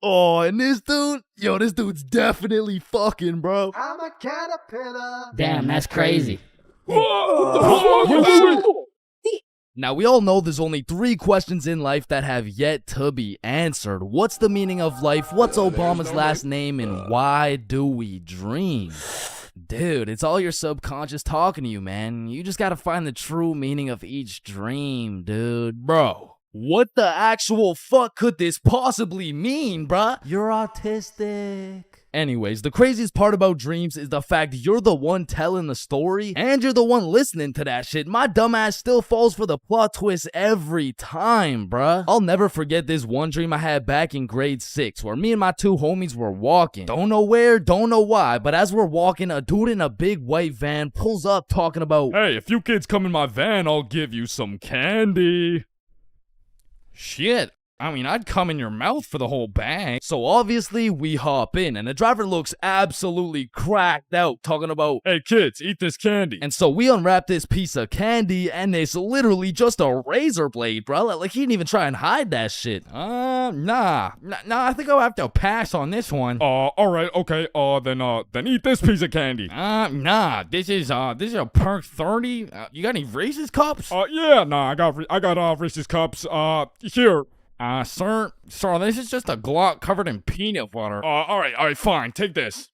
Oh, and this dude? Yo, this dude's definitely fucking, bro. I'm a caterpillar. Damn, that's crazy. Now, we all know there's only 3 questions in life that have yet to be answered. What's the meaning of life? What's Obama's last name? And why do we dream? Dude, it's all your subconscious talking to you, man. You just gotta find the true meaning of each dream, dude. Bro, what the actual fuck could this possibly mean, bruh? You're autistic. Anyways, the craziest part about dreams is the fact you're the one telling the story and you're the one listening to that shit. My dumbass still falls for the plot twist every time, bruh. I'll never forget this one dream I had back in grade 6 where me and my 2 homies were walking. Don't know where, don't know why, but as we're walking, a dude in a big white van pulls up talking about, "Hey, if you kids come in my van, I'll give you some candy." Shit. I mean, I'd come in your mouth for the whole bag. So obviously, we hop in, and the driver looks absolutely cracked out, talking about, "Hey kids, eat this candy." And so we unwrap this piece of candy, and it's literally just a razor blade, bro. Like, he didn't even try and hide that shit. Nah, I think I'll have to pass on this one. Alright, okay, then eat this piece of candy. Nah, this is a Perk 30. You got any Reese's Cups? Yeah, nah, I got Reese's Cups, here. Sir, this is just a Glock covered in peanut butter. Alright, fine, take this.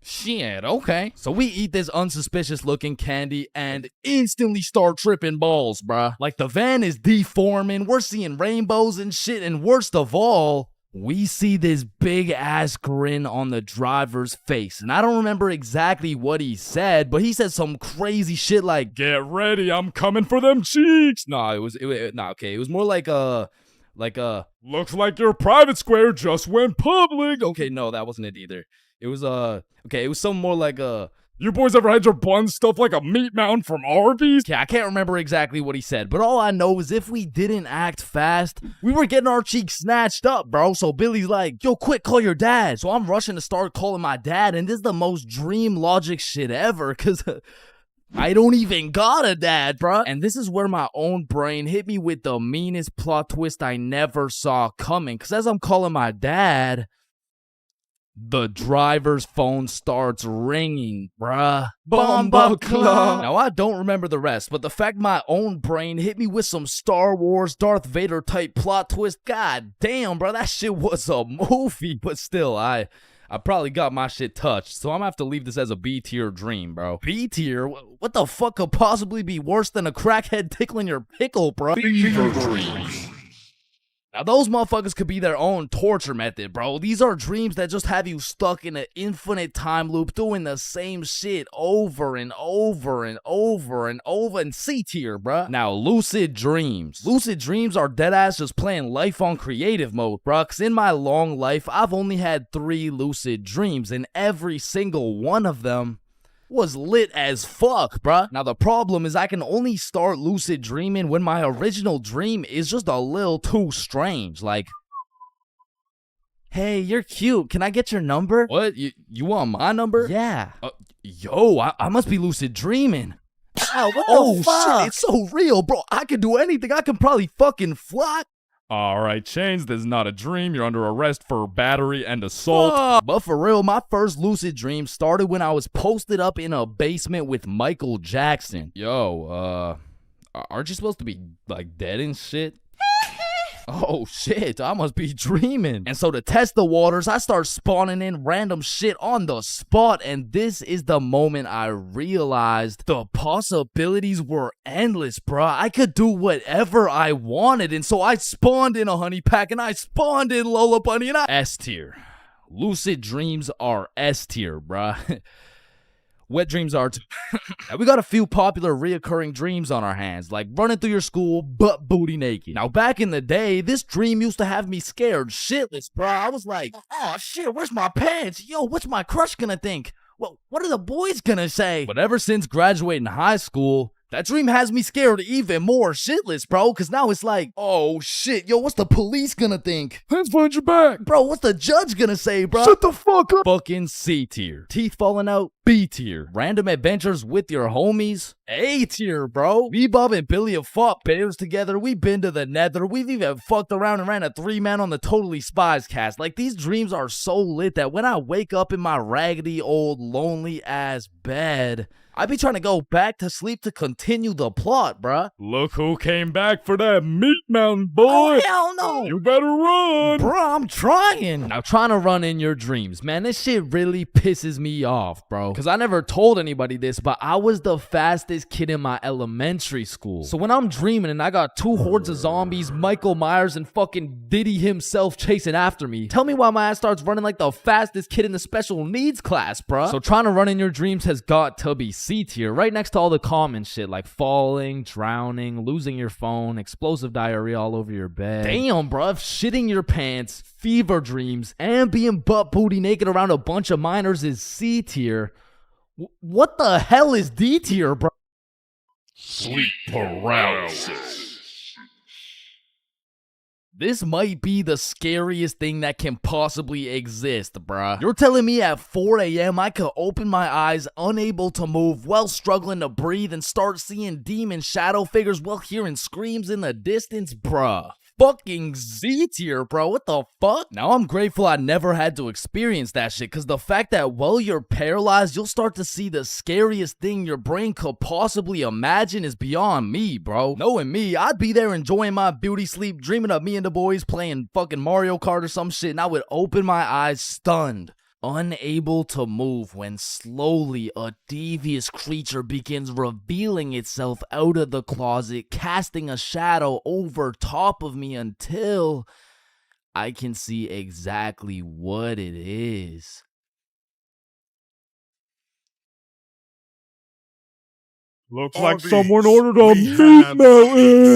Shit, okay. So we eat this unsuspicious looking candy and instantly start tripping balls, bruh. Like the van is deforming, we're seeing rainbows and shit, and worst of all, we see this big ass grin on the driver's face. And I don't remember exactly what he said, but he said some crazy shit like, "Get ready, I'm coming for them cheeks." It was more like "Looks like your private square just went public." Okay, no, that wasn't it either. It was it was something more like "You boys ever had your buns stuffed like a meat mountain from Arby's?" Yeah, I can't remember exactly what he said, but all I know is if we didn't act fast, we were getting our cheeks snatched up, bro. So Billy's like, "Yo, quick, call your dad." So I'm rushing to start calling my dad, and this is the most dream logic shit ever, cause I don't even got a dad, bruh. And this is where my own brain hit me with the meanest plot twist I never saw coming. Because as I'm calling my dad, the driver's phone starts ringing, bruh. Bomba Club. Now, I don't remember the rest, but the fact my own brain hit me with some Star Wars Darth Vader type plot twist, god damn, bro, that shit was a movie. But still, I probably got my shit touched, so I'm gonna have to leave this as a B tier dream, bro. B tier? What the fuck could possibly be worse than a crackhead tickling your pickle, bro? Fever dreams. Now, those motherfuckers could be their own torture method, bro. These are dreams that just have you stuck in an infinite time loop doing the same shit over and over and over and over in C tier, bro. Now, lucid dreams. Lucid dreams are deadass just playing life on creative mode, bro. Cause in my long life, I've only had 3 lucid dreams, and every single one of them was lit as fuck, bruh. Now, the problem is I can only start lucid dreaming when my original dream is just a little too strange. Like, hey, you're cute. Can I get your number? What? You want my number? Yeah. Yo, I must be lucid dreaming. Ow, what the fuck? Shit, it's so real, bro. I can do anything. I can probably fucking fly. Alright, Chains, this is not a dream. You're under arrest for battery and assault. But for real, my first lucid dream started when I was posted up in a basement with Michael Jackson. Yo, aren't you supposed to be, like, dead and shit? Oh shit, I must be dreaming. And so to test the waters, I start spawning in random shit on the spot, and this is the moment I realized the possibilities were endless, bruh. I could do whatever I wanted, and so I spawned in a honey pack, and I spawned in Lola Bunny, and I S tier. Lucid dreams are S tier, bruh. Wet dreams are too. Now, we got a few popular reoccurring dreams on our hands, like running through your school butt booty naked. Now, back in the day, this dream used to have me scared shitless, bro. I was like, oh shit, where's my pants? Yo, what's my crush gonna think? Well, what are the boys gonna say? But ever since graduating high school, that dream has me scared even more shitless, bro, because now it's like, oh shit, yo, what's the police gonna think? Hands behind your back. Bro, what's the judge gonna say, bro? Shut the fuck up. Fucking C tier. Teeth falling out, B tier. Random adventures with your homies, A tier, bro. Me, Bob, and Billy have fought bears together. We've been to the nether. We've even fucked around and ran a 3-man on the Totally Spies cast. Like, these dreams are so lit that when I wake up in my raggedy old lonely ass bed, I be trying to go back to sleep to continue the plot, bruh. Look who came back for that meat mountain, boy. Oh, hell no. You better run. Bruh, I'm trying. Now, trying to run in your dreams, man, this shit really pisses me off, bro. Because I never told anybody this, but I was the fastest kid in my elementary school. So when I'm dreaming and I got 2 hordes of zombies, Michael Myers, and fucking Diddy himself chasing after me, tell me why my ass starts running like the fastest kid in the special needs class, bruh. So trying to run in your dreams has got to be C tier, right next to all the common shit like falling, drowning, losing your phone, explosive diarrhea all over your bed. Damn, bruh, shitting your pants, fever dreams, and being butt booty naked around a bunch of minors is C tier. What the hell is D tier, bro? Sleep paralysis. This might be the scariest thing that can possibly exist, bruh. You're telling me at 4 a.m. I could open my eyes, unable to move, while struggling to breathe, and start seeing demon shadow figures while hearing screams in the distance, bruh. Fucking Z tier, bro. What the fuck? Now, I'm grateful I never had to experience that shit, because the fact that while you're paralyzed, you'll start to see the scariest thing your brain could possibly imagine is beyond me, bro. Knowing me, I'd be there enjoying my beauty sleep, dreaming of me and the boys playing fucking Mario Kart or some shit, and I would open my eyes stunned, unable to move, when slowly a devious creature begins revealing itself out of the closet, casting a shadow over top of me until I can see exactly what it is. Looks like someone ordered a meat mountain.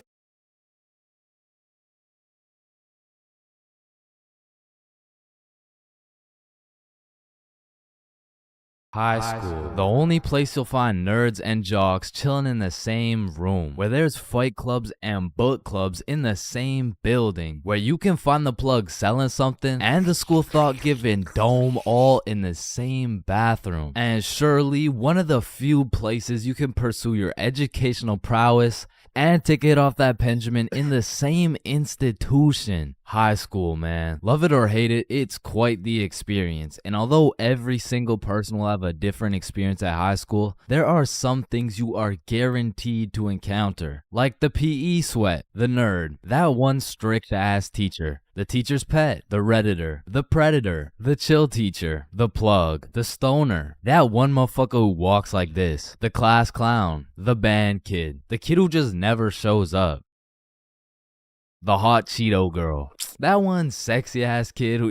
High school, the only place you'll find nerds and jocks chilling in the same room, where there's fight clubs and book clubs in the same building, where you can find the plug selling something and the school thought-giving dome all in the same bathroom. And surely one of the few places you can pursue your educational prowess and take it off that Benjamin in the same institution. High school, man. Love it or hate it, it's quite the experience. And although every single person will have a different experience at high school, there are some things you are guaranteed to encounter. Like the PE sweat, the nerd, that one strict ass teacher, the teacher's pet, the redditor, the predator, the chill teacher, the plug, the stoner, that one motherfucker who walks like this, the class clown, the band kid, the kid who just never shows up, the hot Cheeto girl, that one sexy ass kid who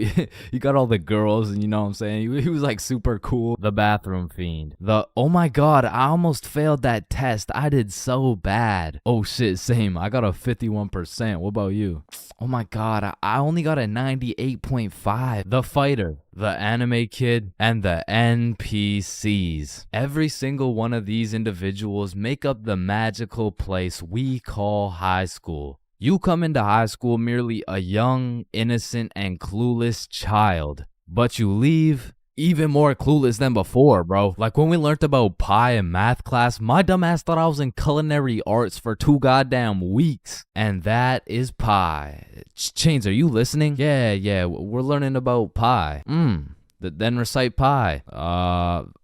he got all the girls and you know what I'm saying, he was like super cool, the bathroom fiend, the oh my god I almost failed that test, I did so bad, oh shit same, I got a 51%, what about you? Oh my god, I only got a 98.5. The fighter, the anime kid, and the NPCs. Every single one of these individuals make up the magical place we call high school. You come into high school merely a young, innocent, and clueless child, but you leave even more clueless than before, bro. Like when we learned about pie in math class, my dumb ass thought I was in culinary arts for 2 goddamn weeks. And that is pie. Chains, are you listening? Yeah, we're learning about pie. Then recite pie.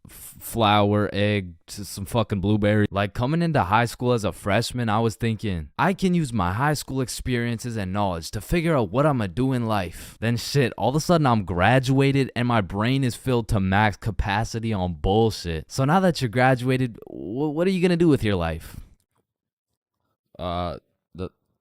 Flour, egg, some fucking blueberry. Like coming into high school as a freshman, I was thinking, I can use my high school experiences and knowledge to figure out what I'm gonna do in life. Then shit, all of a sudden I'm graduated and my brain is filled to max capacity on bullshit. So now that you're graduated, what are you gonna do with your life?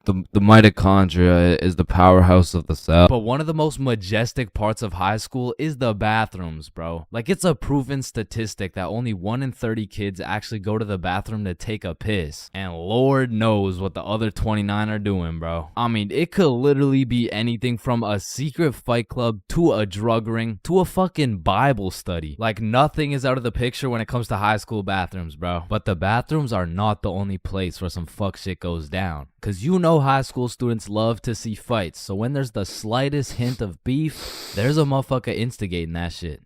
The mitochondria is the powerhouse of the cell. But one of the most majestic parts of high school is the bathrooms, bro. Like it's a proven statistic that only 1 in 30 kids actually go to the bathroom to take a piss. And Lord knows what the other 29 are doing, bro. I mean, it could literally be anything from a secret fight club to a drug ring to a fucking Bible study. Like nothing is out of the picture when it comes to high school bathrooms, bro. But the bathrooms are not the only place where some fuck shit goes down. Cause you know high school students love to see fights, so when there's the slightest hint of beef, there's a motherfucker instigating that shit.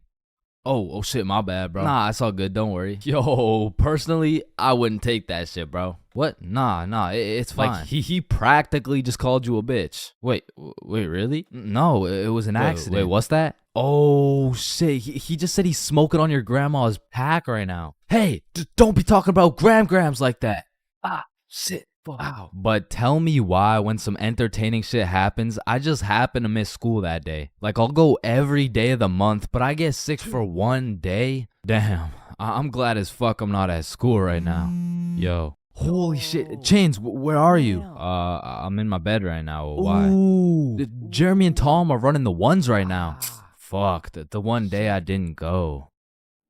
Oh shit, my bad, bro. Nah, it's all good, don't worry. Yo, personally, I wouldn't take that shit, bro. What? Nah, it's fine. Like, he practically just called you a bitch. Wait, really? No, it was an accident. Wait, what's that? Oh shit, he just said he's smoking on your grandma's pack right now. Hey, don't be talking about grams like that. Ah, shit. Wow. But tell me why when some entertaining shit happens, I just happen to miss school that day. Like I'll go every day of the month, but I get sick for 1 day? Damn, I'm glad as fuck I'm not at school right now. Yo. Holy shit. Chains, where are you? I'm in my bed right now. Why? Ooh. Jeremy and Tom are running the ones right now. Fuck, the one day I didn't go.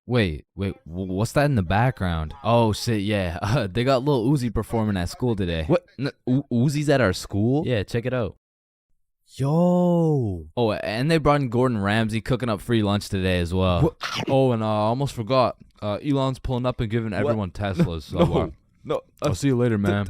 Wait, what's that in the background? Oh shit, yeah, they got Lil Uzi performing at school today. What? Uzi's at our school? Yeah, check it out. Yo. Oh, and they brought in Gordon Ramsay cooking up free lunch today as well. What? Oh, and I almost forgot, Elon's pulling up and giving everyone Teslas. So no. I'll see you later, man.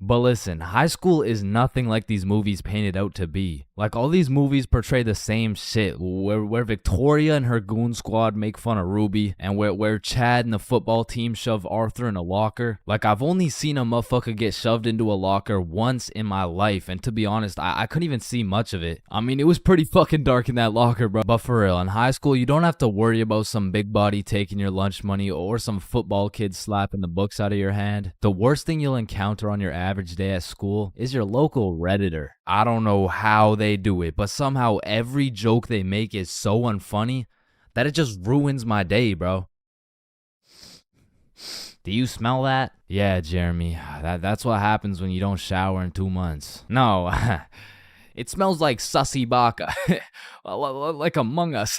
But listen, high school is nothing like these movies paint it out to be. Like all these movies portray the same shit, where Victoria and her goon squad make fun of Ruby, and where Chad and the football team shove Arthur in a locker. Like I've only seen a motherfucker get shoved into a locker once in my life, and to be honest, I couldn't even see much of it. I mean, it was pretty fucking dark in that locker, bro. But for real, in high school, you don't have to worry about some big body taking your lunch money or some football kid slapping the books out of your hand. The worst thing you'll encounter on your average day at school is your local Redditor. I don't know how they do it, but somehow every joke they make is so unfunny that it just ruins my day, bro. Do you smell that? Yeah, Jeremy, that's what happens when you don't shower in 2 months. No, it smells like sussy baka, like Among Us.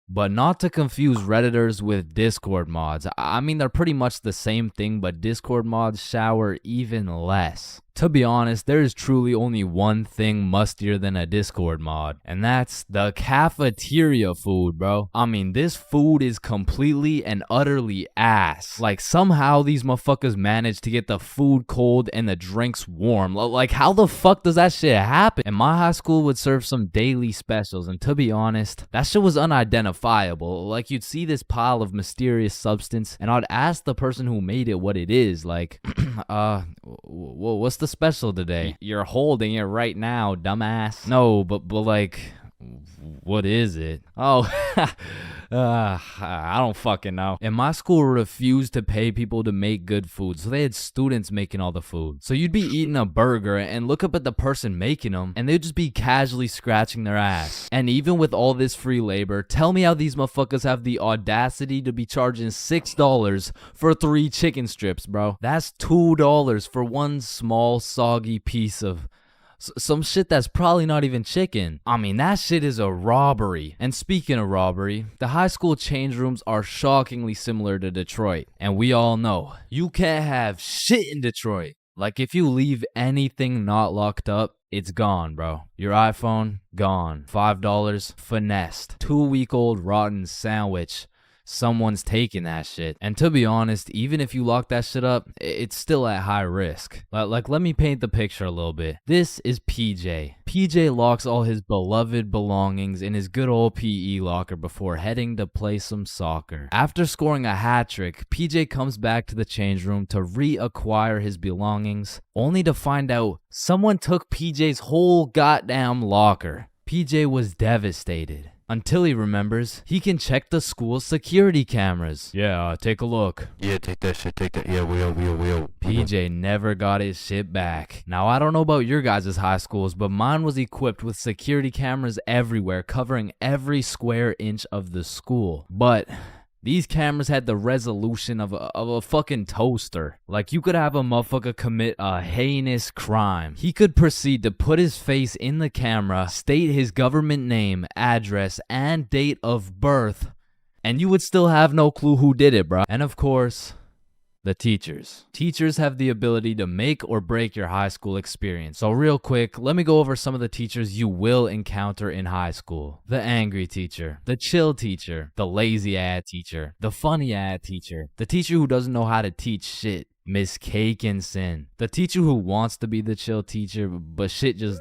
But not to confuse Redditors with Discord mods. I mean, they're pretty much the same thing, but Discord mods shower even less. To be honest, there is truly only one thing mustier than a Discord mod, and that's the cafeteria food, bro. I mean, this food is completely and utterly ass. Like, somehow these motherfuckers manage to get the food cold and the drinks warm. Like, how the fuck does that shit happen? And my high school would serve some daily specials, and to be honest, that shit was unidentifiable. Like, you'd see this pile of mysterious substance, and I'd ask the person who made it what it is. Like, what's the special today? You're holding it right now, dumbass. No, but like, what is it? Oh, I don't fucking know. And my school refused to pay people to make good food, so they had students making all the food. So you'd be eating a burger and look up at the person making them, and they'd just be casually scratching their ass. And even with all this free labor, tell me how these motherfuckers have the audacity to be charging $6 for 3 chicken strips, bro. That's $2 for one small soggy piece of some shit that's probably not even chicken. I mean, that shit is a robbery. And speaking of robbery, the high school change rooms are shockingly similar to Detroit. And we all know, you can't have shit in Detroit. Like, if you leave anything not locked up, it's gone, bro. Your iPhone, gone. $5, finessed. 2-week-old rotten sandwich. Someone's taking that shit. And to be honest, even if you lock that shit up, it's still at high risk. Like, let me paint the picture a little bit. This is PJ. PJ locks all his beloved belongings in his good old PE locker before heading to play some soccer. After scoring a hat trick, PJ comes back to the change room to reacquire his belongings, only to find out someone took PJ's whole goddamn locker. PJ was devastated. Until he remembers, he can check the school's security cameras. Yeah, take a look. Yeah, take that shit, take that. Yeah, we'll. PJ never got his shit back. Now, I don't know about your guys' high schools, but mine was equipped with security cameras everywhere, covering every square inch of the school. But these cameras had the resolution of a fucking toaster. Like, you could have a motherfucker commit a heinous crime. He could proceed to put his face in the camera, state his government name, address, and date of birth, and you would still have no clue who did it, bro. And of course, the teachers. Teachers have the ability to make or break your high school experience. So real quick, let me go over some of the teachers you will encounter in high school. The angry teacher, the chill teacher, the lazy ass teacher, the funny ass teacher, the teacher who doesn't know how to teach shit, Miss Cakinson, the teacher who wants to be the chill teacher, but shit just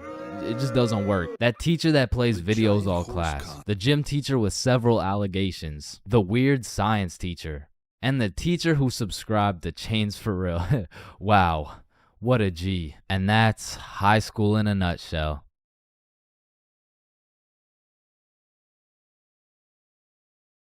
doesn't work. That teacher that plays videos all class, the gym teacher with several allegations, the weird science teacher, and the teacher who subscribed to ChainsFR. Wow, what a G. And that's high school in a nutshell.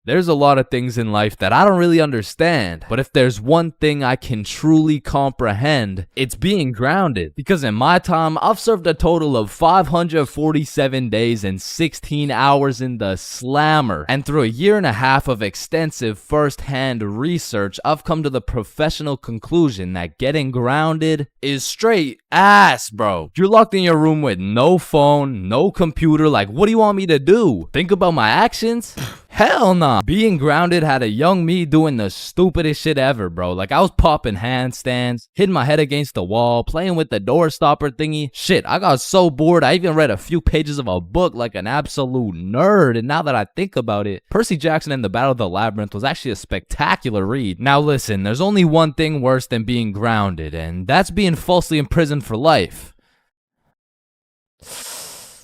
There's a lot of things in life that I don't really understand, but if there's one thing I can truly comprehend, it's being grounded. Because in my time, I've served a total of 547 days and 16 hours in the slammer. And through a year and a half of extensive first-hand research, I've come to the professional conclusion that getting grounded is straight ass, bro. You're locked in your room with no phone, no computer. Like, what do you want me to do? Think about my actions? Hell nah. Being grounded had a young me doing the stupidest shit ever, bro. Like, I was popping handstands, hitting my head against the wall, playing with the door stopper thingy. Shit, I got so bored, I even read a few pages of a book like an absolute nerd. And now that I think about it, Percy Jackson and the Battle of the Labyrinth was actually a spectacular read. Now listen, there's only one thing worse than being grounded, and that's being falsely imprisoned for life.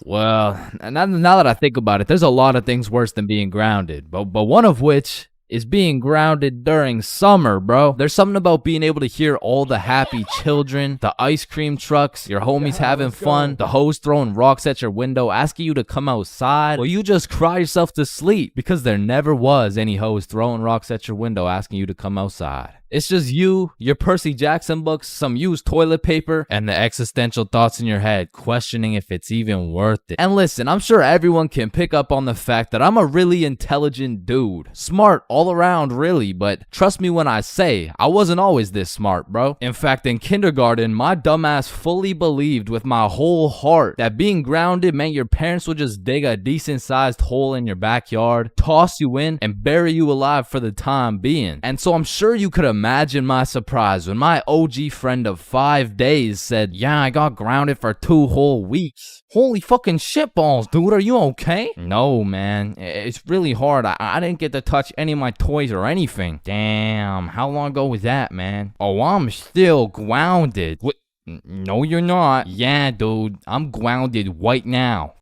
Well, now that I think about it, there's a lot of things worse than being grounded, but one of which is being grounded during summer, bro. There's something about being able to hear all the happy children, the ice cream trucks, your homies having fun, the hoes throwing rocks at your window, asking you to come outside, or you just cry yourself to sleep because there never was any hoes throwing rocks at your window asking you to come outside. It's just you, your Percy Jackson books, some used toilet paper, and the existential thoughts in your head questioning if it's even worth it. And listen, I'm sure everyone can pick up on the fact that I'm a really intelligent dude. Smart all around, really, but trust me when I say, I wasn't always this smart, bro. In fact, in kindergarten, my dumbass fully believed with my whole heart that being grounded meant your parents would just dig a decent-sized hole in your backyard, toss you in, and bury you alive for the time being. And so I'm sure you could imagine my surprise when my OG friend of 5 days said, yeah, I got grounded for 2 whole weeks. Holy fucking shitballs, dude, are you okay? No, man, it's really hard. I didn't get to touch any of my toys or anything. Damn, how long ago was that, man? Oh, I'm still grounded. What? No, you're not. Yeah, dude, I'm grounded right now.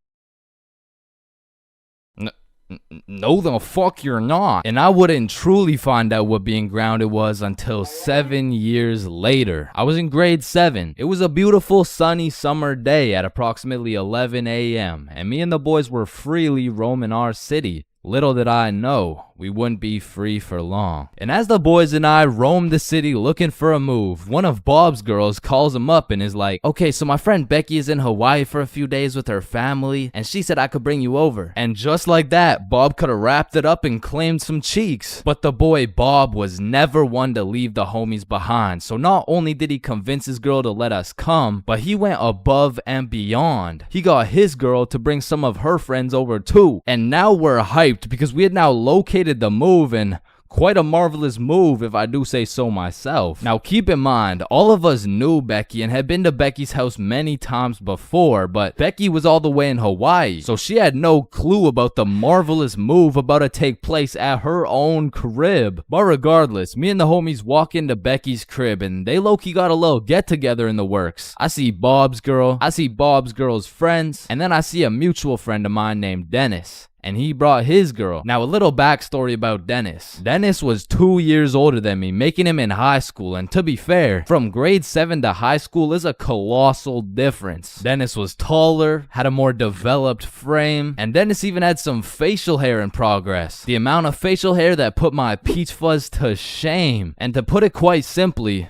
No, the fuck you're not. And I wouldn't truly find out what being grounded was until 7 years later. I was in grade 7. It was a beautiful sunny summer day at approximately 11 a.m. and me and the boys were freely roaming our city. Little did I know, we wouldn't be free for long. And as the boys and I roamed the city looking for a move, one of Bob's girls calls him up and is like, okay, so my friend Becky is in Hawaii for a few days with her family, and she said I could bring you over. And just like that, Bob could have wrapped it up and claimed some cheeks. But the boy Bob was never one to leave the homies behind, so not only did he convince his girl to let us come, but he went above and beyond. He got his girl to bring some of her friends over too, and now we're hyped because we had now located the move, and quite a marvelous move if I do say so myself. Now keep in mind, all of us knew Becky and had been to Becky's house many times before, but Becky was all the way in Hawaii, so she had no clue about the marvelous move about to take place at her own crib. But regardless, me and the homies walk into Becky's crib and they low-key got a little get-together in the works. I see Bob's girl, I see Bob's girl's friends, and then I see a mutual friend of mine named Dennis. And he brought his girl. Now, a little backstory about Dennis. Dennis was 2 years older than me, making him in high school. And to be fair, from grade 7 to high school is a colossal difference. Dennis was taller, had a more developed frame, and Dennis even had some facial hair in progress. The amount of facial hair that put my peach fuzz to shame. And to put it quite simply,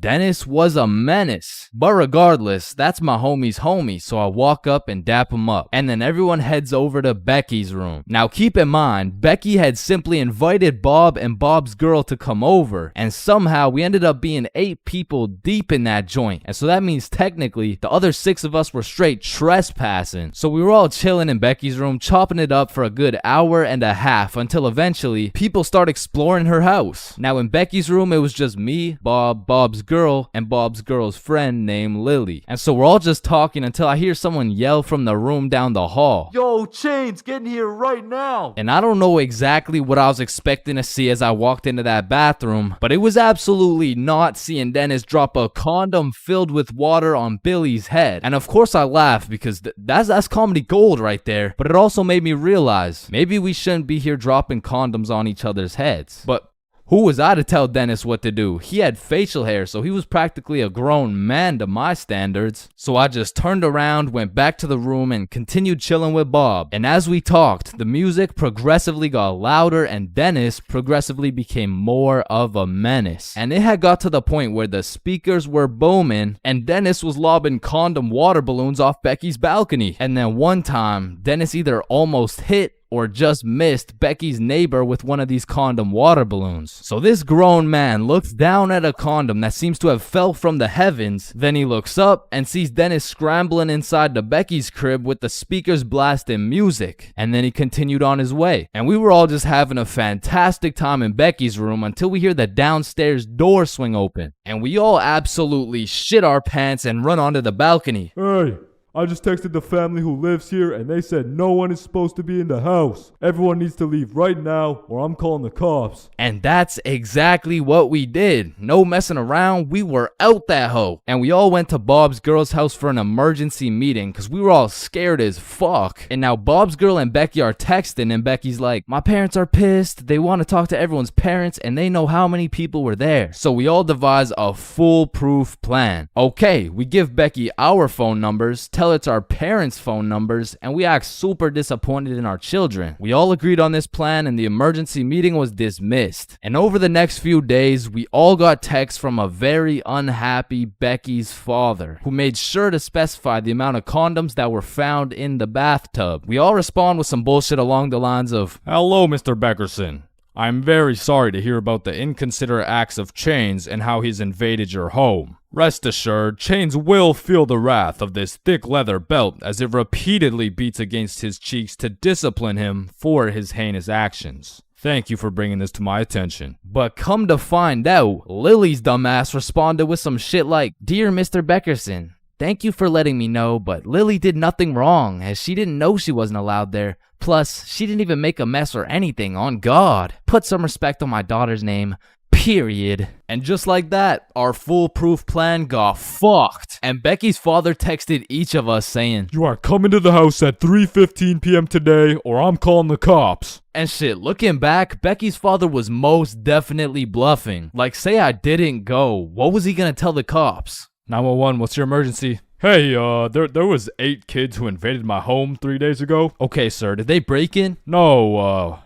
Dennis was a menace. But regardless, that's my homie's homie, so I walk up and dap him up. And then everyone heads over to Becky's room. Now keep in mind, Becky had simply invited Bob and Bob's girl to come over, and somehow we ended up being 8 people deep in that joint. And so that means technically, the other 6 of us were straight trespassing. So we were all chilling in Becky's room, chopping it up for a good hour and a half, until eventually, people start exploring her house. Now in Becky's room, it was just me, Bob, Bob's girl, and Bob's girl's friend named Lily. And so we're all just talking until I hear someone yell from the room down the hall, "Yo, Chains, get in here right now!" And I don't know exactly what I was expecting to see as I walked into that bathroom, but it was absolutely not seeing Dennis drop a condom filled with water on Billy's head. And of course I laughed because that's comedy gold right there, but it also made me realize maybe we shouldn't be here dropping condoms on each other's heads. But who was I to tell Dennis what to do? He had facial hair, so he was practically a grown man to my standards. So I just turned around, went back to the room, and continued chilling with Bob. And as we talked, the music progressively got louder, and Dennis progressively became more of a menace. And it had got to the point where the speakers were booming, and Dennis was lobbing condom water balloons off Becky's balcony. And then one time, Dennis either almost hit or just missed Becky's neighbor with one of these condom water balloons. So this grown man looks down at a condom that seems to have fell from the heavens, then he looks up and sees Dennis scrambling inside the Becky's crib with the speakers blasting music, and then he continued on his way. And we were all just having a fantastic time in Becky's room until we hear the downstairs door swing open, and we all absolutely shit our pants and run onto the balcony. Hey! I just texted the family who lives here and they said no one is supposed to be in the house. Everyone needs to leave right now or I'm calling the cops. And that's exactly what we did. No messing around, we were out that hoe. And we all went to Bob's girl's house for an emergency meeting because we were all scared as fuck. And now Bob's girl and Becky are texting and Becky's like, my parents are pissed. They want to talk to everyone's parents and they know how many people were there. So we all devise a foolproof plan. Okay, we give Becky our phone numbers, tell it's our parents' phone numbers, and we act super disappointed in our children. We all agreed on this plan and the emergency meeting was dismissed. And over the next few days, we all got texts from a very unhappy Becky's father, who made sure to specify the amount of condoms that were found in the bathtub. We all respond with some bullshit along the lines of, "Hello, Mr. Beckerson. I'm very sorry to hear about the inconsiderate acts of Chains and how he's invaded your home. Rest assured, Chains will feel the wrath of this thick leather belt as it repeatedly beats against his cheeks to discipline him for his heinous actions. Thank you for bringing this to my attention. But come to find out, Lily's dumbass responded with some shit like, "Dear Mr. Beckerson, thank you for letting me know, but Lily did nothing wrong as she didn't know she wasn't allowed there. Plus, she didn't even make a mess or anything, on God. Put some respect on my daughter's name. Period." And just like that, our foolproof plan got fucked. And Becky's father texted each of us saying, "You are coming to the house at 3:15 p.m. today or I'm calling the cops." And shit, looking back, Becky's father was most definitely bluffing. Like, say I didn't go, what was he gonna tell the cops? 911, what's your emergency? Hey, there was 8 kids who invaded my home 3 days ago. Okay, sir, did they break in? No,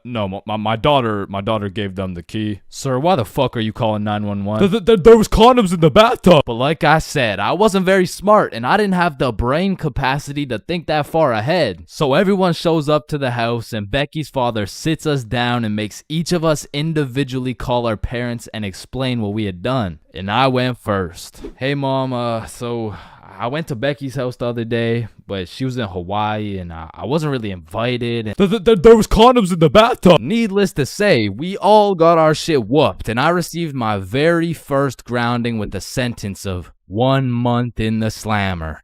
no. My daughter gave them the key. Sir, why the fuck are you calling 911? There was condoms in the bathtub. But like I said, I wasn't very smart and I didn't have the brain capacity to think that far ahead. So everyone shows up to the house and Becky's father sits us down and makes each of us individually call our parents and explain what we had done. And I went first. "Hey mom, so I went to Becky's house the other day, but she was in Hawaii and I wasn't really invited. And there was condoms in the bathtub." Needless to say, we all got our shit whooped and I received my very first grounding with the sentence of 1 month in the slammer.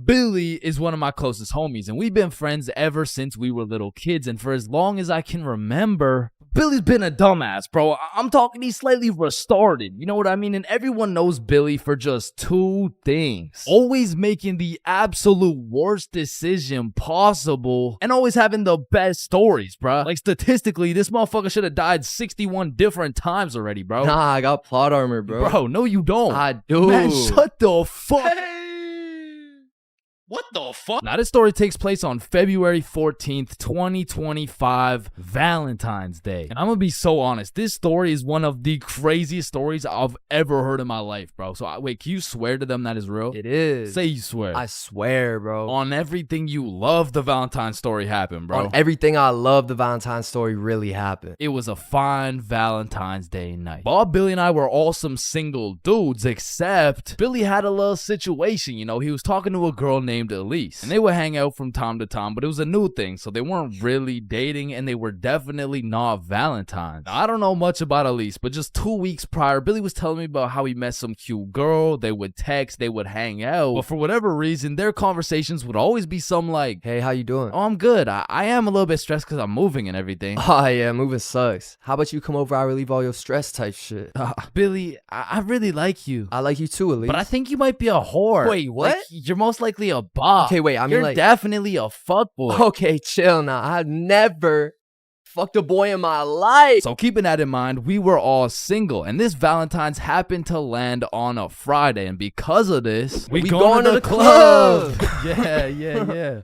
Billy is one of my closest homies, and we've been friends ever since we were little kids, and for as long as I can remember, Billy's been a dumbass, bro. I'm talking he's slightly retarded, you know what I mean? And everyone knows Billy for just 2 things. Always making the absolute worst decision possible, and always having the best stories, bro. Like, statistically, this motherfucker should have died 61 different times already, bro. Nah, I got plot armor, bro. Bro, no you don't. I do. Man, shut the fuck. What the fuck? Now, this story takes place on February 14th, 2025, Valentine's Day. And I'm gonna be so honest, this story is one of the craziest stories I've ever heard in my life, bro. So, wait, can you swear to them that is real? It is. Say you swear. I swear, bro. On everything you love, the Valentine's story happened, bro. On everything I love, the Valentine's story really happened. It was a fine Valentine's Day night. Bob, Billy, and I were all some single dudes, except Billy had a little situation, you know. He was talking to a girl named Elise, and they would hang out from time to time, but it was a new thing, so they weren't really dating, and they were definitely not Valentines. Now, I don't know much about Elise, but just 2 weeks prior, Billy was telling me about how he met some cute girl. They would text, they would hang out, but for whatever reason, their conversations would always be some like, "Hey, how you doing?" "Oh, I'm good. I am a little bit stressed because I'm moving and everything." Oh yeah, moving sucks. How about you come over, I relieve all your stress type shit. Billy, I really like you. I like you too, Elise. But I think you might be a whore. Wait, what? Like, you're most likely a bop. Okay, wait, I mean, you're like, definitely a fuckboy. Okay, chill now. I've never fucked a boy in my life. So keeping that in mind, we were all single, and this Valentine's happened to land on a Friday, and because of this, we going to the club. Yeah. Yeah.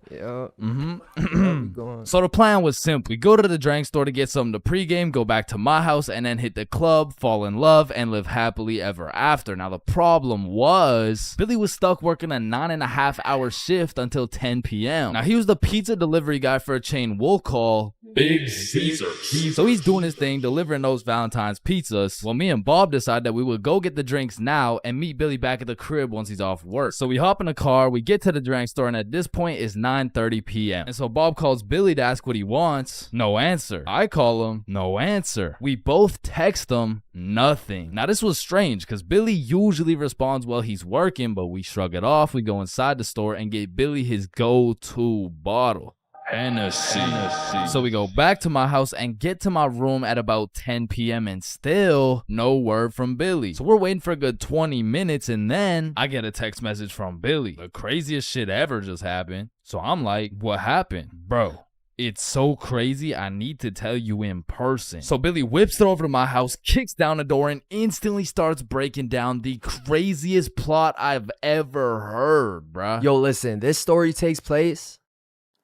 So the plan was simple. We go to the drink store to get something to pregame, go back to my house, and then hit the club, fall in love, and live happily ever after. Now, the problem was Billy was stuck working a 9.5-hour shift until 10 p.m. Now, he was the pizza delivery guy for a chain we'll call Big Caesars. So he's doing his thing, delivering those Valentine's pizzas. Well, me and Bob decided that we would go get the drinks now and meet Billy back at the crib once he's off work. So we hop in the car, we get to the drink store, and at this point it's 9:30 p.m. And so Bob calls Billy to ask what he wants. No answer. I call him. No answer. We both text him. Nothing. Now this was strange because Billy usually responds while he's working, but we shrug it off. We go inside the store and get Billy his go-to bottle. Hennessy. So we go back to my house and get to my room at about 10 p.m. and still no word from Billy. So we're waiting for a good 20 minutes and then I get a text message from Billy. The craziest shit ever just happened. So I'm like, what happened? Bro, it's so crazy, I need to tell you in person. So Billy whips it over to my house, kicks down the door, and instantly starts breaking down the craziest plot I've ever heard, bruh. Yo, listen, this story takes place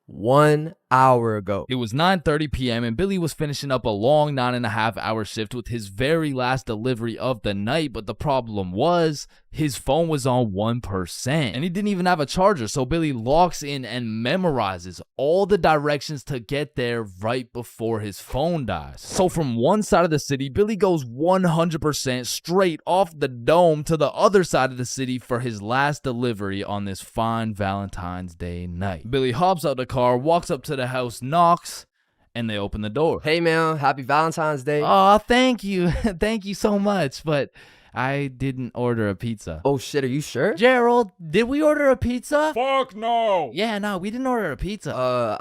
1 hour ago. It was 9:30 p.m. and Billy was finishing up a long 9.5-hour shift with his very last delivery of the night, but the problem was his phone was on 1% and he didn't even have a charger, so Billy locks in and memorizes all the directions to get there right before his phone dies. So from one side of the city, Billy goes 100% straight off the dome to the other side of the city for his last delivery on this fine Valentine's Day night. Billy hops out the car, walks up to the house, knocks, and they open the door. Hey man, happy Valentine's Day. Oh, thank you. Thank you so much, but I didn't order a pizza. Oh shit, are you sure? Gerald, did we order a pizza? Fuck no. Yeah, no, we didn't order a pizza.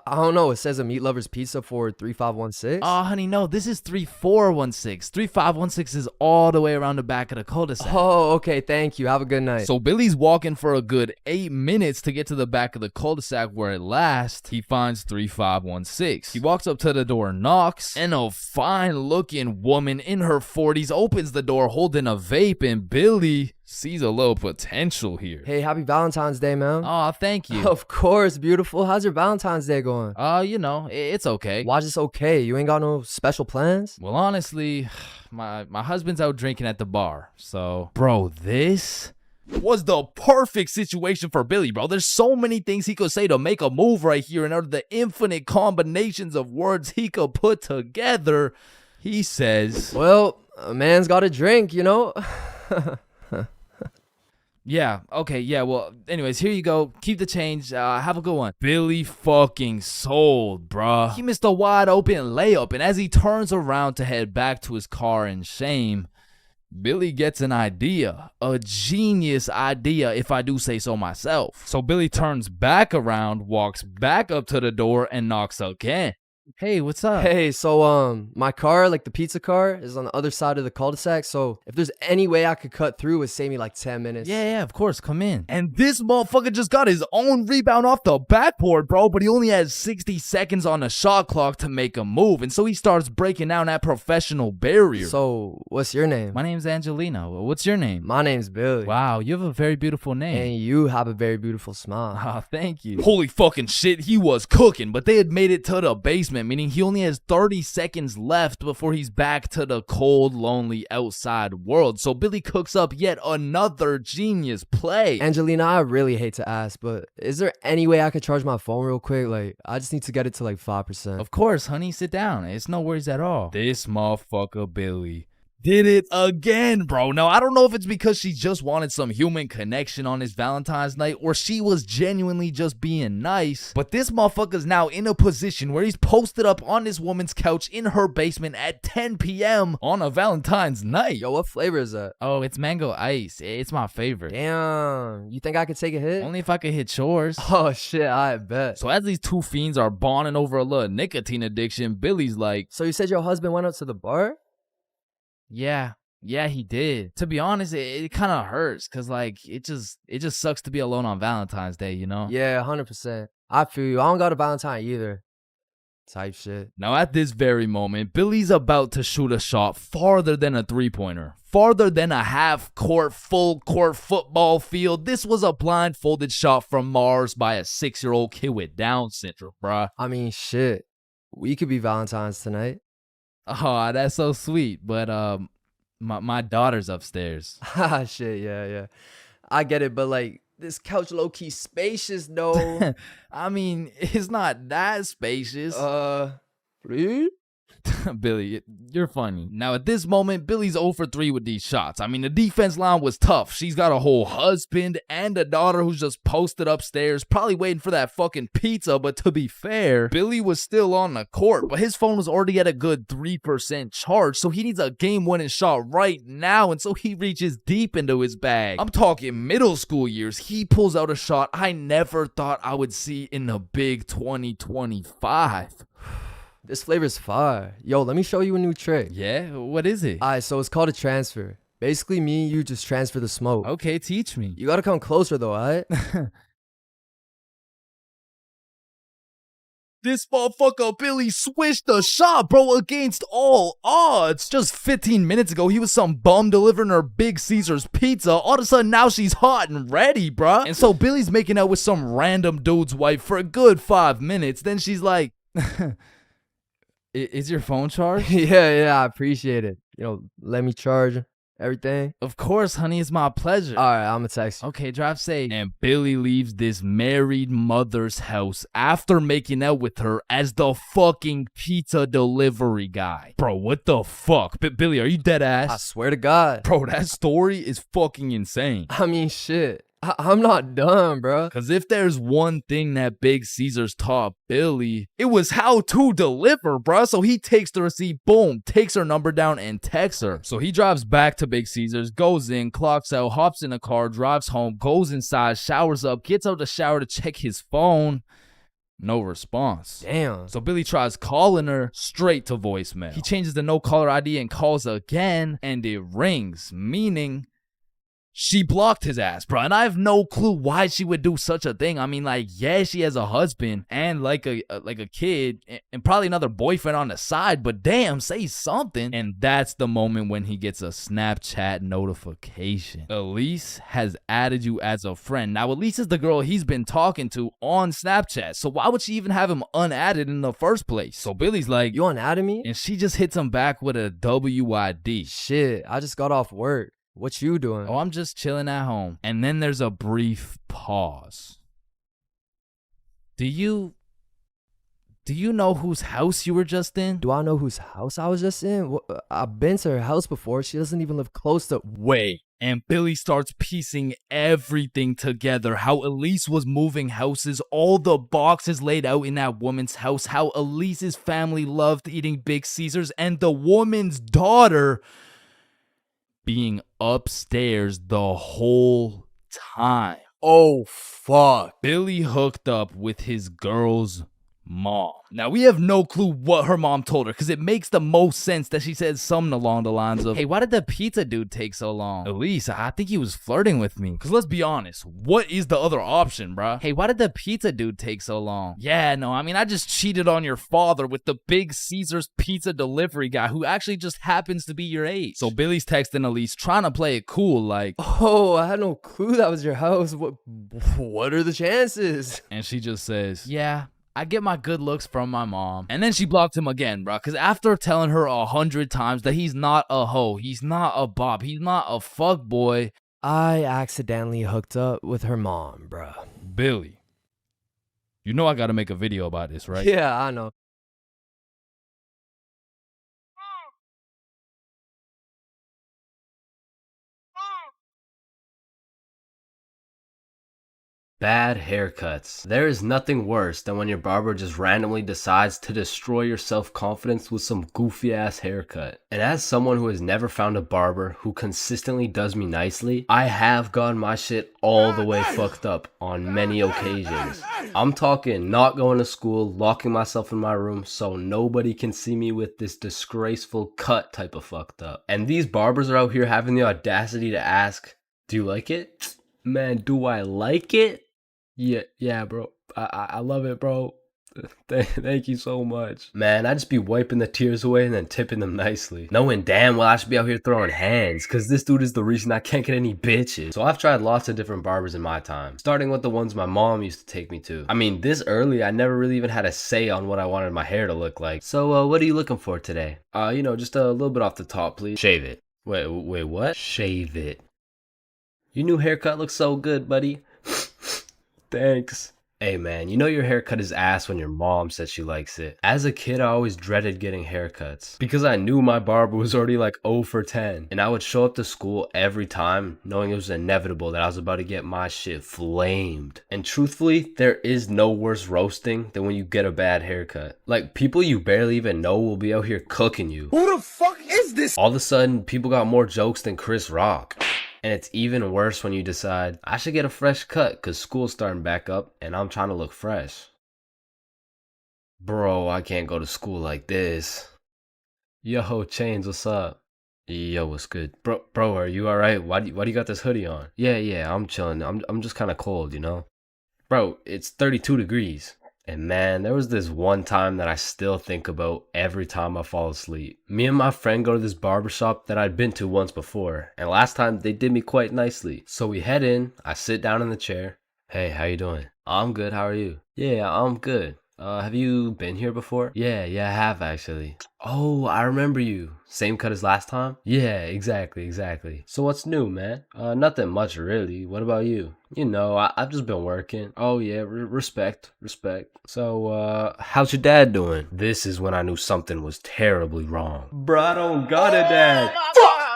I don't know. It says a meat lover's pizza for 3516. Oh, honey, no, this is 3416. 3516 is all the way around the back of the cul-de-sac. Oh, okay, thank you. Have a good night. So Billy's walking for a good 8 minutes to get to the back of the cul-de-sac where at last he finds 3516. He walks up to the door, knocks, and a fine-looking woman in her 40s opens the door holding a vape, and Billy sees a little potential here. Hey, happy Valentine's Day, man. Oh, thank you. Of course, beautiful. How's your Valentine's Day going? You know, it's okay. Why's this okay? You ain't got no special plans? Well, honestly, my husband's out drinking at the bar, so... Bro, this was the perfect situation for Billy, bro. There's so many things he could say to make a move right here, and out of the infinite combinations of words he could put together, he says... Well, a man's got to drink, you know? Yeah, okay, yeah, well, anyways, here you go. Keep the change. Have a good one. Billy fucking sold, bruh. He missed a wide open layup, and as he turns around to head back to his car in shame, Billy gets an idea. A genius idea, if I do say so myself. So Billy turns back around, walks back up to the door, and knocks again. Hey, what's up? Hey, so my car, like the pizza car, is on the other side of the cul-de-sac, so if there's any way I could cut through, it would save me like 10 minutes. Yeah, of course, come in. And this motherfucker just got his own rebound off the backboard, bro, but he only has 60 seconds on the shot clock to make a move, and so he starts breaking down that professional barrier. So, what's your name? My name's Angelina. What's your name? My name's Billy. Wow, you have a very beautiful name. And you have a very beautiful smile. Ah, thank you. Holy fucking shit, he was cooking, but they had made it to the basement, meaning he only has 30 seconds left before he's back to the cold, lonely outside world. So Billy cooks up yet another genius play. Angelina, I really hate to ask, but is there any way I could charge my phone real quick? Like, I just need to get it to like 5%. Of course, honey, sit down. It's no worries at all. This motherfucker Billy did it again, bro. Now, I don't know if it's because she just wanted some human connection on his Valentine's night or she was genuinely just being nice, but this motherfucker's now in a position where he's posted up on this woman's couch in her basement at 10 p.m. on a Valentine's night. Yo, what flavor is that? Oh, it's mango ice. It's my favorite. Damn. You think I could take a hit? Only if I could hit chores. Oh, shit, I bet. So as these two fiends are bonding over a little nicotine addiction, Billy's like... So you said your husband went out to the bar? Yeah, he did. To be honest, it kind of hurts because like it just sucks to be alone on Valentine's Day, you know? Yeah, 100%. I feel you. I don't got a Valentine either. Type shit. Now at this very moment, Billy's about to shoot a shot farther than a three-pointer, farther than a half-court, full-court football field. This was a blindfolded shot from Mars by a 6-year-old kid with Down syndrome, bruh. I mean, shit. We could be Valentine's tonight. Oh, that's so sweet, but my daughter's upstairs. Ah, shit, yeah. I get it, but like this couch low-key spacious though. I mean, it's not that spacious. Please? Billy, you're funny. Now at this moment, Billy's 0 for 3 with these shots. I mean, the defense line was tough. She's got a whole husband and a daughter who's just posted upstairs, probably waiting for that fucking pizza. But to be fair, Billy was still on the court, but his phone was already at a good 3% charge, so he needs a game-winning shot right now, and so he reaches deep into his bag. I'm talking middle school years. He pulls out a shot I never thought I would see in the big 2025. This flavor's fire. Yo, let me show you a new trick. Yeah? What is it? Alright, so it's called a transfer. Basically, me and you just transfer the smoke. Okay, teach me. You gotta come closer though, alright? This motherfucker Billy switched the shot, bro, against all odds. Just 15 minutes ago, he was some bum delivering her Big Caesar's pizza. All of a sudden, now she's hot and ready, bruh. And so Billy's making out with some random dude's wife for a good 5 minutes. Then she's like, Is your phone charged? Yeah, I appreciate it. Let me charge everything. Of course, honey, it's my pleasure. All right, I'm gonna text you. Okay, drive safe. And Billy leaves this married mother's house after making out with her as the fucking pizza delivery guy. Bro, what the fuck? Billy, are you dead ass? I swear to God. Bro, that story is fucking insane. I mean, shit. I'm not done, bro. Because if there's one thing that Big Caesar's taught Billy, it was how to deliver, bro. So he takes the receipt, boom, takes her number down and texts her. So he drives back to Big Caesar's, goes in, clocks out, hops in a car, drives home, goes inside, showers up, gets out the shower to check his phone. No response. Damn. So Billy tries calling her, straight to voicemail. He changes the no caller ID and calls again, and it rings, meaning she blocked his ass, bro. And I have no clue why she would do such a thing. I mean, like, yeah, she has a husband and like a kid and probably another boyfriend on the side, but damn, say something. And that's the moment when he gets a Snapchat notification. Elise has added you as a friend. Now, Elise is the girl he's been talking to on Snapchat, so why would she even have him unadded in the first place? So Billy's like, you unadded me? And she just hits him back with a WID. Shit, I just got off work. What you doing? Oh, I'm just chilling at home. And then there's a brief pause. Do you know whose house you were just in? Do I know whose house I was just in? I've been to her house before. She doesn't even live close to... Wait. And Billy starts piecing everything together. How Elise was moving houses, all the boxes laid out in that woman's house, how Elise's family loved eating Big Caesars, and the woman's daughter being upstairs the whole time. Oh, fuck. Billy hooked up with his girl's mom. Now, we have no clue what her mom told her, because it makes the most sense that she said something along the lines of, hey, why did the pizza dude take so long? Elise, I think he was flirting with me. Because let's be honest, what is the other option, bruh? Hey, why did the pizza dude take so long? Yeah, no, I mean, I just cheated on your father with the Big Caesar's pizza delivery guy who actually just happens to be your age. So Billy's texting Elise, trying to play it cool, like, oh, I had no clue that was your house. What are the chances? And she just says, yeah, I get my good looks from my mom. And then she blocked him again, bro. Because after telling her 100 times that he's not a hoe, he's not a bop, he's not a fuck boy, I accidentally hooked up with her mom, bro. Billy, you know I gotta make a video about this, right? Yeah, I know. Bad haircuts. There is nothing worse than when your barber just randomly decides to destroy your self-confidence with some goofy ass haircut. And as someone who has never found a barber who consistently does me nicely, I have gotten my shit all the way fucked up on many occasions. I'm talking not going to school, locking myself in my room so nobody can see me with this disgraceful cut type of fucked up. And these barbers are out here having the audacity to ask, do you like it? Man, do I like it? Yeah, bro. I love it, bro. Thank you so much. Man, I just be wiping the tears away and then tipping them nicely. Knowing damn well I should be out here throwing hands, cause this dude is the reason I can't get any bitches. So I've tried lots of different barbers in my time, starting with the ones my mom used to take me to. I mean, this early, I never really even had a say on what I wanted my hair to look like. So, what are you looking for today? Just a little bit off the top, please. Shave it. Wait, what? Shave it. Your new haircut looks so good, buddy. Thanks. Hey man, you know your haircut is ass when your mom says she likes it. As a kid, I always dreaded getting haircuts because I knew my barber was already like 0 for 10. And I would show up to school every time knowing it was inevitable that I was about to get my shit flamed. And truthfully, there is no worse roasting than when you get a bad haircut. Like, people you barely even know will be out here cooking you. Who the fuck is this? All of a sudden, people got more jokes than Chris Rock. And it's even worse when you decide, I should get a fresh cut because school's starting back up and I'm trying to look fresh. Bro, I can't go to school like this. Yo, Chains, what's up? Yo, what's good? Bro, are you alright? Why do you got this hoodie on? Yeah, I'm chilling. I'm just kind of cold, you know? Bro, it's 32 degrees. And man, there was this one time that I still think about every time I fall asleep. Me and my friend go to this barbershop that I'd been to once before, and last time they did me quite nicely. So we head in, I sit down in the chair. Hey, how you doing? I'm good, how are you? Yeah, I'm good. Have you been here before? Yeah, I have actually. Oh, I remember you. Same cut as last time? Yeah, exactly. So what's new, man? Nothing much really. What about you? You know, I've just been working. Oh yeah, respect. So, how's your dad doing? This is when I knew something was terribly wrong. Bruh, I don't got a dad.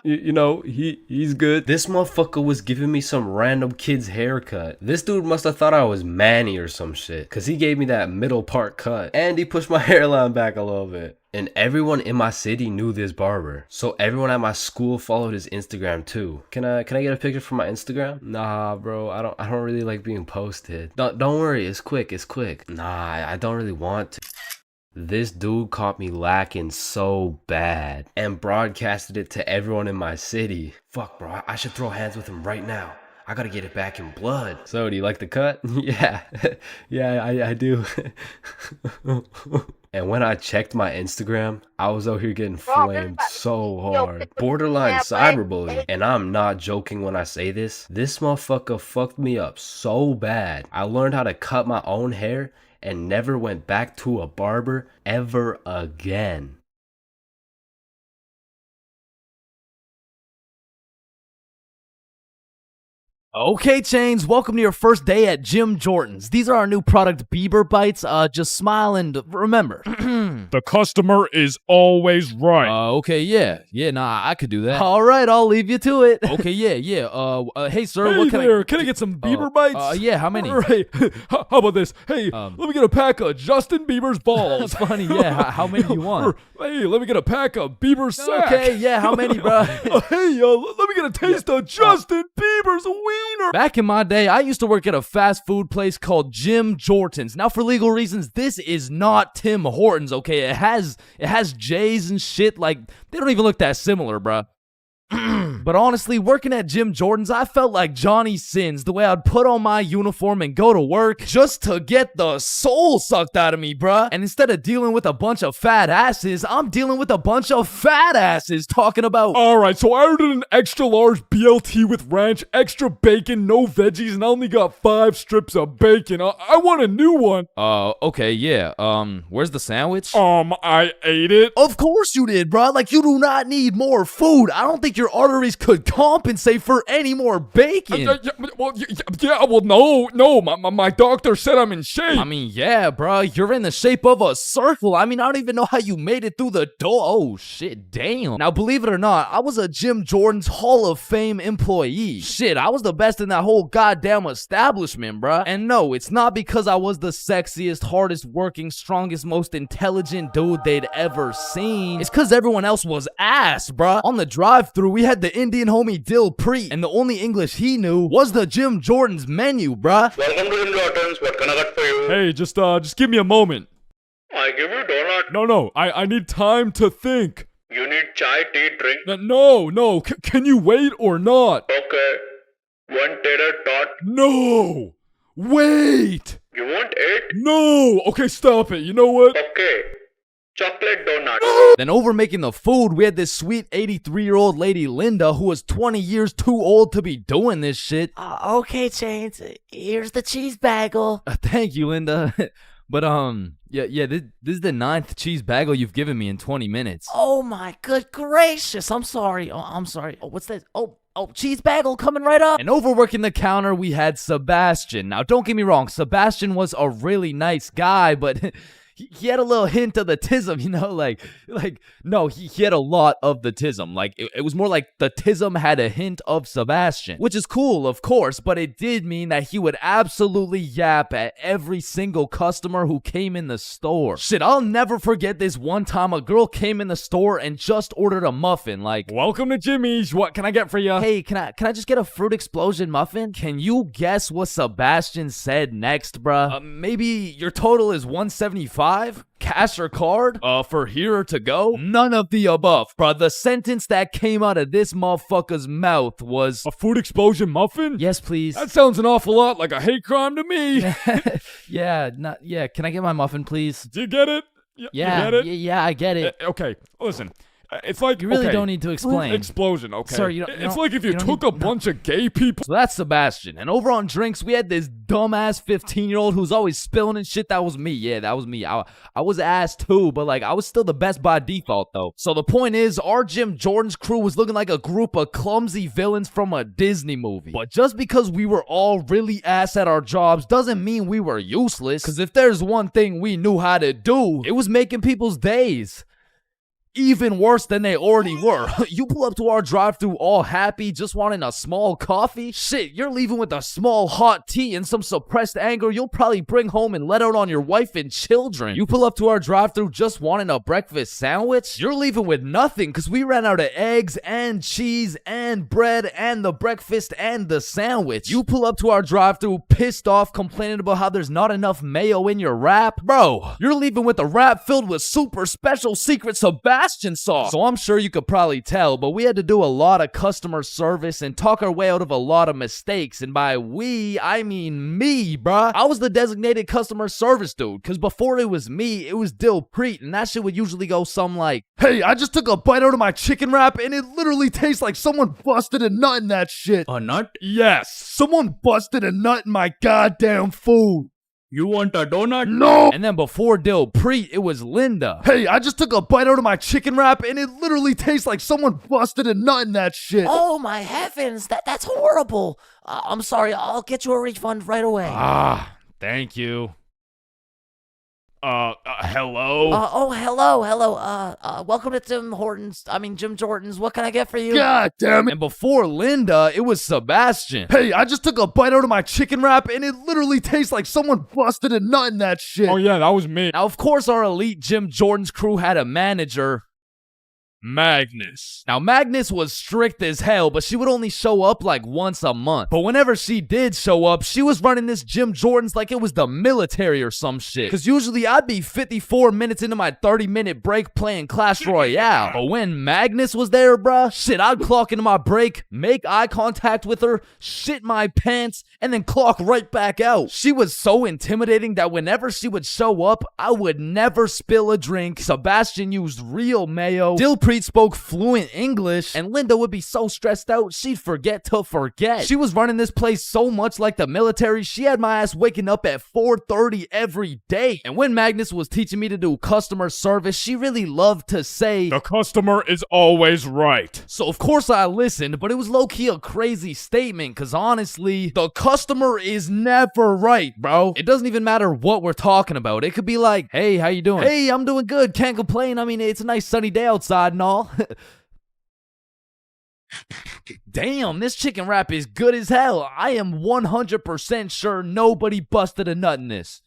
You know, he's good. This motherfucker was giving me some random kid's haircut. This dude must have thought I was Manny or some shit, cause he gave me that middle part cut, and he pushed my hairline back a little bit. And everyone in my city knew this barber, so everyone at my school followed his Instagram too. Can I get a picture from my Instagram? Nah, bro, I don't really like being posted. Don't worry, it's quick. Nah, I don't really want to. This dude caught me lacking so bad and broadcasted it to everyone in my city. Fuck, bro, I should throw hands with him right now. I gotta get it back in blood. So, do you like the cut? Yeah, I do. And when I checked my Instagram, I was out here getting flamed so hard. Borderline cyberbullying. And I'm not joking when I say this. This motherfucker fucked me up so bad. I learned how to cut my own hair and never went back to a barber ever again. Okay, Chains, welcome to your first day at Jim Jordan's. These are our new product, Bieber Bites. Just smile and remember. The customer is always right. Okay, yeah, nah, I could do that. All right, I'll leave you to it. Okay, yeah. Hey, sir, what can I get some Bieber Bites? Yeah, how many? Right. How about this? Hey, let me get a pack of Justin Bieber's balls. Funny, yeah. How many do you want? Hey, let me get a pack of Bieber's sack. Okay, yeah, how many, bro? Hey, let me get a taste of Justin Bieber's wiener. Back in my day, I used to work at a fast food place called Jim Jordan's. Now, for legal reasons, this is not Tim Hortons, okay? It has J's and shit. Like, they don't even look that similar, bruh. But honestly, working at Jim Jordan's, I felt like Johnny Sins, the way I'd put on my uniform and go to work just to get the soul sucked out of me, bruh. And instead of dealing with a bunch of fat asses, I'm dealing with a bunch of fat asses talking about... Alright, so I ordered an extra large BLT with ranch, extra bacon, no veggies, and I only got 5 strips of bacon. I want a new one. Okay, yeah. Where's the sandwich? I ate it. Of course you did, bruh. Like, you do not need more food. I don't think your arteries could compensate for any more bacon. No, my doctor said I'm in shape. I mean, yeah, bro, you're in the shape of a circle. I mean, I don't even know how you made it through the door. Oh, shit, damn. Now, believe it or not, I was a Jim Jordan's Hall of Fame employee. Shit, I was the best in that whole goddamn establishment, bro. And no, it's not because I was the sexiest, hardest working, strongest, most intelligent dude they'd ever seen. It's because everyone else was ass, bro. On the drive-thru, we had the Indian homie Dill Preet, and the only English he knew was the Jim Jordan's menu, bruh. Welcome to Jim Jordan's. What can I get for you? Hey, just give me a moment. I give you donut. No, I need time to think. You need chai, tea, drink? No, can you wait or not? Okay. One tater tot? No! Wait! You want 8? No! Okay, stop it. You know what? Okay. Chocolate donut. Then over making the food, we had this sweet 83-year-old lady, Linda, who was 20 years too old to be doing this shit. Okay, Chains, here's the cheese bagel. Thank you, Linda. But, yeah, this is the 9th cheese bagel you've given me in 20 minutes. Oh my good gracious, I'm sorry. I'm sorry. Oh, what's this? Oh, cheese bagel coming right up. And overworking the counter, we had Sebastian. Now, don't get me wrong, Sebastian was a really nice guy, but... He had a little hint of the tism, you know, no, he had a lot of the tism. Like, it was more like the tism had a hint of Sebastian, which is cool, of course, but it did mean that he would absolutely yap at every single customer who came in the store. Shit, I'll never forget this one time a girl came in the store and just ordered a muffin, like, welcome to Jimmy's, what can I get for you? Hey, can I just get a fruit explosion muffin? Can you guess what Sebastian said next, bruh? Maybe your total is $175? Cash or card? For here or to go? None of the above, bruh. The sentence that came out of this motherfucker's mouth was... A food explosion muffin? Yes, please. That sounds an awful lot like a hate crime to me. Yeah, can I get my muffin, please? Do you get it? Yeah, you get it? Yeah, I get it. Okay, listen. It's like You really okay, don't need to explain. Fruit explosion, okay? Sir, you it's like if you took a bunch of gay people. So that's Sebastian. And over on drinks, we had this dumbass 15-year-old who's always spilling and shit. That was me. Yeah, that was me. I was ass too, but like I was still the best by default though. So the point is, our Jim Jordan's crew was looking like a group of clumsy villains from a Disney movie. But just because we were all really ass at our jobs doesn't mean we were useless. Cause if there's one thing we knew how to do, it was making people's days even worse than they already were. You pull up to our drive-thru all happy, just wanting a small coffee? Shit, you're leaving with a small hot tea and some suppressed anger you'll probably bring home and let out on your wife and children. You pull up to our drive-thru just wanting a breakfast sandwich? You're leaving with nothing because we ran out of eggs and cheese and bread and the breakfast and the sandwich. You pull up to our drive-thru pissed off, complaining about how there's not enough mayo in your wrap? Bro, you're leaving with a wrap filled with super special secret Sebastian sauce. So I'm sure you could probably tell, but we had to do a lot of customer service and talk our way out of a lot of mistakes. And by we, I mean me, bruh. I was the designated customer service dude, because before it was me, it was Dilpreet, and that shit would usually go something like, "Hey, I just took a bite out of my chicken wrap, and it literally tastes like someone busted a nut in that shit." A nut? Yes, someone busted a nut in my goddamn food. You want a donut? No! And then before Dilpreet, it was Linda. "Hey, I just took a bite out of my chicken wrap, and it literally tastes like someone busted a nut in that shit." Oh my heavens, that's horrible. I'm sorry, I'll get you a refund right away. Ah, thank you. Hello? Hello. Welcome to Jim Jordan's. What can I get for you? God damn it. And before Linda, it was Sebastian. "Hey, I just took a bite out of my chicken wrap, and it literally tastes like someone busted a nut in that shit." Oh yeah, that was me. Now, of course, our elite Jim Jordan's crew had a manager, Magnus. Now, Magnus was strict as hell, but she would only show up like once a month. But whenever she did show up, she was running this Jim Jordan's like it was the military or some shit. Because usually I'd be 54 minutes into my 30-minute break playing Clash Royale. But when Magnus was there, bruh, shit, I'd clock into my break, make eye contact with her, shit my pants, and then clock right back out. She was so intimidating that whenever she would show up, I would never spill a drink. Sebastian used real mayo. Dilpreet spoke fluent English, and Linda would be so stressed out she'd forget to forget. She was running this place so much like the military, she had my ass waking up at 4:30 every day. And when Magnus was teaching me to do customer service, she really loved to say, "The customer is always right." So of course I listened, but it was low-key a crazy statement, cause honestly, the customer is never right, bro. It doesn't even matter what we're talking about. It could be like, "Hey, how you doing?" "Hey, I'm doing good, can't complain. I mean, it's a nice sunny day outside and all." Damn, this chicken wrap is good as hell. I am 100% sure nobody busted a nut in this.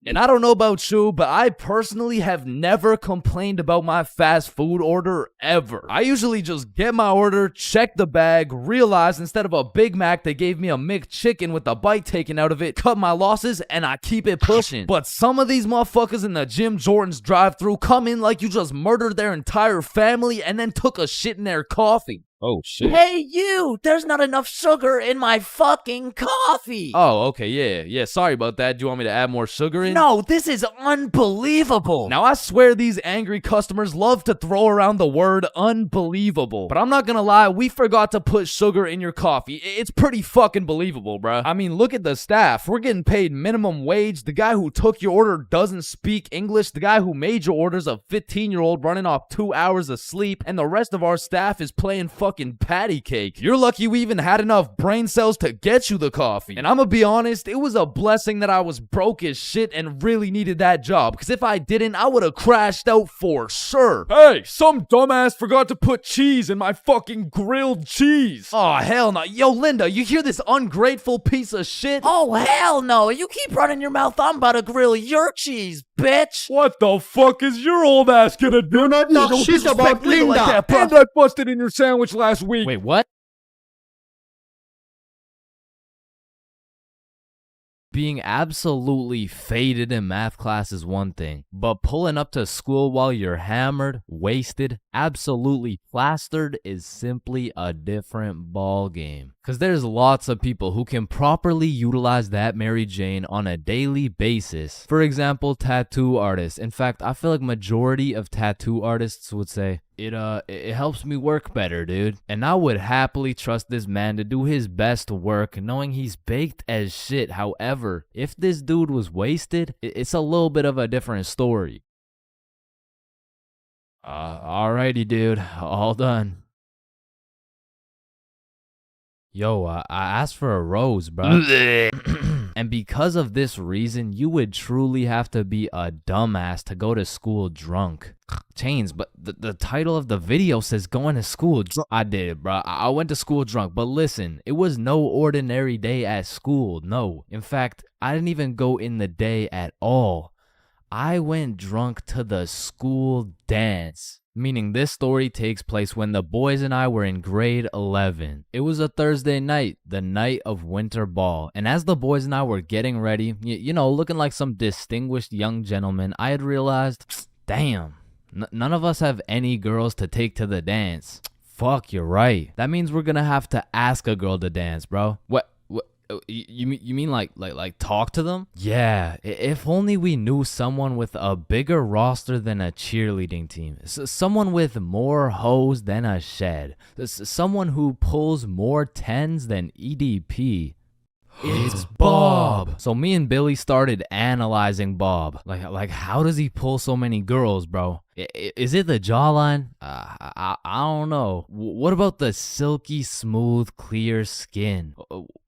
And I don't know about you, but I personally have never complained about my fast food order ever. I usually just get my order, check the bag, realize instead of a Big Mac, they gave me a McChicken with a bite taken out of it, cut my losses, and I keep it pushing. But some of these motherfuckers in the Jim Jordan's drive-thru come in like you just murdered their entire family and then took a shit in their coffee. Oh, shit. Hey, you! There's not enough sugar in my fucking coffee! Oh, okay, yeah. Sorry about that. Do you want me to add more sugar in? No, this is unbelievable! Now, I swear these angry customers love to throw around the word unbelievable. But I'm not gonna lie, we forgot to put sugar in your coffee. It's pretty fucking believable, bruh. I mean, look at the staff. We're getting paid minimum wage. The guy who took your order doesn't speak English. The guy who made your order's a 15-year-old running off 2 hours of sleep. And the rest of our staff is playing fucking patty cake. You're lucky we even had enough brain cells to get you the coffee. And I'm gonna be honest, it was a blessing that I was broke as shit and really needed that job, because if I didn't, I would have crashed out for sure. "Hey, some dumbass forgot to put cheese in my fucking grilled cheese." Oh, hell no. Yo, Linda, you hear this ungrateful piece of shit? Oh, hell no. You keep running your mouth, I'm about to grill your cheese, bitch. What the fuck is your old ass gonna do? Do not talk shit about Linda. Like that, and I busted in your sandwich last week. Wait, what? Being absolutely faded in math class is one thing, but pulling up to school while you're hammered, wasted, absolutely plastered is simply a different ball game. Cause there's lots of people who can properly utilize that Mary Jane on a daily basis. For example, tattoo artists. In fact, I feel like majority of tattoo artists would say, it helps me work better, dude. And I would happily trust this man to do his best work knowing he's baked as shit. However, if this dude was wasted, it's a little bit of a different story. Alrighty, dude. All done. Yo, I asked for a rose, bro. And because of this reason, you would truly have to be a dumbass to go to school drunk. Chains, but the title of the video says going to school drunk. I did, bro. I went to school drunk, but listen, it was no ordinary day at school. No. In fact, I didn't even go in the day at all. I went drunk to the school dance. Meaning this story takes place when the boys and I were in grade 11. It was a Thursday night, the night of winter ball. And as the boys and I were getting ready, you know, looking like some distinguished young gentlemen, I had realized, damn, none of us have any girls to take to the dance. Fuck, you're right. That means we're gonna have to ask a girl to dance, bro. What? You mean like talk to them? Yeah, if only we knew someone with a bigger roster than a cheerleading team. Someone with more hoes than a shed. Someone who pulls more tens than EDP. It's Bob. So me and Billy started analyzing Bob. Like how does he pull so many girls, bro? Is it the jawline? I don't know. What about the silky smooth clear skin?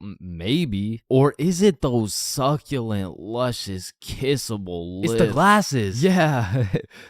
Maybe. Or is it those succulent luscious kissable lips? It's the glasses. Yeah.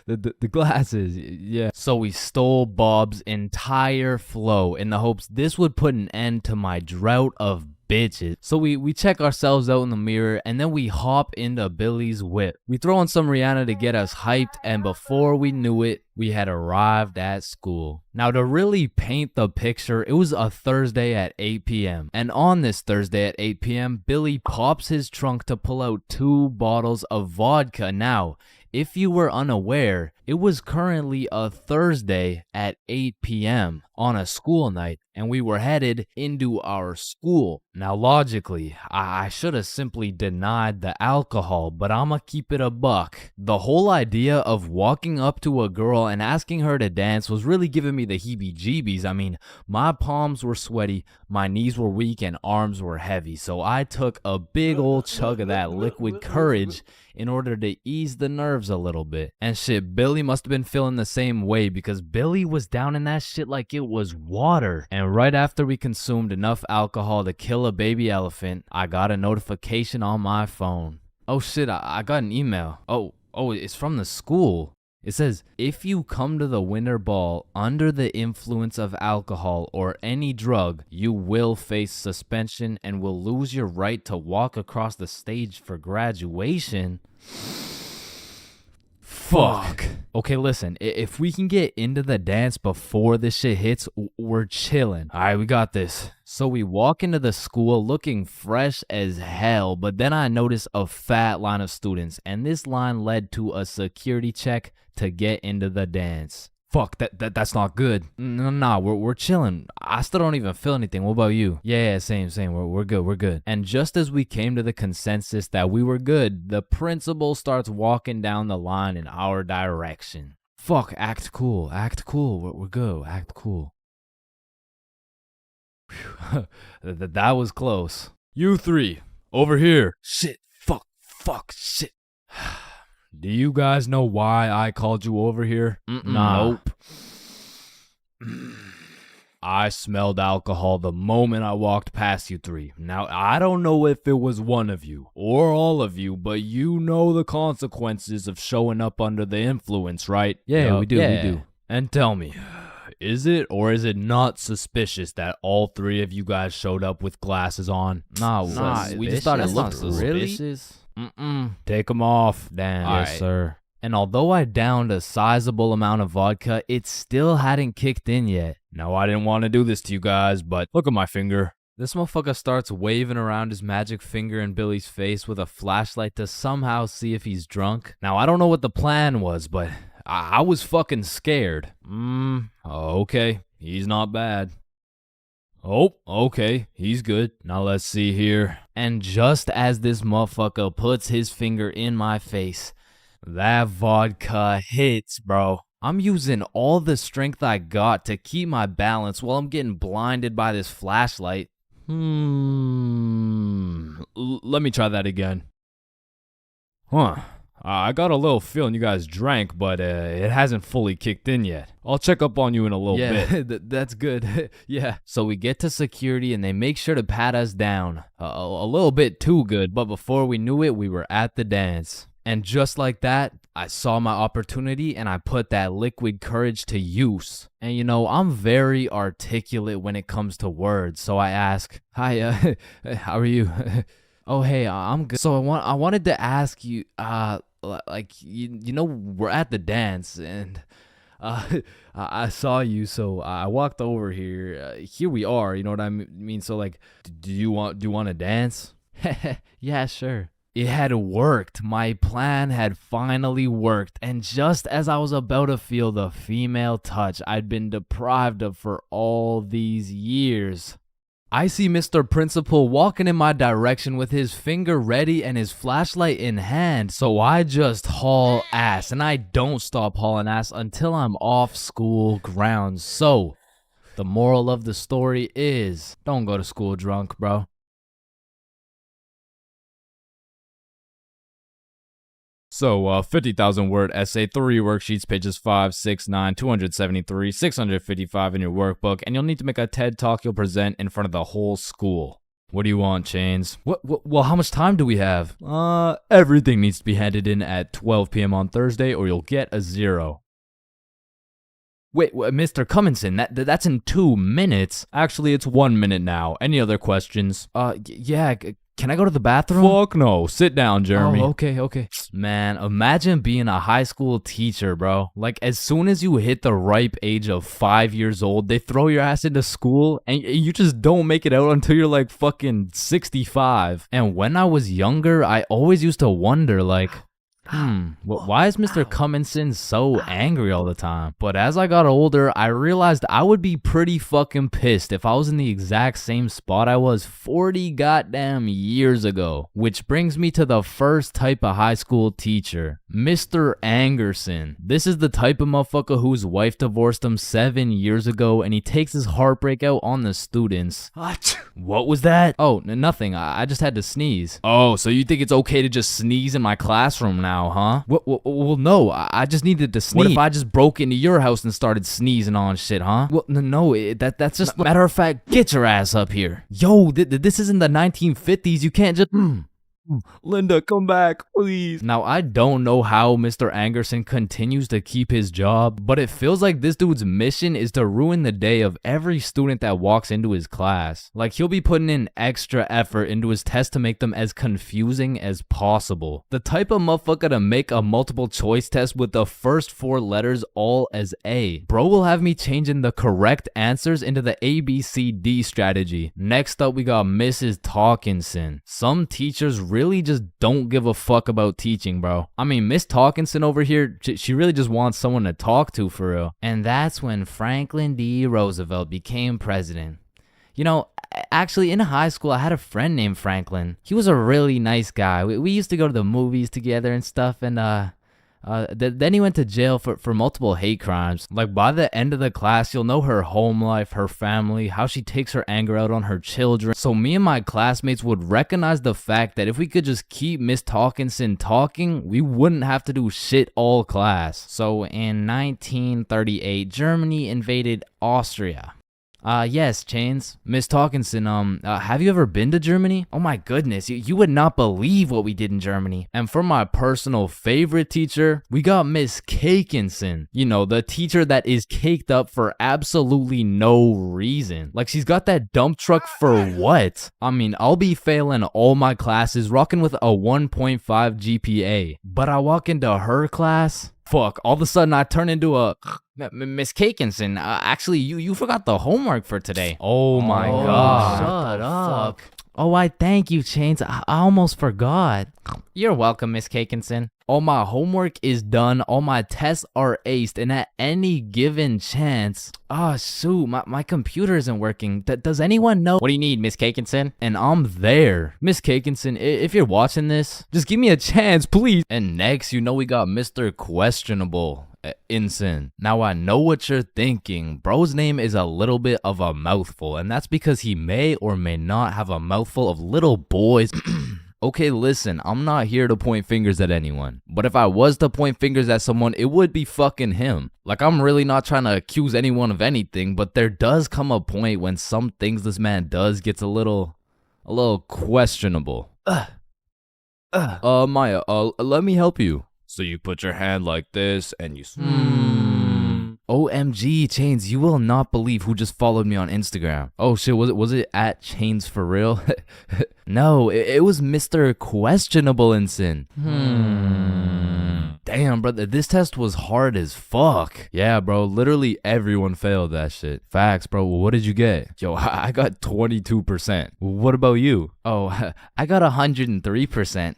the glasses. Yeah. So we stole Bob's entire flow in the hopes this would put an end to my drought of bitches. So we check ourselves out in the mirror and then we hop into Billy's whip. We throw on some Rihanna to get us hyped, and before we knew it, we had arrived at school. Now to really paint the picture, it was a Thursday at 8 p.m. And on this Thursday at 8 p.m., Billy pops his trunk to pull out 2 bottles of vodka. Now, if you were unaware, it was currently a Thursday at 8 p.m. on a school night, and we were headed into our school. Now, logically, I should have simply denied the alcohol, but I'ma keep it a buck. The whole idea of walking up to a girl and asking her to dance was really giving me the heebie-jeebies. I mean, my palms were sweaty, my knees were weak, and arms were heavy, so I took a big old chug of that liquid courage in order to ease the nerves a little bit. And shit, Billy must have been feeling the same way because Billy was down in that shit like it was water. And right after we consumed enough alcohol to kill a baby elephant, I got a notification on my phone. Oh shit, I got an email. Oh, it's from the school. It says, if you come to the winter ball under the influence of alcohol or any drug, you will face suspension and will lose your right to walk across the stage for graduation. Fuck. Okay, listen, if we can get into the dance before this shit hits, we're chilling. All right, we got this. So we walk into the school looking fresh as hell, but then I notice a fat line of students, and this line led to a security check to get into the dance. Fuck, that's not good. Nah, we're chilling. I still don't even feel anything. What about you? Yeah, same. We're good. And just as we came to the consensus that we were good, the principal starts walking down the line in our direction. Fuck, act cool. We're good. Act cool. Whew. That was close. You 3, over here. Shit, fuck, shit. Do you guys know why I called you over here? Nah. Nope. I smelled alcohol the moment I walked past you 3. Now, I don't know if it was one of you or all of you, but you know the consequences of showing up under the influence, right? Yeah, we do. And tell me, is it or is it not suspicious that all 3 of you guys showed up with glasses on? Nah, we just thought it looked suspicious. Take them off. Damn. Yes, sir. And although I downed a sizable amount of vodka, it still hadn't kicked in yet. Now, I didn't want to do this to you guys, but look at my finger. This motherfucker starts waving around his magic finger in Billy's face with a flashlight to somehow see if he's drunk. Now, I don't know what the plan was, but I was fucking scared. Okay, he's not bad. Oh, okay, he's good. Now let's see here. And just as this motherfucker puts his finger in my face, that vodka hits, bro. I'm using all the strength I got to keep my balance while I'm getting blinded by this flashlight. Let me try that again. I got a little feeling you guys drank, but it hasn't fully kicked in yet. I'll check up on you in a little bit. Yeah, that's good. Yeah. So we get to security and they make sure to pat us down. A little bit too good, but before we knew it, we were at the dance. And just like that, I saw my opportunity and I put that liquid courage to use. And you know, I'm very articulate when it comes to words, so I ask, "Hi, how are you?" "Oh, hey, I'm good." So I wanted to ask you, like, you know, we're at the dance and I saw you, so I walked over here. Here we are, you know what I mean? So like, do you want to dance? Yeah, sure. It had worked. My plan had finally worked. And just as I was about to feel the female touch I'd been deprived of for all these years, I see Mr. Principal walking in my direction with his finger ready and his flashlight in hand. So I just haul ass, and I don't stop hauling ass until I'm off school grounds. So the moral of the story is, don't go to school drunk, bro. So, 50,000 word essay, 3 worksheets, pages 5, 6, 9, 273, 655 in your workbook, and you'll need to make a TED Talk you'll present in front of the whole school. What do you want, Chains? Well, how much time do we have? Everything needs to be handed in at 12 p.m. on Thursday or you'll get a 0. Wait, Mr. Cummingson, that's in 2 minutes. Actually, it's 1 minute now. Any other questions? Yeah, can I go to the bathroom? Fuck no. Sit down, Jeremy. Oh, okay. Man, imagine being a high school teacher, bro. Like, as soon as you hit the ripe age of 5 years old, they throw your ass into school and you just don't make it out until you're like fucking 65. And when I was younger, I always used to wonder, like, why is Mr. Cummingson so angry all the time? But as I got older, I realized I would be pretty fucking pissed if I was in the exact same spot I was 40 goddamn years ago. Which brings me to the first type of high school teacher, Mr. Angerson. This is the type of motherfucker whose wife divorced him 7 years ago and he takes his heartbreak out on the students. What was that? Oh, nothing. I just had to sneeze. Oh, so you think it's okay to just sneeze in my classroom now? Huh? Well, no, I just needed to sneeze. What if I just broke into your house and started sneezing on shit, huh? Well, no, that's just, matter of fact, get your ass up here. Yo, this isn't the 1950s, you can't just, Linda, come back, please. Now, I don't know how Mr. Angerson continues to keep his job, but it feels like this dude's mission is to ruin the day of every student that walks into his class. Like, he'll be putting in extra effort into his tests to make them as confusing as possible. The type of motherfucker to make a multiple choice test with the first 4 letters all as A. Bro will have me changing the correct answers into the ABCD strategy. Next up, we got Mrs. Talkinson. Some teachers really just don't give a fuck about teaching, bro. I mean, Miss Talkinson over here, she really just wants someone to talk to for real. And that's when Franklin D. Roosevelt became president. You know, actually in high school, I had a friend named Franklin. He was a really nice guy. We used to go to the movies together and stuff, and then he went to jail for multiple hate crimes. Like, by the end of the class, you'll know her home life, her family, how she takes her anger out on her children. So me and my classmates would recognize the fact that if we could just keep Miss Talkinson talking, we wouldn't have to do shit all class. So in 1938, Germany invaded Austria. Yes, Chains. Miss Talkinson, have you ever been to Germany? Oh my goodness, you would not believe what we did in Germany. And for my personal favorite teacher, we got Miss Cakinson. You know, the teacher that is caked up for absolutely no reason. Like, she's got that dump truck for what? I mean, I'll be failing all my classes, rocking with a 1.5 GPA. But I walk into her class, fuck, all of a sudden I turn into a Miss Cakinson, actually, you forgot the homework for today. Oh my God. Shut up. Oh, I thank you, Chains. I almost forgot. You're welcome, Miss Cakinson. All my homework is done. All my tests are aced. And at any given chance... shoot, my computer isn't working. Does anyone know? What do you need, Miss Cakinson? And I'm there. Miss Cakinson, if you're watching this, just give me a chance, please. And next, we got Mr. Questionable. Inson. Now I know what you're thinking. Bro's name is a little bit of a mouthful, and that's because he may or may not have a mouthful of little boys. Okay, listen, I'm not here to point fingers at anyone, but if I was to point fingers at someone, it would be fucking him. Like, I'm really not trying to accuse anyone of anything, but there does come a point when some things this man does gets a little questionable. Maya, let me help you. So you put your hand like this and you... OMG, Chains, you will not believe who just followed me on Instagram. Oh shit, was it at ChainsFR? No, it was Mr. Questionable Inson. Damn, brother, this test was hard as fuck. Yeah, bro, literally everyone failed that shit. Facts, bro. What did you get? Yo, I got 22%. What about you? Oh, I got 103%.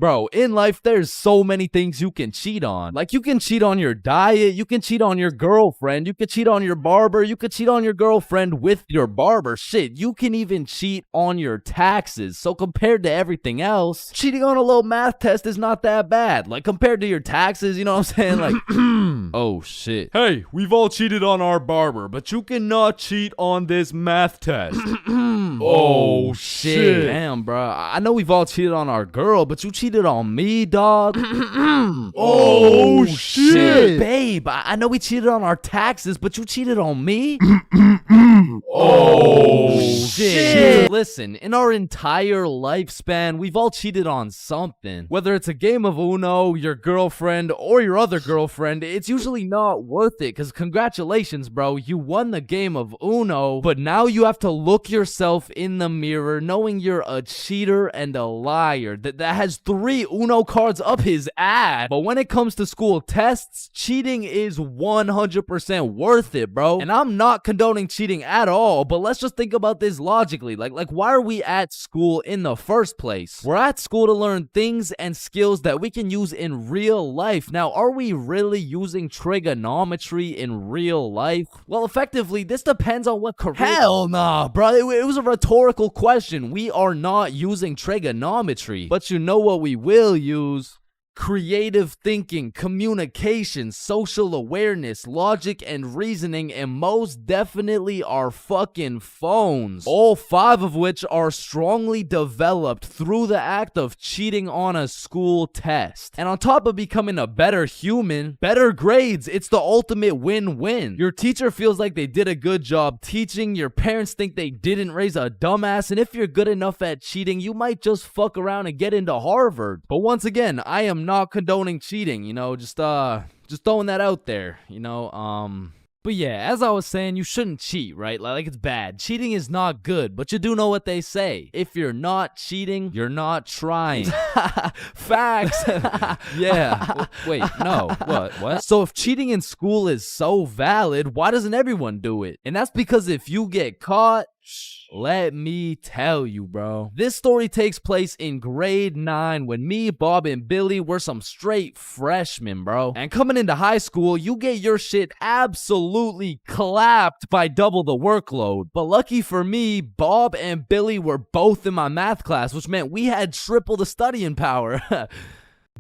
Bro, in life, there's so many things you can cheat on. Like, you can cheat on your diet, you can cheat on your girlfriend, you can cheat on your barber, you can cheat on your girlfriend with your barber. Shit, you can even cheat on your taxes. So compared to everything else, cheating on a little math test is not that bad. Like, compared to your taxes, you know what I'm saying? Like, oh shit. Hey, we've all cheated on our barber, but you cannot cheat on this math test. Oh shit. Damn, bro. I know we've all cheated on our girl, but you cheated on me, dog. Oh shit. Babe, I know we cheated on our taxes, but you cheated on me? Oh shit. Listen, in our entire lifespan, we've all cheated on something. Whether it's a game of Uno, your girlfriend, or your other girlfriend, it's usually not worth it, because congratulations, bro, you won the game of Uno, but now you have to look yourself in the mirror knowing you're a cheater and a liar that has 3 Uno cards up his ass. But when it comes to school tests, cheating is 100% worth it, bro. And I'm not condoning cheating at all, but let's just think about this logically. Like why are we at school in the first place? We're at school to learn things and skills that we can use in real life. Now, are we really using trigonometry in real life? Well, effectively, this depends on what career. Hell nah, bro. It was a rhetorical question. We are not using trigonometry. But you know what we will use? Creative thinking, communication, social awareness, logic, and reasoning, and most definitely our fucking phones. All 5 of which are strongly developed through the act of cheating on a school test. And on top of becoming a better human, better grades, it's the ultimate win-win. Your teacher feels like they did a good job teaching, your parents think they didn't raise a dumbass, and if you're good enough at cheating, you might just fuck around and get into Harvard. But once again, I am not condoning cheating, just throwing that out there, But yeah, as I was saying, you shouldn't cheat, right? Like it's bad. Cheating is not good, but you do know what they say. If you're not cheating, you're not trying. Facts. Yeah. Wait, no. What? So if cheating in school is so valid, why doesn't everyone do it? And that's because if you get caught, let me tell you, bro. This story takes place in grade 9 when me, Bob, and Billy were some straight freshmen, bro. And coming into high school, you get your shit absolutely clapped by double the workload. But lucky for me, Bob and Billy were both in my math class, which meant we had triple the studying power.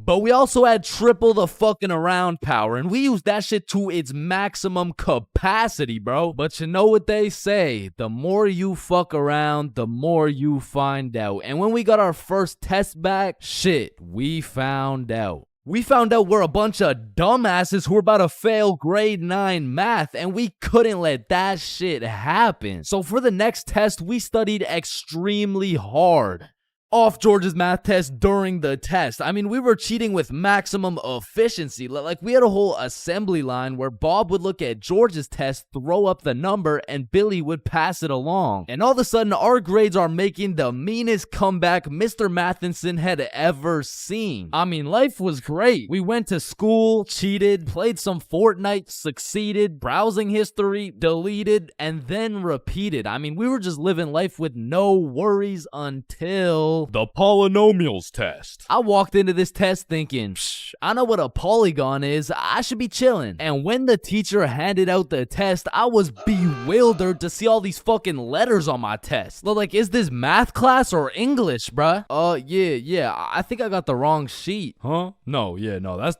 But we also had triple the fucking around power, and we used that shit to its maximum capacity, bro. But you know what they say, the more you fuck around, the more you find out. And when we got our first test back, shit, we found out. We found out we're a bunch of dumbasses who were about to fail grade 9 math, and we couldn't let that shit happen. So for the next test, we studied extremely hard. off George's math test during the test. I mean, we were cheating with maximum efficiency. Like, we had a whole assembly line where Bob would look at George's test, throw up the number, and Billy would pass it along. And all of a sudden, our grades are making the meanest comeback Mr. Matheson had ever seen. I mean, life was great. We went to school, cheated, played some Fortnite, succeeded, browsing history, deleted, and then repeated. I mean, we were just living life with no worries until the polynomials test. I walked into this test thinking, I know what a polygon is. I should be chilling. And when the teacher handed out the test, I was bewildered to see all these fucking letters on my test. Like, is this math class or English, bruh? Yeah. I think I got the wrong sheet. Huh? No,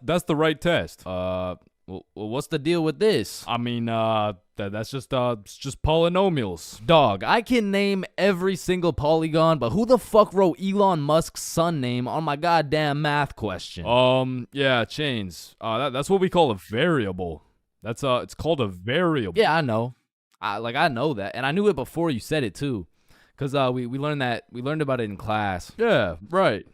that's the right test. Well, what's the deal with this? I mean, that's just polynomials. Dog, I can name every single polygon, but who the fuck wrote Elon Musk's son name on my goddamn math question? Yeah, Chains. That's what we call a variable. It's called a variable. Yeah, I know. I know that, and I knew it before you said it too, cause we learned about it in class. Yeah, right.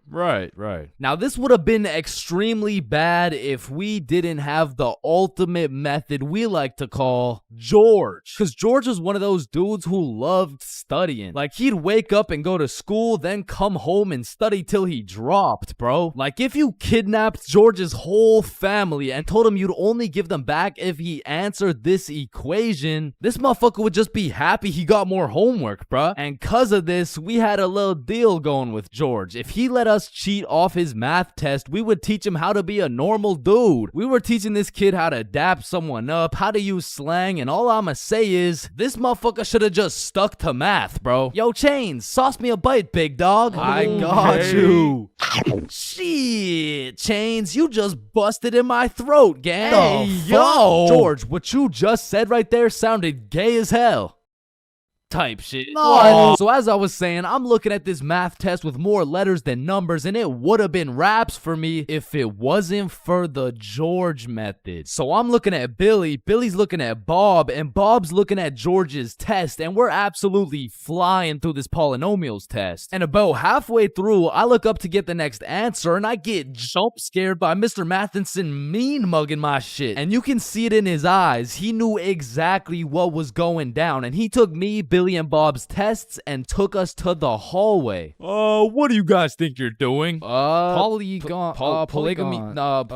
Right. Now, this would have been extremely bad if we didn't have the ultimate method we like to call George. Because George was one of those dudes who loved studying. Like, he'd wake up and go to school, then come home and study till he dropped, bro. Like, if you kidnapped George's whole family and told him you'd only give them back if he answered this equation, this motherfucker would just be happy he got more homework, bro. And cause of this, we had a little deal going with George. If he let us cheat off his math test, we would teach him how to be a normal dude. We were teaching this kid how to dap someone up, how to use slang, and all I'ma say is, this motherfucker should have just stuck to math, bro. Yo, Chains, sauce me a bite, big dog. I got you. Shit, Chains, you just busted in my throat, gang. Hey, yo. George, what you just said right there sounded gay as hell. Type shit. No. So as I was saying, I'm looking at this math test with more letters than numbers, and it would have been raps for me if it wasn't for the George method. So I'm looking at Billy, Billy's looking at Bob, and Bob's looking at George's test, and we're absolutely flying through this polynomials test. And about halfway through, I look up to get the next answer, and I get jump scared by Mr. Matheson mean mugging my shit. And you can see it in his eyes. He knew exactly what was going down, and he took me, Billy, and Bob's tests and took us to the hallway. What do you guys think you're doing? Polygamy. I'm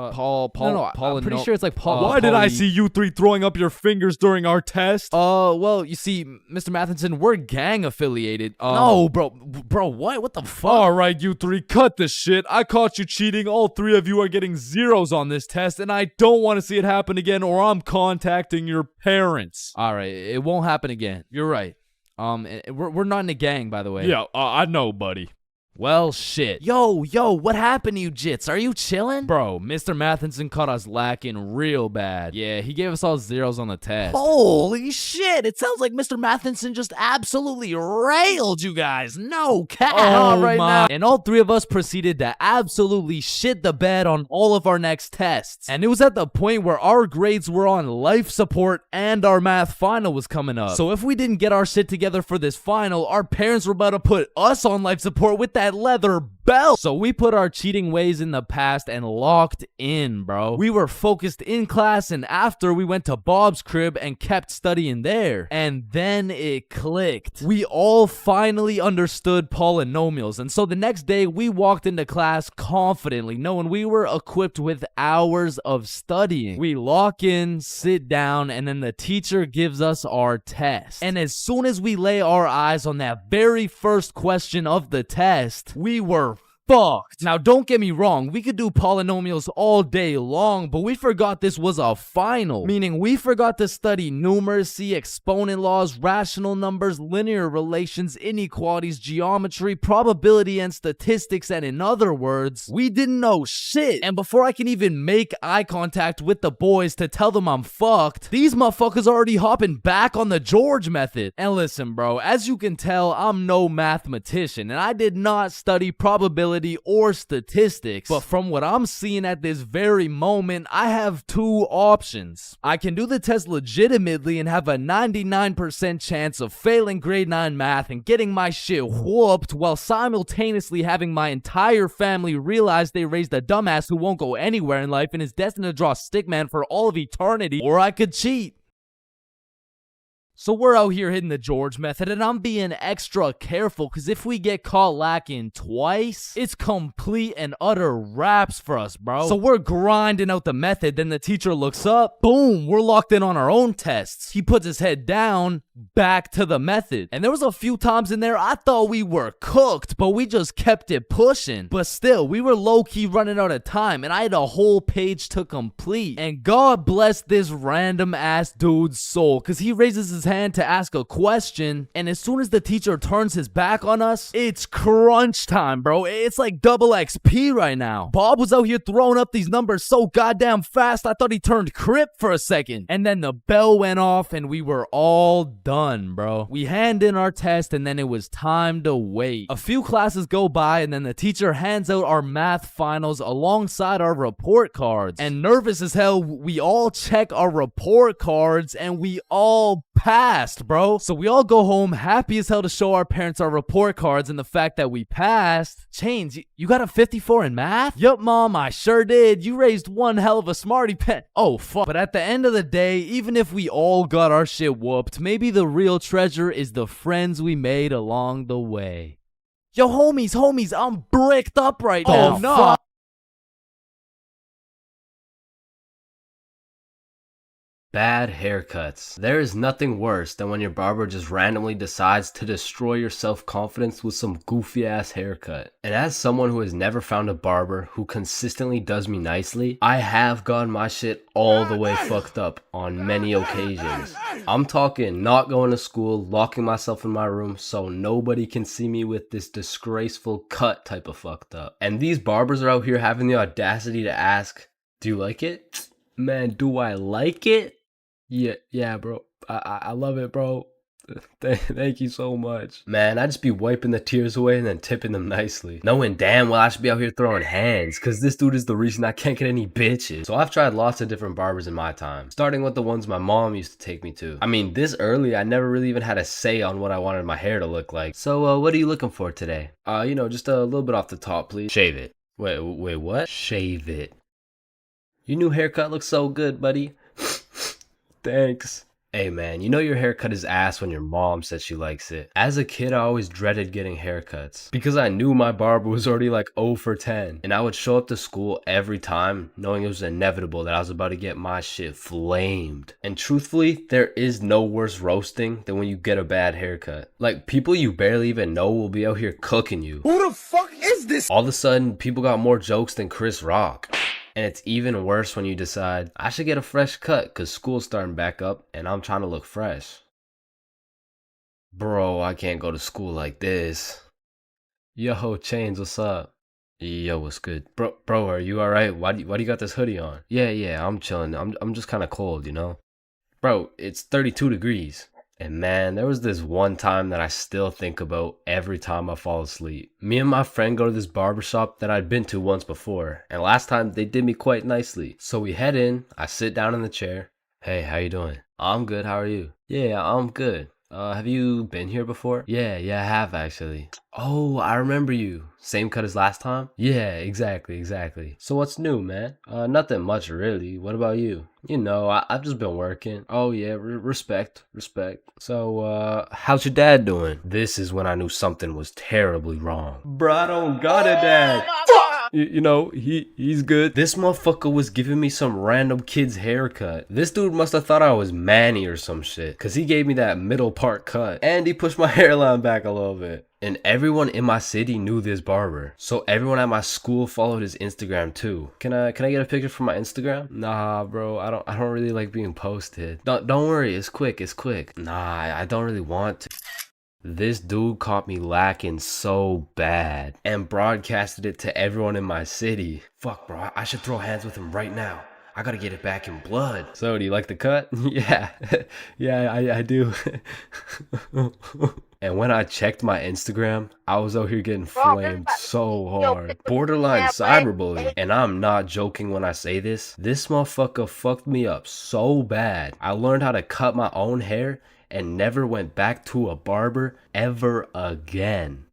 pretty sure it's like Why did I see you three throwing up your fingers during our test? Well, you see, Mr. Matheson, we're gang affiliated. No, bro, what the fuck? All right, you three, cut this shit. I caught you cheating. All three of you are getting zeros on this test, and I don't want to see it happen again, or I'm contacting your parents. All right, it won't happen again. You're right. We're not in a gang, by the way. Yeah, I know, buddy. Well, shit. Yo, what happened to you, Jits? Are you chilling? Bro, Mr. Matheson caught us lacking real bad. Yeah, he gave us all zeros on the test. Holy shit, it sounds like Mr. Matheson just absolutely railed you guys. No cap. Now. And all three of us proceeded to absolutely shit the bed on all of our next tests. And it was at the point where our grades were on life support and our math final was coming up. So if we didn't get our shit together for this final, our parents were about to put us on life support with that leather belt. So we put our cheating ways in the past and locked in, bro. We were focused in class, and after we went to Bob's crib and kept studying there. And then it clicked. We all finally understood polynomials. And so the next day we walked into class confidently, knowing we were equipped with hours of studying. We lock in, sit down, and then the teacher gives us our test. And as soon as we lay our eyes on that very first question of the test, we were fucked. Now, don't get me wrong, we could do polynomials all day long, but we forgot this was a final. Meaning, we forgot to study numeracy, exponent laws, rational numbers, linear relations, inequalities, geometry, probability, and statistics, and in other words, we didn't know shit. And before I can even make eye contact with the boys to tell them I'm fucked, these motherfuckers already hopping back on the George method. And listen, bro, as you can tell, I'm no mathematician, and I did not study probability probability or statistics. But from what I'm seeing at this very moment, I have two options. I can do the test legitimately and have a 99% chance of failing grade 9 math and getting my shit whooped while simultaneously having my entire family realize they raised a dumbass who won't go anywhere in life and is destined to draw stickman for all of eternity. Or I could cheat. So we're out here hitting the George method, and I'm being extra careful because if we get caught lacking twice, it's complete and utter raps for us, bro. So we're grinding out the method, then the teacher looks up, boom, we're locked in on our own tests. He puts his head down, back to the method. And there was a few times in there I thought we were cooked, but we just kept it pushing. But still, we were low-key running out of time, and I had a whole page to complete. And God bless this random ass dude's soul, because he raises his hand to ask a question, and as soon as the teacher turns his back on us, it's crunch time, bro. It's like double XP right now. Bob was out here throwing up these numbers so goddamn fast, I thought he turned Crip for a second. And then the bell went off, and we were all done, bro. We hand in our test, and then it was time to wait. A few classes go by, and then the teacher hands out our math finals alongside our report cards. And nervous as hell, we all check our report cards, and we all passed, bro. So we all go home happy as hell to show our parents our report cards and the fact that we passed. Chains, you got a 54 in math? Yup, Mom, I sure did. You raised one hell of a smarty pen. Oh, fuck. But at the end of the day, even if we all got our shit whooped, maybe the real treasure is the friends we made along the way. Yo, homies, I'm bricked up right now. Oh, no. Fuck. Bad haircuts. There is nothing worse than when your barber just randomly decides to destroy your self-confidence with some goofy ass haircut. And as someone who has never found a barber who consistently does me nicely, I have gotten my shit all the way fucked up on many occasions. I'm talking not going to school, locking myself in my room so nobody can see me with this disgraceful cut type of fucked up. And these barbers are out here having the audacity to ask, do you like it? Man, do I like it? Yeah, bro. I love it, bro. Thank you so much. Man, I just be wiping the tears away and then tipping them nicely. Knowing damn well I should be out here throwing hands, cause this dude is the reason I can't get any bitches. So I've tried lots of different barbers in my time, starting with the ones my mom used to take me to. I mean, this early, I never really even had a say on what I wanted my hair to look like. So, what are you looking for today? Just a little bit off the top, please. Shave it. Wait, what? Shave it. Your new haircut looks so good, buddy. Thanks. Hey man, you know your haircut is ass when your mom says she likes it. As a kid, I always dreaded getting haircuts because I knew my barber was already like 0 for 10. And I would show up to school every time knowing it was inevitable that I was about to get my shit flamed. And truthfully, there is no worse roasting than when you get a bad haircut. Like, people you barely even know will be out here cooking you. Who the fuck is this? All of a sudden, people got more jokes than Chris Rock. And it's even worse when you decide, I should get a fresh cut because school's starting back up and I'm trying to look fresh. Bro, I can't go to school like this. Yo, Chains, what's up? Yo, what's good? Bro, are you alright? Why do you got this hoodie on? Yeah, I'm chilling. I'm just kind of cold, you know? Bro, it's 32 degrees. And man, there was this one time that I still think about every time I fall asleep. Me and my friend go to this barbershop that I'd been to once before, and last time they did me quite nicely. So we head in, I sit down in the chair. Hey, how you doing? I'm good, how are you? Yeah, I'm good. Have you been here before? Yeah, I have actually. Oh, I remember you. Same cut as last time? Yeah, exactly. So what's new, man? Nothing much really. What about you? You know, I've just been working. Oh yeah, respect. So, how's your dad doing? This is when I knew something was terribly wrong. Bro, I don't got a dad. You know, he's good. This motherfucker was giving me some random kid's haircut. This dude must have thought I was Manny or some shit, cause he gave me that middle part cut. And he pushed my hairline back a little bit. And everyone in my city knew this barber. So everyone at my school followed his Instagram too. Can I get a picture from my Instagram? Nah, bro, I don't really like being posted. Don't worry, it's quick. Nah, I don't really want to. This dude caught me lacking so bad and broadcasted it to everyone in my city. Fuck, bro, I should throw hands with him right now. I gotta get it back in blood. So, do you like the cut? Yeah, yeah, I do. And when I checked my Instagram, I was out here getting flamed so hard. Borderline cyberbullying. And I'm not joking when I say this. This motherfucker fucked me up so bad. I learned how to cut my own hair and never went back to a barber ever again.